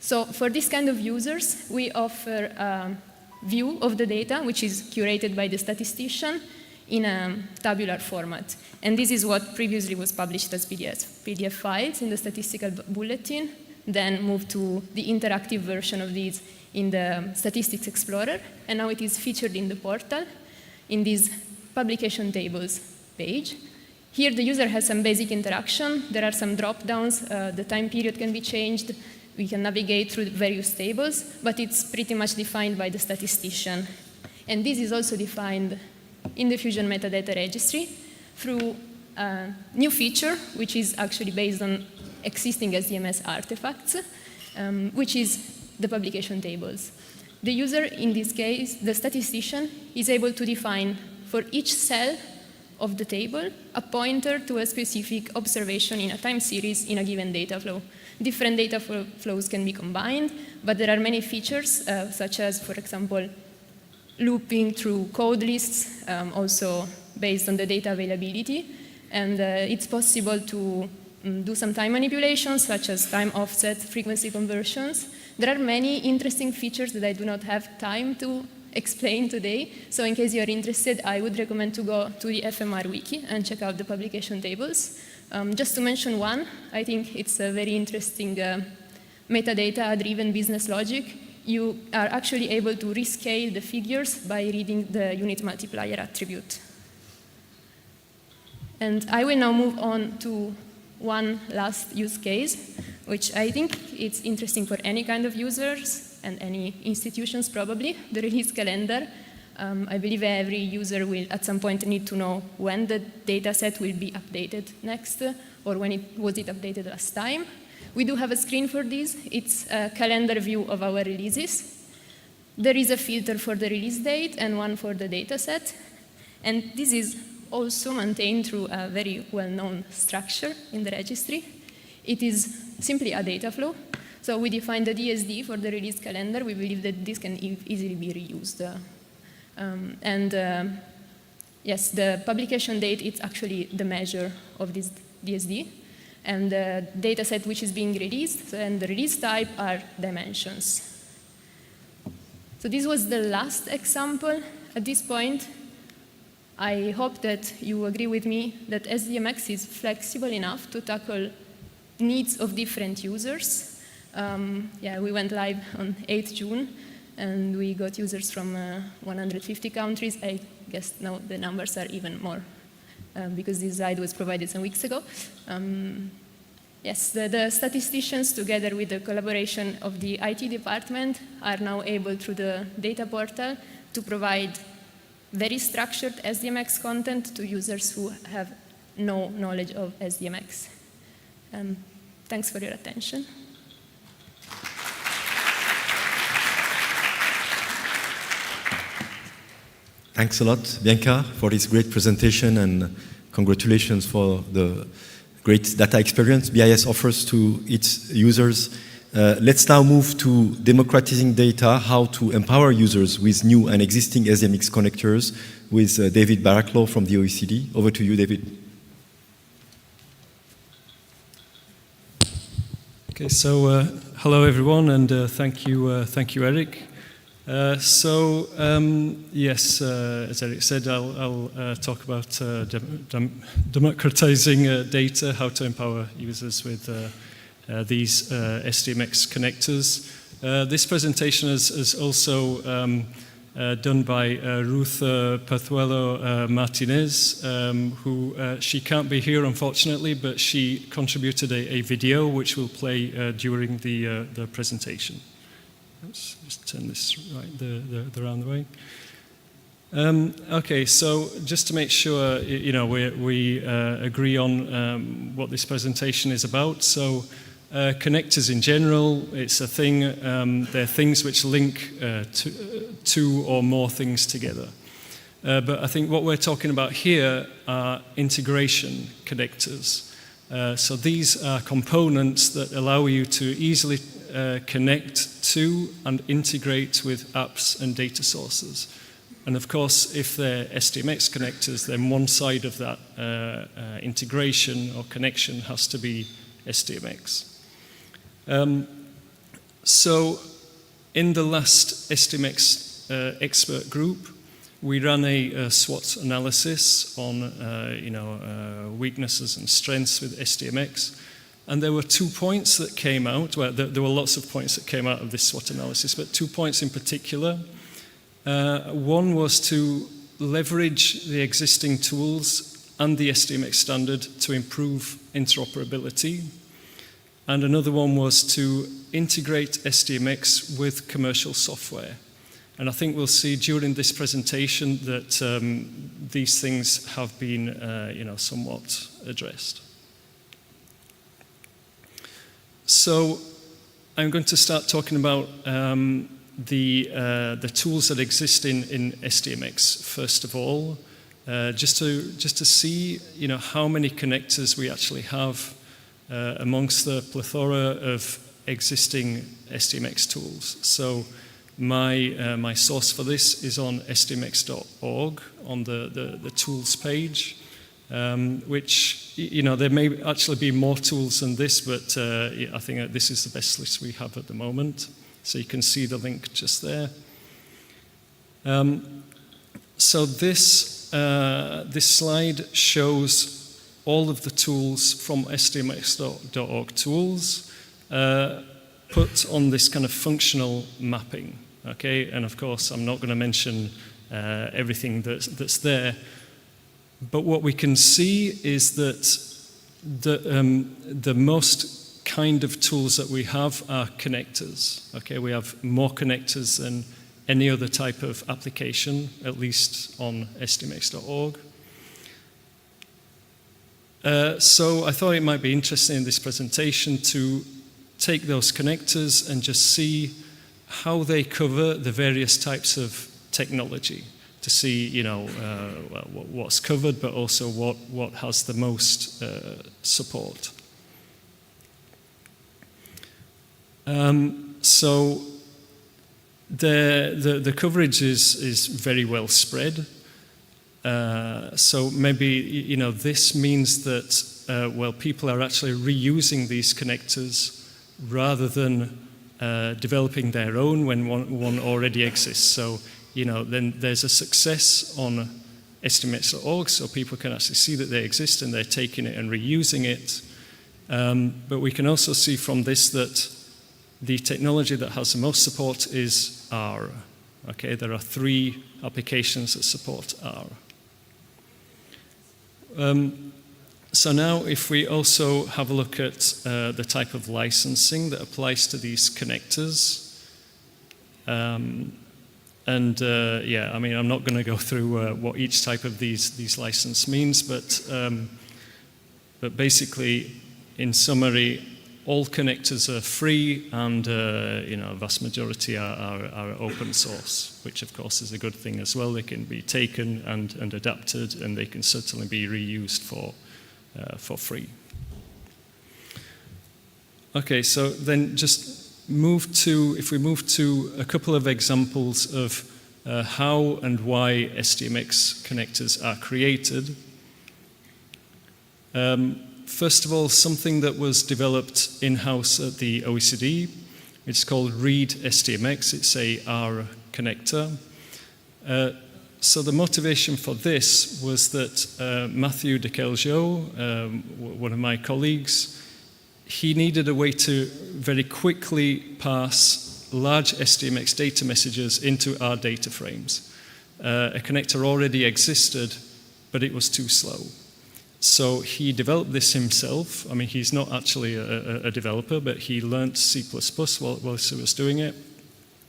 So for this kind of users, we offer a view of the data, which is curated by the statistician in a tabular format. And this is what previously was published as PDF files in the statistical bulletin, then moved to the interactive version of these in the Statistics Explorer, and now it is featured in the portal in this publication tables page. Here the user has some basic interaction. There are some drop-downs. The time period can be changed. We can navigate through various tables, but it's pretty much defined by the statistician. And this is also defined in the Fusion metadata registry through a new feature, which is actually based on existing SDMS artifacts, which is the publication tables. The user, in this case, the statistician, is able to define for each cell of the table a pointer to a specific observation in a time series in a given data flow. Different data flows can be combined, but there are many features, such as, for example, looping through code lists, also based on the data availability. And it's possible to do some time manipulations, such as time offset, frequency conversions. There are many interesting features that I do not have time to explain today. So in case you are interested, I would recommend to go to the FMR wiki and check out the publication tables. Just to mention one, I think it's a very interesting metadata-driven business logic. You are actually able to rescale the figures by reading the unit multiplier attribute. And I will now move on to one last use case, which I think it's interesting for any kind of users and any institutions probably, the release calendar. I believe every user will at some point need to know when the data set will be updated next, or when was it updated last time. We do have a screen for this. It's a calendar view of our releases. There is a filter for the release date and one for the data set. And this is also maintained through a very well-known structure in the registry. It is simply a data flow. So we define the DSD for the release calendar. We believe that this can easily be reused. Yes, the publication date is actually the measure of this DSD. And the data set which is being released and the release type are dimensions. So this was the last example. At this point, I hope that you agree with me that SDMX is flexible enough to tackle needs of different users. Yeah, we went live on 8th June, and we got users from 150 countries. I guess now the numbers are even more, because this slide was provided some weeks ago. Yes, the statisticians, together with the collaboration of the IT department, are now able, through the data portal, to provide very structured SDMX content to users who have no knowledge of SDMX. Thanks for your attention. Thanks a lot, Bianca, for this great presentation, and congratulations for the great data experience BIS offers to its users. Let's now move to democratizing data, how to empower users with new and existing SDMX connectors, with David Baraclough from the OECD. Over to you, David. Okay, so hello everyone, and thank you, Eric. Yes, as Eric said, I'll talk about democratizing data, how to empower users with these SDMX connectors. This presentation is also done by Ruth Perzuelo Martinez, who she can't be here unfortunately, but she contributed a video which will play during the presentation. Let's just turn this the round way. Okay, so just to make sure we agree on what this presentation is about. So connectors in general, it's a thing. They're things which link two or more things together. But I think what we're talking about here are integration connectors. So these are components that allow you to easily connect to and integrate with apps and data sources. And of course, if they're SDMX connectors, then one side of that integration or connection has to be SDMX. So in the last SDMX expert group, we ran a SWOT analysis on weaknesses and strengths with SDMX. And there were 2 points that came out. Well, there were lots of points that came out of this SWOT analysis, but 2 points in particular. One was to leverage the existing tools and the SDMX standard to improve interoperability. And another one was to integrate SDMX with commercial software. And I think we'll see during this presentation that these things have been somewhat addressed. So I'm going to start talking about the tools that exist in SDMX first of all, just to see how many connectors we actually have amongst the plethora of existing SDMX tools. So my source for this is on sdmx.org on the tools page. Which, there may actually be more tools than this, but I think that this is the best list we have at the moment. So you can see the link just there. So this slide shows all of the tools from sdmx.org tools put on this kind of functional mapping. Okay, and of course I'm not going to mention everything that's there. But what we can see is that the most kind of tools that we have are connectors. Okay, we have more connectors than any other type of application, at least on sdmx.org. So I thought it might be interesting in this presentation to take those connectors and just see how they cover the various types of technology, to see, what's covered, but also what has the most support. So the coverage is very well spread. So maybe this means that people are actually reusing these connectors rather than developing their own when one already exists. So then there's a success on SDMX.org, so people can actually see that they exist and they're taking it and reusing it. But we can also see from this that the technology that has the most support is R. Okay, there are 3 applications that support R. So now if we also have a look at the type of licensing that applies to these connectors, I'm not going to go through what each type of these license means, but basically, in summary, all connectors are free, and a vast majority are open source, which of course is a good thing as well. They can be taken and adapted, and they can certainly be reused for free. Okay, so then if we move to a couple of examples of how and why SDMX connectors are created. First of all, something that was developed in-house at the OECD, it's called Read SDMX. It's a R connector. So the motivation for this was that Matthew de Keljo, one of my colleagues, he needed a way to very quickly pass large SDMX data messages into our data frames. A connector already existed, but it was too slow. So he developed this himself. I mean, he's not actually a developer, but he learned C++ while he was doing it.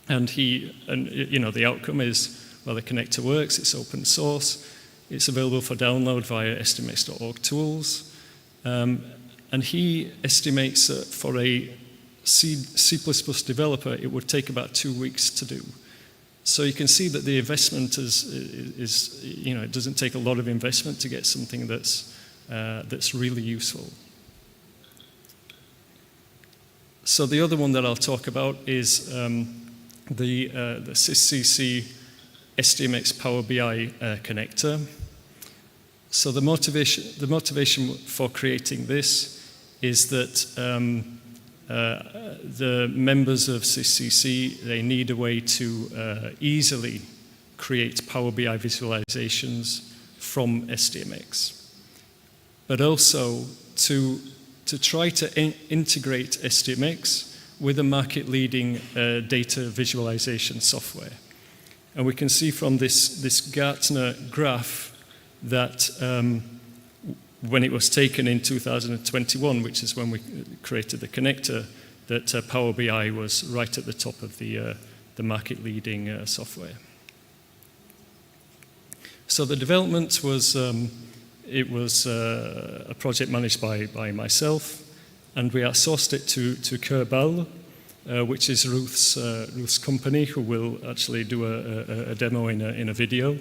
And the outcome is, well, the connector works, it's open source, it's available for download via sdmx.org tools. And he estimates that for a C++ developer, it would take about 2 weeks to do. So you can see that the investment is it doesn't take a lot of investment to get something that's really useful. So the other one that I'll talk about is the SysCC SDMX Power BI connector. So the motivation for creating this is that the members of SysCC, they need a way to easily create Power BI visualizations from SDMX, but also to to try to integrate SDMX with a market-leading data visualization software. And we can see from this Gartner graph that when it was taken in 2021, which is when we created the connector, that Power BI was right at the top of the market-leading software. So the development was, it was a project managed by myself, and we outsourced it to Kerbal, which is Ruth's company, who will actually do a demo in a video.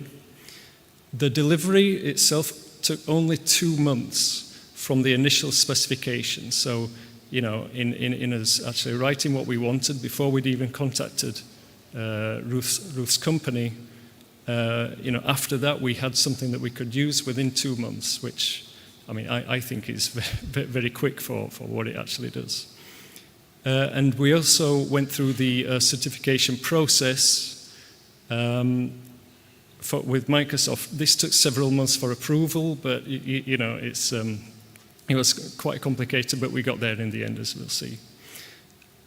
The delivery itself took only 2 months from the initial specification. So, you know, in us actually writing what we wanted before we'd even contacted Ruth's company, you know, after that we had something that we could use within 2 months, which, I mean, I think is very, very quick for what it actually does. And we also went through the certification process with Microsoft. This took several months for approval, but you know, it was quite complicated, but we got there in the end, as we'll see.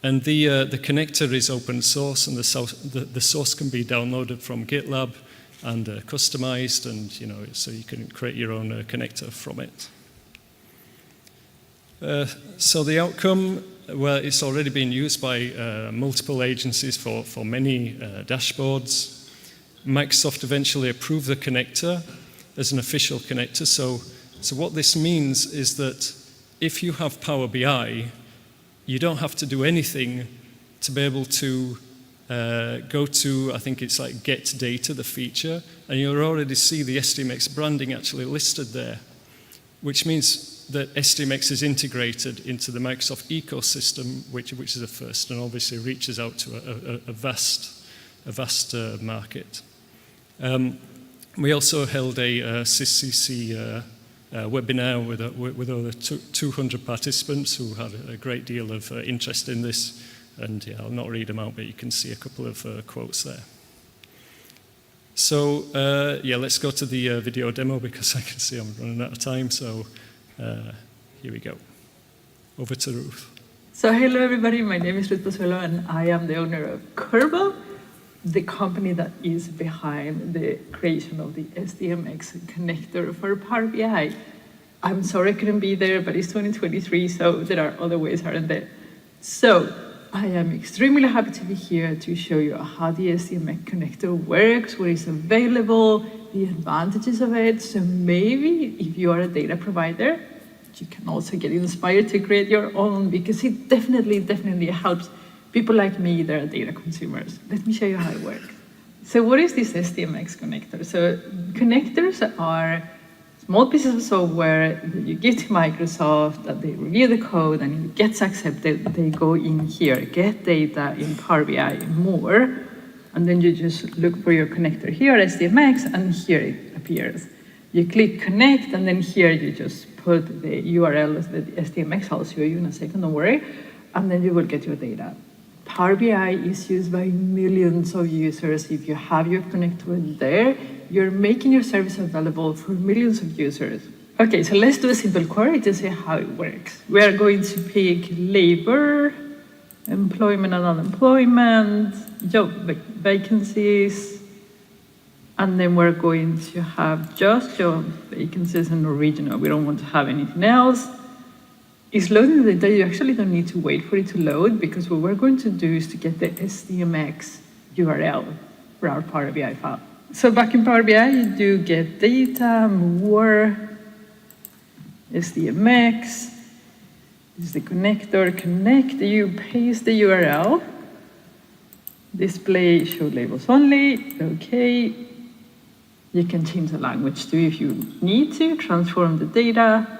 And the connector is open source, and the source can be downloaded from GitLab and customized, and you know, so you can create your own connector from it. So the outcome, well, it's already been used by multiple agencies for many dashboards. Microsoft eventually approved the connector as an official connector. So what this means is that if you have Power BI, you don't have to do anything to be able to go to, I think it's like Get Data, the feature, and you'll already see the SDMX branding actually listed there, which means that SDMX is integrated into the Microsoft ecosystem, which is a first, and obviously reaches out to a vast market. We also held a SysCC webinar with over 200 participants who had a great deal of interest in this, and yeah, I'll not read them out, but you can see a couple of quotes there. So yeah, let's go to the video demo, because I can see I'm running out of time, so here we go. Over to Ruth. So hello everybody, my name is Ruth Pozuelo, and I am the owner of Kerbal, the company that is behind the creation of the SDMX connector for Power BI. I'm sorry I couldn't be there, but it's 2023, so there are other ways, aren't there? So I am extremely happy to be here to show you how the SDMX connector works, what is available, the advantages of it. So maybe if you are a data provider, you can also get inspired to create your own, because it definitely helps people like me that are data consumers. Let me show you how it works. So what is this SDMX connector? So connectors are small pieces of software that you give to Microsoft, that they review the code, and if it gets accepted, they go in here, get data in Power BI more, and then you just look for your connector here, SDMX, and here it appears. You click connect, and then here you just put the URL that SDMX. I'll show you in a second, don't worry, and then you will get your data. Power BI is used by millions of users. If you have your connector there, you're making your service available for millions of users. Okay, so let's do a simple query to see how it works. We are going to pick labor, employment and unemployment, job vacancies, and then we're going to have just job vacancies and original. We don't want to have anything else. It's loading the data. You actually don't need to wait for it to load, because what we're going to do is to get the SDMX URL for our Power BI file. So back in Power BI, you do get data, more, SDMX, this is the connector, connect, you paste the URL, display show labels only, okay. You can change the language too if you need to, transform the data.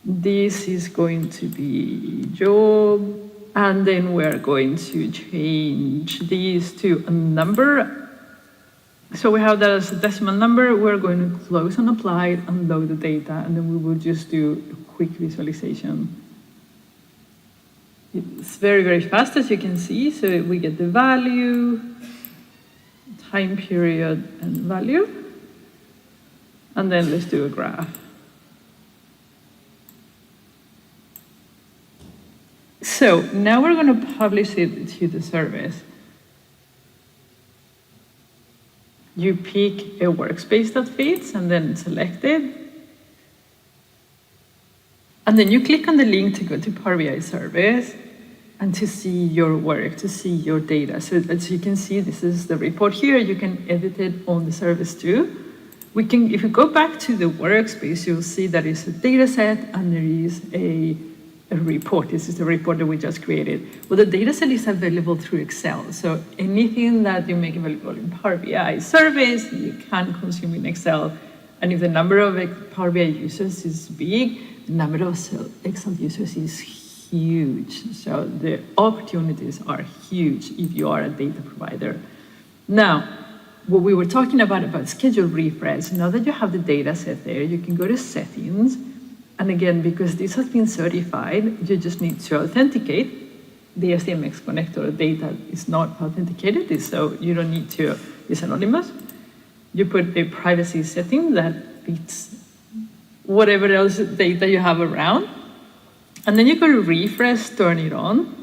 This is going to be job, and then we're going to change these to a number. So we have that as a decimal number. We're going to close and apply and load the data, and then we will just do a quick visualization. It's very fast, as you can see. So we get the value, time period, and value. And then let's do a graph. So now we're going to publish it to the service. You pick a workspace that fits and then select it. And then you click on the link to go to Power BI service and to see your work, to see your data. So as you can see, this is the report here. You can edit it on the service too. If you go back to the workspace, you'll see that it's a data set and there is a report. This is the report that we just created. Well, the data set is available through Excel. So anything that you make available in Power BI service, you can consume in Excel. And if the number of Power BI users is big, the number of Excel users is huge. So the opportunities are huge if you are a data provider. Now, what we were talking about schedule refresh, now that you have the data set there, you can go to settings. And again, because this has been certified, you just need to authenticate. The SDMX connector data is not authenticated, so you don't need to, it's anonymous. You put a privacy setting that fits whatever else data you have around. And then you go to refresh, turn it on,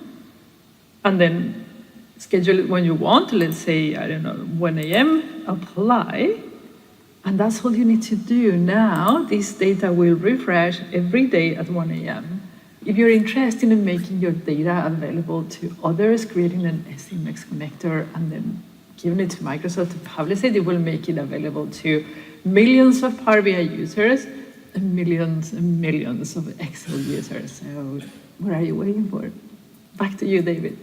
and then schedule it when you want. Let's say, I don't know, 1 a.m., apply. And that's all you need to do. Now, this data will refresh every day at 1 a.m. If you're interested in making your data available to others, creating an SDMX connector and then giving it to Microsoft to publish it, it will make it available to millions of Power BI users and millions of Excel users. So what are you waiting for? Back to you, David.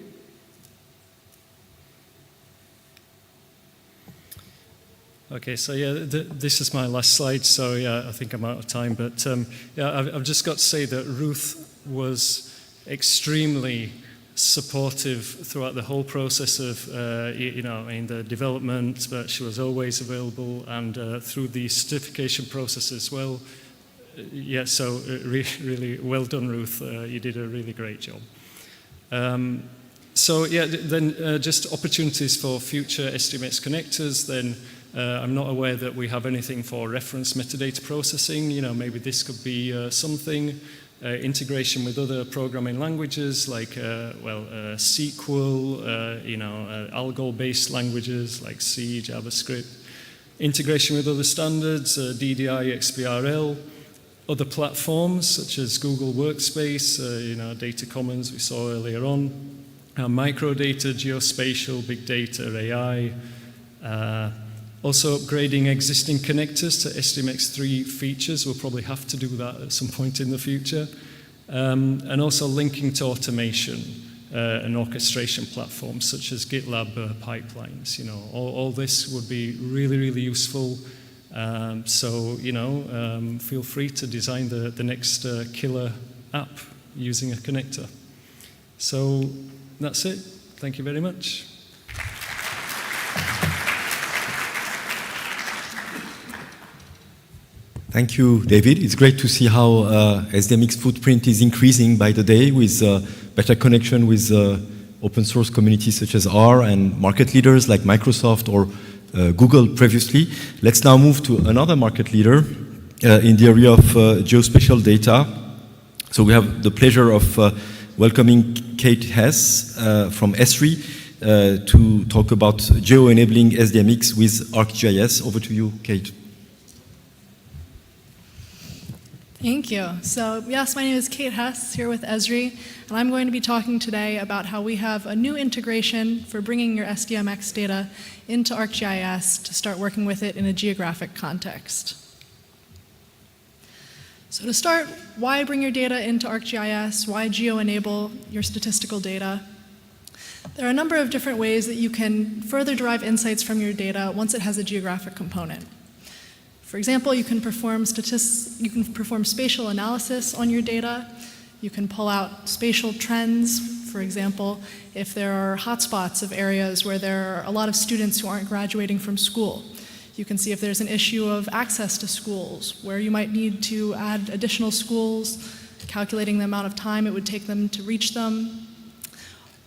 Okay, so yeah, this is my last slide, so yeah, I think I'm out of time, but yeah, I've just got to say that Ruth was extremely supportive throughout the whole process of, in the development, but she was always available, and through the certification process as well. Yeah, so really well done, Ruth. You did a really great job. So yeah, then just opportunities for future SDMX connectors. Then I'm not aware that we have anything for reference metadata processing. Maybe this could be something. Integration with other programming languages like SQL, algo-based languages like C, JavaScript. Integration with other standards, DDI, XBRL. Other platforms such as Google Workspace, Data Commons we saw earlier on, microdata, geospatial, big data, AI. Also upgrading existing connectors to SDMX3 features. We'll probably have to do that at some point in the future. And also linking to automation and orchestration platforms such as GitLab pipelines. All this would be really, really useful. Feel free to design the next killer app using a connector. So that's it. Thank you very much. Thank you, David. It's great to see how SDMX footprint is increasing by the day with better connection with open source communities such as R and market leaders like Microsoft or Google previously. Let's now move to another market leader in the area of geospatial data. So we have the pleasure of welcoming Kate Hess from Esri to talk about geo-enabling SDMX with ArcGIS. Over to you, Kate. Thank you. So yes, my name is Kate Hess here with Esri, and I'm going to be talking today about how we have a new integration for bringing your SDMX data into ArcGIS to start working with it in a geographic context. So to start, why bring your data into ArcGIS? Why geo-enable your statistical data? There are a number of different ways that you can further derive insights from your data once it has a geographic component. For example, you can perform spatial analysis on your data. You can pull out spatial trends. For example, if there are hotspots of areas where there are a lot of students who aren't graduating from school, you can see if there's an issue of access to schools, where you might need to add additional schools, calculating the amount of time it would take them to reach them.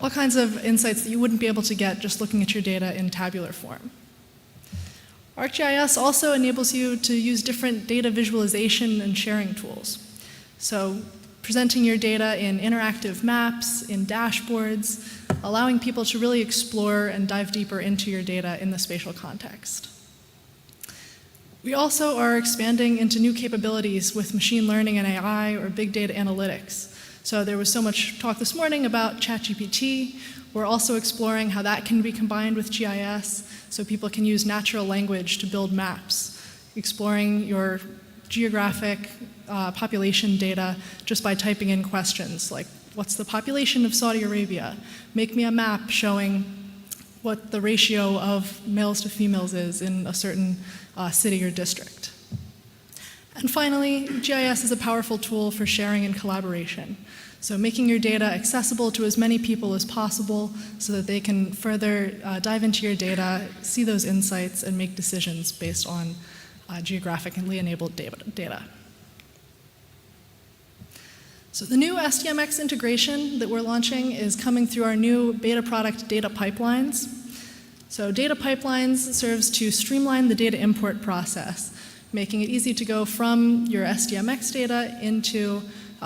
All kinds of insights that you wouldn't be able to get just looking at your data in tabular form. ArcGIS also enables you to use different data visualization and sharing tools. So presenting your data in interactive maps, in dashboards, allowing people to really explore and dive deeper into your data in the spatial context. We also are expanding into new capabilities with machine learning and AI or big data analytics. So there was so much talk this morning about ChatGPT. We're also exploring how that can be combined with GIS so people can use natural language to build maps, exploring your geographic population data just by typing in questions like, what's the population of Saudi Arabia? Make me a map showing what the ratio of males to females is in a certain city or district. And finally, GIS is a powerful tool for sharing and collaboration. So making your data accessible to as many people as possible so that they can further dive into your data, see those insights, and make decisions based on geographically enabled data. So the new SDMX integration that we're launching is coming through our new beta product, Data Pipelines. So Data Pipelines serves to streamline the data import process, making it easy to go from your SDMX data into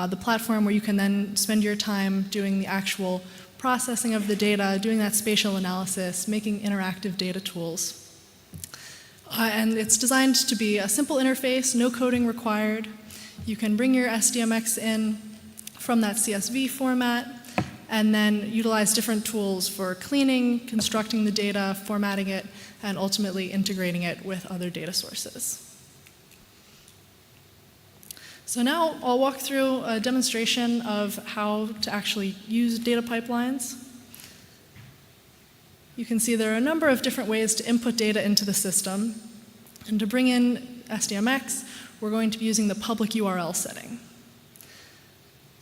the platform where you can then spend your time doing the actual processing of the data, doing that spatial analysis, making interactive data tools. And it's designed to be a simple interface, no coding required. You can bring your SDMX in from that CSV format and then utilize different tools for cleaning, constructing the data, formatting it, and ultimately integrating it with other data sources. So now I'll walk through a demonstration of how to actually use data pipelines. You can see there are a number of different ways to input data into the system. And to bring in SDMX, we're going to be using the public URL setting.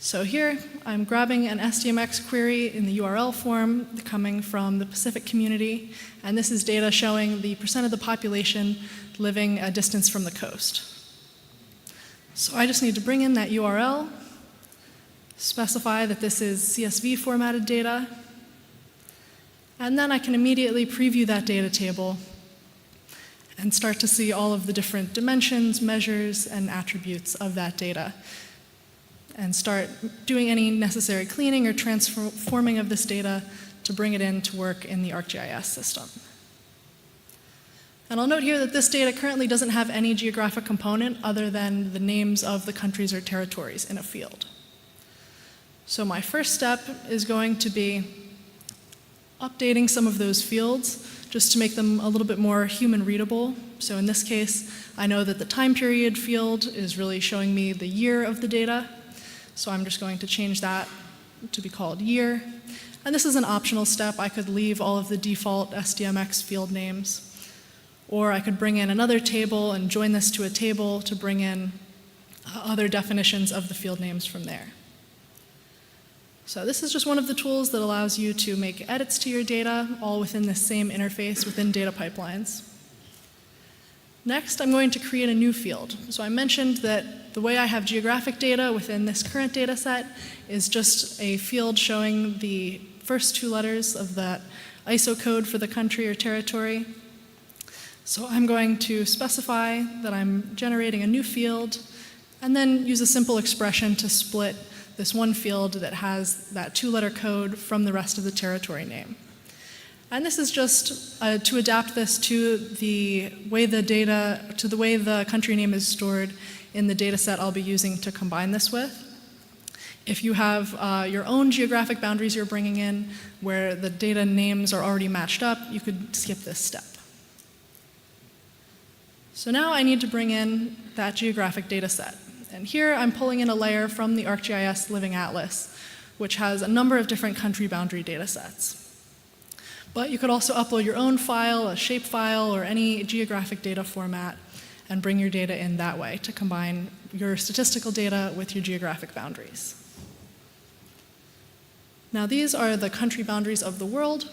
So here, I'm grabbing an SDMX query in the URL form coming from the Pacific community, and this is data showing the % of the population living a distance from the coast. So I just need to bring in that URL, specify that this is CSV formatted data, and then I can immediately preview that data table and start to see all of the different dimensions, measures, and attributes of that data, and start doing any necessary cleaning or transforming of this data to bring it in to work in the ArcGIS system. And I'll note here that this data currently doesn't have any geographic component other than the names of the countries or territories in a field. So my first step is going to be updating some of those fields just to make them a little bit more human readable. So in this case, I know that the time period field is really showing me the year of the data. So I'm just going to change that to be called year. And this is an optional step. I could leave all of the default SDMX field names. Or I could bring in another table and join this to a table to bring in other definitions of the field names from there. So this is just one of the tools that allows you to make edits to your data, all within the same interface within data pipelines. Next, I'm going to create a new field. So I mentioned that the way I have geographic data within this current data set is just a field showing the first 2 letters of that ISO code for the country or territory. So I'm going to specify that I'm generating a new field and then use a simple expression to split this one field that has that 2-letter code from the rest of the territory name. And this is just to adapt this to the way the country name is stored in the data set I'll be using to combine this with. If you have your own geographic boundaries you're bringing in where the data names are already matched up, you could skip this step. So now I need to bring in that geographic data set. And here I'm pulling in a layer from the ArcGIS Living Atlas, which has a number of different country boundary data sets. But you could also upload your own file, a shape file, or any geographic data format, and bring your data in that way to combine your statistical data with your geographic boundaries. Now these are the country boundaries of the world,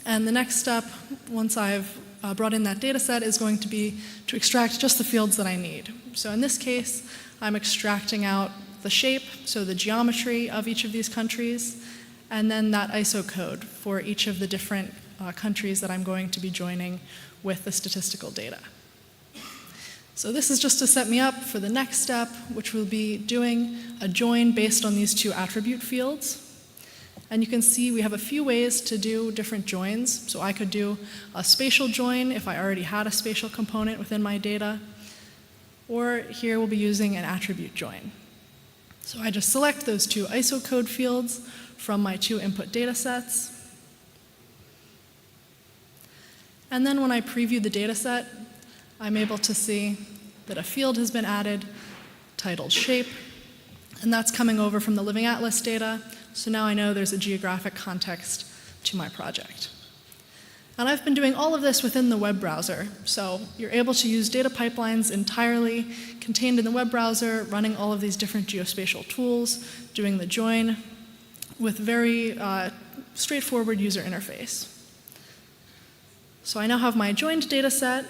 and the next step, once I've brought in that data set, is going to be to extract just the fields that I need. So in this case, I'm extracting out the shape, so the geometry of each of these countries, and then that ISO code for each of the different countries that I'm going to be joining with the statistical data. So this is just to set me up for the next step, which will be doing a join based on these two attribute fields. And you can see we have a few ways to do different joins. So I could do a spatial join if I already had a spatial component within my data. Or here we'll be using an attribute join. So I just select those two ISO code fields from my two input data sets. And then when I preview the data set, I'm able to see that a field has been added titled shape, and that's coming over from the Living Atlas data. So now I know there's a geographic context to my project. And I've been doing all of this within the web browser. So you're able to use data pipelines entirely contained in the web browser, running all of these different geospatial tools, doing the join with very straightforward user interface. So I now have my joined data set,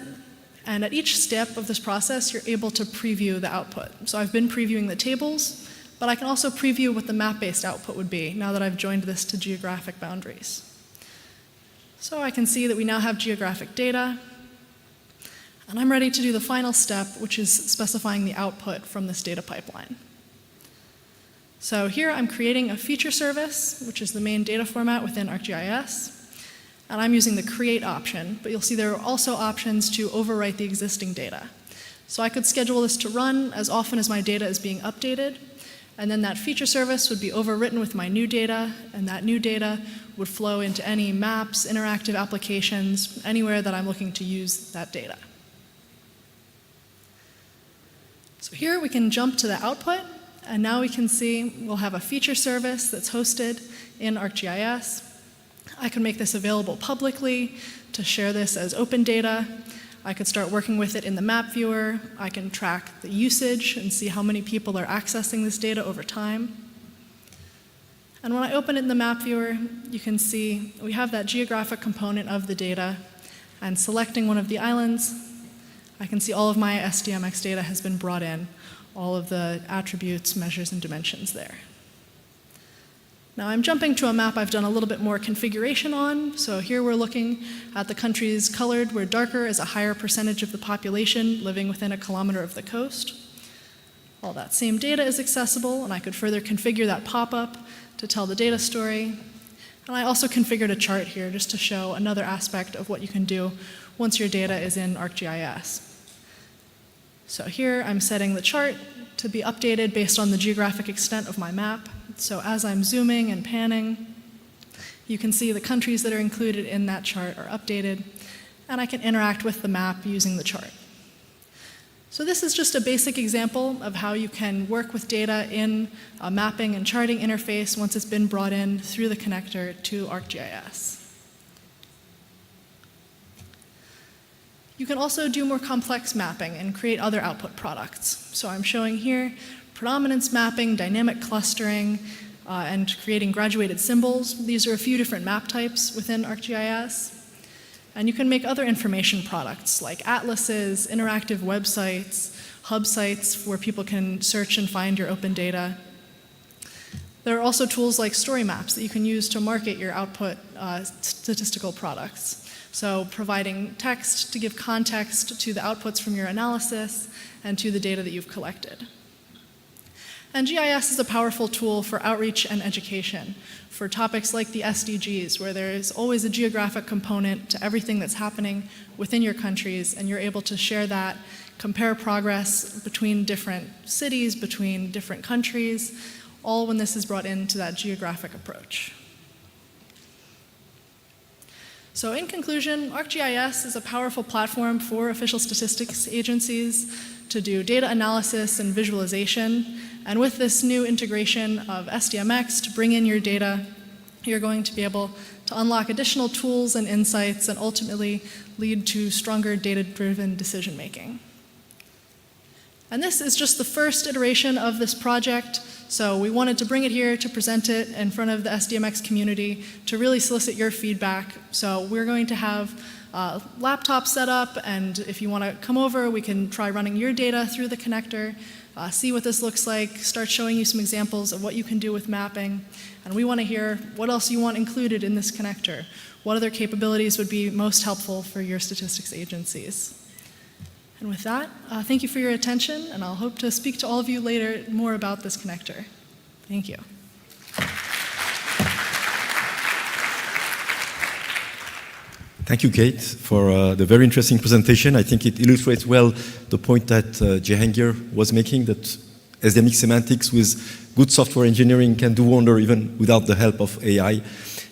and at each step of this process, you're able to preview the output. So I've been previewing the tables, but I can also preview what the map-based output would be now that I've joined this to geographic boundaries. So I can see that we now have geographic data, and I'm ready to do the final step, which is specifying the output from this data pipeline. So here I'm creating a feature service, which is the main data format within ArcGIS. And I'm using the create option, but you'll see there are also options to overwrite the existing data. So I could schedule this to run as often as my data is being updated, and then that feature service would be overwritten with my new data, and that new data would flow into any maps, interactive applications, anywhere that I'm looking to use that data. So here we can jump to the output, and now we can see we'll have a feature service that's hosted in ArcGIS. I can make this available publicly to share this as open data. I could start working with it in the map viewer. I can track the usage and see how many people are accessing this data over time. And when I open it in the map viewer, you can see we have that geographic component of the data. And selecting one of the islands, I can see all of my SDMX data has been brought in, all of the attributes, measures, and dimensions there. Now I'm jumping to a map I've done a little bit more configuration on. So here we're looking at the countries colored where darker is a higher percentage of the population living within a kilometer of the coast. All that same data is accessible, and I could further configure that pop-up to tell the data story. And I also configured a chart here just to show another aspect of what you can do once your data is in ArcGIS. So here I'm setting the chart to be updated based on the geographic extent of my map. So as I'm zooming and panning, you can see the countries that are included in that chart are updated, and I can interact with the map using the chart. So this is just a basic example of how you can work with data in a mapping and charting interface once it's been brought in through the connector to ArcGIS. You can also do more complex mapping and create other output products. So I'm showing here predominance mapping, dynamic clustering, and creating graduated symbols. These are a few different map types within ArcGIS. And you can make other information products like atlases, interactive websites, hub sites where people can search and find your open data. There are also tools like story maps that you can use to market your output statistical products. So providing text to give context to the outputs from your analysis and to the data that you've collected. And GIS is a powerful tool for outreach and education for topics like the SDGs, where there is always a geographic component to everything that's happening within your countries, and you're able to share that, compare progress between different cities, between different countries, all when this is brought into that geographic approach. So in conclusion, ArcGIS is a powerful platform for official statistics agencies to do data analysis and visualization. And with this new integration of SDMX to bring in your data, you're going to be able to unlock additional tools and insights and ultimately lead to stronger data-driven decision-making. And this is just the first iteration of this project. So we wanted to bring it here to present it in front of the SDMX community to really solicit your feedback. So we're going to have a laptop set up, and if you want to come over, we can try running your data through the connector, see what this looks like, start showing you some examples of what you can do with mapping. And we want to hear what else you want included in this connector. What other capabilities would be most helpful for your statistics agencies? And with that, thank you for your attention, and I'll hope to speak to all of you later more about this connector. Thank you. Thank you, Kate, for the very interesting presentation. I think it illustrates well the point that Jehangir was making, that SDMX semantics with good software engineering can do wonder even without the help of AI.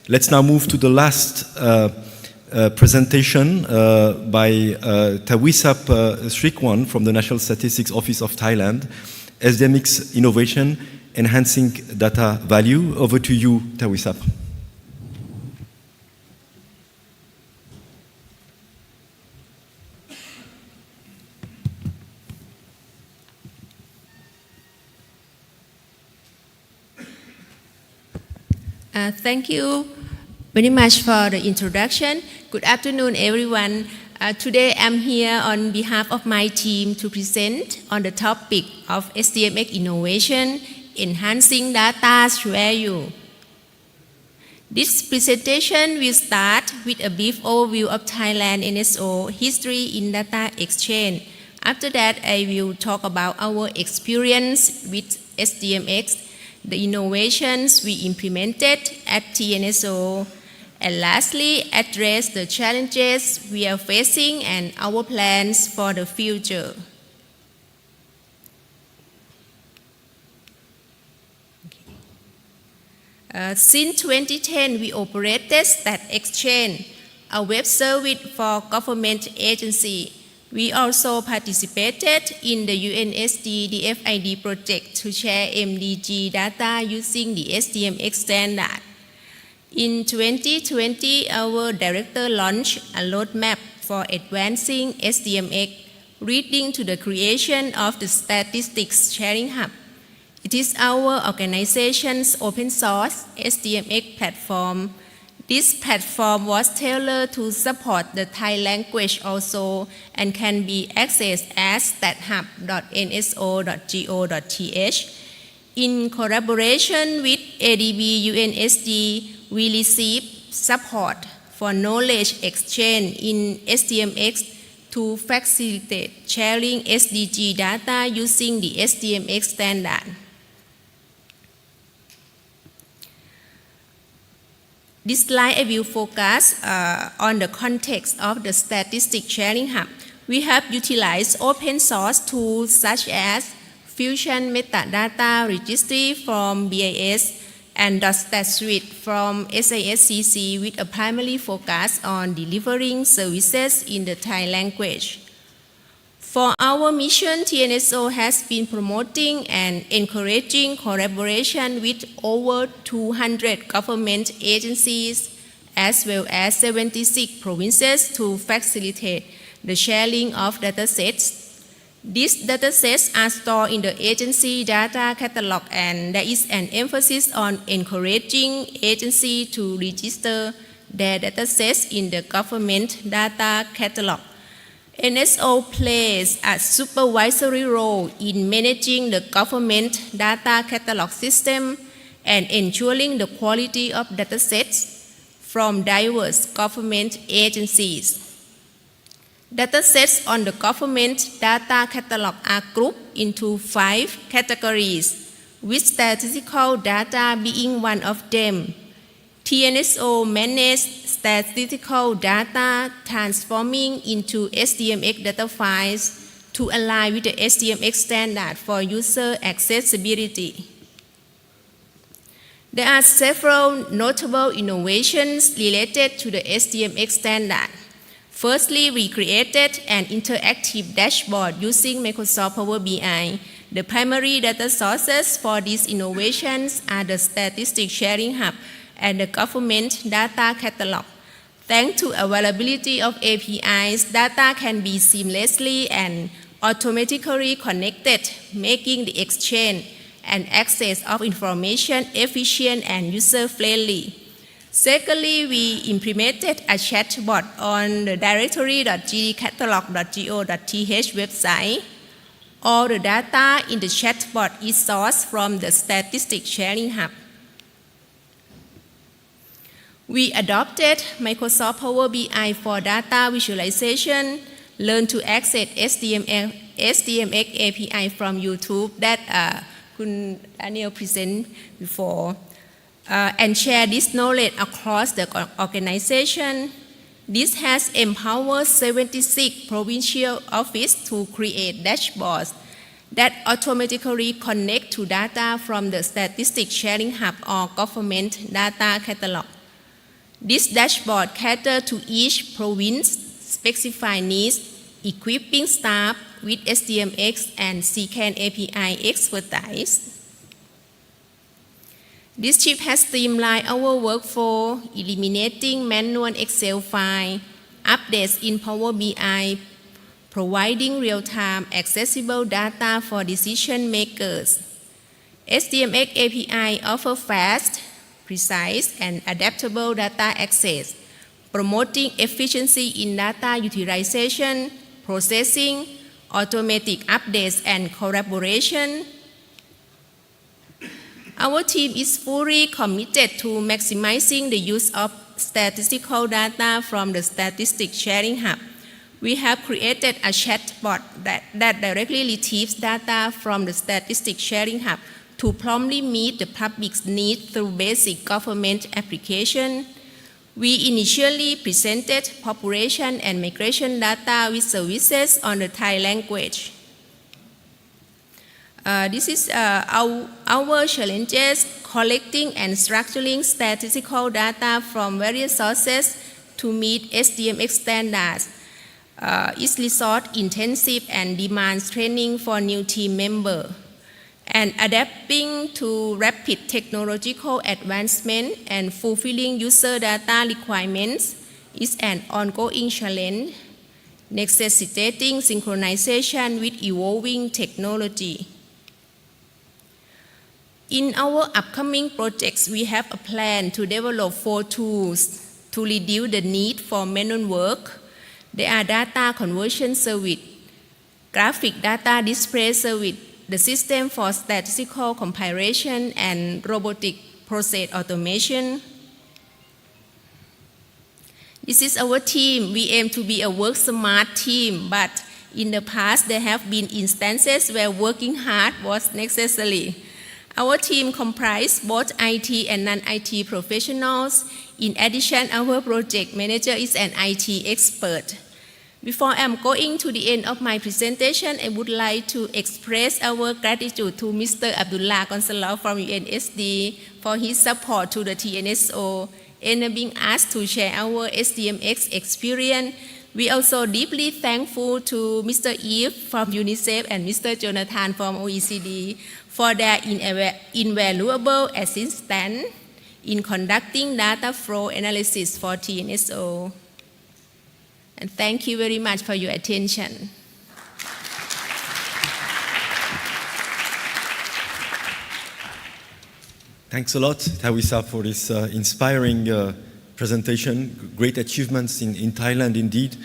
Let's now move to the last presentation by Tawisap Srikwan from the National Statistics Office of Thailand, SDMX Innovation, Enhancing Data Value. Over to you, Tawisap. Thank you very much for the introduction. Good afternoon, everyone. Today I'm here on behalf of my team to present on the topic of SDMX innovation, enhancing data's value. This presentation will start with a brief overview of Thailand NSO history in data exchange. After that, I will talk about our experience with SDMX, the innovations we implemented at TNSO, and lastly, address the challenges we are facing and our plans for the future. Since 2010, we operated StatExchange, a web service for government agency. We also participated in the UNSD DFID project to share MDG data using the SDMX standard. In 2020, our director launched a roadmap for advancing SDMX, leading to the creation of the Statistics Sharing Hub. It is our organization's open source SDMX platform. This platform was tailored to support the Thai language also and can be accessed at stathub.nso.go.th. In collaboration with ADB UNSD, we receive support for knowledge exchange in SDMX to facilitate sharing SDG data using the SDMX standard. This slide I will focus on the context of the Statistics Sharing Hub. We have utilized open source tools such as Fusion Metadata Registry from BIS and .StatSuite from SASCC with a primary focus on delivering services in the Thai language. For our mission, TNSO has been promoting and encouraging collaboration with over 200 government agencies as well as 76 provinces to facilitate the sharing of datasets. These datasets are stored in the agency data catalog, and there is an emphasis on encouraging agencies to register their datasets in the government data catalog. NSO plays a supervisory role in managing the government data catalog system and ensuring the quality of datasets from diverse government agencies. Datasets on the government data catalog are grouped into 5 categories, with statistical data being one of them. TNSO manages statistical data transforming into SDMX data files to align with the SDMX standard for user accessibility. There are several notable innovations related to the SDMX standard. Firstly, we created an interactive dashboard using Microsoft Power BI. The primary data sources for these innovations are the Statistics Sharing Hub and the government data catalog. Thanks to availability of APIs, data can be seamlessly and automatically connected, making the exchange and access of information efficient and user-friendly. Secondly, we implemented a chatbot on the directory.gdcatalog.go.th website. All the data in the chatbot is sourced from the Statistics Sharing Hub. We adopted Microsoft Power BI for data visualization. learn to access SDMX API from YouTube that Kun Daniel presented before, and share this knowledge across the organization. This has empowered 76 provincial offices to create dashboards that automatically connect to data from the Statistics Sharing Hub or Government Data Catalog. This dashboard caters to each province's specified needs, equipping staff with SDMX and CCAN API expertise. This shift has streamlined our workflow, eliminating manual Excel file, updates in Power BI, providing real-time accessible data for decision makers. SDMX API offers fast, precise, and adaptable data access, promoting efficiency in data utilization, processing, automatic updates, and collaboration. Our team is fully committed to maximizing the use of statistical data from the Statistics Sharing Hub. We have created a chatbot that directly retrieves data from the Statistics Sharing Hub to promptly meet the public's needs through basic government application. We initially presented population and migration data with services on the Thai language. This is our challenges: collecting and structuring statistical data from various sources to meet SDMX standards. It's resource-intensive and demands training for new team members. And adapting to rapid technological advancement and fulfilling user data requirements is an ongoing challenge, necessitating synchronization with evolving technology. In our upcoming projects, we have a plan to develop 4 tools to reduce the need for manual work. They are data conversion service, graphic data display service, the system for statistical comparison, and robotic process automation. This is our team. We aim to be a work smart team, but in the past there have been instances where working hard was necessary. Our team comprises both IT and non-IT professionals. In addition, our project manager is an IT expert. Before I'm going to the end of my presentation, I would like to express our gratitude to Mr. Abdullah Consalov from UNSD for his support to the TNSO, enabling us to share our SDMX experience. We also deeply thankful to Mr. Eve from UNICEF and Mr. Jonathan from OECD for their invaluable assistance in conducting data flow analysis for TNSO. And thank you very much for your attention. Thanks a lot, Tawisa, for this inspiring presentation. Great achievements in Thailand indeed.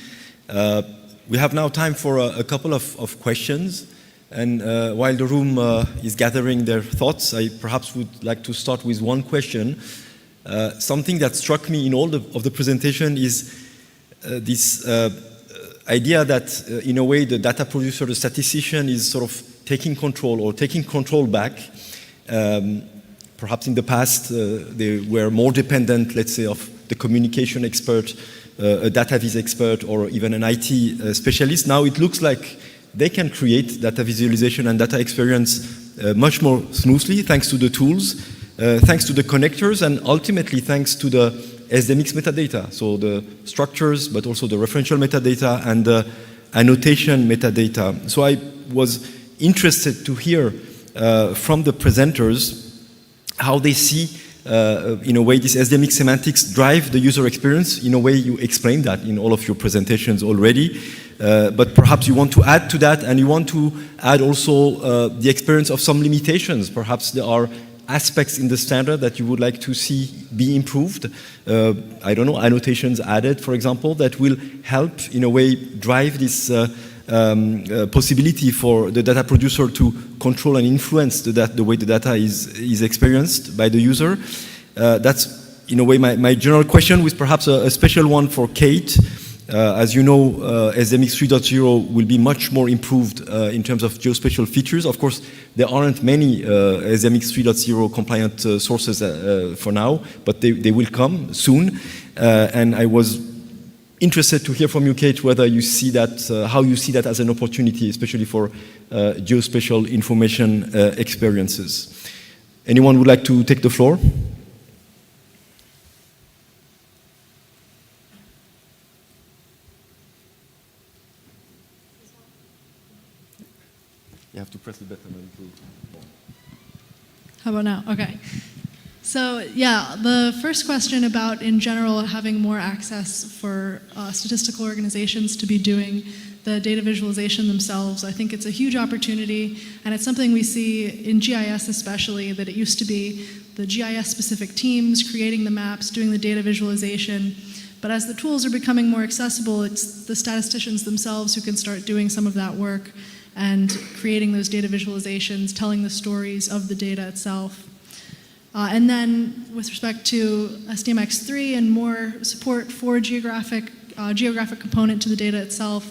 We have now time for a couple of questions. And while the room is gathering their thoughts, I perhaps would like to start with one question. Something that struck me in all of the presentation is this idea that, in a way, the data producer, the statistician, is sort of taking control back. Perhaps in the past, they were more dependent, let's say, of the communication expert, a data viz expert, or even an IT specialist. Now it looks like they can create data visualization and data experience much more smoothly thanks to the tools, thanks to the connectors, and ultimately thanks to the SDMX metadata, so the structures, but also the referential metadata and the annotation metadata. So I was interested to hear from the presenters how they see, in a way, this SDMX semantics drive the user experience. In a way, you explained that in all of your presentations already. But perhaps you want to add to that, and you want to add also the experience of some limitations. Perhaps there are aspects in the standard that you would like to see be improved. I don't know, annotations added, for example, that will help, in a way, drive this possibility for the data producer to control and influence the way the data is experienced by the user. That's, in a way, my general question, with perhaps a special one for Kate. As you know, SDMX 3.0 will be much more improved in terms of geospatial features. Of course, there aren't many SDMX 3.0 compliant sources for now, but they will come soon. And I was interested to hear from you, Kate, whether you see that, how you see that as an opportunity, especially for geospatial information experiences. Anyone would like to take the floor? You have to press the button. How about now? Okay. So yeah, the first question about, in general, having more access for statistical organizations to be doing the data visualization themselves, I think it's a huge opportunity, and it's something we see in GIS especially, that it used to be the GIS-specific teams creating the maps, doing the data visualization, but as the tools are becoming more accessible, it's the statisticians themselves who can start doing some of that work and creating those data visualizations, telling the stories of the data itself. And then with respect to SDMX 3 and more support for geographic component to the data itself,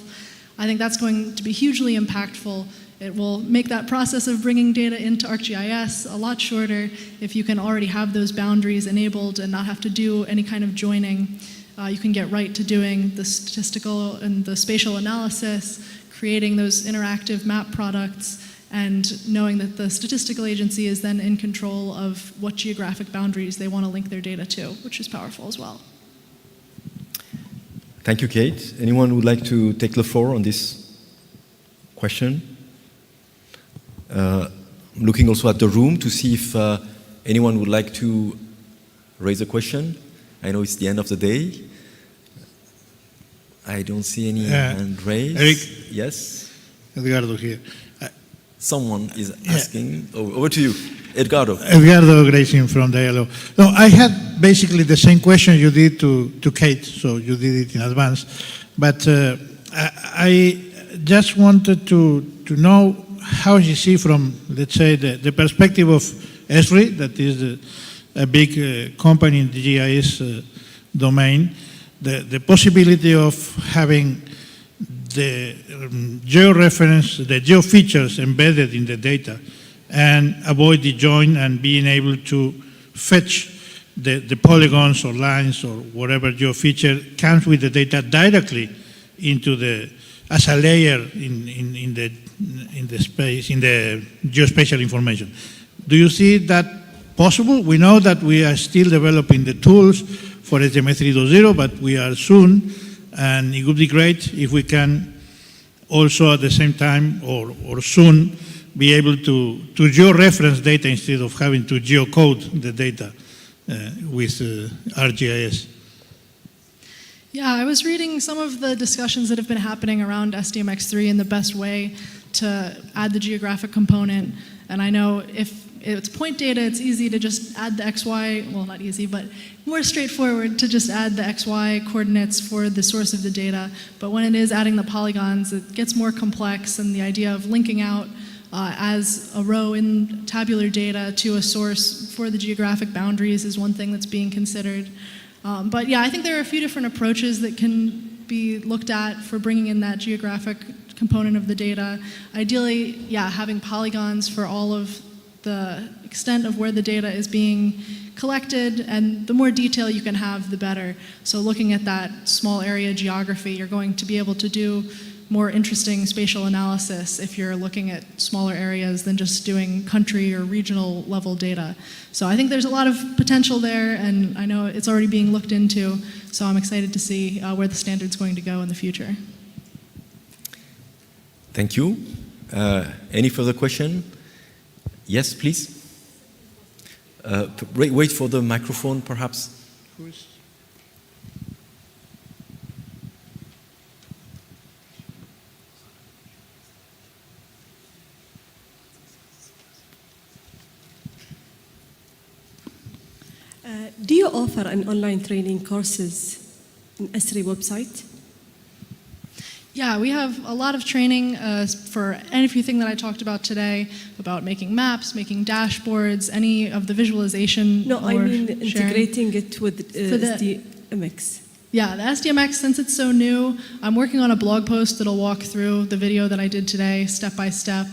I think that's going to be hugely impactful. It will make that process of bringing data into ArcGIS a lot shorter if you can already have those boundaries enabled and not have to do any kind of joining. You can get right to doing the statistical and the spatial analysis, creating those interactive map products, and knowing that the statistical agency is then in control of what geographic boundaries they want to link their data to, which is powerful as well. Thank you, Kate. Anyone who would like to take the floor on this question? Looking also at the room to see if anyone would like to raise a question. I know it's the end of the day. I don't see any hand raised. Eric? Yes? Edgardo here. Someone is asking. Oh, over to you, Edgardo. Edgardo Gracing from Dialog. No, I had basically the same question you did to Kate, so you did it in advance. But I just wanted to know how you see from, let's say, the perspective of Esri, that is a big company in the GIS domain, the possibility of having the georeference, the geofeatures embedded in the data, and avoid the join and being able to fetch the polygons or lines or whatever geofeature comes with the data directly into as a layer in the space, in the geospatial information. Do you see that possible? We know that we are still developing the tools for SDMX 3.0, but we are soon, and it would be great if we can also at the same time or soon be able to geo-reference data instead of having to geocode the data with ArcGIS. Yeah, I was reading some of the discussions that have been happening around SDMX 3 and the best way to add the geographic component. And I know if it's point data, it's easy to just add the XY, well, not easy, but more straightforward to just add the XY coordinates for the source of the data. But when it is adding the polygons, it gets more complex, and the idea of linking out as a row in tabular data to a source for the geographic boundaries is one thing that's being considered. But yeah, I think there are a few different approaches that can be looked at for bringing in that geographic component of the data. Ideally, yeah, having polygons for all of the extent of where the data is being collected, and the more detail you can have, the better. So looking at that small area geography, you're going to be able to do more interesting spatial analysis if you're looking at smaller areas than just doing country or regional level data. So I think there's a lot of potential there, and I know it's already being looked into, so I'm excited to see where the standard's going to go in the future. Thank you. Any further question? Yes, please. Wait for the microphone, perhaps. Do you offer an online training courses in Esri website? Yeah, we have a lot of training for everything that I talked about today, about making maps, making dashboards, any of the visualization. No, I mean integrating it with SDMX. Yeah, the SDMX, since it's so new, I'm working on a blog post that'll walk through the video that I did today, step by step.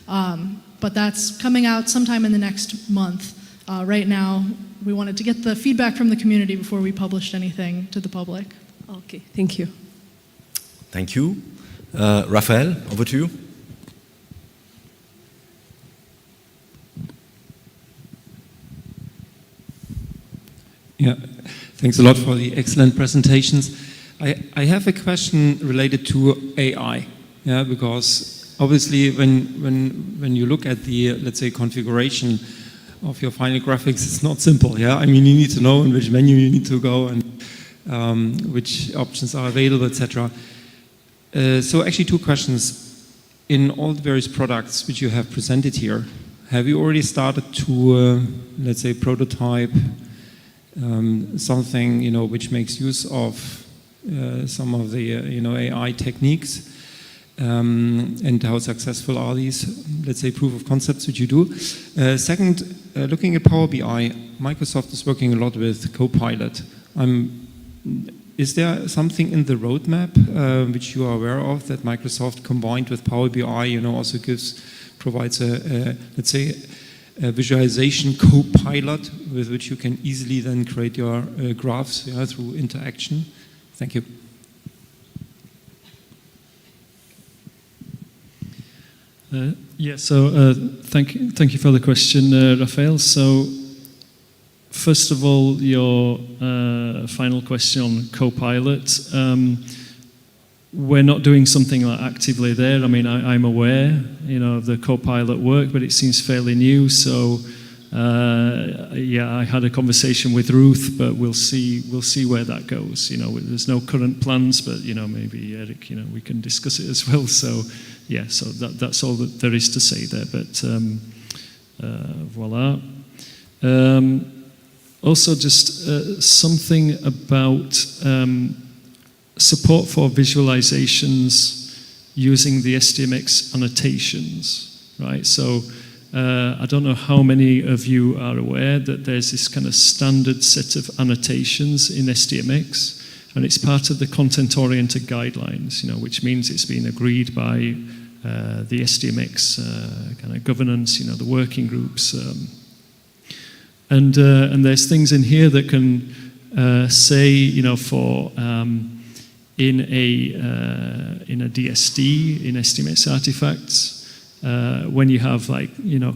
But that's coming out sometime in the next month. Right now, we wanted to get the feedback from the community before we published anything to the public. Okay, thank you. Thank you. Raphael, over to you. Yeah, thanks a lot for the excellent presentations. I have a question related to AI, yeah, because obviously when you look at the, let's say, configuration of your final graphics, it's not simple, yeah? I mean, you need to know in which menu you need to go and which options are available, etc. So actually 2 questions. In all the various products which you have presented here, have you already started to, let's say, prototype something, which makes use of some of the, AI techniques? And how successful are these, let's say, proof of concepts which you do? Second, looking at Power BI, Microsoft is working a lot with Copilot. Is there something in the roadmap which you are aware of that Microsoft combined with Power BI, also provides a, let's say, a visualization co-pilot with which you can easily then create your graphs through interaction? Thank you. Thank you for the question, Raphael. So, first of all, your final question on Copilot. We're not doing something like actively there. I mean, I'm aware, of the Copilot work, but it seems fairly new. So, I had a conversation with Ruth, but we'll see where that goes. There's no current plans, but maybe Eric, we can discuss it as well. So, so that's all that there is to say there. But voila. Also, just something about support for visualizations using the SDMX annotations, right? So I don't know how many of you are aware that there's this kind of standard set of annotations in SDMX, and it's part of the content-oriented guidelines, which means it's been agreed by the SDMX kind of governance, the working groups. And there's things in here that can say, for in a DSD, in SDMX artifacts, when you have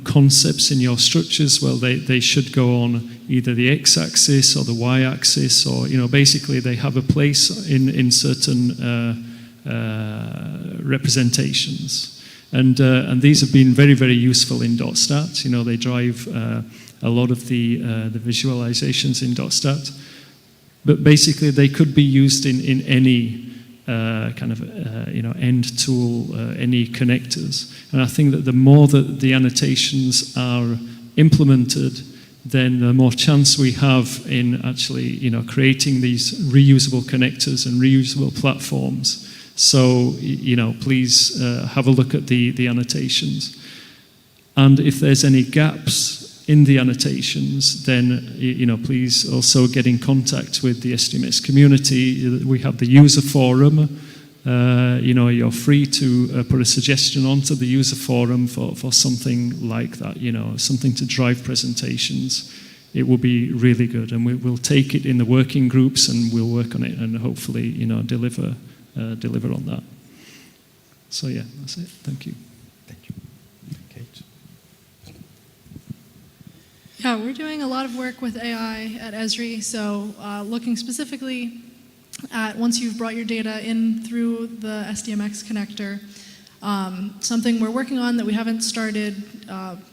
concepts in your structures, well, they should go on either the x-axis or the y-axis, or basically they have a place in certain representations, and these have been very, very useful in .stat. They drive a lot of the visualizations in .stat, but basically they could be used in any kind of end tool, any connectors. And I think that the more that the annotations are implemented, then the more chance we have in actually creating these reusable connectors and reusable platforms. So please have a look at the annotations, and if there's any gaps in the annotations, then please also get in contact with the SDMX community. We have the user forum. You're free to put a suggestion onto the user forum for something like that. Something to drive presentations. It will be really good, and we'll take it in the working groups, and we'll work on it, and hopefully deliver on that. So yeah, that's it. Thank you. Yeah, we're doing a lot of work with AI at Esri, so looking specifically at once you've brought your data in through the SDMX connector, something we're working on that we haven't started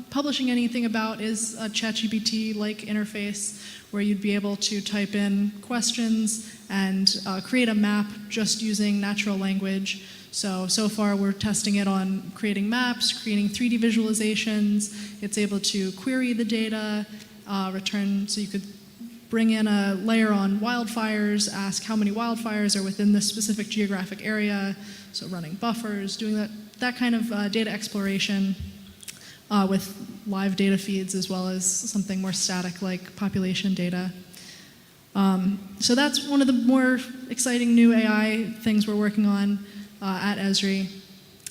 publishing anything about is a ChatGPT-like interface where you'd be able to type in questions and create a map just using natural language. So far we're testing it on creating maps, creating 3D visualizations. It's able to query the data, return, so you could bring in a layer on wildfires, ask how many wildfires are within this specific geographic area, so running buffers, doing that kind of data exploration with live data feeds as well as something more static like population data. So that's one of the more exciting new AI things we're working on at Esri,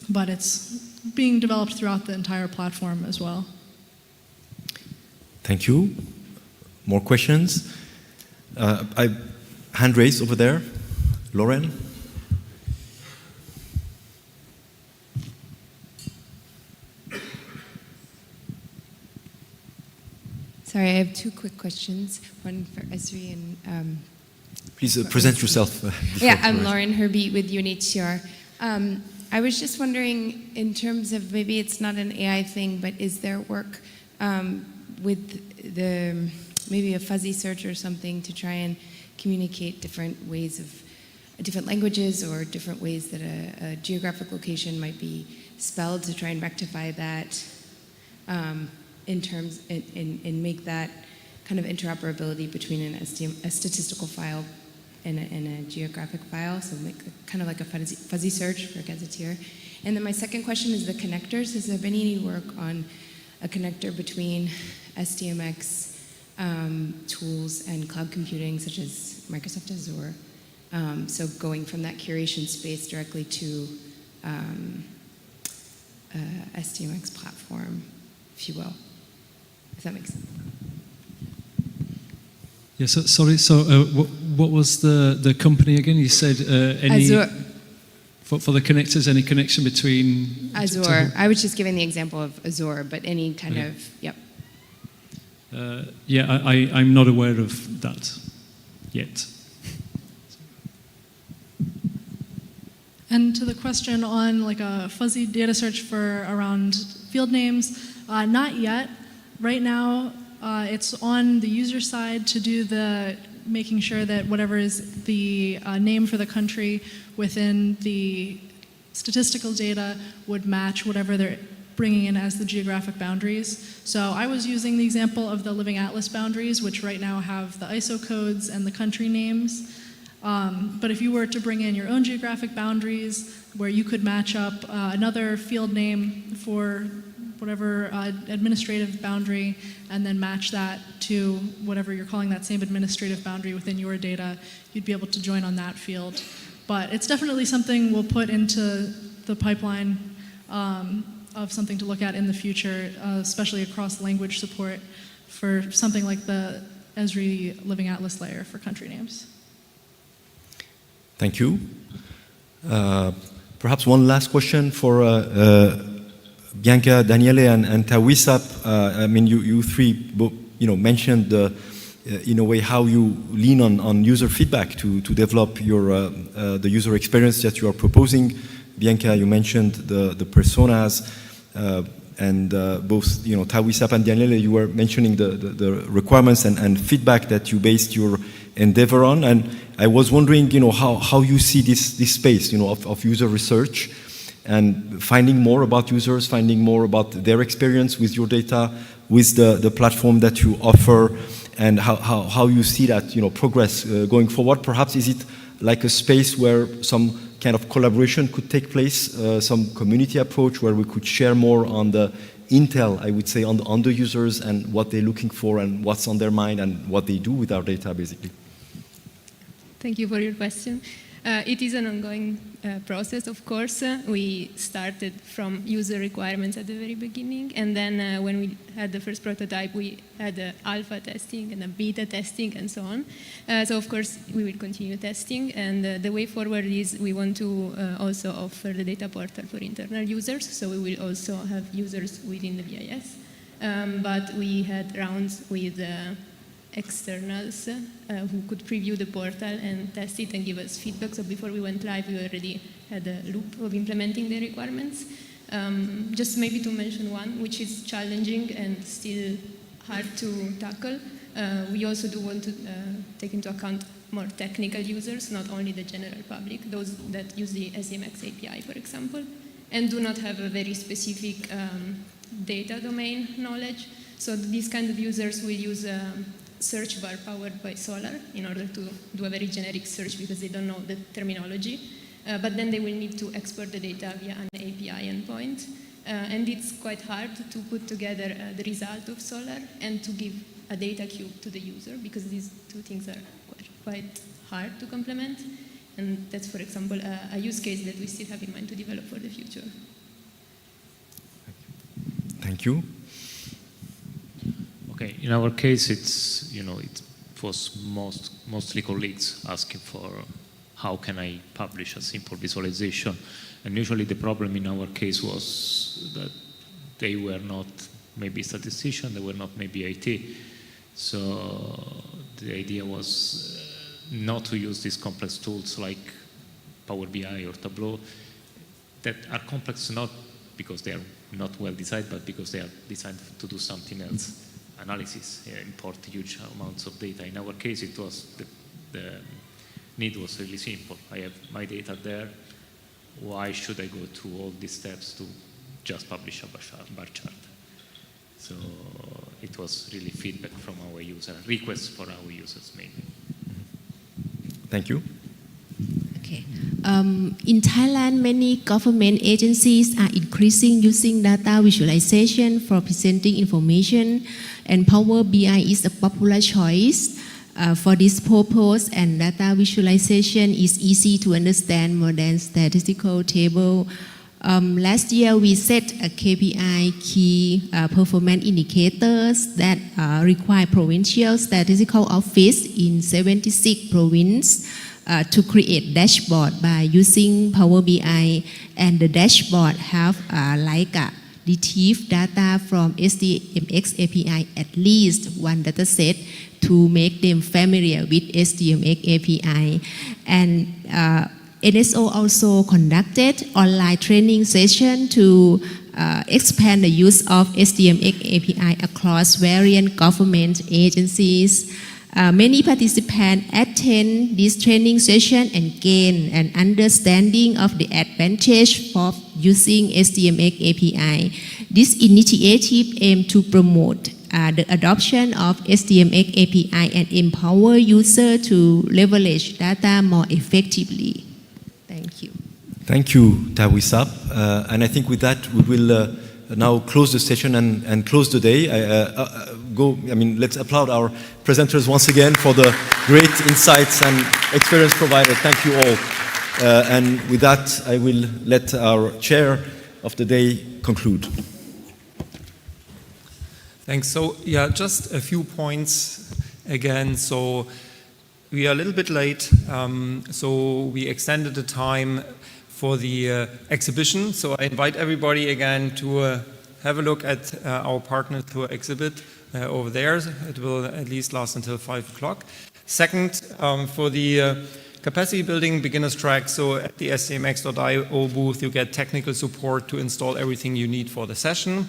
but it's being developed throughout the entire platform as well. Thank you. More questions? Hand raised over there. Lauren? Sorry, I have two quick questions. One for Esri and... Please present yourself. Yeah, I'm Lauren Herbie with UNHCR. I was just wondering, in terms of, maybe it's not an AI thing, but is there work with the, maybe a fuzzy search or something to try and communicate different ways of, different languages or different ways that a geographic location might be spelled to try and rectify that in terms, and make that kind of interoperability between a statistical file and a geographic file, so make kind of like a fuzzy search for gazetteer. And then my second question is the connectors. Has there been any work on a connector between SDMX tools and cloud computing, such as Microsoft Azure? So going from that curation space directly to SDMX platform, if you will, if that makes sense. Yeah, so, sorry, so what was the company again? You said any... Azure. For the connectors, any connection between... Azure. I was just giving the example of Azure, but any kind of, yep. Yeah, I'm not aware of that yet. And to the question on like a fuzzy data search for around field names, not yet. Right now, it's on the user side to do the making sure that whatever is the name for the country within the statistical data would match whatever they're bringing in as the geographic boundaries. So I was using the example of the Living Atlas boundaries, which right now have the ISO codes and the country names. But if you were to bring in your own geographic boundaries, where you could match up another field name for whatever administrative boundary, and then match that to whatever you're calling that same administrative boundary within your data, you'd be able to join on that field. But it's definitely something we'll put into the pipeline of something to look at in the future, especially across language support for something like the Esri Living Atlas layer for country names. Thank you. Perhaps one last question for Bianca, Daniele, and Tawisap. I mean, you three mentioned in a way how you lean on user feedback to develop your the user experience that you are proposing. Bianca, you mentioned the personas, and both Tawisap and Daniele, you were mentioning the requirements and feedback that you based your endeavor on. And I was wondering, how you see this space, of user research, and finding more about users, finding more about their experience with your data, with the platform that you offer, and how you see that progress going forward. Perhaps is it like a space where some kind of collaboration could take place, some community approach where we could share more on the intel, I would say, on the users and what they're looking for and what's on their mind and what they do with our data, basically. Thank you for your question. It is an ongoing process, of course. We started from user requirements at the very beginning, and then when we had the first prototype, we had alpha testing and a beta testing and so on. So of course, we will continue testing, and the way forward is we want to also offer the data portal for internal users, so we will also have users within the BIS. But we had rounds with externals who could preview the portal and test it and give us feedback. So before we went live, we already had a loop of implementing the requirements. Just maybe to mention one, which is challenging and still hard to tackle. We also do want to take into account more technical users, not only the general public, those that use the SDMX API, for example, and do not have a very specific data domain knowledge. So these kind of users will use search bar powered by Solar in order to do a very generic search because they don't know the terminology. But then they will need to export the data via an API endpoint. And it's quite hard to put together the result of Solar and to give a data cube to the user because these two things are quite hard to complement. And that's, for example, a use case that we still have in mind to develop for the future. Thank you. Okay, in our case, it's, it was mostly colleagues asking for how can I publish a simple visualization. And usually the problem in our case was that they were not maybe statisticians, they were not maybe IT. So the idea was not to use these complex tools like Power BI or Tableau that are complex not because they are not well designed, but because they are designed to do something else. Analysis, import huge amounts of data. In our case, it was the need was really simple. I have my data there. Why should I go through all these steps to just publish a bar chart? So it was really feedback from our user, requests for our users mainly. Thank you. Okay. In Thailand, many government agencies are increasing using data visualization for presenting information, and Power BI is a popular choice for this purpose, and data visualization is easy to understand more than statistical table. Last year, we set a KPI, key performance indicators that require provincial statistical office in 76 provinces to create dashboard by using Power BI, and the dashboard have retrieve data from SDMX API, at least one data set, to make them familiar with SDMX API. And NSO also conducted online training session to expand the use of SDMX API across various government agencies. Many participants attend this training session and gain an understanding of the advantage of using SDMX API. This initiative aims to promote the adoption of SDMX API and empower users to leverage data more effectively. Thank you. Thank you, Tawisap. And I think with that, we will now close the session and close the day. Let's applaud our presenters once again for the great insights and experience provided. Thank you all. And with that, I will let our chair of the day conclude. Thanks. So, yeah, just a few points again. So, we are a little bit late. So, we extended the time for the exhibition. So, I invite everybody again to have a look at our partner tour exhibit over there. It will at least last until 5 o'clock. Second, for the capacity building beginners track, so at the SDMX.io booth, you get technical support to install everything you need for the session.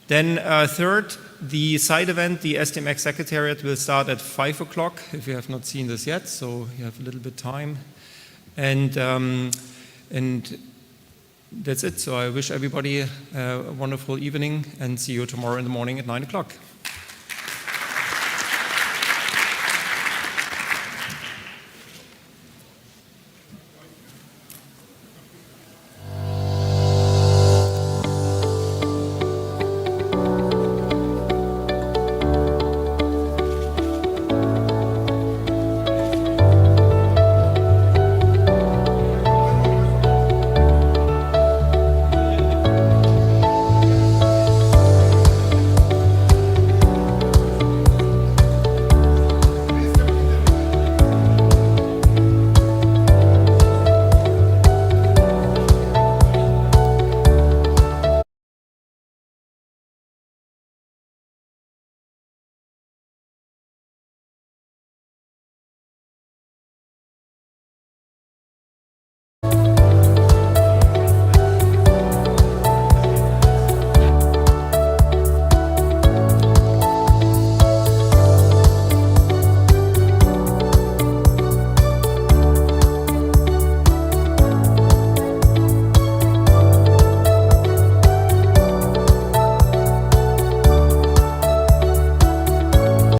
Then third, the side event, the SDMX Secretariat, will start at 5 o'clock, if you have not seen this yet, so you have a little bit of time. And that's it. So I wish everybody a wonderful evening and see you tomorrow in the morning at 9 o'clock.